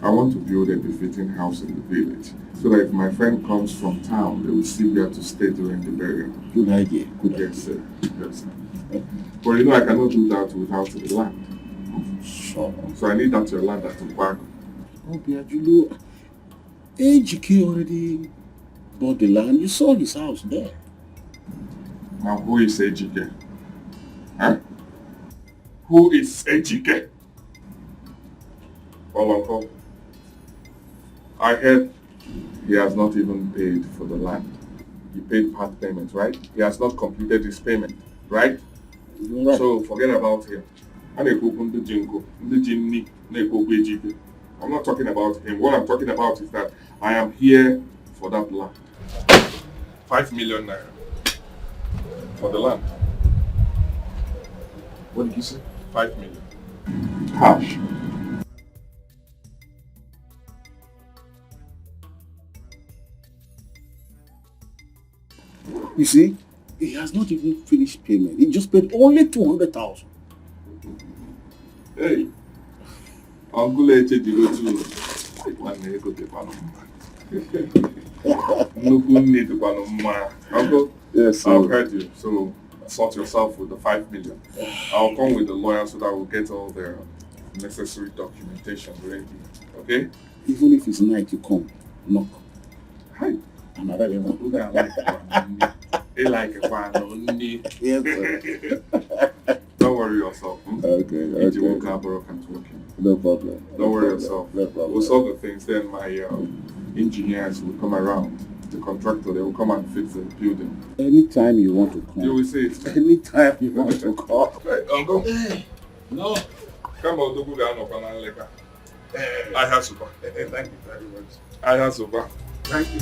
Speaker 18: I want to build a befitting house in the village so that if my friend comes from town, they will see where to stay during the burial.
Speaker 8: Good idea. Good idea.
Speaker 18: Yes, sir. Yes, sir. But you know, I cannot do that without the land.
Speaker 8: Sure.
Speaker 18: So I need that your land at Tupac.
Speaker 8: Oh, Biajulo, AGK already bought the land. You saw his house there.
Speaker 18: Now, who is AGK? Huh? Who is AGK? Well, Uncle, I heard he has not even paid for the land. He paid part payment, right? He has not completed his payment, right?
Speaker 8: Right.
Speaker 18: So forget about him. I'm not talking about him. What I'm talking about is that I am here for that land. 5 million naira for the land.
Speaker 14: What did you say?
Speaker 18: 5 million. Cash.
Speaker 8: You see, he has not even finished payment. He just paid only 200,000.
Speaker 18: Hey, Uncle Eche did go to Uncle,
Speaker 8: yes, sir.
Speaker 18: I've heard you. So sort yourself with the 5 million. I'll come with the lawyer so that we'll get all the necessary documentation ready. Okay?
Speaker 8: Even if it's night, you come, knock.
Speaker 18: Hi.
Speaker 8: I'm not ready.
Speaker 18: Like a fan only.
Speaker 8: Yes, sir.
Speaker 18: Don't worry yourself.
Speaker 8: Okay. No problem.
Speaker 18: Don't worry yourself.
Speaker 8: No problem.
Speaker 18: We'll solve the things. Then my engineers will come around. The contractor, they will come and fix the building.
Speaker 8: Anytime you want to come.
Speaker 18: You will see it.
Speaker 8: Anytime you want to come.
Speaker 18: Hey, Uncle.
Speaker 8: Hey. No.
Speaker 18: Come on, do good. I have super.
Speaker 14: Thank you very much.
Speaker 18: I have super.
Speaker 14: Thank you.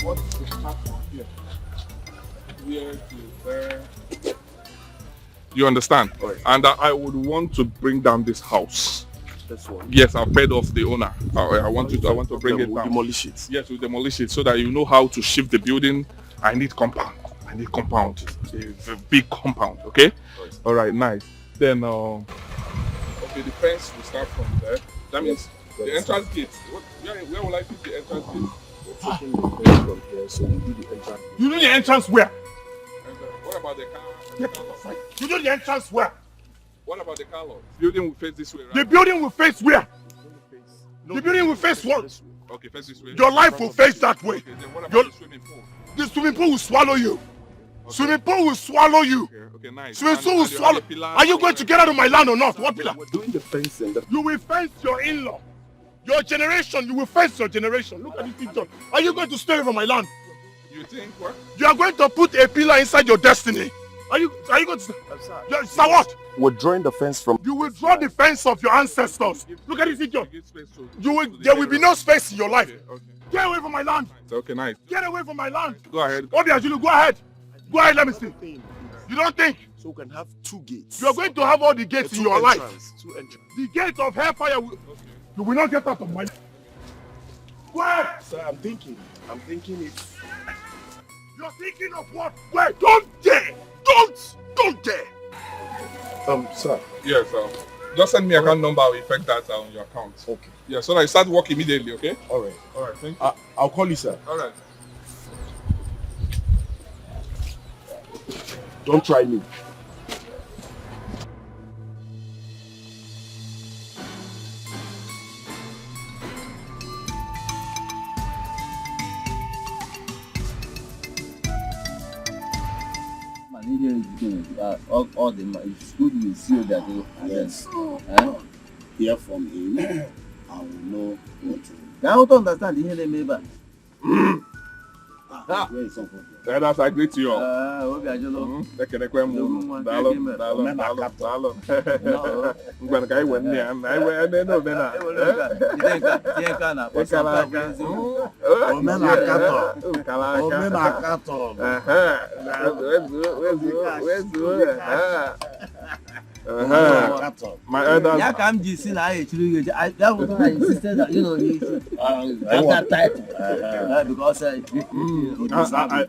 Speaker 18: want to start from here. Here to there. You understand? Right. And I would want to bring down this house.
Speaker 14: This one.
Speaker 18: Yes, I've paid off the owner. I want to bring it down.
Speaker 14: Demolish it.
Speaker 18: Yes, we'll demolish it so that you know how to shift the building. I need compound. A big compound. Okay. Right. All right. Nice. Then okay, the fence will start from there. That means the entrance gate. Where will I put the entrance gate?
Speaker 14: From here, so we do the entrance.
Speaker 1: You do the entrance where?
Speaker 18: What about the car?
Speaker 1: You do the entrance where?
Speaker 18: What about the car lot? Building will face this way, right?
Speaker 1: The building will face where? The building will face what?
Speaker 18: Okay, face this way.
Speaker 1: Your life will face that way.
Speaker 18: Okay, then what about the swimming pool?
Speaker 1: The swimming pool will swallow you. Okay. Swimming pool will swallow you.
Speaker 18: Okay, nice.
Speaker 1: Swimming pool will swallow. Are you going to get out of my land or not? What pillar?
Speaker 14: We're doing the fencing.
Speaker 1: You will fence your in-law. Your generation, you will fence your generation. Look at this picture. Are you going to stay from my land?
Speaker 18: You think what?
Speaker 1: You are going to put a pillar inside your destiny. Are you going to? Sir, what?
Speaker 14: We're drawing the fence from.
Speaker 1: You will draw the fence of your ancestors. Look at this picture. There will be no space in your life.
Speaker 18: Okay.
Speaker 1: Get away from my land.
Speaker 18: Okay, nice.
Speaker 1: Get away from my land.
Speaker 18: Go ahead.
Speaker 1: Obiajulu, go ahead. Go ahead, let me see. You don't think?
Speaker 14: So we can have 2 gates.
Speaker 1: You are going to have all the gates in your life.
Speaker 14: 2 entrances.
Speaker 1: The gate of hellfire will... Okay. You will not get out of my... Go ahead.
Speaker 14: Sir, I'm thinking it's...
Speaker 1: You're thinking of what? Wait, don't dare. Don't dare.
Speaker 14: Sir.
Speaker 18: Yes, just send me account number. I'll effect that on your account.
Speaker 14: Okay.
Speaker 18: Yeah, so that I start work immediately, okay?
Speaker 14: All right.
Speaker 18: Thank you.
Speaker 14: I'll call you, sir.
Speaker 18: All right.
Speaker 14: Don't try me.
Speaker 6: All the it's good we see that yes. Hear from him, I will know what to do. I don't understand the hell maybe.
Speaker 18: That's I greet you all. My elders.
Speaker 6: Yeah, I'm just saying that was why I insisted that he should have that title because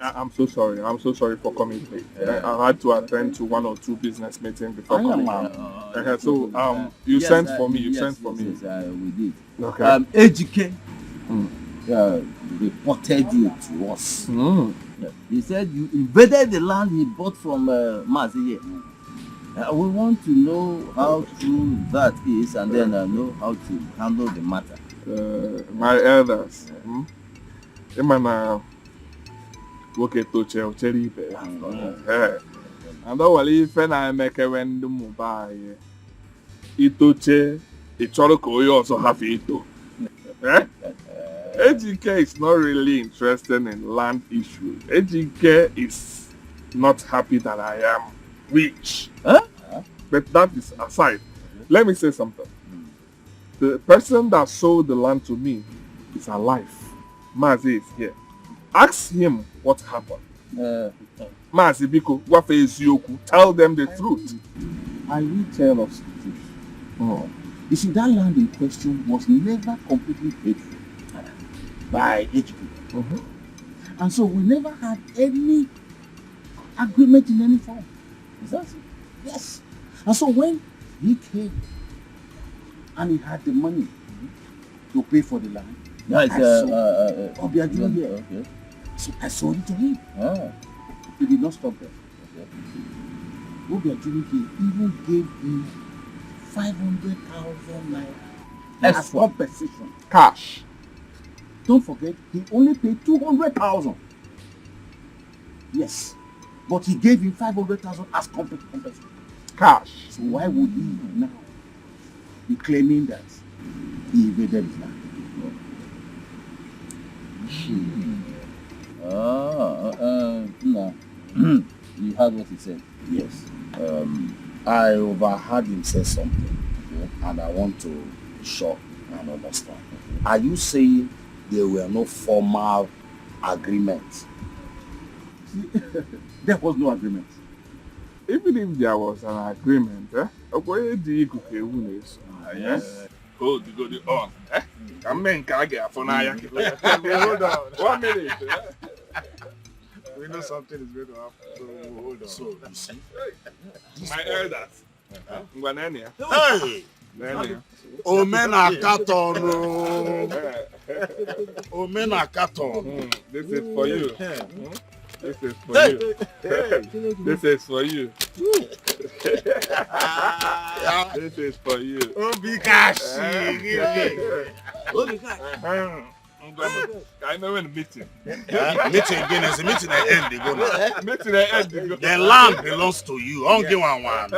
Speaker 18: I'm so sorry. I'm so sorry for coming late. I had to attend to 1 or 2 business meetings before coming. So you sent for me.
Speaker 6: Yes, we did.
Speaker 18: Okay.
Speaker 6: AkaGod reported you to us. He said you invaded the land he bought from Mazi. We want to know how true that is and then know how to handle the matter.
Speaker 18: My elders. Woke to cherry. And all if I make a random buy Itoche, you also have Ito. AkaGod is not really interested in land issues. AkaGod is not happy that I am rich. But that is aside. Let me say something. The person that sold the land to me is alive. Mazi is here. Ask him what happened. Mazi Biko, what is Yoku? Tell them the truth.
Speaker 6: I will tell us the truth. You see, that land in question was never completely paid for by AkaGod. And so we never had any agreement in any form. Is that it? Yes. And so when he came and he had the money to pay for the land, Obiajulu here. Okay. So I sold it to him. He did not stop there. Obiajulu even gave him 500,000 naira as compensation.
Speaker 18: Cash.
Speaker 6: Don't forget, he only paid 200,000. Yes. But he gave him 500,000 as compensation.
Speaker 18: Cash.
Speaker 6: So why would he now be claiming that he invaded his land? No. You heard what he said?
Speaker 8: Yes. I overheard him say something, and I want to be sure and understand. Are you saying there were no formal agreement.
Speaker 6: There was no agreement.
Speaker 2: Even if there was an agreement, where do you go? Yes. Hold the on. Come in, hold on. 1 minute.
Speaker 14: We know something is going to happen. So hold on.
Speaker 8: So you see,
Speaker 2: my elders.
Speaker 8: Hey! Omena Katon. Omena Katon.
Speaker 2: This is for you. This is for
Speaker 8: Hey!
Speaker 2: you.
Speaker 8: Hey!
Speaker 2: This is for you. This is for you. I know when the meeting.
Speaker 8: Meeting again is a meeting at end. They go now.
Speaker 2: Meeting at end. They go.
Speaker 8: The land belongs to you. I'll give one.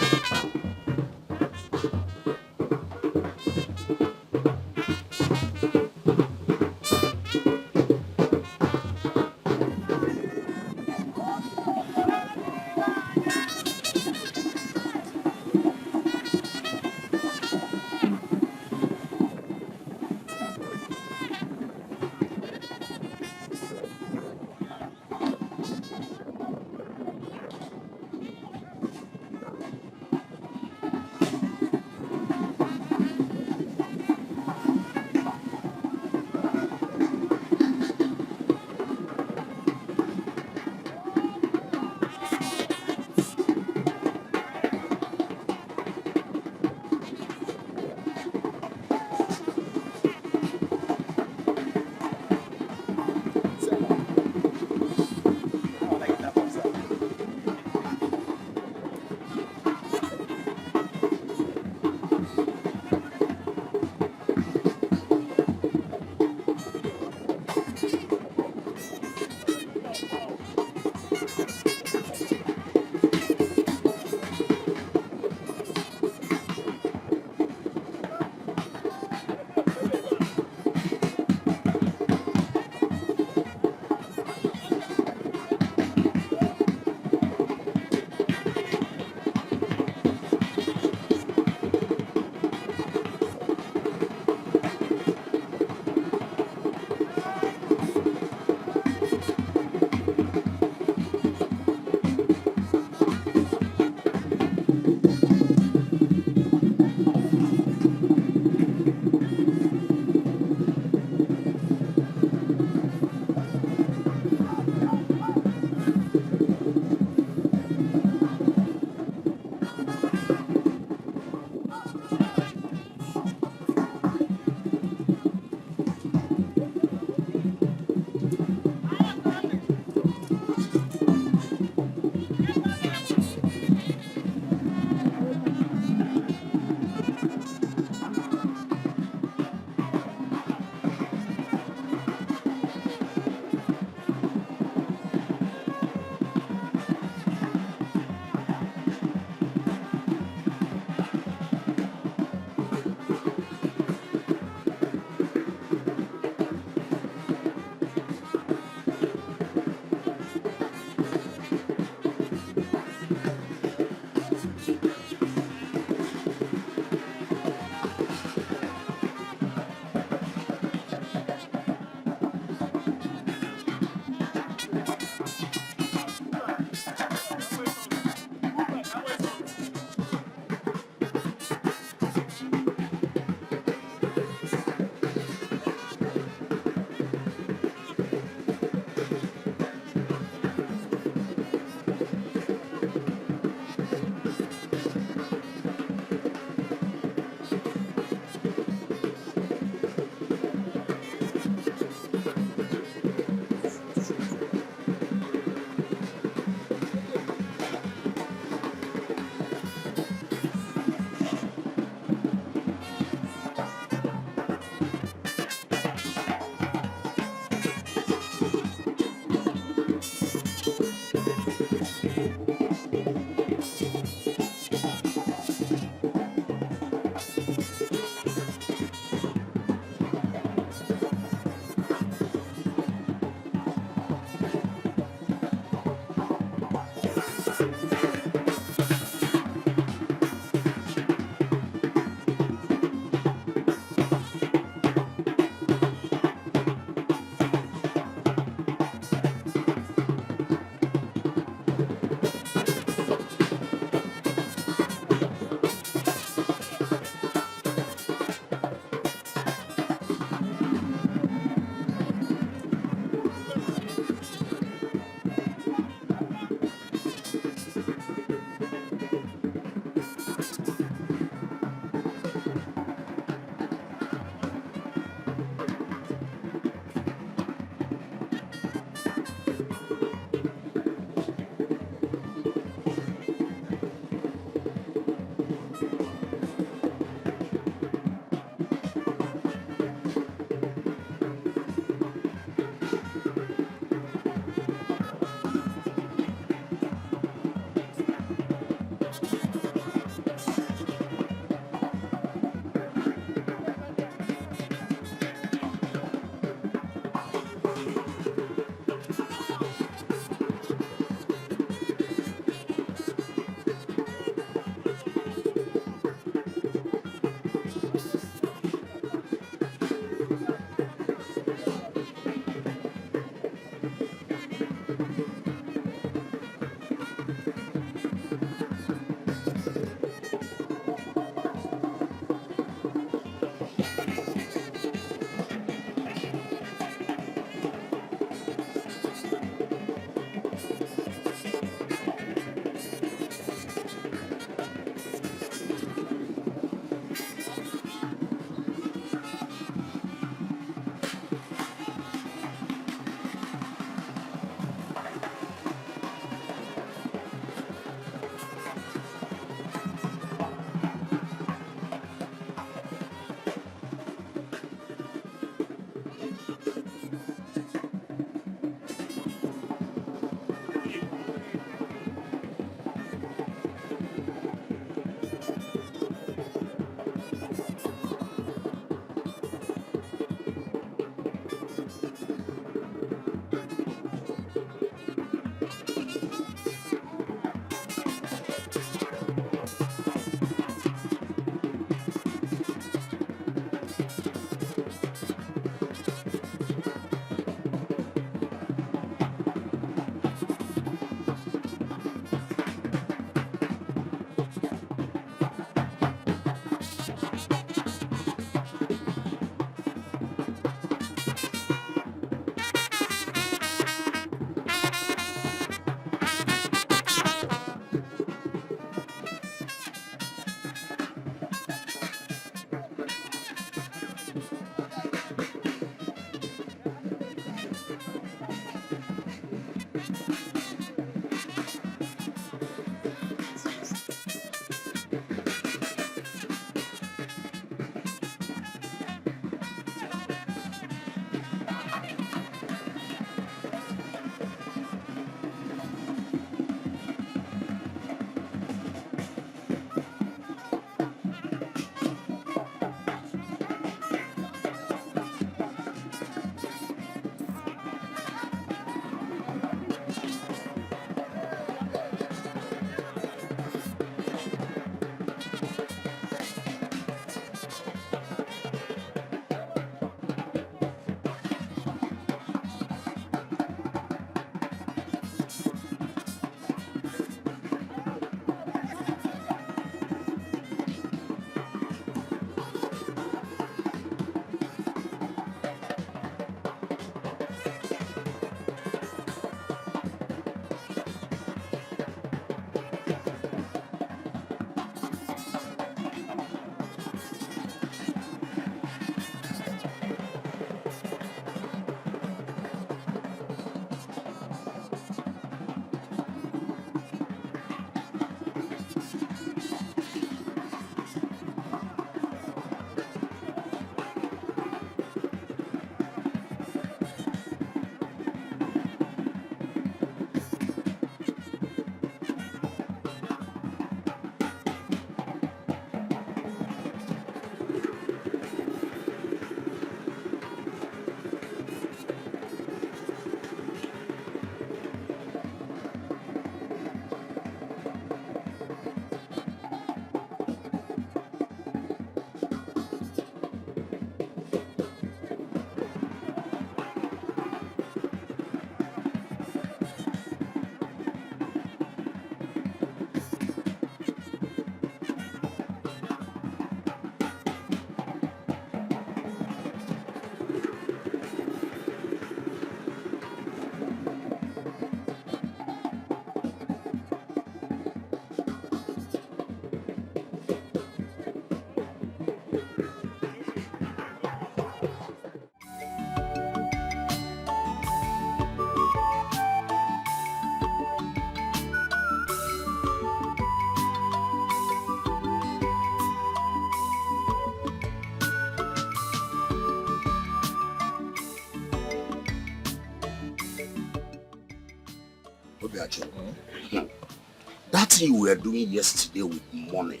Speaker 8: That thing you were doing yesterday with money,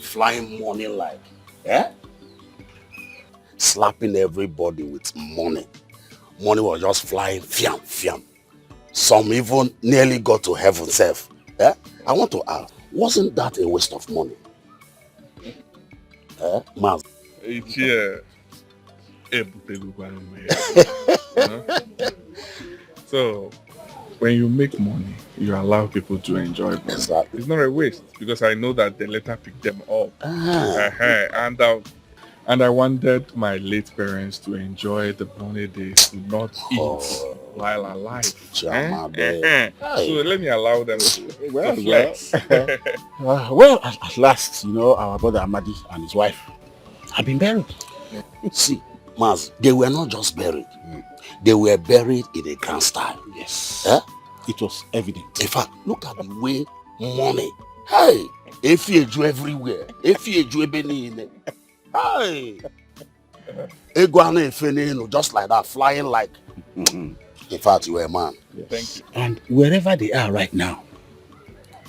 Speaker 8: flying money like, slapping everybody with money. Money was just flying, fiam, fiam. Some even nearly got to heaven self. I want to ask, wasn't that a waste of money? Maz?
Speaker 18: It's here. So, when you make money, you allow people to enjoy it.
Speaker 8: Exactly.
Speaker 18: It's not a waste because I know that they later pick them up. And I wanted my late parents to enjoy the money they could not eat while alive. So let me allow them to flex.
Speaker 8: Well, at last, our brother Amadi and his wife have been buried. See, Maz, they were not just buried. They were buried in a grand style.
Speaker 6: Yes.
Speaker 8: It was evident. In fact, look at the way money. Hey, if you do everywhere, if you do anything, hey, just like that, flying like. In fact, you were a man.
Speaker 6: Yes. Thank you. And wherever they are right now,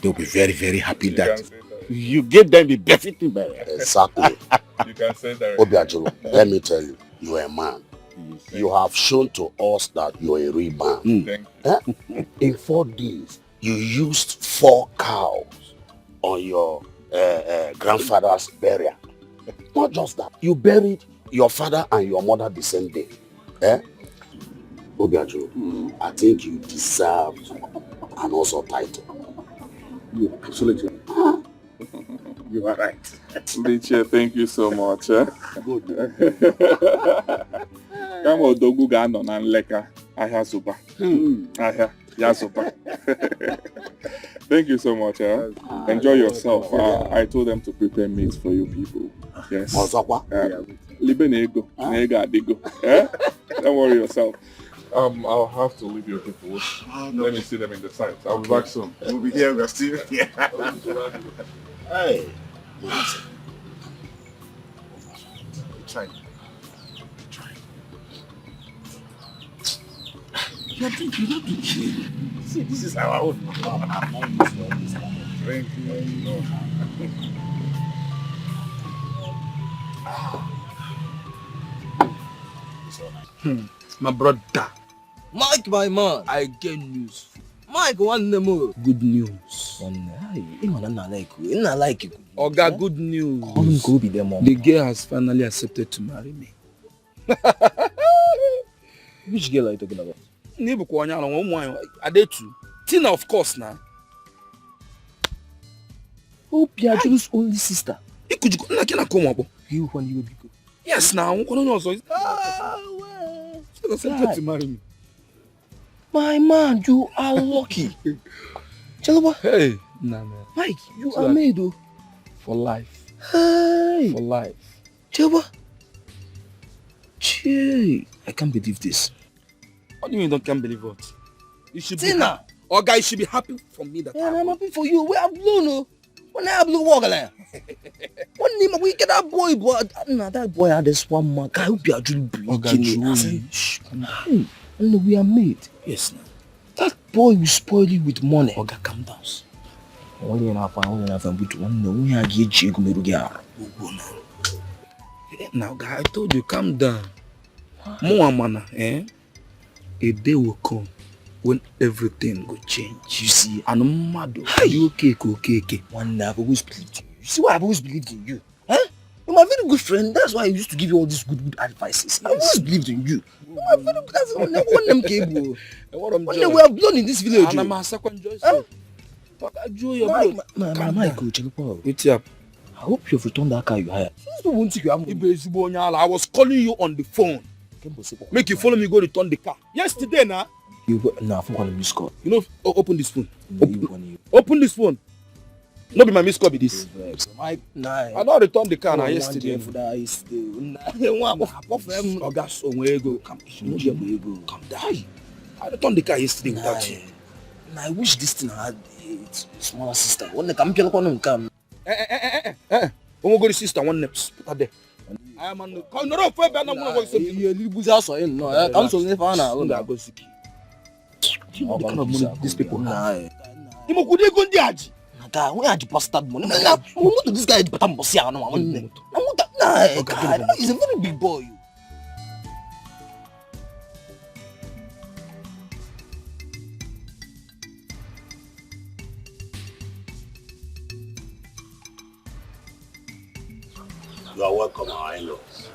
Speaker 6: they'll be very, very happy that you gave them the befitting burial.
Speaker 8: Exactly.
Speaker 18: You can say that.
Speaker 8: Obiajulu, let me tell you, you are a man. You have shown to us that you are a real man. In 4 days, you used 4 cows on your grandfather's burial. Not just that, you buried your father and your mother the same day. Obiajulu, I think you deserved an also title.
Speaker 6: You absolutely. You are right.
Speaker 22: Dikeh, thank you so much.
Speaker 8: Good.
Speaker 22: Kama odogwu ga-anọ na nleka ahịa zụba. Ahịa ya zụba. Thank you so much. Enjoy yourself. I told them to prepare meat for you people. Yes. Libe na ego. Na ego adigo. Don't worry yourself.
Speaker 18: I'll have to leave your people. Let me see them in the site. I'll be back soon.
Speaker 6: We'll be here, we're still here.
Speaker 8: Hey.
Speaker 6: Try. You don't do chill. See, this is our own.
Speaker 18: Thank
Speaker 11: you. My brother.
Speaker 13: Mike, my man, I get news. Mike, one more.
Speaker 11: Good news.
Speaker 13: Oga, good news.
Speaker 11: The girl has finally accepted to marry me.
Speaker 13: Which girl are you talking about?
Speaker 11: Tina, of course, now.
Speaker 13: Oh, Piaju's only sister.
Speaker 11: You want you to go? Yes, now.
Speaker 13: Accepted
Speaker 11: to marry me.
Speaker 13: My man, you are lucky. Chaloba.
Speaker 11: Hey, nah, man.
Speaker 13: Mike, you are made though.
Speaker 11: For life.
Speaker 13: Hey.
Speaker 11: For life.
Speaker 13: Chaloba. Chey, I can't believe this.
Speaker 11: What do you mean you can't believe what? You should
Speaker 13: Tina.
Speaker 11: be happy. Guy, you should be happy for me that
Speaker 13: I'm happy for you. We have blown, no? When I have blue walk along. One name we get that boy, that boy had this one man. I hope you are doing breaking. Hey, we are made.
Speaker 11: Yes, now.
Speaker 13: That boy will spoil you with money.
Speaker 11: Oga, calm down.
Speaker 13: Only enough, but one no, we are getting
Speaker 11: now, guy, I told you, calm down. More mana, A day will come when everything will change. You see, and no matter you okay.
Speaker 13: One day I've always believed in you. You see why I've always believed in you? Huh? You're my very good friend. That's why I used to give you all these good advices. Yes. I always believed in you. You're my very good. That's one them cable. One day we are blown in this village.
Speaker 11: And I'm a second choice.
Speaker 13: Wait up. I hope you've returned that car you hired.
Speaker 11: I was calling you on the phone. Make you follow me go return the car. Yesterday, now.
Speaker 13: You go now. I'm going to miss call.
Speaker 11: You know, open this phone. Open this phone. No be my miss call be this. I don't return the car now yesterday.
Speaker 13: Calm
Speaker 11: down. I returned the car yesterday without you.
Speaker 13: I wish this thing had a smaller sister. When they come, come.
Speaker 11: Go to sister one next. Put her there. I am on the no for better. I'm going to go to
Speaker 13: you. You lose house or in no. I'm so never now. Do you know the kind of money these people have? Guy, where are the bastard money? What do this guy but I'm bossy? He's a very big boy.
Speaker 8: You are welcome, our in-laws.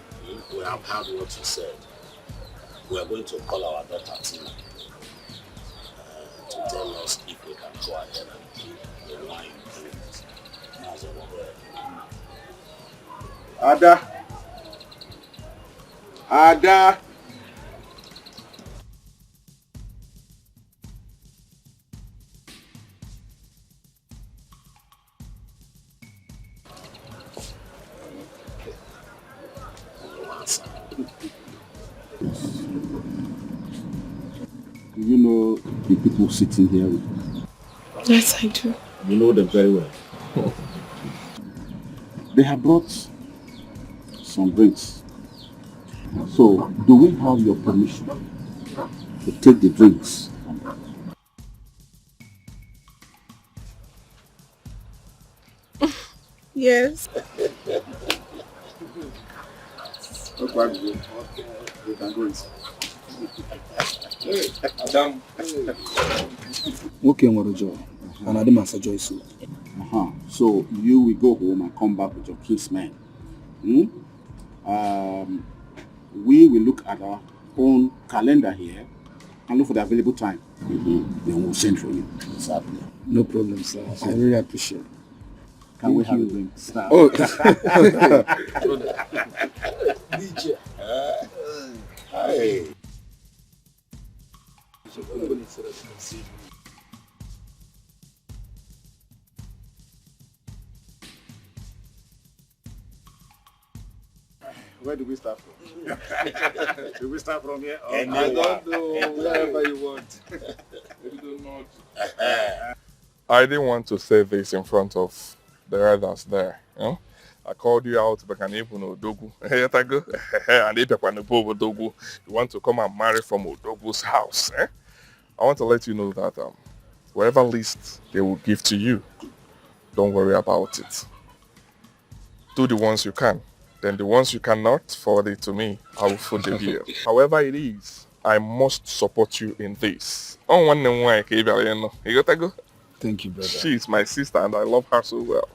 Speaker 8: We have heard what you said. We are going to call our daughter Tina to tell us if we can go ahead and give the wine agreement.
Speaker 14: Ada. Ada.
Speaker 6: Do you know the people sitting here with you?
Speaker 5: Yes, I do.
Speaker 6: You know them very well. They have brought some drinks. So, do we have your permission to take the drinks?
Speaker 5: Yes.
Speaker 14: Okay, we can go inside.
Speaker 11: Madam.
Speaker 6: Okay, Morojo. And I didn't answer Joyce. So you will go home and come back with your kinsmen. We will look at our own calendar here and look for the available time. Then we'll send for you. Exactly. No problem, sir. I really appreciate it. Can we have a drink? Oh.
Speaker 8: DJ. Hey.
Speaker 14: Where do we start from? Do we start from here?
Speaker 11: I don't know, wherever you want. We do not.
Speaker 18: I didn't want to say this in front of the others there, you know. I called you out, but can even Odogu. And if you want to come and marry from Odogu's house, eh? I want to let you know that whatever list they will give to you, don't worry about it. Do the ones you can. Then the ones you cannot, forward it to me. I will foot the bill. However it is, I must support you in this.
Speaker 6: Thank you, brother.
Speaker 18: She is my sister and I love her so well.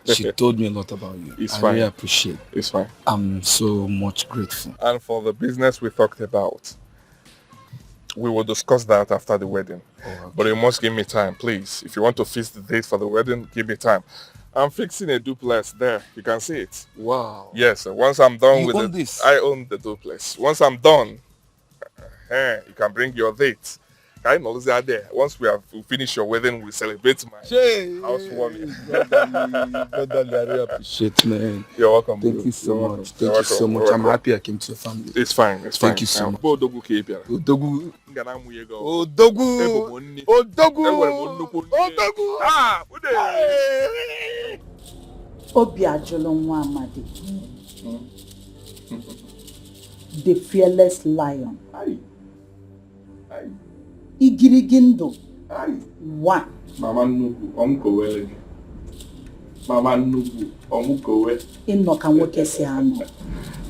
Speaker 6: She told me a lot about you.
Speaker 18: It's
Speaker 6: I
Speaker 18: fine.
Speaker 6: really appreciate it.
Speaker 18: It's fine.
Speaker 6: I'm so much grateful.
Speaker 18: And for the business we talked about, we will discuss that after the wedding.
Speaker 6: Okay.
Speaker 18: But you must give me time, please. If you want to fix the date for the wedding, give me time. I'm fixing a duplex there. You can see it.
Speaker 6: Wow.
Speaker 18: Yes, once I'm done
Speaker 6: You
Speaker 18: with
Speaker 6: own
Speaker 18: it,
Speaker 6: this?
Speaker 18: I own the duplex. Once I'm done, you can bring your date. I know there. Once we have finished your wedding, we celebrate my housewarming.
Speaker 6: Brother, I really appreciate it, man.
Speaker 18: You're welcome.
Speaker 6: Thank you so
Speaker 18: You're
Speaker 6: much.
Speaker 18: welcome.
Speaker 6: Thank
Speaker 18: You're
Speaker 6: you so
Speaker 18: welcome.
Speaker 6: much. I'm happy I came to your family.
Speaker 18: It's fine. It's fine.
Speaker 6: Thank you so much.
Speaker 18: Odogu.
Speaker 6: Odogu.
Speaker 18: Ah,
Speaker 17: Obi ajolo nwa amadi. The fearless lion. Igirigindo. One.
Speaker 11: Mama Nuku, Omkowe. Mama Nuku, Omkowe.
Speaker 17: Inoka nwoke si ano.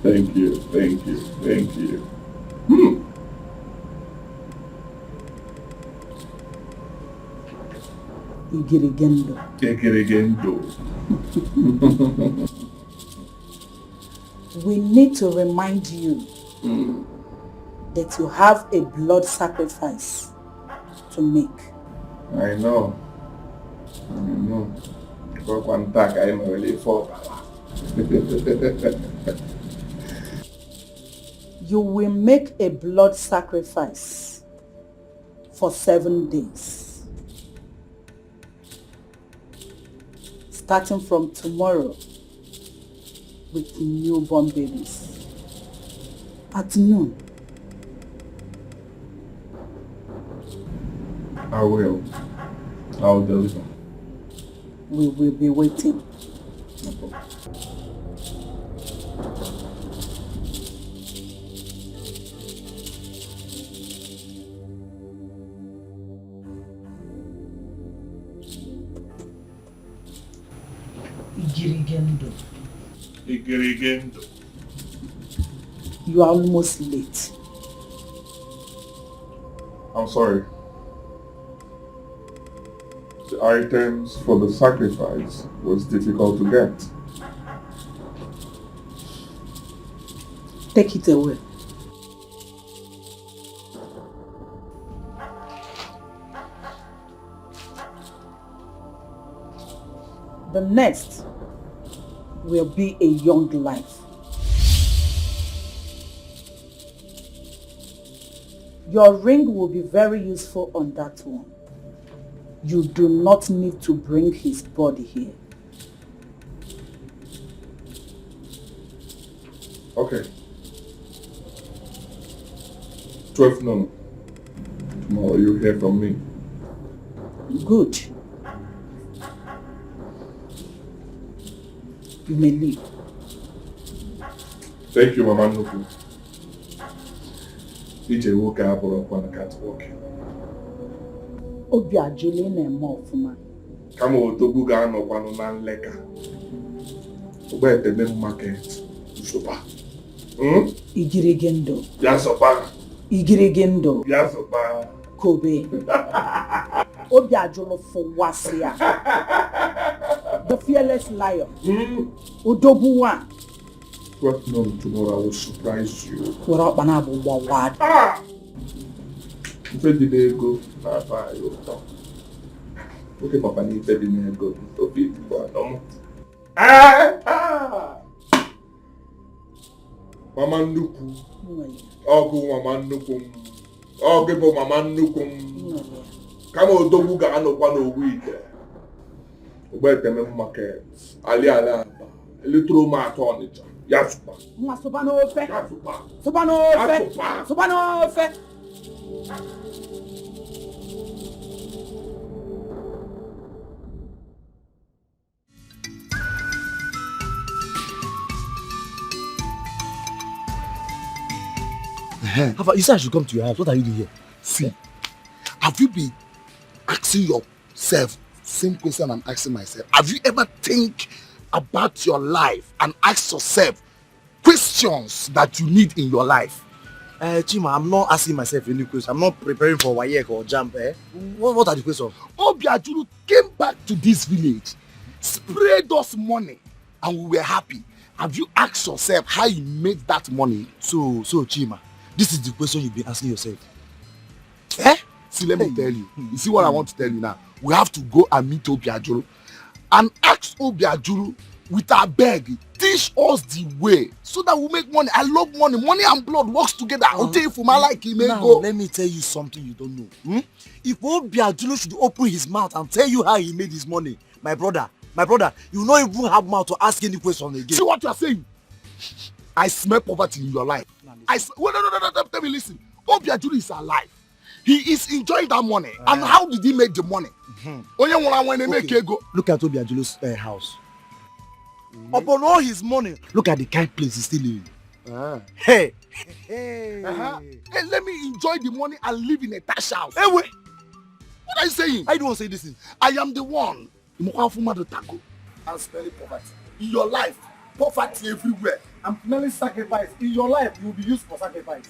Speaker 11: Thank you.
Speaker 17: Igirigendo. We need to remind you that you have a blood sacrifice to make.
Speaker 11: I know. But one time I'm already for.
Speaker 17: You will make a blood sacrifice for 7 days. Starting from tomorrow with newborn babies. At noon.
Speaker 11: I will. I'll deliver.
Speaker 17: We will be waiting.
Speaker 15: Igirigendo.
Speaker 18: Igirigendo.
Speaker 15: You are almost late.
Speaker 22: I'm sorry. The items for the sacrifice was difficult to get.
Speaker 15: Take it away. The next will be a young life. Your ring will be very useful on that one. You do not need to bring his body here.
Speaker 22: Okay. 12 noon. Tomorrow you'll hear from me.
Speaker 15: Good. You may leave.
Speaker 22: Thank you, Mama Nuku. DJ woke up on the catwalk.
Speaker 15: Obi ajole na eme ofuma.
Speaker 22: Kama otogu ga no kwanu na nleka. Ogba eteme market. Sopa.
Speaker 15: Igirigendo.
Speaker 22: Ya sopa.
Speaker 15: Igirigendo.
Speaker 22: Ya sopa.
Speaker 15: Kobe. Obi ajolo for wasia. The fearless lion. Odobu one.
Speaker 22: 12 noon tomorrow I will surprise you.
Speaker 15: What up, Banabo Wawad?
Speaker 22: If you did go, you'll talk. Okay, Papa, you said you didn't go. Stop it. Mama Nuku. Ogu Mama Nuku. Ogu Mama Nuku. Come on, don't go on one week. Where the market? Ali Ala. A little marathon. Yasupa.
Speaker 15: Subano Fe. Subano Fe. Subano Fe.
Speaker 13: You said I should come to your house. What are you doing here?
Speaker 8: See, have you been asking yourself same question I'm asking myself? Have you ever think about your life and ask yourself questions that you need in your life?
Speaker 13: Chima, I'm not asking myself any questions. I'm not preparing for Wayek or jump. What are the questions?
Speaker 8: Obiajulu came back to this village, sprayed us money, and we were happy. Have you asked yourself how you made that money?
Speaker 13: So Chima, this is the question you've been asking yourself.
Speaker 8: See, let me tell you. You see what I want to tell you now? We have to go and meet Obiajulu and ask Obiajulu with our beg, teach us the way so that we make money. I love money. Money and blood works together. I'll tell you for my life,
Speaker 13: let me tell you something you don't know. If Obiajulu should open his mouth and tell you how he made his money, my brother, you will not even have mouth to ask any question again.
Speaker 8: See what you are saying? I smell poverty in your life. No, tell me, listen. Obiajulu is alive. He is enjoying that money. And how did he make the money?
Speaker 13: Okay. Look at Obiajulu's house. Upon all his money, look at the kind of place he's still living.
Speaker 8: Hey, let me enjoy the money and live in a tash house.
Speaker 13: Hey, wait.
Speaker 8: What are you saying?
Speaker 13: I don't want to say this thing.
Speaker 8: I am the one. I'm smelling poverty. In your life, poverty everywhere.
Speaker 10: I'm smelling sacrifice. In your life, you will be used for sacrifice.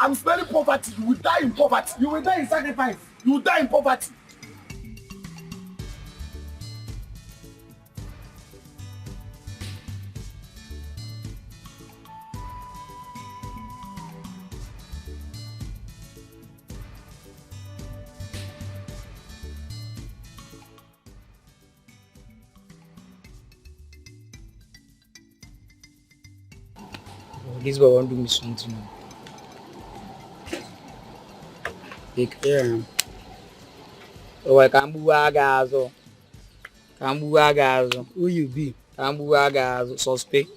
Speaker 8: I'm smelling poverty. You will die in poverty.
Speaker 10: You will die in sacrifice.
Speaker 8: You will die in poverty.
Speaker 16: This boy won't do me something. Take care. So I can't buagazo. Can't buagazo. Who you be? Can't buagazo. Suspect.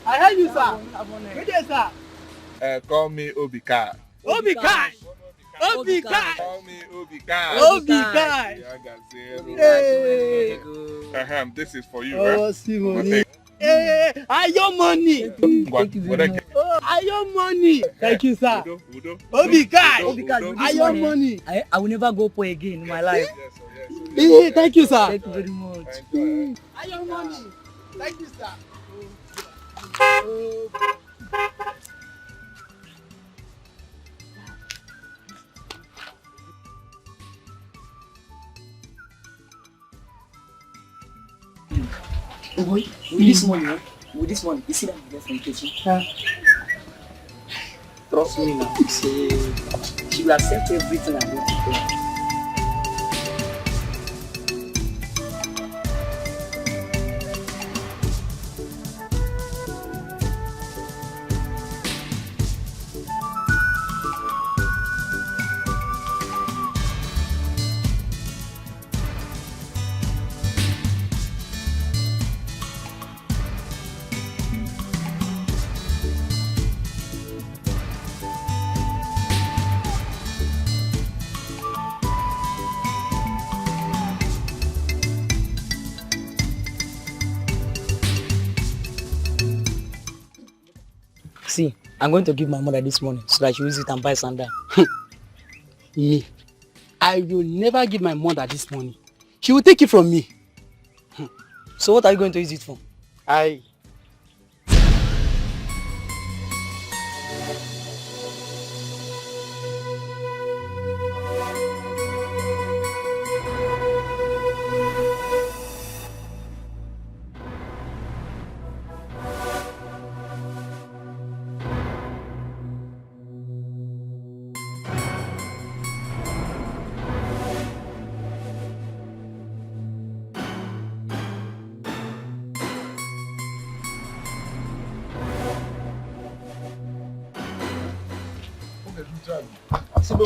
Speaker 10: I heard you, sir. Good day, sir.
Speaker 2: Call me Obika.
Speaker 10: Obika. Obika.
Speaker 2: Call me Obika.
Speaker 10: Obika. Hey.
Speaker 2: This is for you,
Speaker 10: Oh,
Speaker 2: right?
Speaker 10: Simone. Hey, I your money.
Speaker 2: Thank you very much.
Speaker 10: I your money. Thank you, sir. Obika. I your money.
Speaker 16: I will never go poor again in my life.
Speaker 10: Hey, thank you, sir.
Speaker 16: Thank you very much.
Speaker 10: I your money. Thank you, sir.
Speaker 16: Oh boy, with this money, you see that I get from kitchen? Trust me now, she will accept everything I'm going to do. See, I'm going to give my mother this money so that she will use it and buy sandal.
Speaker 10: Me, I will never give my mother this money. She will take it from me.
Speaker 16: So what are you going to use it for?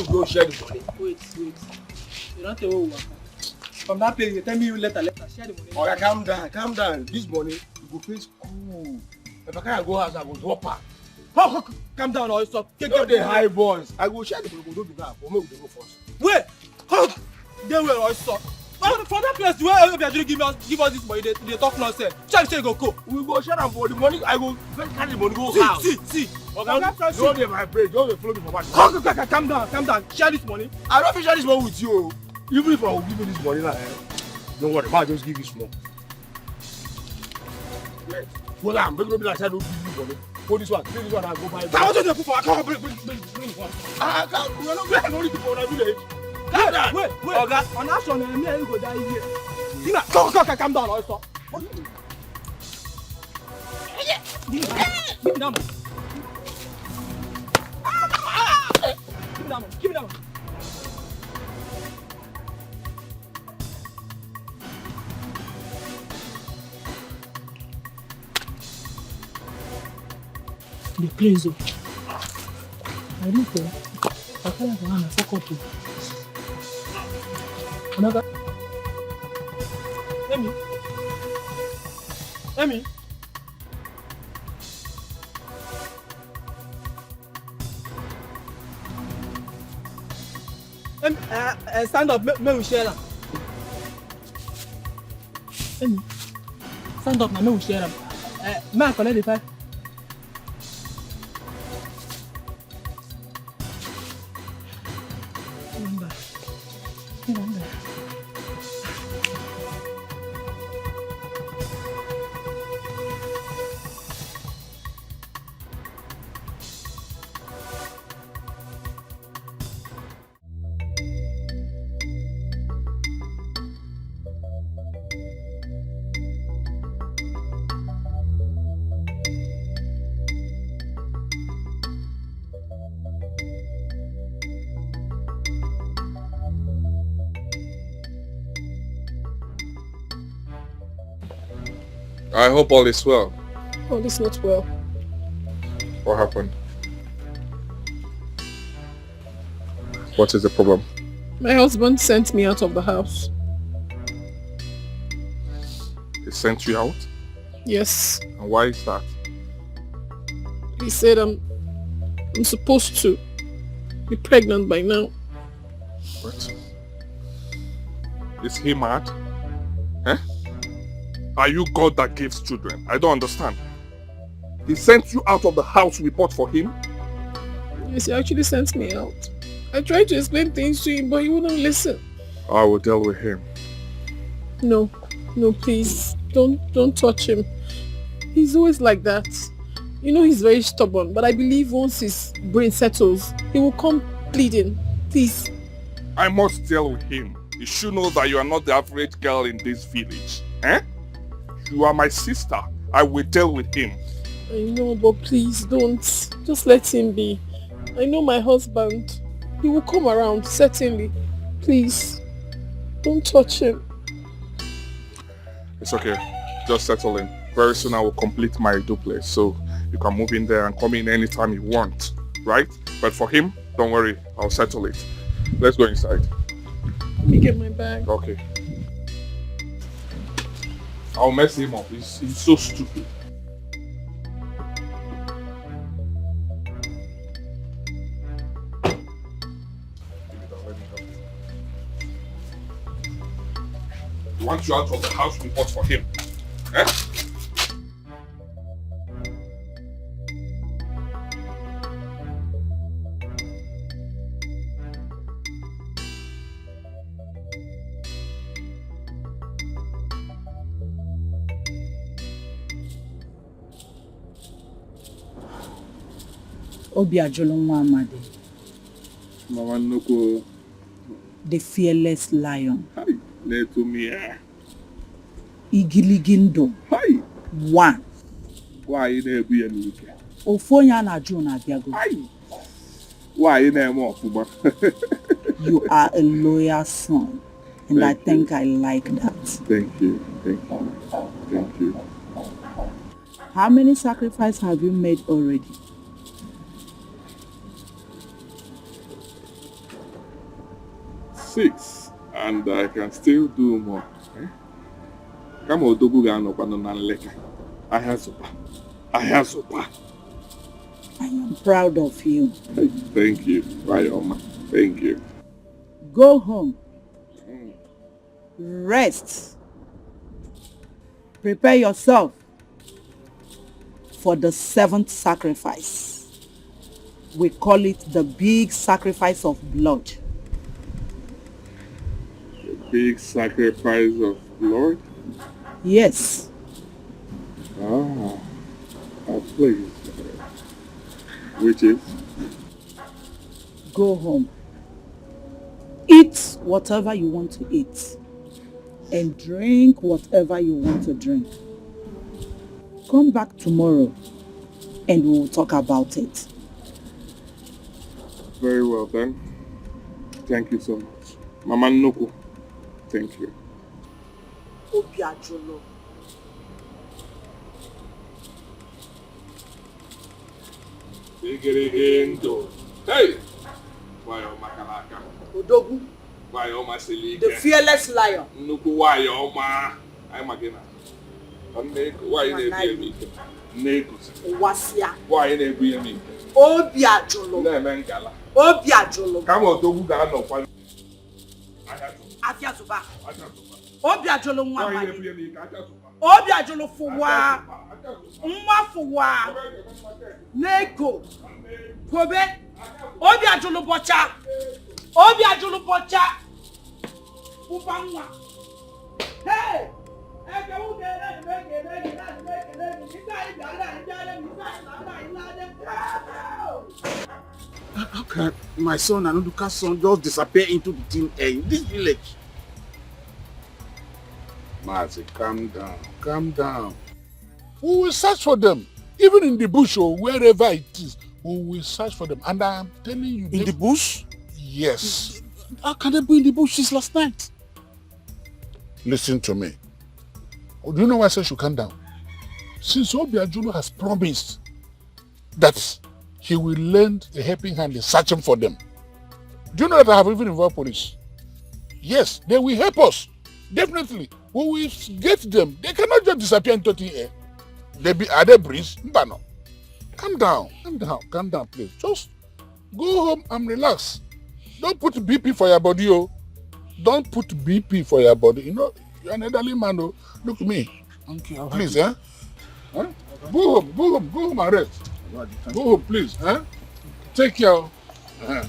Speaker 10: Go share the money. Wait. You don't tell me what. From that place, you tell me you later. Share the money.
Speaker 14: Oh, calm down. This money, you go pay school. If I can't go house, I go drop her.
Speaker 10: Calm down or stop.
Speaker 14: Take up the high voice. I go share the money. Don't be that. For me, we go first.
Speaker 10: Wait. They will or stop. For that place, where you actually give us this money, they talk nonsense. Say go.
Speaker 14: We go share them for the money. I go carry the money go house.
Speaker 10: See.
Speaker 14: Okay, don't be my brain. Don't follow me for back.
Speaker 10: Calm down. Share this money.
Speaker 14: I don't share this money with you. Even if I will give you this money now, don't worry. I'll just give you small. Yes. Well, I'm going to be like I don't give you money. For this one, I'll go buy.
Speaker 10: I want to put for. I can't bring one.
Speaker 14: I can't. We're not going to people in the village.
Speaker 10: Wait. Okay. On action, me and you go die here. Calm down, or stop. Give me that money. Give me that money. The place though. I don't know. I feel like I'm a fuck up. Another. Emi. Stand up, me we share them. Stand up, me we share them. Me I collect the 5.
Speaker 18: I hope all is well.
Speaker 5: All is not well.
Speaker 18: What happened? What is the problem?
Speaker 5: My husband sent me out of the house.
Speaker 18: He sent you out?
Speaker 5: Yes.
Speaker 18: And why is that?
Speaker 5: He said I'm supposed to be pregnant by now.
Speaker 18: What? Is he mad? Eh? Are you God that gives children? I don't understand. He sent you out of the house we bought for him?
Speaker 5: Yes, he actually sent me out. I tried to explain things to him, but he wouldn't listen.
Speaker 18: I will deal with him.
Speaker 5: No, please. Don't touch him. He's always like that. You know he's very stubborn, but I believe once his brain settles, he will come pleading. Please.
Speaker 18: I must deal with him. You should know that you are not the average girl in this village. Eh? You are my sister. I will deal with him.
Speaker 5: I know, but please don't. Just let him be. I know my husband. He will come around, certainly. Please. Don't touch him.
Speaker 18: It's okay. Just settle in. Very soon I will complete my duplex, so you can move in there and come in anytime you want. Right? But for him, don't worry. I'll settle it. Let's go inside.
Speaker 5: Let me get my bag.
Speaker 18: Okay. I'll mess him up. He's so stupid. He wants you out of the house we bought for him. Eh?
Speaker 15: Obiajolo Nwamadi.
Speaker 22: Mama Nnukwu.
Speaker 15: The fearless lion.
Speaker 22: Hi, Neto Mia.
Speaker 15: Igiligindo.
Speaker 22: Hi.
Speaker 15: One.
Speaker 22: Why you never be any weekend?
Speaker 15: Ofonya na Juna Biago.
Speaker 22: Hi. Why you never more Fuba?
Speaker 15: You are a loyal son. And I think I like that.
Speaker 22: Thank you. Thank you. Thank you.
Speaker 15: How many sacrifices have you made already?
Speaker 22: 6, and I can still do more. Come on, Dogu Gano Panonaleka. I have super.
Speaker 15: I am proud of you.
Speaker 22: Thank you, Bayoma. Thank you.
Speaker 15: Go home. Rest. Prepare yourself for the 7th sacrifice. We call it the big sacrifice of blood.
Speaker 22: The big sacrifice of blood?
Speaker 15: Yes.
Speaker 22: Please. Which is?
Speaker 15: Go home. Eat whatever you want to eat. And drink whatever you want to drink. Come back tomorrow and we'll talk about it.
Speaker 22: Very well then. Thank you so much. Mama Nnukwu. Thank you.
Speaker 15: Obiajolo.
Speaker 22: Hey! Wayoma Kalaka.
Speaker 15: Odogu.
Speaker 22: Wayoma Selike.
Speaker 15: The fearless lion.
Speaker 22: Nnukwu Wayoma. I'm again. Why you never me? Negos.
Speaker 15: Wasia.
Speaker 22: Why you never me?
Speaker 15: Obiajolo.
Speaker 22: Nemengala.
Speaker 15: Obiajolo.
Speaker 22: Come on, Dogu Gano.
Speaker 15: Afiazuba. Obiajolo Nwamadi. Obiajolo Fuwa. Nwa Fuwa. Neko. Kobe. Obiajolo Bocha. Obiajolo Bocha. Ubanwa. Hey!
Speaker 6: How can my son and Uduka's son just disappear into the thin air in this village?
Speaker 2: Mazi, calm down. Calm down. We will search for them. Even in the bush or wherever it is, we will search for them. And I am telling you...
Speaker 6: In the bush?
Speaker 2: Yes.
Speaker 6: How can they be in the bush since last night?
Speaker 2: Listen to me. Do you know why I said you calm down? Since Obiajolo has promised that he will lend a helping hand in searching for them. Do you know that I have even involved police? Yes, they will help us. Definitely. When we get them, they cannot just disappear into the air. Are they breeze? No. calm down, please. Just go home and relax. Don't put BP for your body, oh. Don't put BP for your body. You know, you're an elderly man, oh. Look at me.
Speaker 11: Okay,
Speaker 2: please, eh? Huh? Go home and rest. Go home, please, eh? Take care. Uh-huh.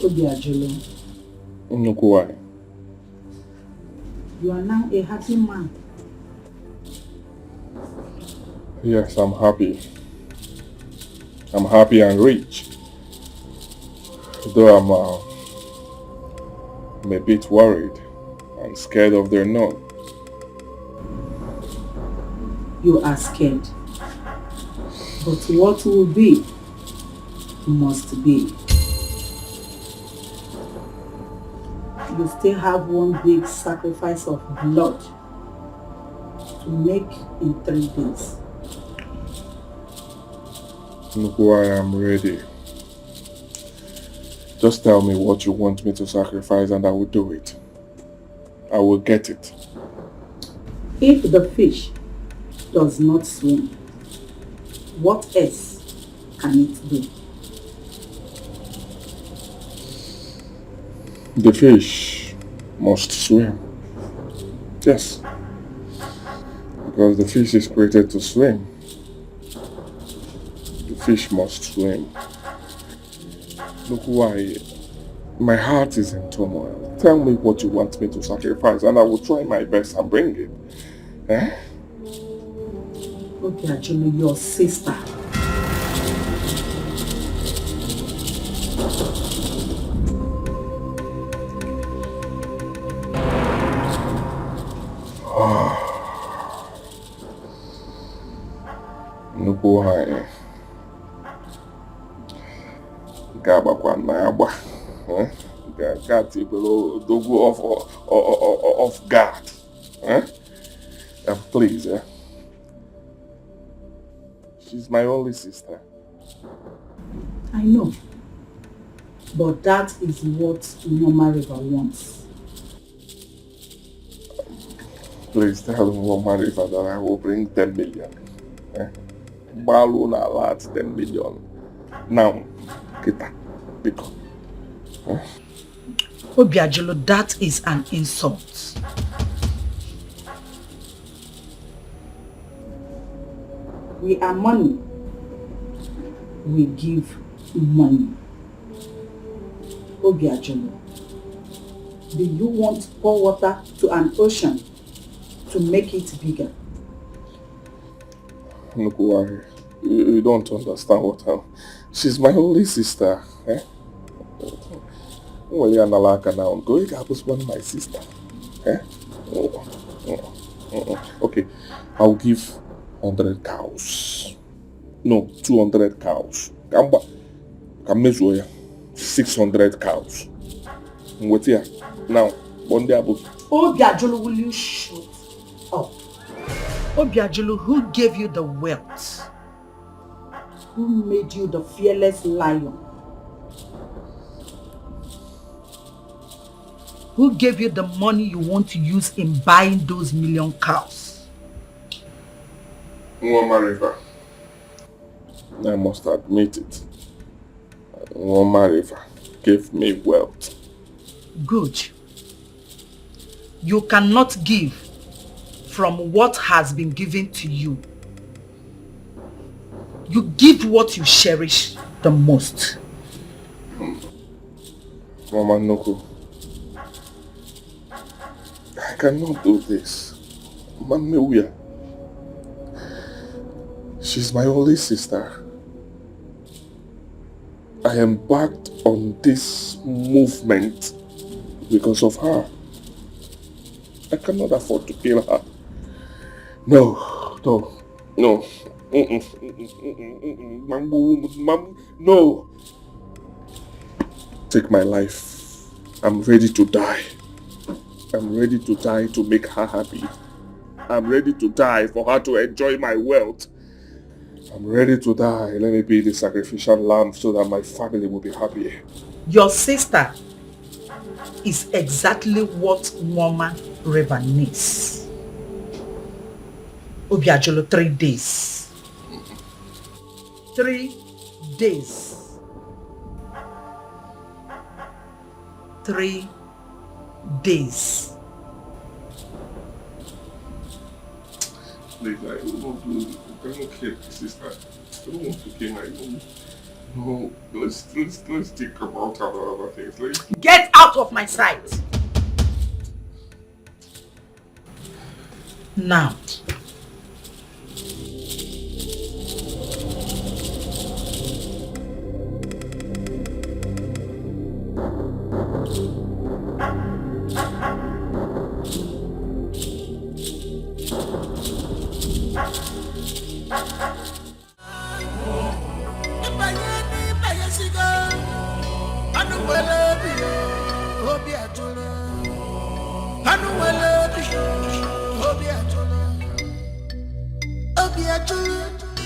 Speaker 15: Obiajulu,
Speaker 18: Why?
Speaker 15: you are now a happy man.
Speaker 18: Yes, I'm happy. I'm happy and rich. Though I'm a bit worried and scared of the unknown.
Speaker 15: You are scared. But what will be, must be. You still have one big sacrifice of blood to make in 3 days.
Speaker 18: Look why I'm ready. Just tell me what you want me to sacrifice and I will do it. I will get it.
Speaker 15: If the fish does not swim, what else can it do?
Speaker 18: The fish must swim. Yes. Because the fish is created to swim. The fish must swim. Look why my heart is in turmoil. Tell me what you want me to sacrifice and I will try my best and bring it. Eh?
Speaker 15: Okay, actually, your sister.
Speaker 18: Nnukwu nwanyị ga-agbakwa na agba ga-atibere odogwu off guard. And please, she's my only sister.
Speaker 15: I know, but that is what Mama River wants.
Speaker 18: Please tell Mama River that I will bring 10 million. Balloon alert 10 million. Now, kita, because.
Speaker 15: Obiajulu, that is an insult. We are money. We give money. Obiajulu, do you want to pour water to an ocean to make it bigger?
Speaker 18: Look why you don't understand what she's my only sister. Well, you're not like now. Go one my sister. Okay, I'll give 100 cows. No, 200 cows. Come measure 600 cows. Wait here. Now, one day about.
Speaker 15: Obiajulu, will you shut up? Obiajulu, who gave you the wealth? Who made you the fearless lion? Who gave you the money you want to use in buying those million cows?
Speaker 18: Mama River. I must admit it. Mama River gave me wealth.
Speaker 15: Good. You cannot give from what has been given to you. You give what you cherish the most.
Speaker 18: Mama Noko, I cannot do this. Mama, she's my only sister. I embarked on this movement because of her. I cannot afford to kill her. No. No. Take my life. I'm ready to die. I'm ready to die to make her happy. I'm ready to die for her to enjoy my wealth. I'm ready to die. Let me be the sacrificial lamb so that my family will be happy.
Speaker 15: Your sister is exactly what woman River needs. Obiajolo, 3 days. 3 days. 3 days.
Speaker 18: Please, I don't want to kill my sister. I don't want to kill my mom. No, let's think about other things.
Speaker 15: Get out of my sight. Now.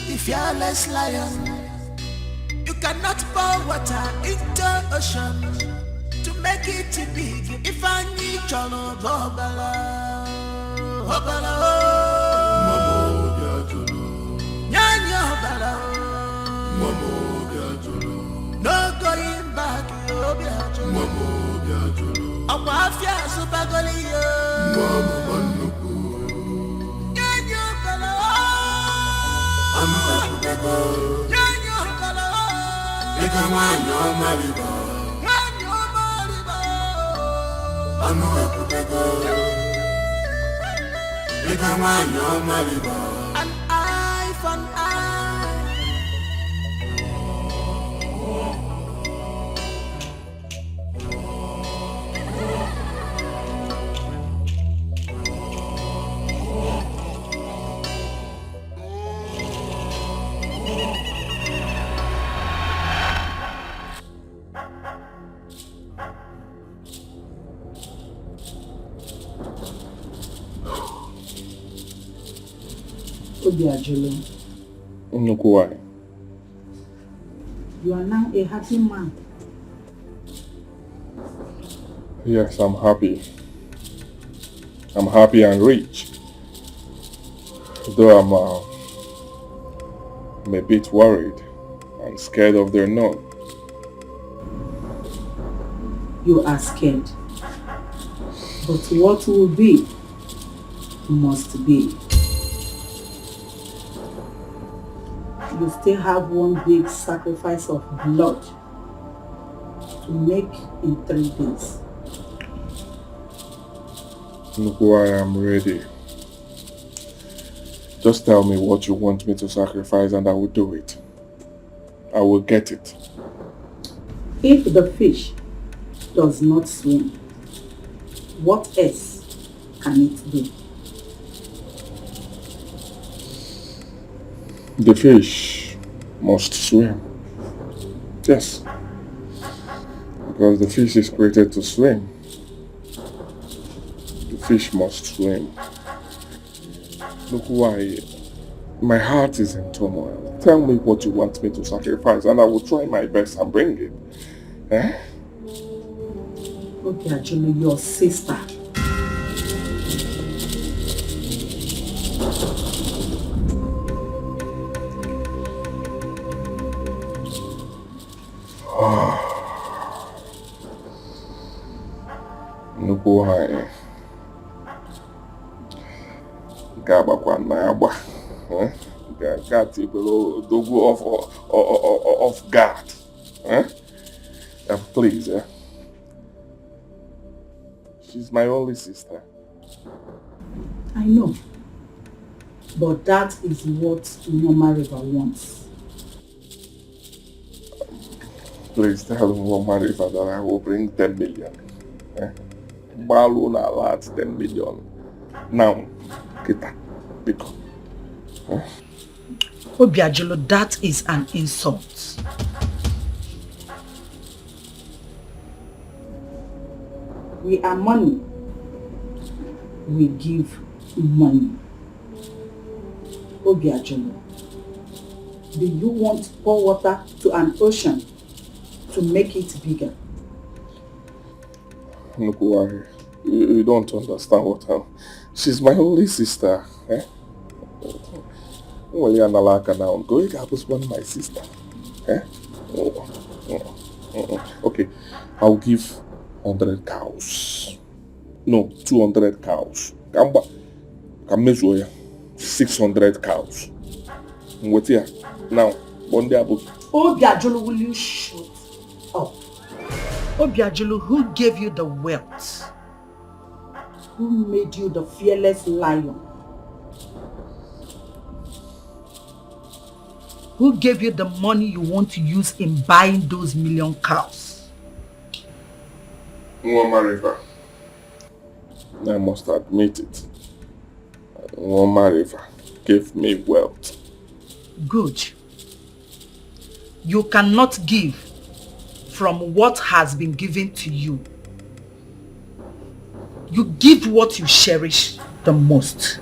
Speaker 9: The fearless lion. You cannot pour water into ocean to make it big. If I need Cholo Bobala, Bobala, Nyanya Bala, no going back, Awafia Supagolio, Nyanya Bala. An eye for an eye.
Speaker 15: Obiajolo.
Speaker 18: Why?
Speaker 15: You are now a happy man.
Speaker 18: Yes, I'm happy. I'm happy and rich. Though I'm a bit worried and scared of their no.
Speaker 15: You are scared. But what will be, must be. You still have one big sacrifice of blood to make in 3 days.
Speaker 18: Look why I'm ready. Just tell me what you want me to sacrifice and I will do it. I will get it.
Speaker 15: If the fish does not swim, what else can it do?
Speaker 18: The fish must swim. Yes. Because the fish is created to swim. The fish must swim. Look why my heart is in turmoil. Tell me what you want me to sacrifice and I will try my best and bring it. Eh?
Speaker 15: Okay, actually, your sister.
Speaker 18: Nnukwu nwanyị ga-agbakwa na agba ga-atibere odogwu of God. Please, she's my only sister.
Speaker 15: I know, but that is what Mama River wants.
Speaker 18: Please tell Mama River that I will bring 10 million. Balloon alert 10 million. Now, get that. Because.
Speaker 15: Obiajulu, that is an insult. We are money. We give money. Obiajulu, do you want to pour water to an ocean to make it bigger?
Speaker 2: Look, why? You don't understand what I'm... She's my only sister. Eh? Well, you're not like now. Go to my sister. Eh? Okay, I'll give 100 cows. No, 200 cows. Come measure 600 cows. What's here? Now, one day about.
Speaker 15: Obiajulu, will you shut up? Obiajulu, who gave you the wealth? Who made you the fearless lion? Who gave you the money you want to use in buying those million cows?
Speaker 2: River. I must admit it. River gave me wealth.
Speaker 15: Good. You cannot give from what has been given to you. You give what you cherish the most.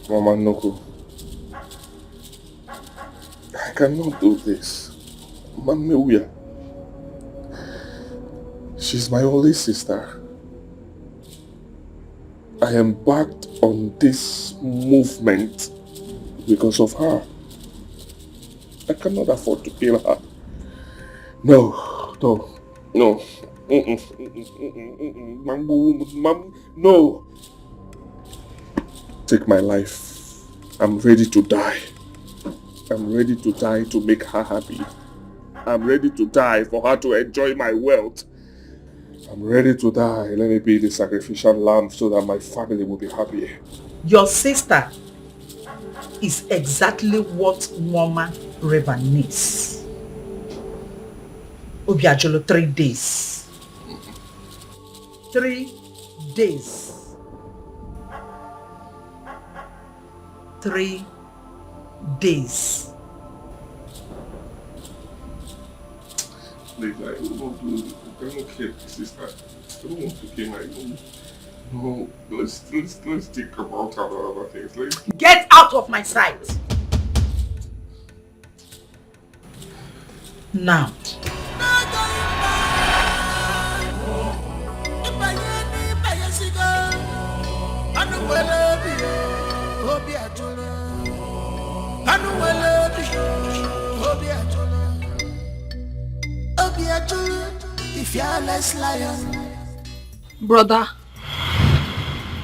Speaker 2: Mama Noko, I cannot do this. Mama, she's my only sister. I embarked on this movement because of her. I cannot afford to kill her. No. No. Take my life. I'm ready to die. I'm ready to die to make her happy. I'm ready to die for her to enjoy my wealth. I'm ready to die. Let me be the sacrificial lamb so that my family will be happy.
Speaker 15: Your sister is exactly what woman River needs. Obiajulu, 3 days. 3 days. 3 days.
Speaker 2: Please, I don't want to. I don't care, sister. I don't want to kill my own. No, let's think about other things.
Speaker 15: Get out of my sight. Now.
Speaker 9: The fearless lion.
Speaker 5: Brother,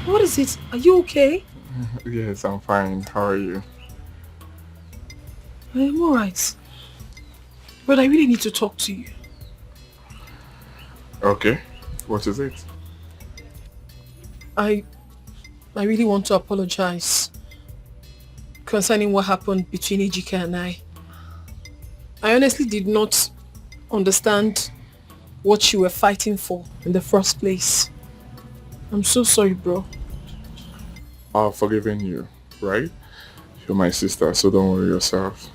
Speaker 5: what is it? Are you okay?
Speaker 18: Yes, I'm fine. How are you?
Speaker 5: I'm alright. But I really need to talk to you.
Speaker 18: Okay. What is it?
Speaker 5: I really want to apologize concerning what happened between Dikeh and I. I honestly did not understand what you were fighting for in the first place. I'm so sorry, bro.
Speaker 18: I've forgiven you, right? You're my sister, so don't worry yourself.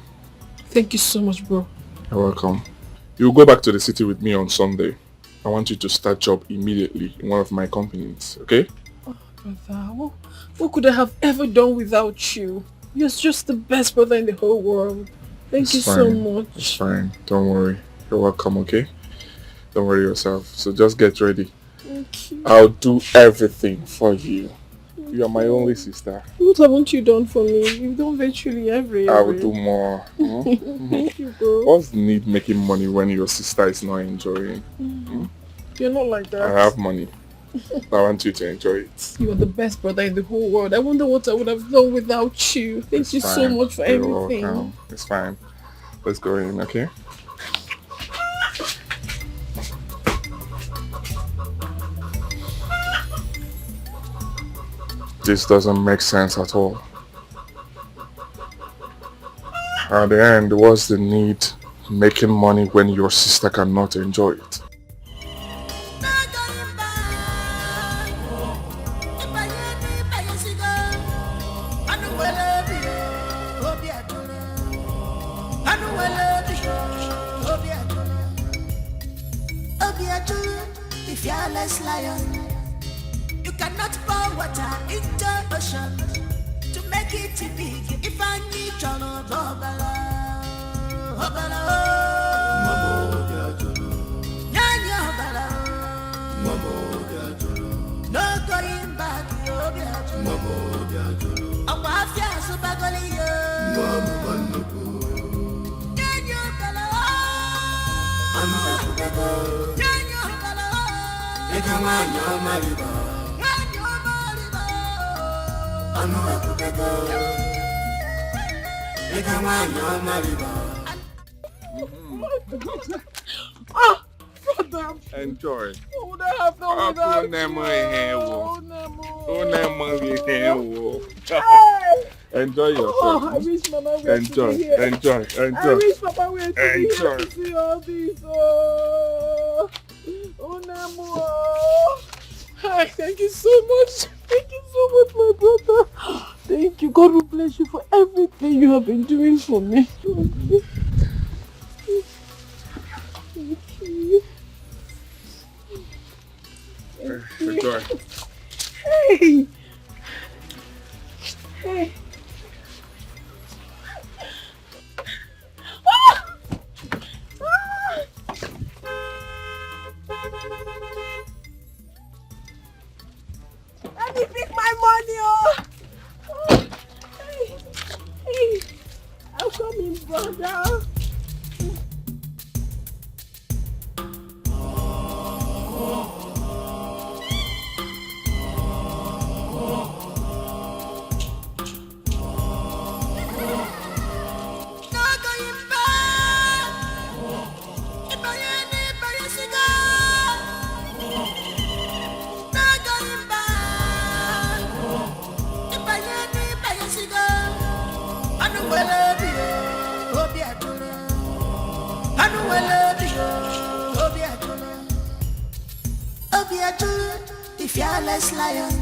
Speaker 5: Thank you so much, bro.
Speaker 18: You're welcome. You'll go back to the city with me on Sunday. I want you to start job immediately in one of my companies, okay?
Speaker 5: Oh, brother, what could I have ever done without you? You're just the best brother in the whole world. Thank you so much.
Speaker 18: It's fine. Don't worry. You're welcome, okay? Don't worry yourself. So just get ready.
Speaker 5: Thank you.
Speaker 18: I'll do everything for you. You are my only sister.
Speaker 5: What haven't you done for me? You've done virtually everything.
Speaker 18: I will do more.
Speaker 5: Thank you, bro.
Speaker 18: What's the need making money when your sister is not enjoying?
Speaker 5: You're not like that.
Speaker 18: I have money. I want you to enjoy it.
Speaker 5: You are the best brother in the whole world. I wonder what I would have done without you. Thank you so much for everything.
Speaker 18: Welcome. It's fine. Let's go in, okay? This doesn't make sense at all. At the end, what's the need making money when your sister cannot enjoy it?
Speaker 9: The fearless lion. You cannot pour water into ocean to make it big. If I need John Obala, Obala, Nyanya Obala, no going back, I'm after Subagoli, Nyanya Obala, Nyanya Obala, Nyanya Marital.
Speaker 19: Ah, brother.
Speaker 18: Enjoy.
Speaker 19: What would I have done without you?
Speaker 18: Enjoy yourself.
Speaker 19: Oh, I wish Mama were
Speaker 18: Enjoy,
Speaker 19: to be here.
Speaker 18: enjoy.
Speaker 19: I wish Papa were to be here
Speaker 18: Enjoy.
Speaker 19: to see all this. Oh, Namo. Hi, thank you so much. Thank you so much, my brother. Thank you. God will bless you for everything you have been doing for me. Thank you.
Speaker 18: Enjoy.
Speaker 19: Hey. Hey. Ah! Ah! Let me pick my money, oh! Oh. Hey. Hey. I'm coming, brother.
Speaker 9: The fearless lion.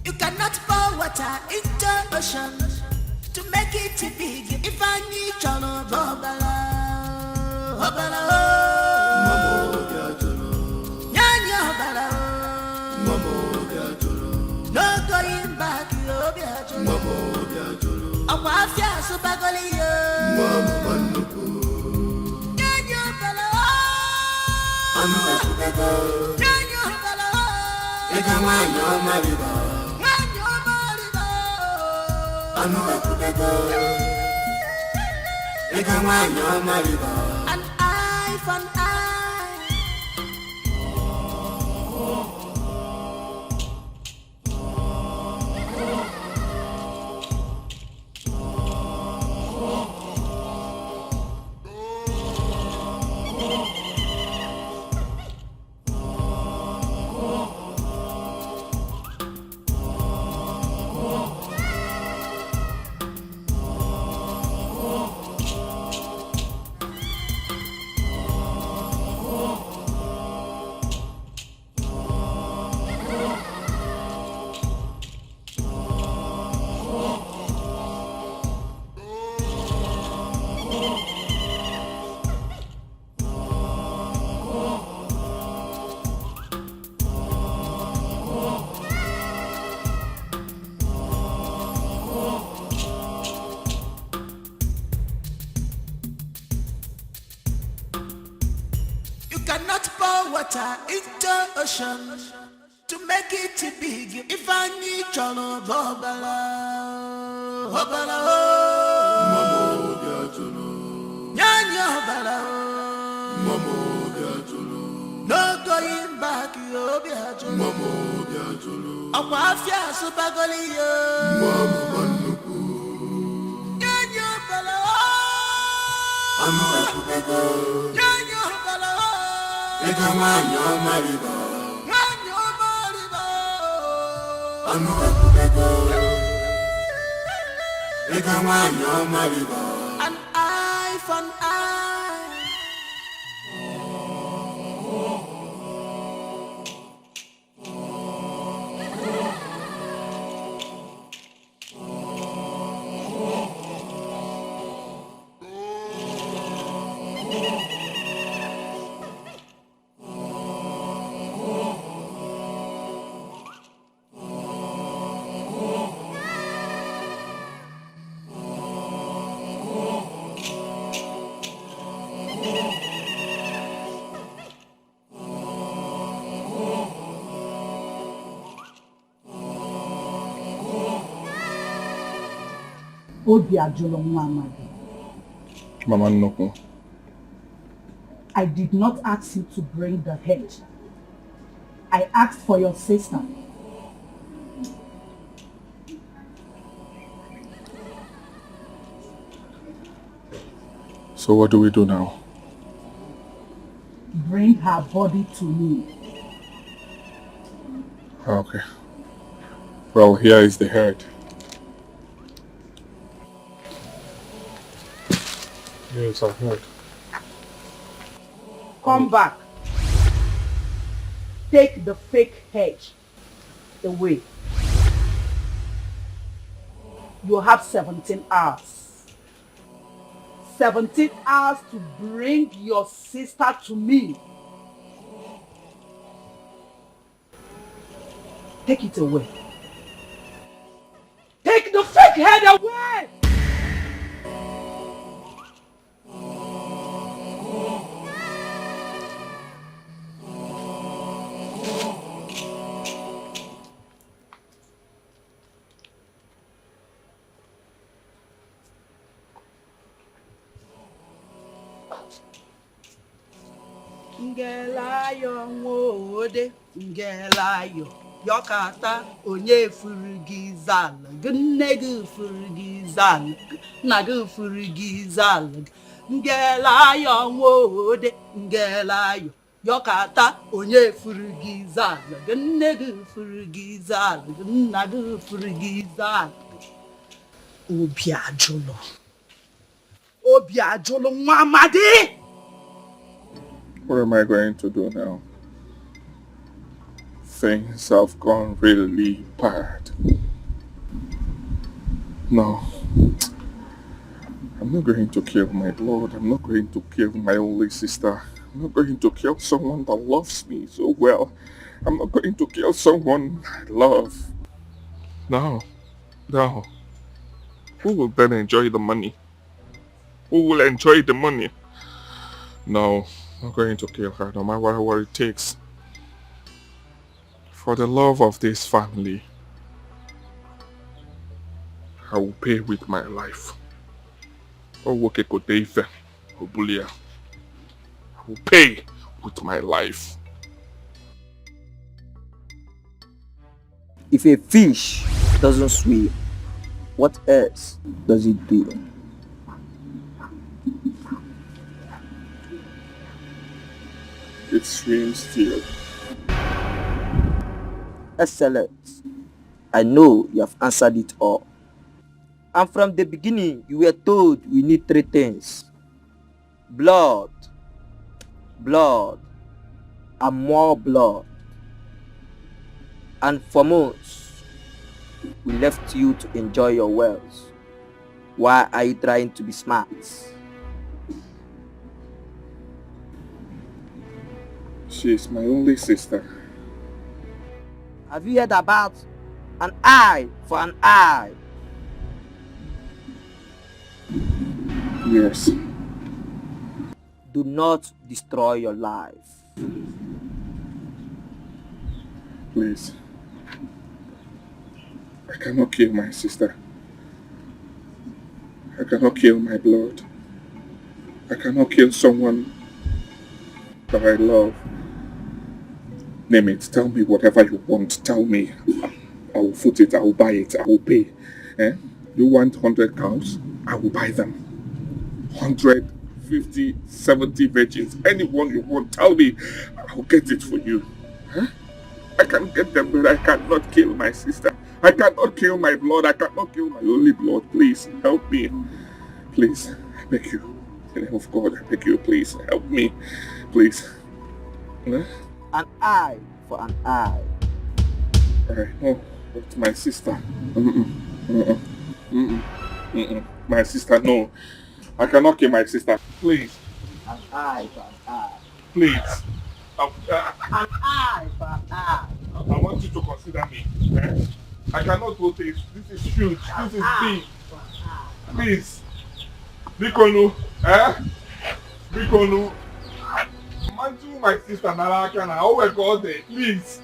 Speaker 9: You cannot pour water into ocean to make it big. If I need John Obala, Obala, Nyanya Obala, no going back, I'm after Subagoli, Nyanya Obala, Nyanya Obala, an eye for an eye. Cannot pour water into ocean to make it big. If I need John Obala, Obala, Nyanya Obala, no going back, I'm after Subagoli, Nyanya Obala, Nyanya Obala. An eye for an eye.
Speaker 18: Mama Noko.
Speaker 15: I did not ask you to bring the head. I asked for your sister.
Speaker 18: So what do we do now?
Speaker 15: Bring her body to me.
Speaker 18: Okay. Well, here is the head. Yes, I heard.
Speaker 15: Come back. Take the fake head away. You have 17 hours. 17 hours to bring your sister to me. Take it away. Take the fake head away!
Speaker 3: Ngelayo nwode, ngelayo yọkata onye furu gị zala, nne gị furu gị zala, nna gị furu gị zala. Ngelayo nwode, ngelayo yọkata onye furu gị zala, nne gị furu gị zala, nna gị furu gị zala. Obi ajụlụ. Obi ajụlụ nwa amadi.
Speaker 18: What am I going to do now? Things have gone really bad. No. I'm not going to kill my blood. I'm not going to kill my only sister. I'm not going to kill someone that loves me so well. I'm not going to kill someone I love. No. No. Who will then enjoy the money? Who will enjoy the money? No. I'm not going to kill her, no matter what it takes. For the love of this family, I will pay with my life. I will pay with my life.
Speaker 13: If a fish doesn't swim, what else does it do?
Speaker 18: It swims still.
Speaker 13: Excellent. I know you have answered it all. And from the beginning, you were told we need 3 things. Blood, blood, and more blood. And for months, we left you to enjoy your wealth. Why are you trying to be smart?
Speaker 18: She is my only sister.
Speaker 13: Have you heard about an eye for an eye?
Speaker 18: Yes.
Speaker 13: Do not destroy your life.
Speaker 18: Please. I cannot kill my sister. I cannot kill my blood. I cannot kill someone that I love. Name it. Tell me whatever you want. Tell me. I will foot it. I will buy it. I will pay. You want 100 cows? I will buy them. 100, 50, 70 virgins. Anyone you want, tell me. I will get it for you. I can get them, but I cannot kill my sister. I cannot kill my blood. I cannot kill my only blood. Please, help me. Please, I beg you. In the name of God, I beg you, please, help me. Please.
Speaker 13: An eye for an eye.
Speaker 18: Alright, no, but my sister. My sister, no. I cannot kill my sister. Please.
Speaker 13: An eye for an eye.
Speaker 18: Please.
Speaker 3: An eye for an eye.
Speaker 18: I want you to consider me. I cannot do this. This is huge. This is big. Please. Bikonu. Bikonu. Manju, my sister Narakana. Oh my God, please.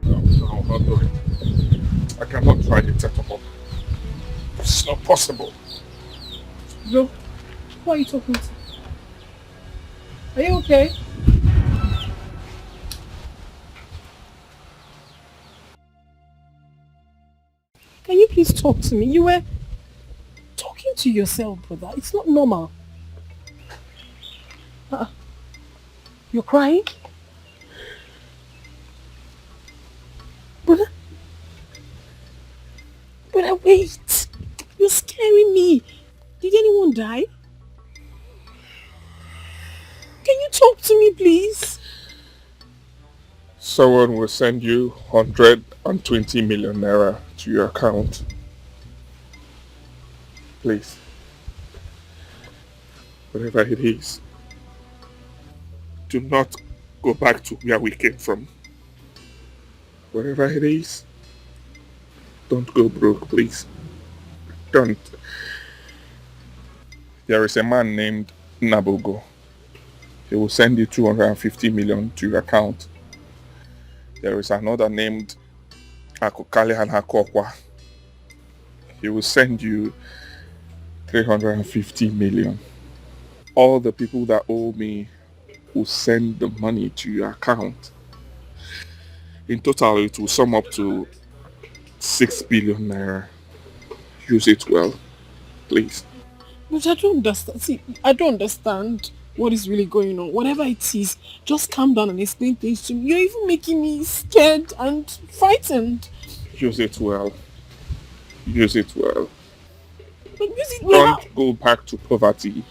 Speaker 18: No, not doing. I cannot try it anymore. It's not possible.
Speaker 5: Bro, who are you talking to? Are you okay? Can you please talk to me? You were talking to yourself, brother. It's not normal. You're crying? Brother? Brother, wait. You're scaring me. Did anyone die? Can you talk to me, please?
Speaker 18: Someone will send you 120 million naira to your account. Please. Whatever it is, do not go back to where we came from. Whatever it is, don't go broke, please. Don't. There is a man named Nabogo. He will send you 250 million to your account. There is another named Akokale and Hakokwa. He will send you 350 million. All the people that owe me will send the money to your account. In total, it will sum up to 6 billion naira. Use it well, please.
Speaker 5: But I don't understand. See, I don't understand what is really going on. Whatever it is, just calm down and explain things to me. You're even making me scared and frightened.
Speaker 18: Use it well. Use it well.
Speaker 5: But use it well.
Speaker 18: Don't go back to poverty.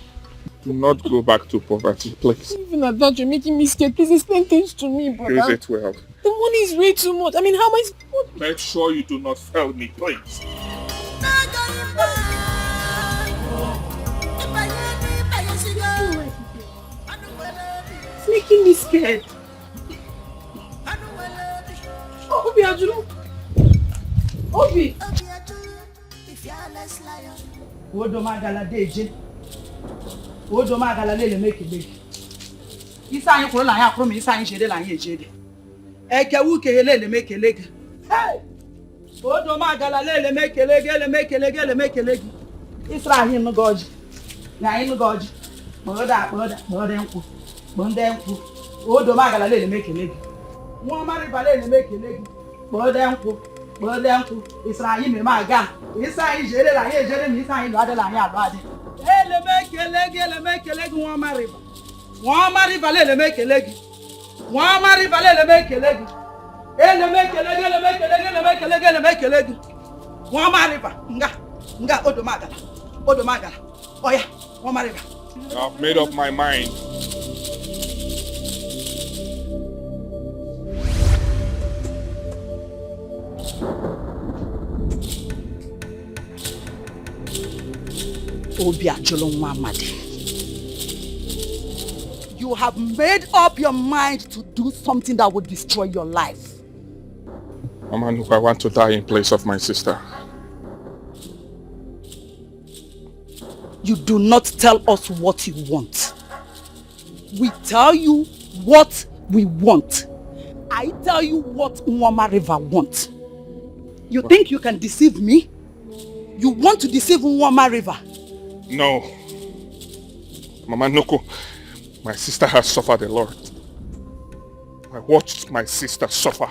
Speaker 18: Do not go back to poverty, please.
Speaker 5: Even at that, you're making me scared. Please explain things to me, brother.
Speaker 18: Use it well.
Speaker 5: The money is way too much. I mean, how am I...
Speaker 18: Make sure you do not fail me, please.
Speaker 5: It's making me scared. Obi Ajulu. Obi.
Speaker 3: Odomagala deje. Odomagala lele make big. Isa yin kuro la yin akuro mi isa yin sede la yin ejede. Eke wu ke lele make leg. Hey. Odomagala lele make leg, lele make leg, lele make leg. Isra yin no goji. Na yin no goji. Moda nku. Bonde nku. Odomagala lele make leg. Won mari ba lele make leg. Bonde nku. Isra yin me ma ga. Isa yin jere la yin jere mi isa yin lo ade la yin alo ade. Ele make leg won mari ba. Won mari ba lele make leg. Won mari ba lele make leg. Ele make leg. Won mari ba. Nga Odomagala. Oya, won mari ba.
Speaker 18: I've made up my mind.
Speaker 3: You have made up your mind to do something that would destroy your life.
Speaker 18: Mama, look, I want to die in place of my sister.
Speaker 3: You do not tell us what you want. We tell you what we want. I tell you what Nwama River wants. You think you can deceive me? You want to deceive Nwama River?
Speaker 18: No. Mama Noko, my sister has suffered a lot. I watched my sister suffer.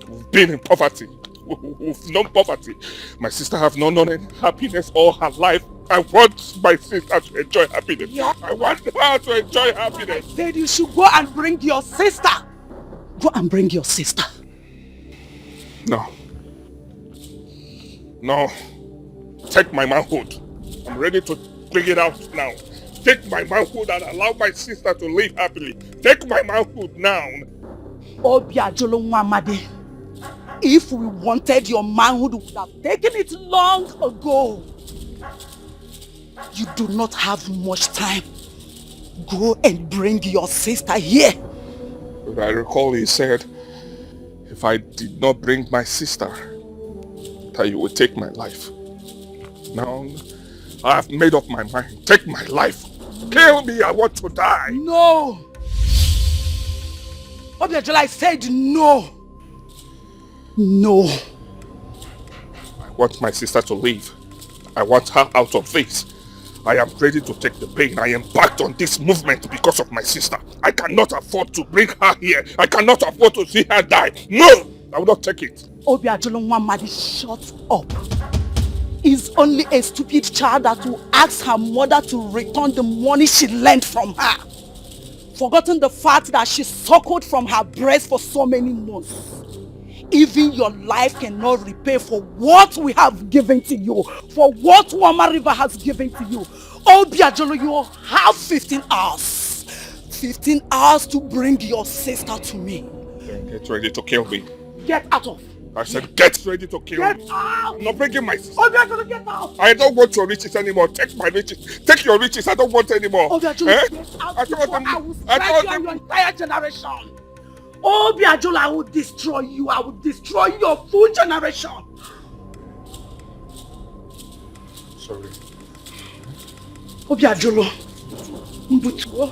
Speaker 18: We've been in poverty. We've known poverty. My sister has not known any happiness all her life. I want my sister to enjoy happiness. Yeah. I want her to enjoy happiness.
Speaker 3: I said you should go and bring your sister. Go and bring your sister.
Speaker 18: No. No. Take my manhood. I'm ready to bring it out now. Take my manhood and allow my sister to live happily. Take my manhood now.
Speaker 3: Obiajolo Nwamade. If we wanted your manhood, we would have taken it long ago. You do not have much time. Go and bring your sister here.
Speaker 18: But I recall he said, if I did not bring my sister, that you would take my life. Now, I have made up my mind. Take my life. Kill me, I want to die.
Speaker 3: No. Obiajola, I said no. No.
Speaker 18: want my sister to leave. I want her out of this. I am ready to take the pain. I embarked on this movement because of my sister. I cannot afford to bring her here. I cannot afford to see her die. No! I will not take it.
Speaker 3: Obiajulu Nwamadi, shut up. Is only a stupid child that will ask her mother to return the money she lent from her. Forgotten the fact that she suckled from her breast for so many months. Even your life cannot repay for what we have given to you, for what Wama River has given to you. Obiajulu, you have 15 hours. 15 hours to bring your sister to me.
Speaker 18: Then get ready to kill me.
Speaker 3: Get out of.
Speaker 18: I said get ready to kill me.
Speaker 3: Get out!
Speaker 18: I'm not bringing my sister.
Speaker 3: Obiajulu, get out!
Speaker 18: I don't want your riches anymore. Take my riches. Take your riches. I don't want anymore.
Speaker 3: Obiajulu, get out before I will strike you and your entire generation. Obiajulu, I will destroy you. I will destroy your full generation.
Speaker 18: Sorry.
Speaker 3: Obiajulu, mbutuo.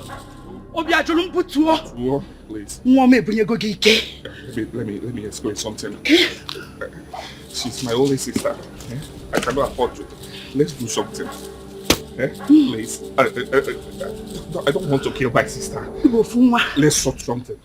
Speaker 3: Obiajulu, mbutuo.
Speaker 18: Mbutuo, please.
Speaker 3: Mwame bunyego Dikeh.
Speaker 18: Let me explain something. She's my only sister. I cannot afford to. Let's do something. Please. I don't want to kill my sister. Let's sort something.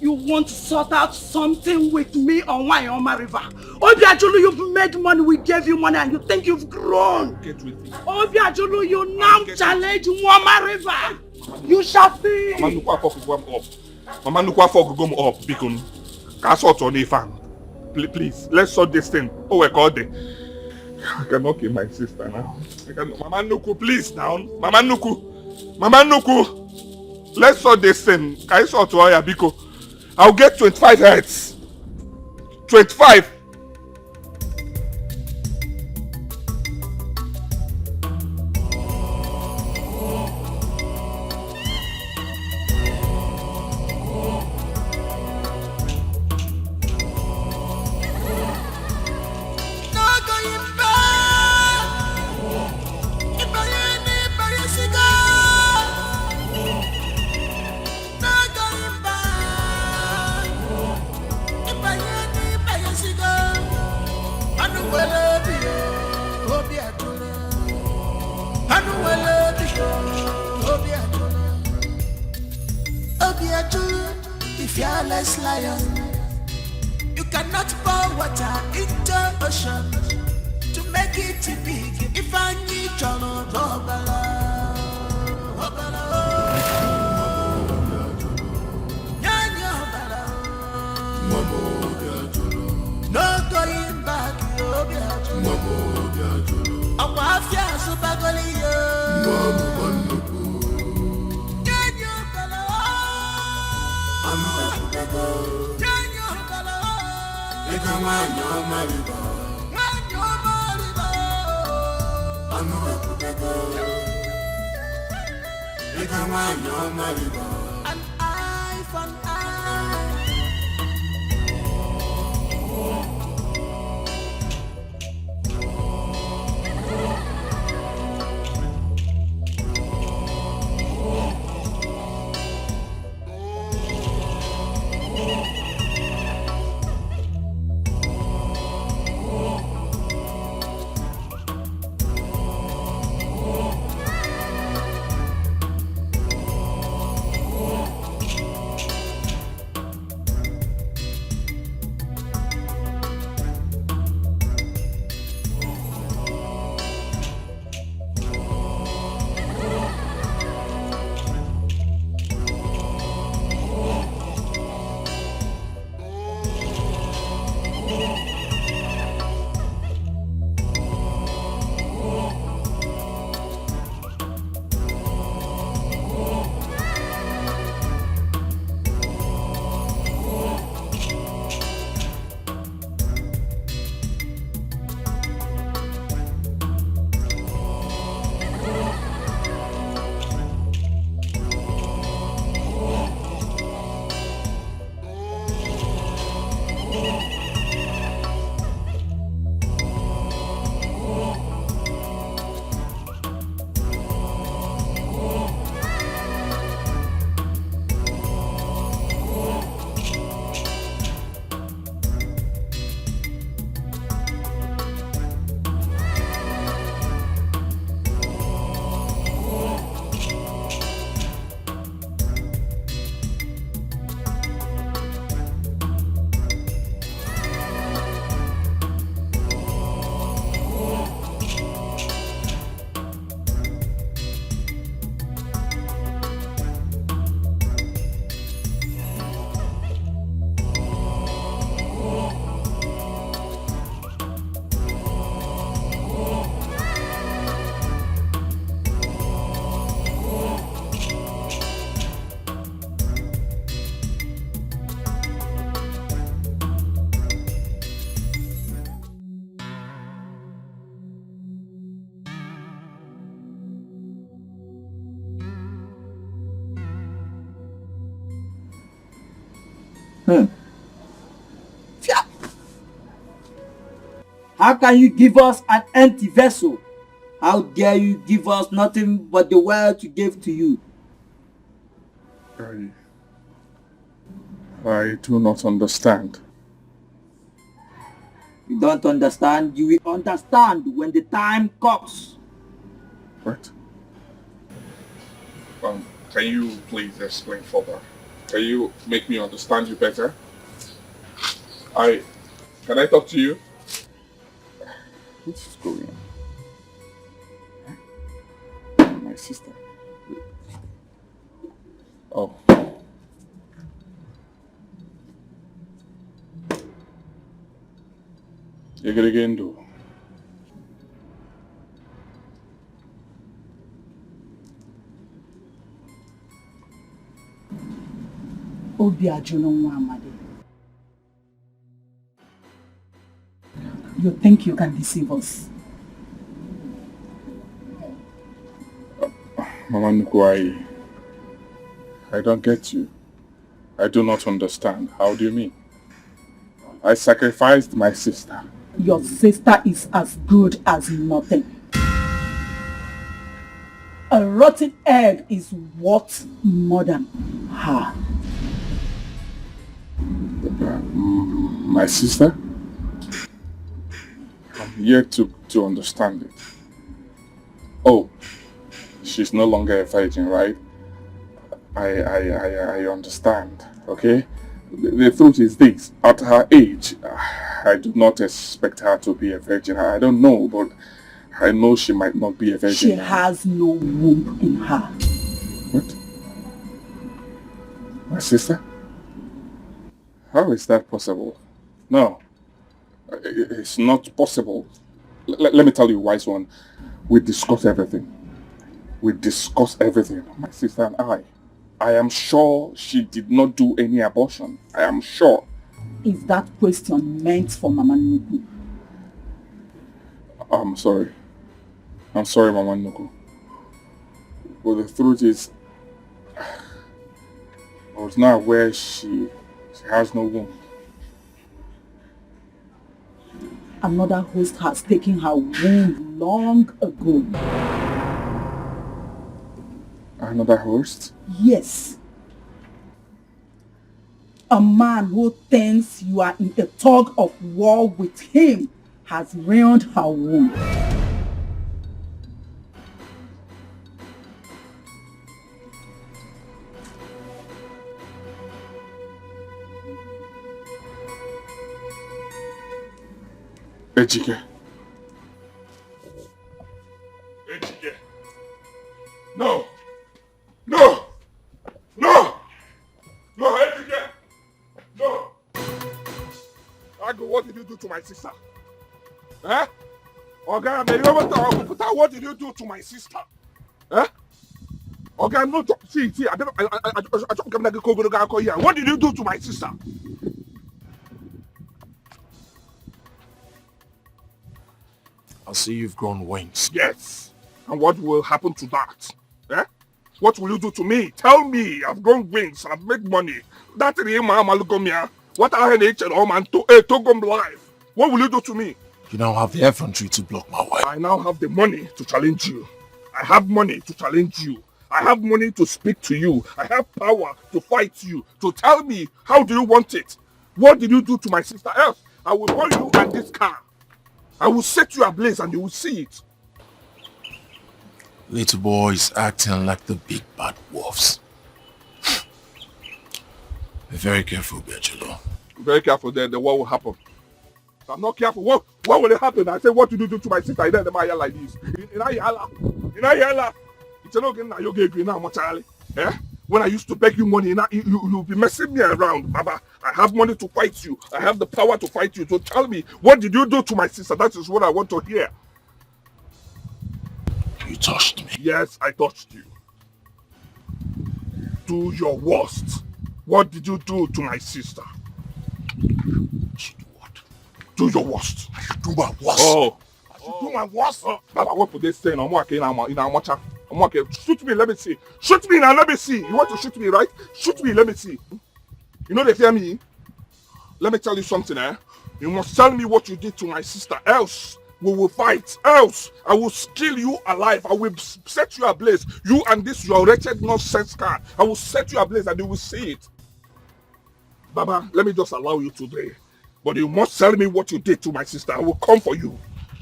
Speaker 3: You want to sort out something with me on Wayoma River? Obiajulu, you've made money, we gave you money and you think you've grown.
Speaker 18: Get with me.
Speaker 3: Obiajulu, you now challenge Wayoma River. You shall see.
Speaker 18: Mama Nukwa Fok go up. Bikun. Kasot on Ifan. Please, let's sort this thing. Oh, my God. I cannot kill my sister now. Mama Nuku, please now. Mama Nuku. Let's sort this thing. Can you sort to Oya Biko? I'll get 25 heads. 25.
Speaker 9: Fearless lion, you cannot pour water into ocean to make it big. If I need John no going back, I'm after an eye for an eye.
Speaker 7: How can you give us an empty vessel? How dare you give us nothing but the word to give to you?
Speaker 22: I do not understand.
Speaker 7: You don't understand? You will understand when the time comes.
Speaker 22: What?
Speaker 18: Can you please explain further? Can you make me understand you better? Can I talk to you?
Speaker 22: What's going on? My sister. Oh. You're gonna get into.
Speaker 15: Obi Ajono Muhammad. You think you can deceive us?
Speaker 22: Mama Nuku, I don't get you. I do not understand. How do you mean? I sacrificed my sister.
Speaker 15: Your sister is as good as nothing. A rotten egg is worth more than her.
Speaker 22: My sister? I'm yet to understand it. Oh, she's no longer a virgin, right? I understand, okay? The truth is this, at her age, I do not expect her to be a virgin. I don't know, but I know she might not be a virgin.
Speaker 15: She has no womb in her.
Speaker 22: What? My sister? How is that possible? No, it's not possible. Let me tell you, wise one, we discuss everything. We discuss everything, my sister and I. I am sure she did not do any abortion. I am sure.
Speaker 15: Is that question meant for Mama Nuku?
Speaker 22: I'm sorry. I'm sorry, Mama Nuku. But the truth is, I was not aware she has no womb.
Speaker 15: Another host has taken her womb long ago.
Speaker 22: Another host?
Speaker 15: Yes. A man who thinks you are in a tug of war with him has ruined her womb.
Speaker 22: Dikeh.
Speaker 18: Dikeh. No! No! No! No, Dikeh! No! Ago, what did you do to my sister? Eh? Okay, what did you do to my sister? Eh? Okay, I'm not see, I don't come back here. What did you do to my sister?
Speaker 20: I see you've grown wings.
Speaker 18: Yes. And what will happen to that? Eh? What will you do to me? Tell me. I've grown wings. I've made money. That is my what I had all man to go live. What will you do to me?
Speaker 20: You now have the infantry to block my way.
Speaker 18: I now have the money to challenge you. I have money to challenge you. I have money to speak to you. I have power to fight you. To tell me, how do you want it? What did you do to my sister? Else, I will burn you and this car. I will set you ablaze and you will see it.
Speaker 20: Little boy is acting like the big bad wolves. Be very careful, Betrayal.
Speaker 18: Very careful then what will happen. If I'm not careful, what will it happen? I say, what did you do to my sister? I don't know like this. It's an organ now you get now much eh? When I used to beg you money, now you'll be messing me around, Baba. I have money to fight you. I have the power to fight you. So tell me, what did you do to my sister? That is what I want to hear.
Speaker 20: You touched me.
Speaker 18: Yes, I touched you. Do your worst. What did you do to my sister?
Speaker 20: She do what?
Speaker 18: Do your worst.
Speaker 20: I should do my worst.
Speaker 18: Oh. I should do my worst. Baba, what put this saying? I'm working in Amocha. I'm okay. Shoot me, let me see. Shoot me now, let me see. You want to shoot me, right? Shoot me, let me see. You know they fear me?
Speaker 2: Let me tell you something, eh? You must tell me what you did to my sister, else we will fight. Else I will kill you alive. I will set you ablaze. You and this your wretched nonsense car. I will set you ablaze and you will see it. Baba, let me just allow you today. But you must tell me what you did to my sister. I will come for you.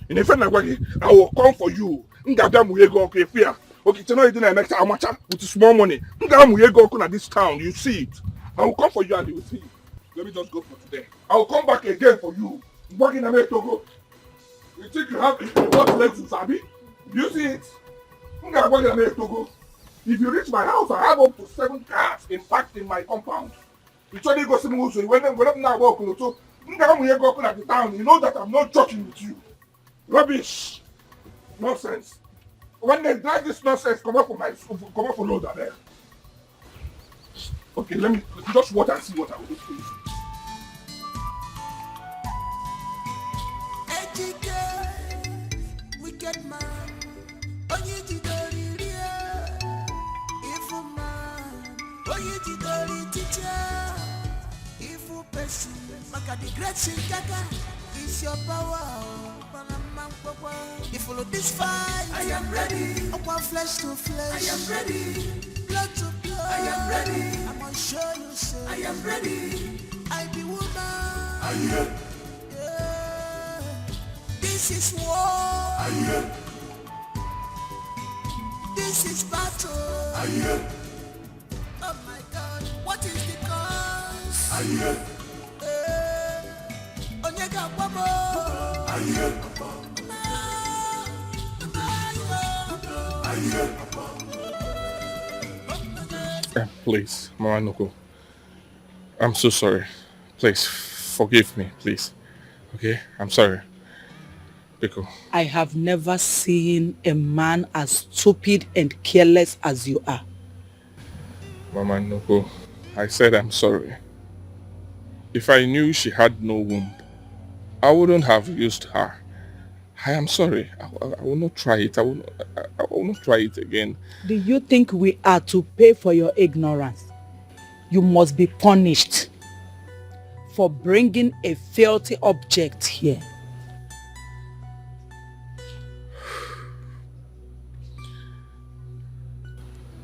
Speaker 2: In a friend I will come for you. Okay, tonight you didn't make amateur with small money. This town, you see it. I will come for you and you will see it. Let me just go for today. I will come back again for you. Working away Togo. You think you have what legs in Sabi? Do you see it? If you reach my house, I have up to 7 cars in fact in my compound. You try to go see me when I'm now walking to at the town, you know that I'm not joking with you. Rubbish. Nonsense. When they drive this nonsense, come up for loader there. Okay, let me just watch and see what I will do for you.
Speaker 9: Wicked man, onye jidori rie, evil man, onye jidori teacher, evil person, maka the great Shingaga is your power. You follow this fight, I am ready. Upon flesh to flesh, I am ready. Blood to blood, I am ready. I'm gonna show you, sir, I am ready. I be woman, I am. This is war. This is battle. Oh my God, what is the cause? Onyeka Bobo.
Speaker 18: Please, Mama Nuku. I'm so sorry. Please, forgive me, please. Okay? I'm sorry. Biko.
Speaker 15: I have never seen a man as stupid and careless as you are.
Speaker 18: Mama Nuku, I said I'm sorry. If I knew she had no womb, I wouldn't have used her. I am sorry. I will not try it. I will not try it again.
Speaker 15: Do you think we are to pay for your ignorance? You must be punished for bringing a filthy object here.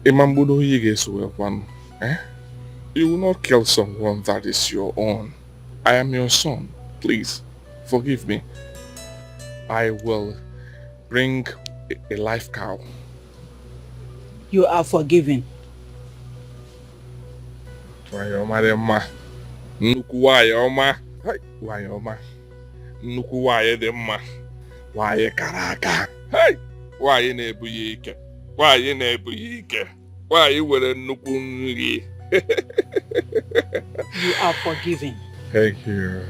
Speaker 18: You will not kill someone that is your own. I am your son. Please, forgive me. I will bring a live cow.
Speaker 15: You are forgiven.
Speaker 18: Wayoma. Nnukwu wayoma. Wayoma. Nnukwu waye dị mma. Waye kara aka. Hey! Waye na-ebu ya ike. Waye na-ebu ya ike. Waye were nnukwu nri.
Speaker 15: You are forgiven.
Speaker 18: Thank you.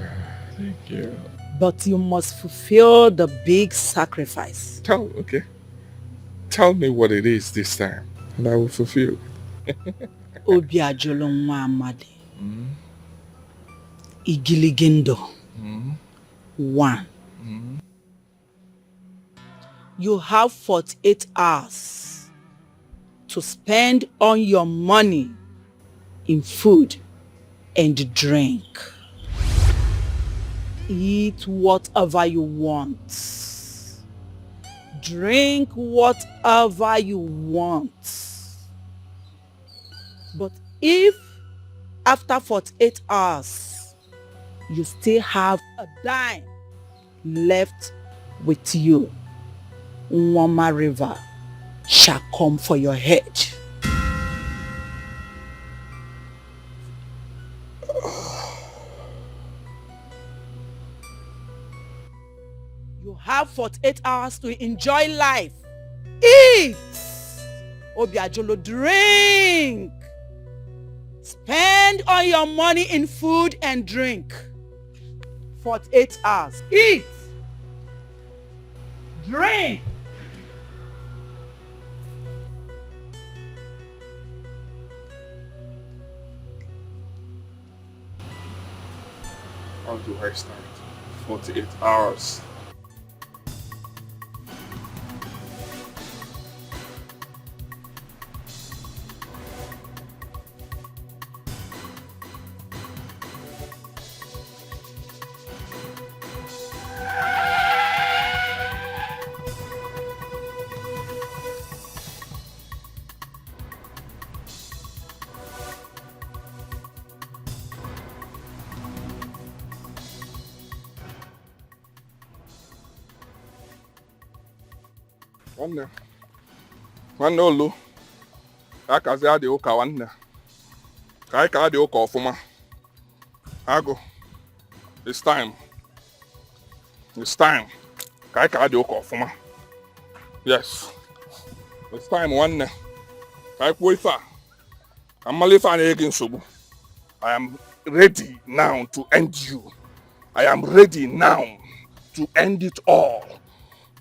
Speaker 18: Thank you.
Speaker 15: But you must fulfill the big sacrifice.
Speaker 18: Tell me what it is this time, and I will fulfill.
Speaker 15: Obi ajolo nwa amadi. Igiligindo. 1. You have 48 hours to spend on your money in food and drink. Eat whatever you want. Drink whatever you want. But if after 48 hours you still have a dime left with you, Nwama River shall come for your head. You have 48 hours to enjoy life. Eat! Obiajolo, drink! Spend all your money in food and drink. 48 hours. Eat! Drink!
Speaker 18: How do I start? 48 hours. Nwanne olu. Akazi adị ụka nwanne. Ka anyị ka adị ụka ọfụma. Agụ. It's time. It's time. Ka anyị ka adị ụka ọfụma. Yes. It's time nwanne. Ka anyị kwuo ife a. Ka mmalụ ife a na-ege nsogbu. I am ready now to end you. I am ready now to end it all.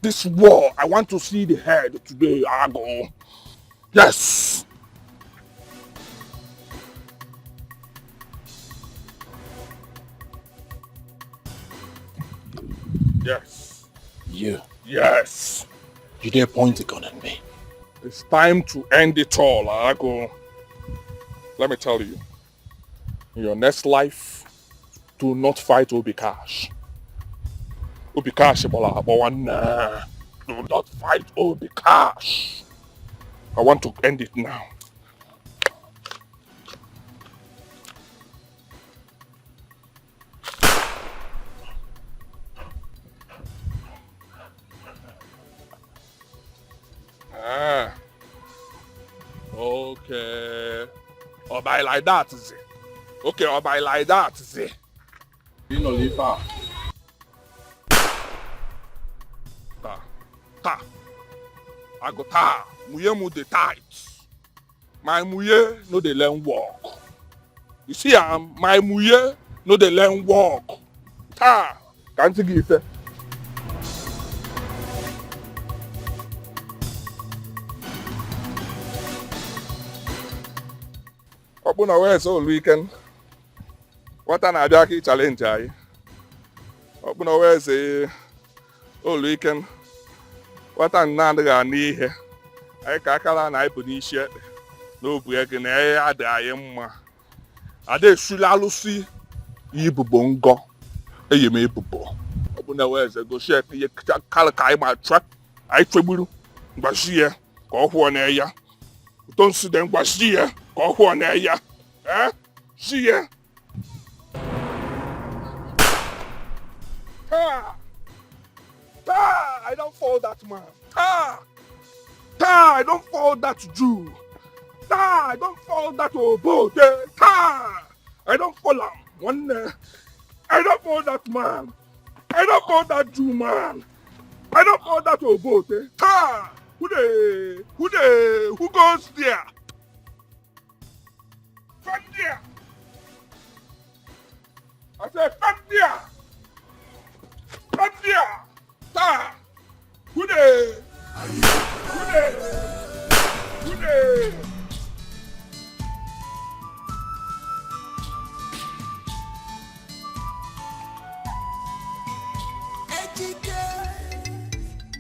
Speaker 18: This war, I want to see the head today, Ago. Yes. Yes.
Speaker 20: You.
Speaker 18: Yes.
Speaker 20: You dare point a gun at me.
Speaker 18: It's time to end it all, Ago. Let me tell you. In your next life, do not fight Obikash. Obikash, do not fight Obikash. I want to end it now. Okay. Or by like that, is it? Okay, or by like that, is it? You know, Lifa. Ta. I go ta. Muye mu the tight. My muye no dey learn walk. You see, my muye no dey learn walk. Ta. Can't you give it? Open away so weekend. What an idea challenge I. Open away say all weekend. What an nanda ni here. I kakala na ipunishe. No break na ya da yemma. Ade sulalusi yibubongo. Eyeme ibubo. Open away say go share ye kala kai ma track. I trebulu. Ngbashi ka ohwo na ya. Don't see them ngbashi ka ohwo na ya. Eh? See ya. Ta! I don't fall that man. Ta! I don't fall that Jew. Ta! I don't fall that Obo. Ta! I don't fall him. I don't fall that man. I don't fall that Jew man. I don't fall that Obo. Ta! Who goes there? From there. I said from there. From there. Ta! Who dey?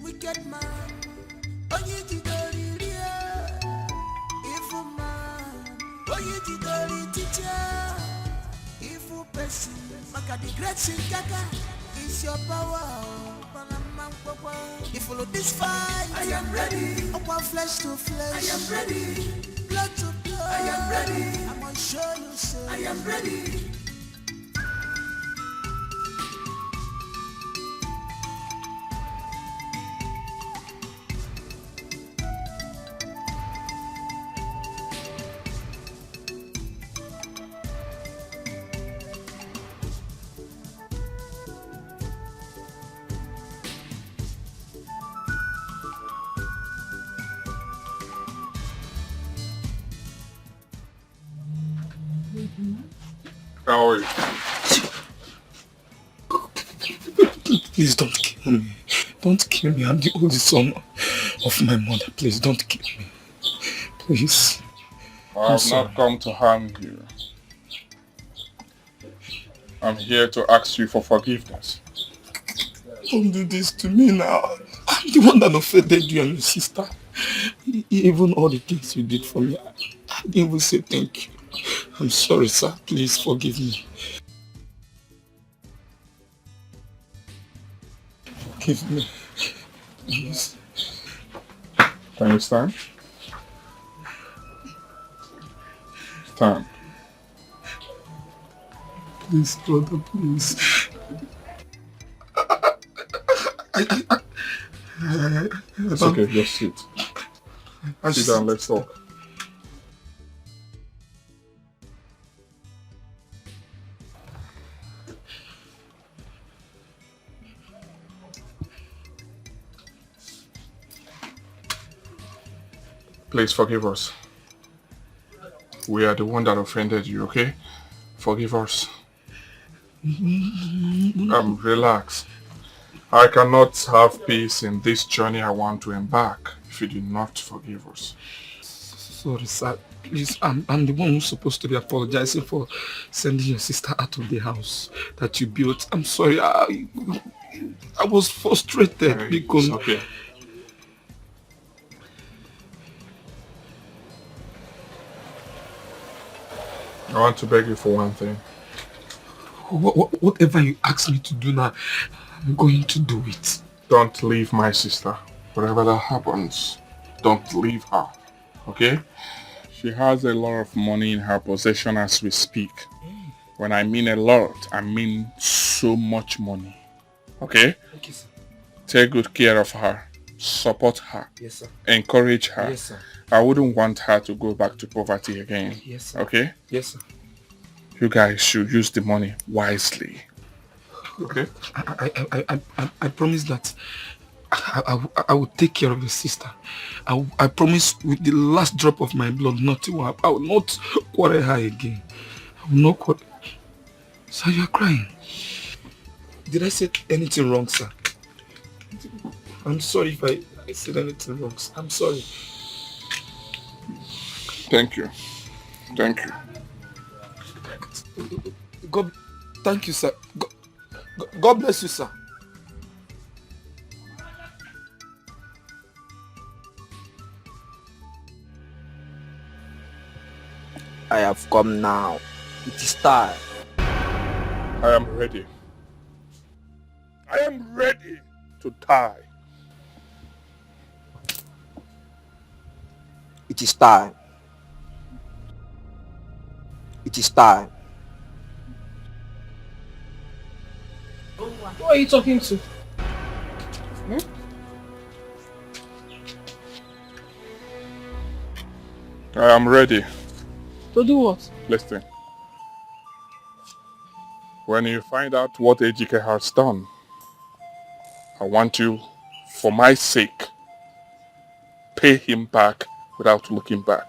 Speaker 9: Wicked man, onye jidori rie. Evil man, onye jidori teacher. Evil person, maka the great Shingaga is your power. You follow this fight, I am ready. Upon flesh to flesh, I am ready. Blood to blood, I am ready. I'm gonna show you, sir, I am ready.
Speaker 18: How are you?
Speaker 11: Please don't kill me. Don't kill me. I'm the oldest son of my mother. Please don't kill me. Please.
Speaker 18: I have not come to harm you. I'm here to ask you for forgiveness.
Speaker 11: Don't do this to me now. I'm the one that offended you and your sister. Even all the things you did for me, I didn't even say thank you. I'm sorry, sir. Please forgive me. Forgive me. Please.
Speaker 18: Can you stand? Stand.
Speaker 11: Please, brother, please.
Speaker 18: It's okay, just sit. Sit down, let's talk. Please forgive us. We are the one that offended you, okay? Forgive us. Relax. I cannot have peace in this journey I want to embark if you do not forgive us.
Speaker 11: Sorry, sir. Please, I'm the one who's supposed to be apologizing for sending your sister out of the house that you built. I'm sorry. I was frustrated because...
Speaker 18: It's okay. I want to beg you for one thing.
Speaker 11: Whatever you ask me to do now, I'm going to do it.
Speaker 18: Don't leave my sister. Whatever that happens, don't leave her. Okay? She has a lot of money in her possession as we speak. When I mean a lot, I mean so much money. Okay?
Speaker 11: Okay, sir.
Speaker 18: Take good care of her. Support her.
Speaker 11: Yes, sir.
Speaker 18: Encourage her.
Speaker 11: Yes, sir.
Speaker 18: I wouldn't want her to go back to poverty again.
Speaker 11: Yes, sir.
Speaker 18: Okay?
Speaker 11: Yes, sir.
Speaker 18: You guys should use the money wisely. Okay?
Speaker 11: I promise that I will take care of your sister. I promise with the last drop of my blood, nothing will happen. I will not quarrel her again. I will not quarrel. Sir, you are crying. Did I say anything wrong, sir? I'm sorry if I said anything wrong. I'm sorry.
Speaker 18: Thank you. Thank you.
Speaker 11: God, thank you, sir. God bless you, sir.
Speaker 13: I have come now. It is time.
Speaker 18: I am ready. I am ready to die.
Speaker 13: It is time. It is time.
Speaker 5: Who are you talking to?
Speaker 18: I am ready.
Speaker 5: To do what?
Speaker 18: Listen. When you find out what Dikeh has done, I want you, for my sake, pay him back without looking back.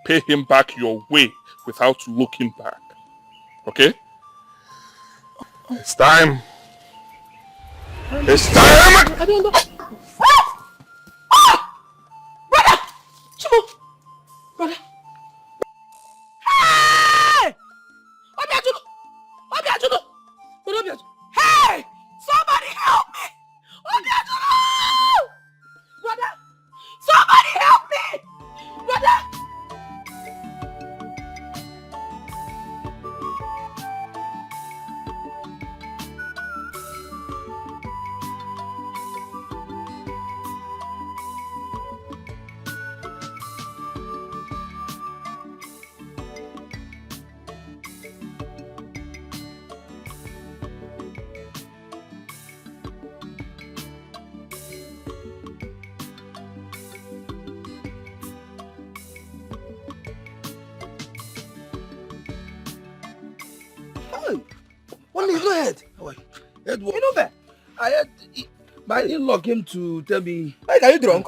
Speaker 18: Pay him back your way without looking back. Okay? It's time. It's time!
Speaker 5: I don't know.
Speaker 19: Brother! Chibu! Brother! Hey! Obiajudu! Obiajudu! Obiajudu! Hey! Somebody help me! Obiajudu! Brother! Somebody help me! Brother!
Speaker 11: Go ahead. Edward, I had my in-law came to tell me. Mike, are you drunk?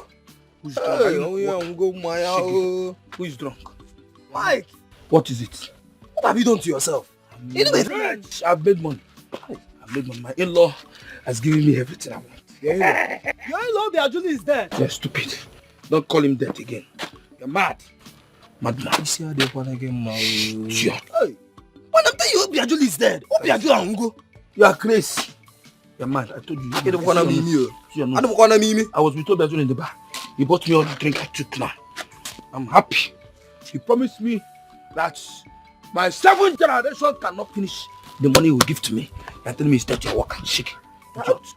Speaker 11: Who's drunk? Who is drunk? Mike. What is it? What have you done to yourself? I've made money. I've made money. My in-law has given me everything I want.
Speaker 10: Your in-law Biajuli is dead.
Speaker 11: You're stupid. Don't call him dead again. You're mad. Madman. You see how they want again, man. Sure. Hey. When I'm telling you, Biajuli is dead. Biajuli, you are crazy. You're mad. I told you. I was with Biajuli in the bar. He bought me all the drink I took now. I'm happy. He promised me that my 7th generation cannot finish the money he will give to me. You're telling me he's dead. You're walking, shaking.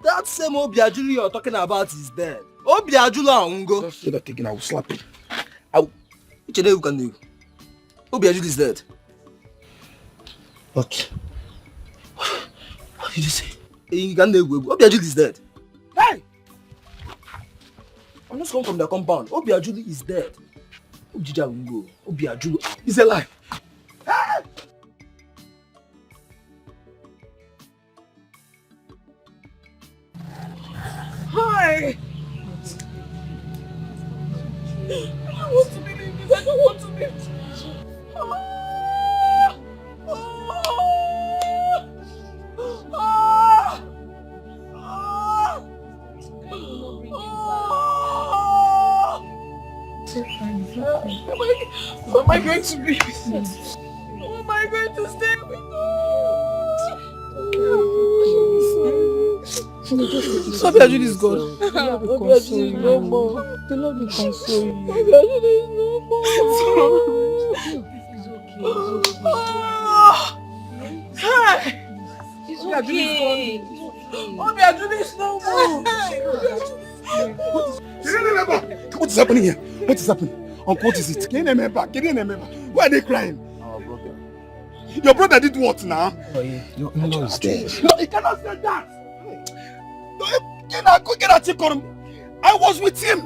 Speaker 10: That same Obiajuli you're talking about is dead. Obiajuli Aungo.
Speaker 11: Just say that again, I will slap him.
Speaker 10: Which day you can do? Obiajuli is dead.
Speaker 11: What? What did you say?
Speaker 10: Obiajuli is dead.
Speaker 11: Hey!
Speaker 13: I'm just coming from the compound. Obiajulu is dead. Ojija Ungo. Obiajulu is alive.
Speaker 5: Hi! I don't want to believe this. I don't want to believe this. How am I going to be with you? How am I going to stay with you? Obiajulu is gone. Obiajulu is no more. The Lord will console you. Obiajulu is no more. It's okay. Obiajulu is no more.
Speaker 14: What is happening here? What is happening? Uncle, what is it? Can you remember? Why are they crying?
Speaker 13: Our brother.
Speaker 14: Your brother did what now?
Speaker 13: Oh, yeah. Your in-law is dead.
Speaker 14: No, he cannot say that. No, I was with him.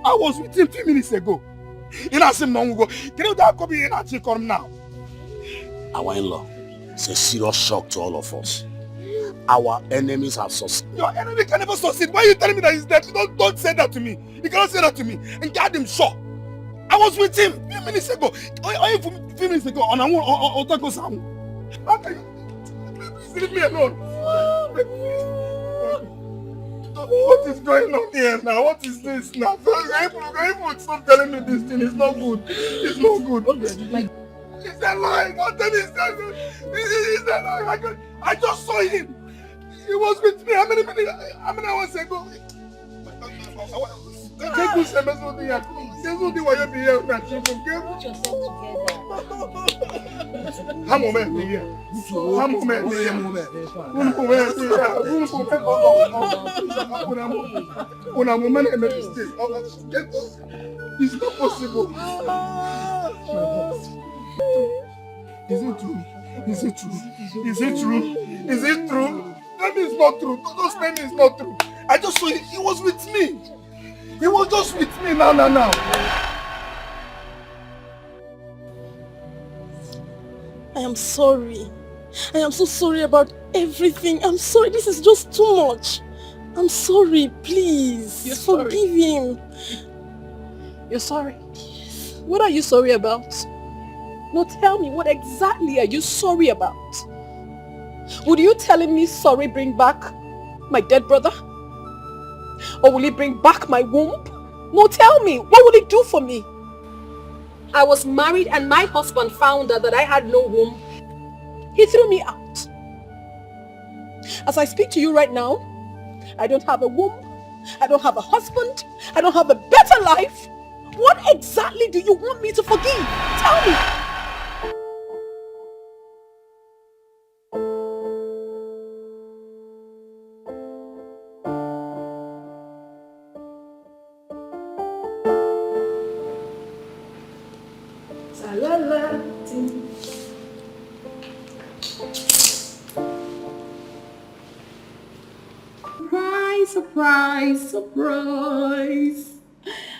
Speaker 14: I was with him 2 minutes ago. You know, some long ago. Can you come here and check on him now?
Speaker 8: Our in-law, it's a serious shock to all of us. Our enemies have succeeded.
Speaker 14: Your enemy can never succeed. Why are you telling me that he's dead? Don't say that to me. You cannot say that to me. And get him shot. I was with him 2 minutes ago. Only 2 minutes ago. On Otako Sam. How can you? Please leave me alone. What is going on here now? What is this now? Stop telling me this thing. It's not good. It's not good. It's a lie. Don't tell me it's a lie. I just saw him. He was with me. How many hours ago?
Speaker 9: Put yourself together.
Speaker 14: It's not possible. Is it true? Is it true? Is it true? Is it true? Tell me it's not true. Don't tell me it's not true. I just saw it. He was with me. He was just with me now.
Speaker 5: I am sorry. I am so sorry about everything. I'm sorry. This is just too much. I'm sorry. Please. Forgive him.
Speaker 19: You're sorry? What are you sorry about? No, tell me, what exactly are you sorry about? Would you telling me sorry bring back my dead brother? Or will it bring back my womb? No, tell me, what will it do for me? I was married and my husband found out that I had no womb. He threw me out. As I speak to you right now, I don't have a womb. I don't have a husband. I don't have a better life. What exactly do you want me to forgive? Tell me.
Speaker 15: Surprise, surprise.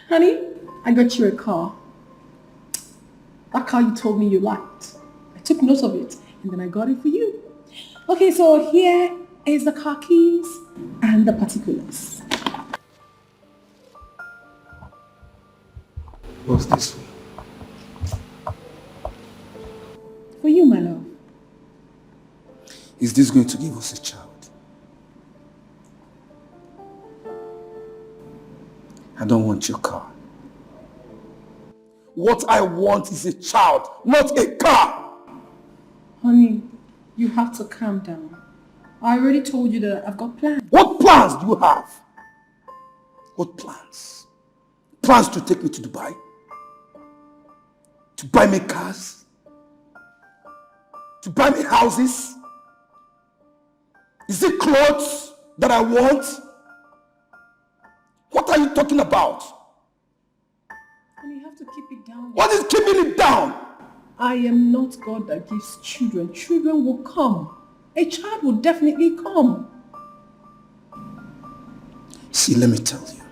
Speaker 15: Honey, I got you a car. That car you told me you liked. I took note of it and then I got it for you. Okay, so here is the car keys and the particulars.
Speaker 11: What's this for?
Speaker 15: For you, my love.
Speaker 11: Is this going to give us a child? I don't want your car. What I want is a child, not a car.
Speaker 15: Honey, you have to calm down. I already told you that I've got plans.
Speaker 11: What plans do you have? What plans? Plans to take me to Dubai? To buy me cars? To buy me houses? Is it clothes that I want? What are you talking about?
Speaker 15: Honey, you have to keep it down.
Speaker 11: What is keeping it down?
Speaker 15: I am not God that gives children. Children will come. A child will definitely come.
Speaker 11: See, let me tell you.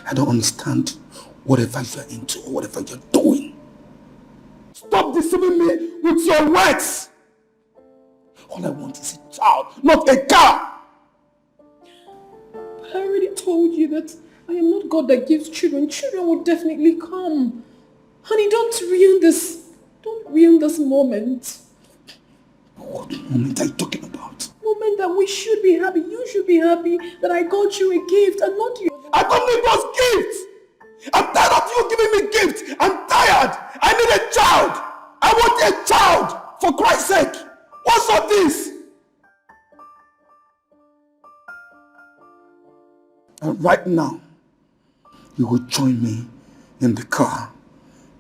Speaker 11: I don't understand whatever you're into or whatever you're doing. Stop deceiving me with your words. All I want is a child, not a car.
Speaker 15: But I already told you that I am not God that gives children. Children will definitely come. Honey, don't ruin this. Don't ruin this moment.
Speaker 11: What moment are you talking about?
Speaker 15: Moment that we should be happy. You should be happy that I got you a gift and not you.
Speaker 11: I don't need those gifts. I'm tired of you giving me gifts. I'm tired. I need a child. I want a child. For Christ's sake. What's all this? And right now, you will join me in the car.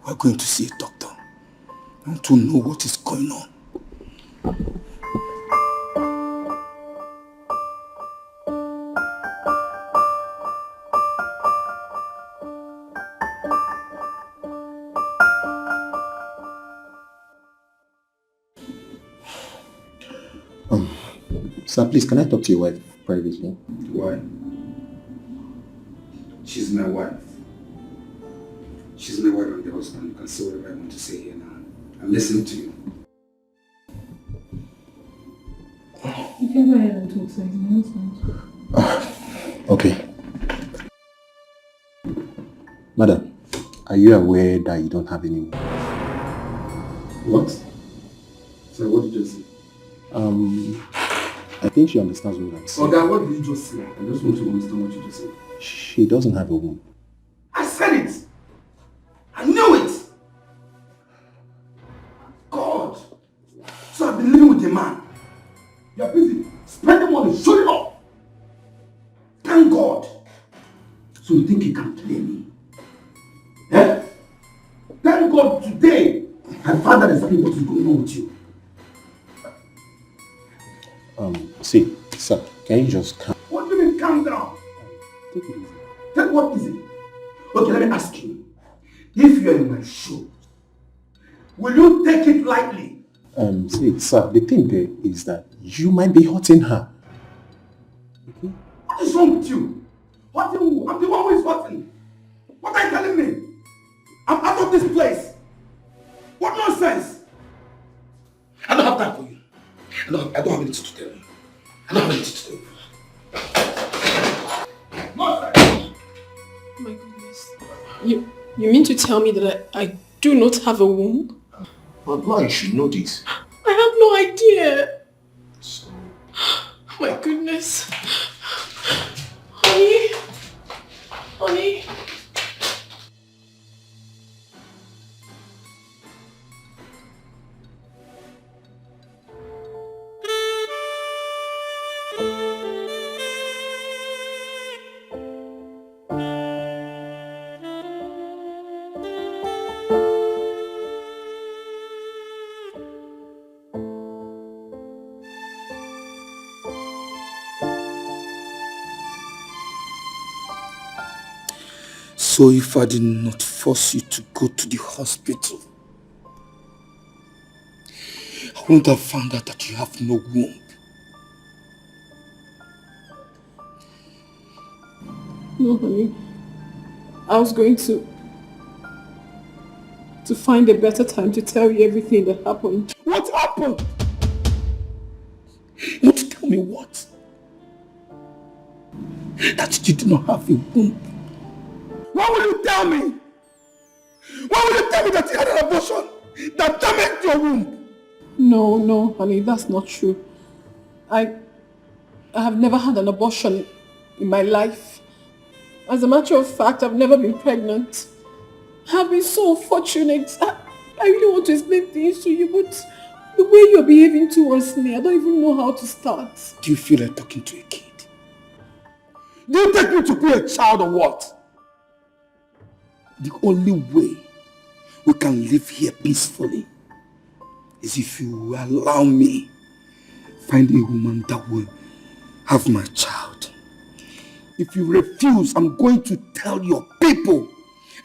Speaker 11: We're going to see a doctor. I want to know what is going on.
Speaker 6: Sir, please, can I talk to your wife privately?
Speaker 11: Why? She's my wife. She's my wife and the husband. You can say whatever I want to say here now. I'm listening to you.
Speaker 15: You can go ahead and talk, sir. He's my husband.
Speaker 6: Okay. Madam, are you aware that you don't have any...
Speaker 11: What? Sorry, what did you say?
Speaker 6: I think she understands what I'm saying.
Speaker 11: Okay, what did you just say? I just want to understand what you just said.
Speaker 6: She doesn't have a womb.
Speaker 11: I said it! I knew it! God! So I've been living with a man. You're busy spending money, showing off. Thank God. So you think you can play me? Eh? Thank God today I found out exactly what is going on with you.
Speaker 6: See, sir, can you just calm?
Speaker 11: What do you mean calm down?
Speaker 6: Take it easy.
Speaker 11: Take what easy? Okay, let me ask you. If you're in my shoes, will you take it lightly?
Speaker 6: See, sir, the thing there is that you might be hurting her.
Speaker 11: Okay? What is wrong with you? Hurting who? I'm the one who is hurting. What are you telling me? I'm out of this place. What nonsense? I don't have time for you. I don't have anything to tell you. I don't have anything to tell you. Nonsense!
Speaker 15: Oh my goodness. You mean to tell me that I do not have a womb?
Speaker 11: But now you should know this.
Speaker 15: I have no idea. Oh my goodness. Honey? Honey?
Speaker 11: So if I did not force you to go to the hospital, I wouldn't have found out that you have no womb.
Speaker 15: No, honey. I was going to find a better time to tell you everything that happened.
Speaker 11: What happened? You want to tell me what? That you did not have a womb. Why will you tell me? Why will you tell me that you had an abortion that damaged your womb?
Speaker 15: No, honey, that's not true. I have never had an abortion in my life. As a matter of fact, I've never been pregnant. I've been so fortunate. I really want to explain things to you, but the way you're behaving towards me, I don't even know how to start.
Speaker 11: Do you feel like talking to a kid? Do you take me to be a child or what? The only way we can live here peacefully is if you allow me find a woman that will have my child. If you refuse, I'm going to tell your people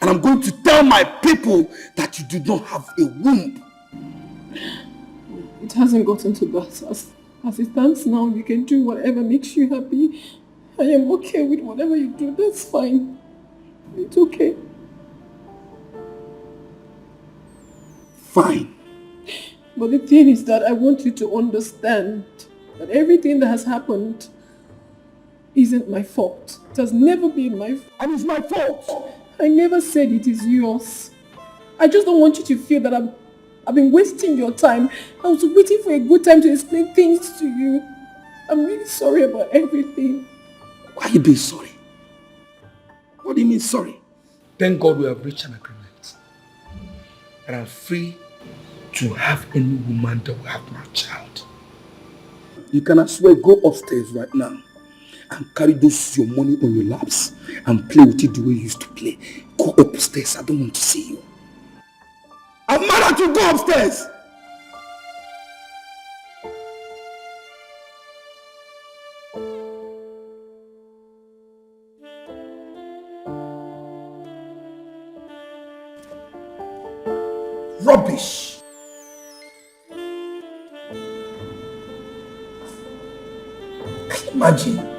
Speaker 11: and I'm going to tell my people that you do not have a womb.
Speaker 15: It hasn't gotten to that. As it stands now, you can do whatever makes you happy. I am okay with whatever you do, that's fine. It's okay.
Speaker 6: Fine.
Speaker 15: But the thing is that I want you to understand that everything that has happened isn't my fault. It has never been my fault.
Speaker 6: And it's my fault.
Speaker 15: I never said it is yours. I just don't want you to feel that I've been wasting your time. I was waiting for a good time to explain things to you. I'm really sorry about everything.
Speaker 6: Why are you being sorry? What do you mean sorry?
Speaker 11: Thank God we have reached an agreement. And I'm free to have any woman that will have my child.
Speaker 6: You can as well go upstairs right now and carry those your money on your laps and play with it the way you used to play. Go upstairs. I don't want to see you. I'm mad at you. Go upstairs. Rubbish. Can you imagine?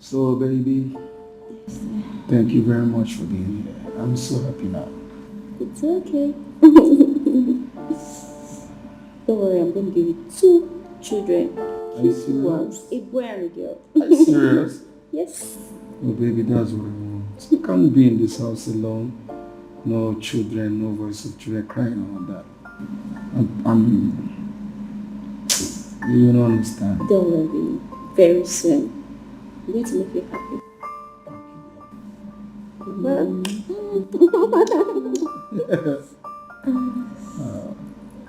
Speaker 6: So, baby, thank you very much for being here. I'm so happy now.
Speaker 12: It's okay. Don't worry, I'm going to give you 2 children.
Speaker 6: Are you serious?
Speaker 12: A boy and a girl.
Speaker 6: Are you serious?
Speaker 12: Yes.
Speaker 6: Oh, baby, that's what I want. You can't be in this house alone. No children, no voice of children crying and all that. You don't understand.
Speaker 12: Don't worry. Very soon. I'm going to make you happy.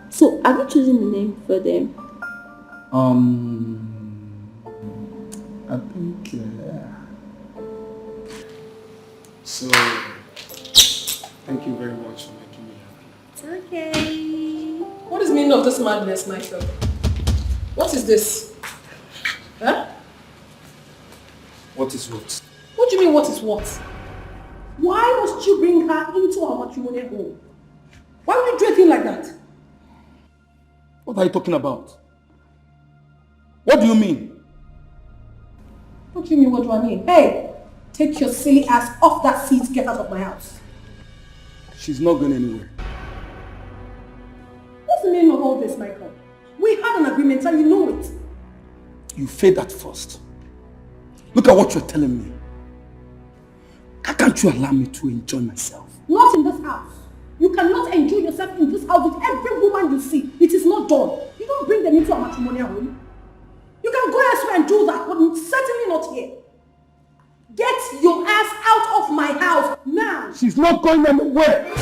Speaker 12: So, have you chosen the name for them?
Speaker 6: I think, So, thank you very much for making me happy.
Speaker 12: It's okay.
Speaker 15: What is the meaning of this madness, Michael? What is this? Huh?
Speaker 6: What is what?
Speaker 15: What do you mean, what is what? Why must you bring her into our matrimonial home? Why would you do a thing like that?
Speaker 6: What are you talking about? What do you mean?
Speaker 15: What do you mean, what do I mean? Hey, take your silly ass off that seat, get out of my house.
Speaker 6: She's not going anywhere.
Speaker 15: What's the meaning of all this, Michael? We had an agreement and you know it.
Speaker 6: You failed at first. Look at what you're telling me. How can't you allow me to enjoy myself?
Speaker 15: Not in this house. You cannot enjoy yourself in this house with every woman you see. It is not done. You don't bring them into a matrimonial home. You can go elsewhere and do that, but certainly not here. Get your ass out of my house now.
Speaker 6: She's not going anywhere.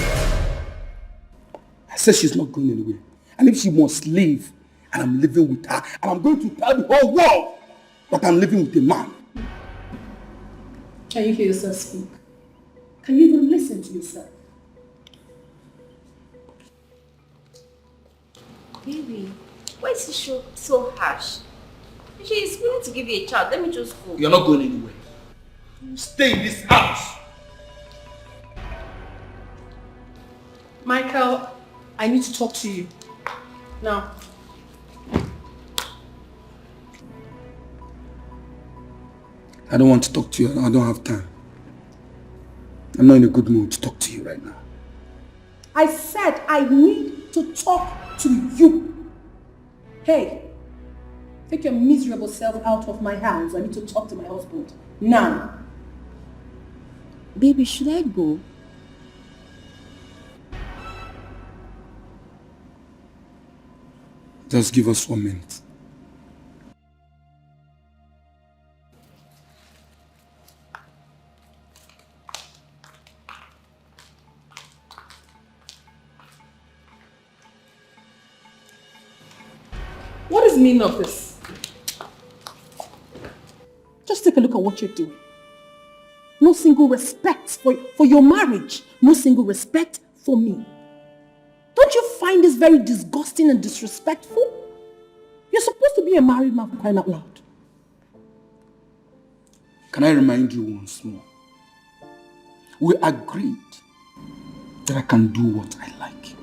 Speaker 6: I said she's not going anywhere. And if she must leave, and I'm living with her, and I'm going to tell the whole world that I'm living with a man.
Speaker 15: Can you hear yourself speak? Can you even listen to yourself?
Speaker 12: Baby, why is he so harsh? She is willing to give you a child. Let me just go.
Speaker 6: You're not going anywhere. You stay in this house.
Speaker 15: Michael, I need to talk to you. Now.
Speaker 6: I don't want to talk to you. I don't have time. I'm not in a good mood to talk to you right now.
Speaker 15: I said I need to talk to you. Hey, take your miserable self out of my house. I need to talk to my husband. Now.
Speaker 12: Baby, should I go?
Speaker 6: Just give us 1 minute.
Speaker 15: What is the meaning of this? Just take a look at what you're doing. No single respect for your marriage. No single respect for me. Don't you find this very disgusting and disrespectful? You're supposed to be a married man for crying out loud.
Speaker 11: Can I remind you once more? We agreed that I can do what I like.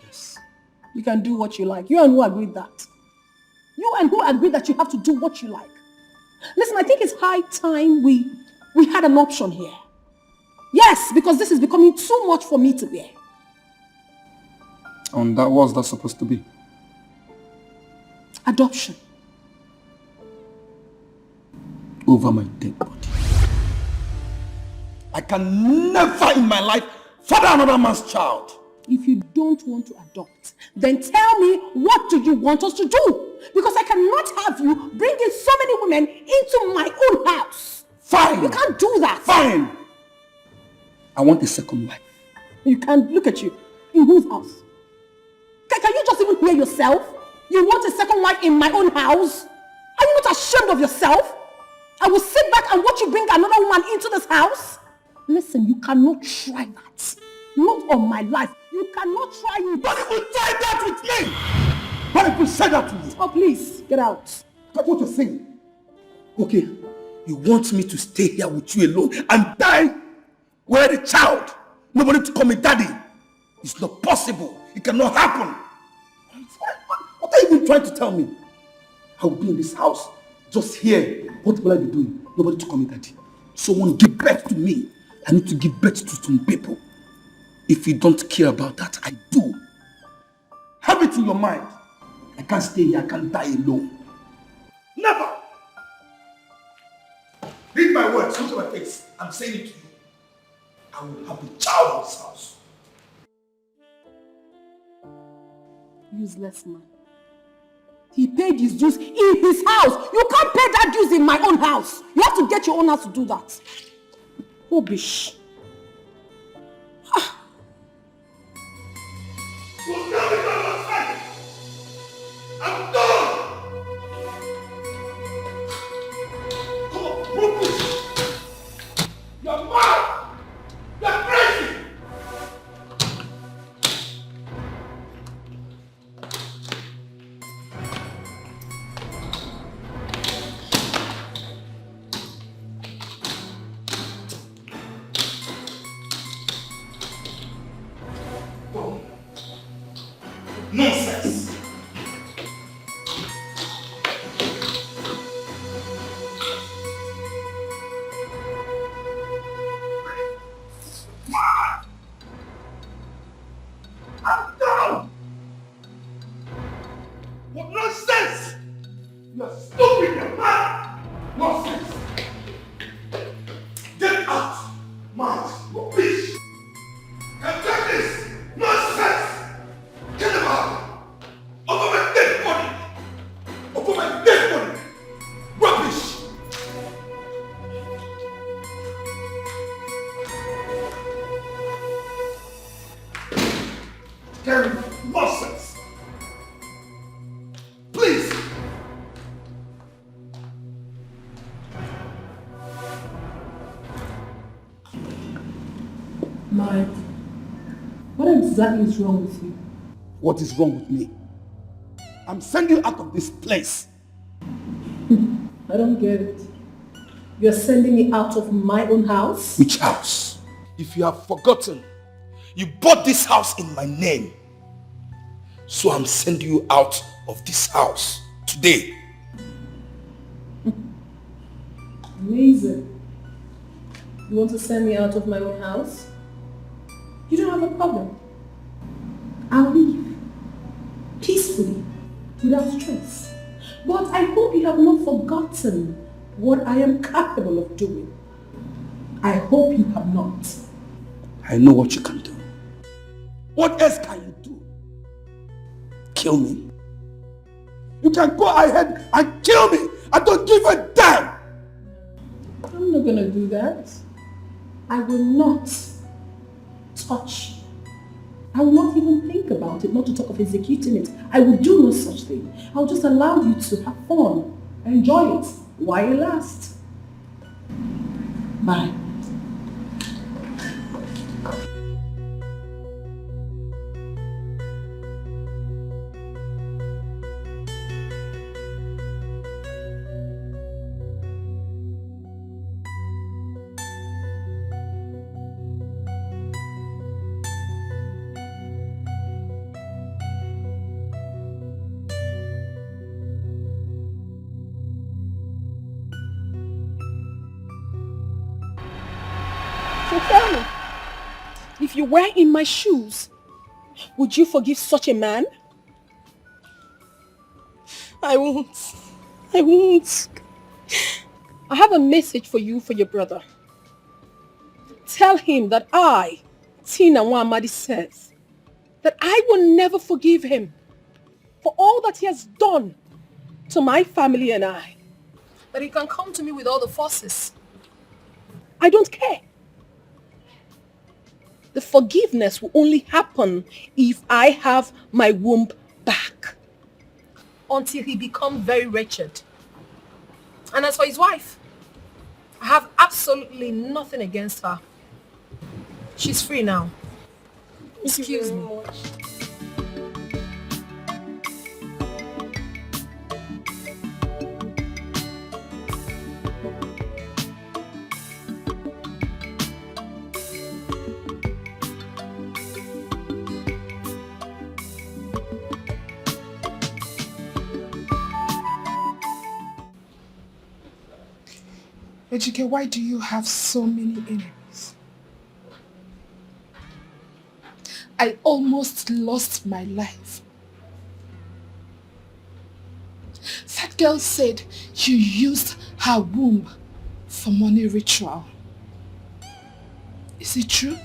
Speaker 15: Yes. You can do what you like. You and who agreed that? You and who agreed that you have to do what you like? Listen, I think it's high time we had an option here. Yes, because this is becoming too much for me to bear.
Speaker 11: And that was that supposed to be?
Speaker 15: Adoption.
Speaker 11: Over my dead body. I can never in my life father another man's child.
Speaker 15: If you don't want to adopt, then tell me, what do you want us to do? Because I cannot have you bringing so many women into my own house.
Speaker 11: Fine.
Speaker 15: You can't do that.
Speaker 11: Fine. I want a second wife.
Speaker 15: You can't. Look at you. In whose house? Can you just even hear yourself? You want a second wife in my own house? Are you not ashamed of yourself? I will sit back and watch you bring another woman into this house? Listen, you cannot try that. Not on my life. You cannot try it.
Speaker 11: But if you try that with me, what if you say that to me?
Speaker 15: Oh, please, get out.
Speaker 11: That's what you're saying. Okay, you want me to stay here with you alone and die where the child, nobody to call me daddy. It's not possible. It cannot happen. What are you even trying to tell me? I will be in this house, just here. What will I be doing? Nobody to call me daddy. Someone give birth to me. I need to give birth to some people. If you don't care about that, I do. Have it in your mind. I can't stay here. I can't die alone. Never. Read my words. Look at my face. I'm saying it to you. I will have a child in this house.
Speaker 15: Useless man. He paid his dues in his house. You can't pay that dues in my own house. You have to get your own house to do that. Rubbish.
Speaker 11: I'm done! Come on, rubbish! You're mad! You're crazy! Nonsense! I'm done! What nonsense! You're stupid, you're mad! Nonsense! Get out! Mad! Rubbish! Can't take this! Nonsense! Get them out! Over my dead body! Over my dead body! Rubbish! Gary, nonsense! Please!
Speaker 15: Mike, what exactly is wrong with you?
Speaker 11: What is wrong with me? I'm sending you out of this place.
Speaker 15: I don't get it. You're sending me out of my own house?
Speaker 11: Which house? If you have forgotten, you bought this house in my name. So I'm sending you out of this house today.
Speaker 15: Amazing. You want to send me out of my own house? You don't have a problem. I'll leave. Peacefully. Without stress. But I hope you have not forgotten what I am capable of doing. I hope you have not.
Speaker 11: I know what you can do. What else can you do? Kill me? You can go ahead and kill me. I don't give a damn.
Speaker 15: I'm not gonna do that. I will not touch you. I will not even think about it, not to talk of executing it. I will do no such thing. I'll just allow you to have fun, enjoy it while it lasts. Bye. tell me, if you were in my shoes, would you forgive such a man?
Speaker 5: I won't. I won't.
Speaker 15: I have a message for you, for your brother. Tell him that I, Tina Wamadi, says that I will never forgive him for all that he has done to my family and I.
Speaker 5: But he can come to me with all the forces.
Speaker 15: I don't care. The forgiveness will only happen if I have my womb back.
Speaker 5: Until he becomes very wretched. And as for his wife, I have absolutely nothing against her. She's free now. Excuse me.
Speaker 4: Ejike, why do you have so many enemies? I almost lost my life. That girl said you used her womb for money ritual. Is it true?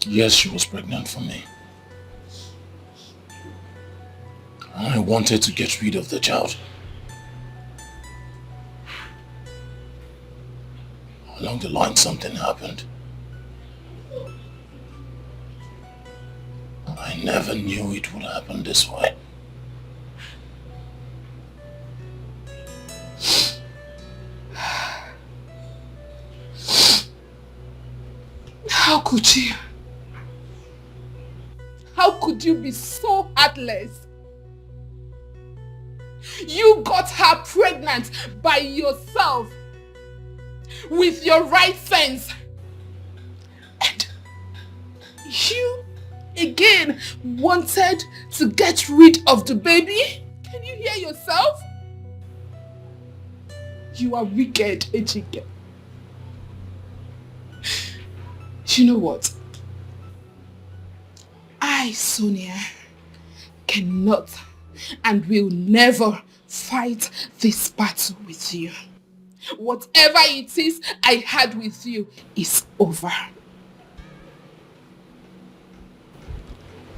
Speaker 8: Yes, she was pregnant for me. I wanted to get rid of the child. Along the line, something happened. I never knew it would happen this way.
Speaker 4: How could you? How could you be so heartless? You got her pregnant by yourself with your right sense. And you again wanted to get rid of the baby? Can you hear yourself? You are wicked, Ejike. You know what? I, Sonia, cannot and will never fight this battle with you. Whatever it is I had with you is over.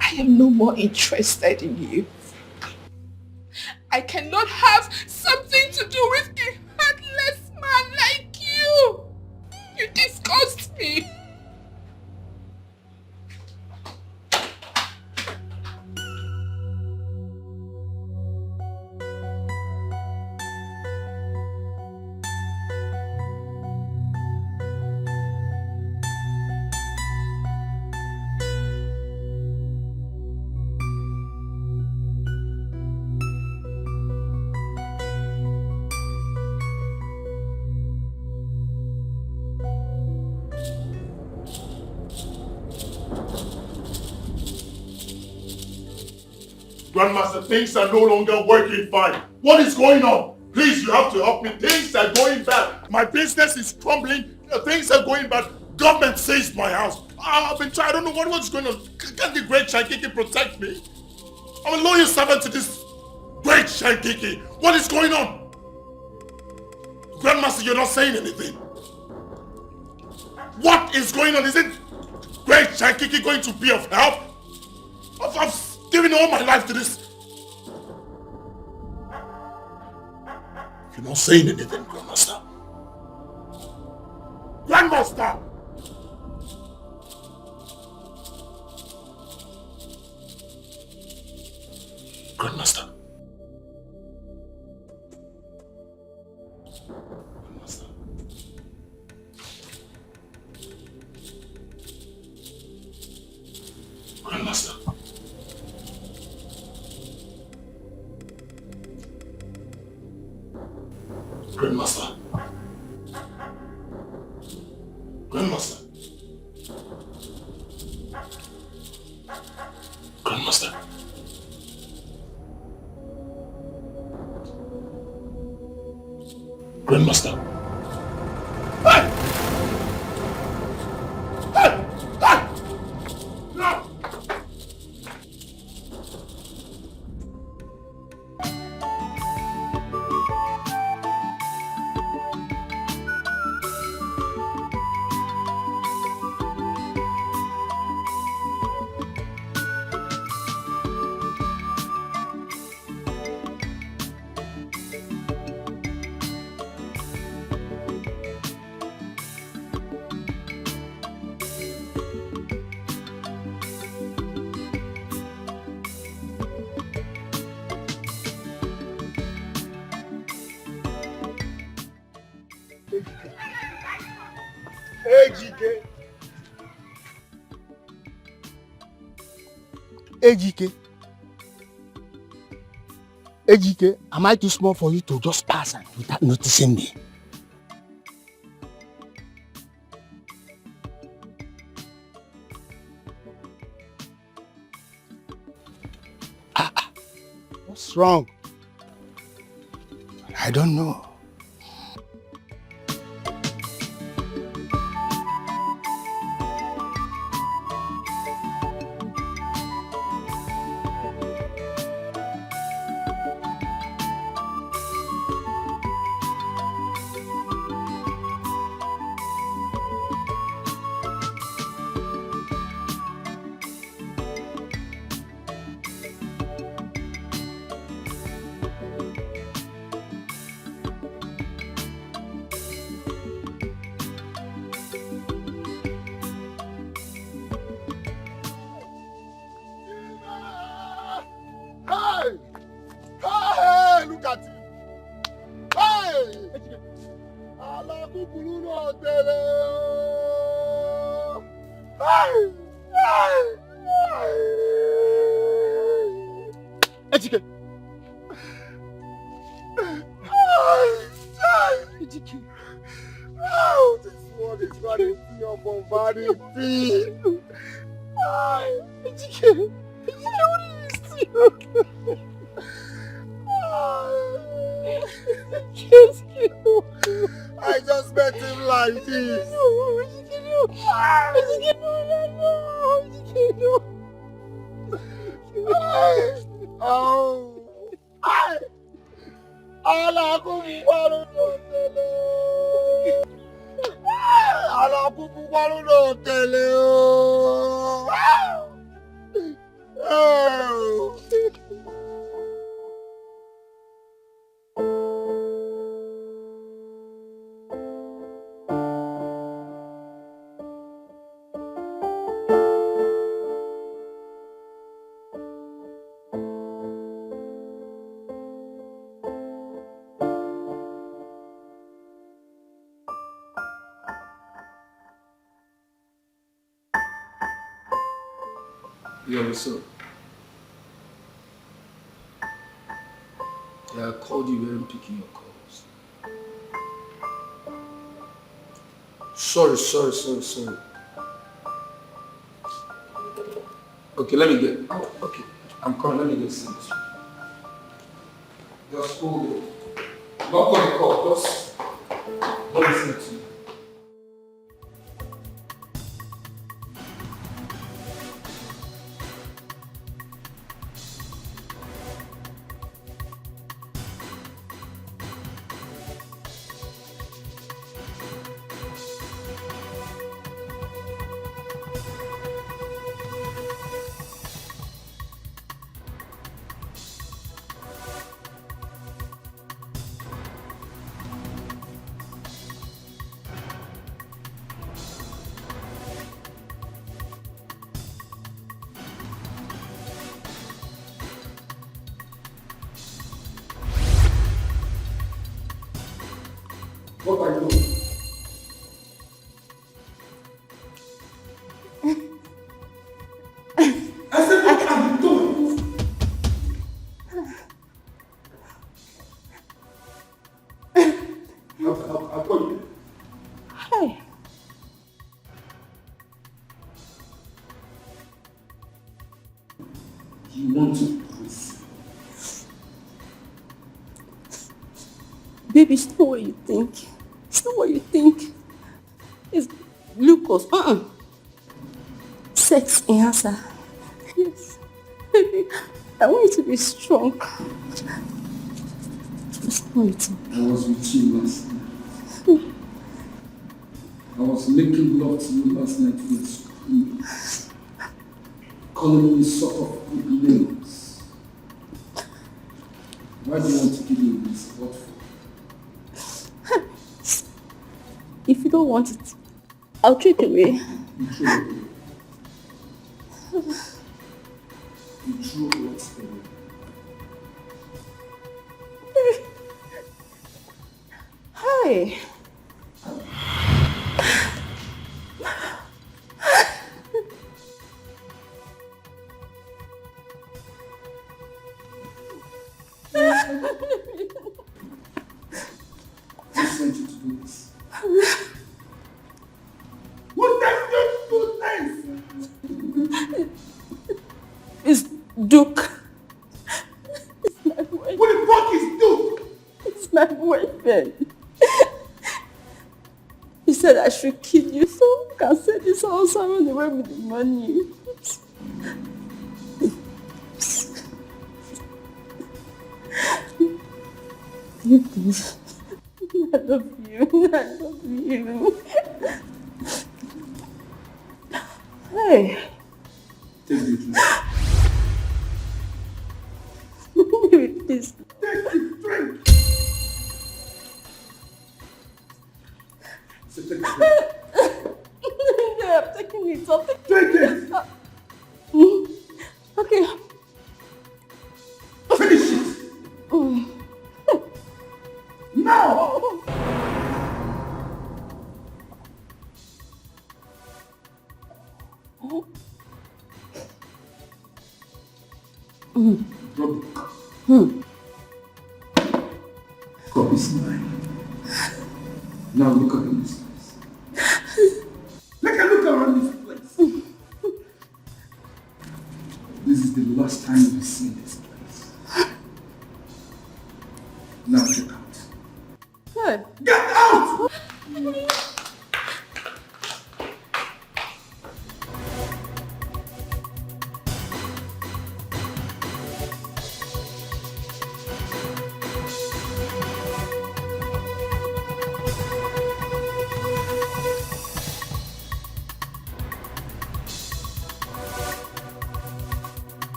Speaker 4: I am no more interested in you. I cannot have something to do with a heartless man like you. You disgust me.
Speaker 1: Grandmaster, things are no longer working fine. What is going on? Please, you have to help me. Things are going bad. My business is crumbling. Things are going bad. Government seized my house. I've been trying. I don't know what's going on. Can the great Shankiki protect me? I'm a loyal servant to this great Shankiki. What is going on? Grandmaster, you're not saying anything. What is going on? Is it great Shankiki going to be of help? I've given all my life to this. You're not saying anything, Grandmaster. Grandmaster! Grandmaster. Grandmaster. Grandmaster. Grandmaster. Grandmaster. Grandmaster. Hey! Hey! Hey! No!
Speaker 8: Ejike, am I too small for you to just pass and without noticing me? What's wrong? I don't know.
Speaker 9: I just met him like this.
Speaker 11: Yeah, what's up? Yeah, I called you, you weren't picking your calls. Sorry. Okay, let me get... Oh, okay. I'm coming, let me get serious. Just hold on. Don't call the call, just... Don't listen to me. What are you doing? I said, what are you doing? I'll call you.
Speaker 12: Hi.
Speaker 11: You want to prove?
Speaker 12: Baby, it's not what you think. It's not what you think. It's glucose. Sex enhancer. Yes. Baby, I want you to be strong. It's not what you think.
Speaker 11: I was with you last night. I was making love to you last night with screaming. Calling me sort of good names. Why do you want to give me this? What for?
Speaker 12: If you don't want it, I'll throw it away.
Speaker 11: You throw it away. You throw what away?
Speaker 12: Hi.
Speaker 11: I sent you to do this.
Speaker 10: Who sent you to do this?
Speaker 12: It's Duke. It's my boyfriend.
Speaker 10: Who the fuck is Duke?
Speaker 12: It's my boyfriend. He said I should kill you so I can sell this house and run away with the money. You please. I love you. I love you. Hey.
Speaker 11: Take the drink.
Speaker 12: Baby, please.
Speaker 10: Take the drink.
Speaker 11: So take the drink.
Speaker 12: Yeah, I'm taking it. I'll take
Speaker 10: Take it.
Speaker 12: Okay.
Speaker 10: Finish it. Now.
Speaker 11: Drop it. Cup is mine. Now look at this place.
Speaker 10: Take a look around this place.
Speaker 11: This is the last time you've seen this place. Now check out.
Speaker 12: Hey.
Speaker 10: Get out!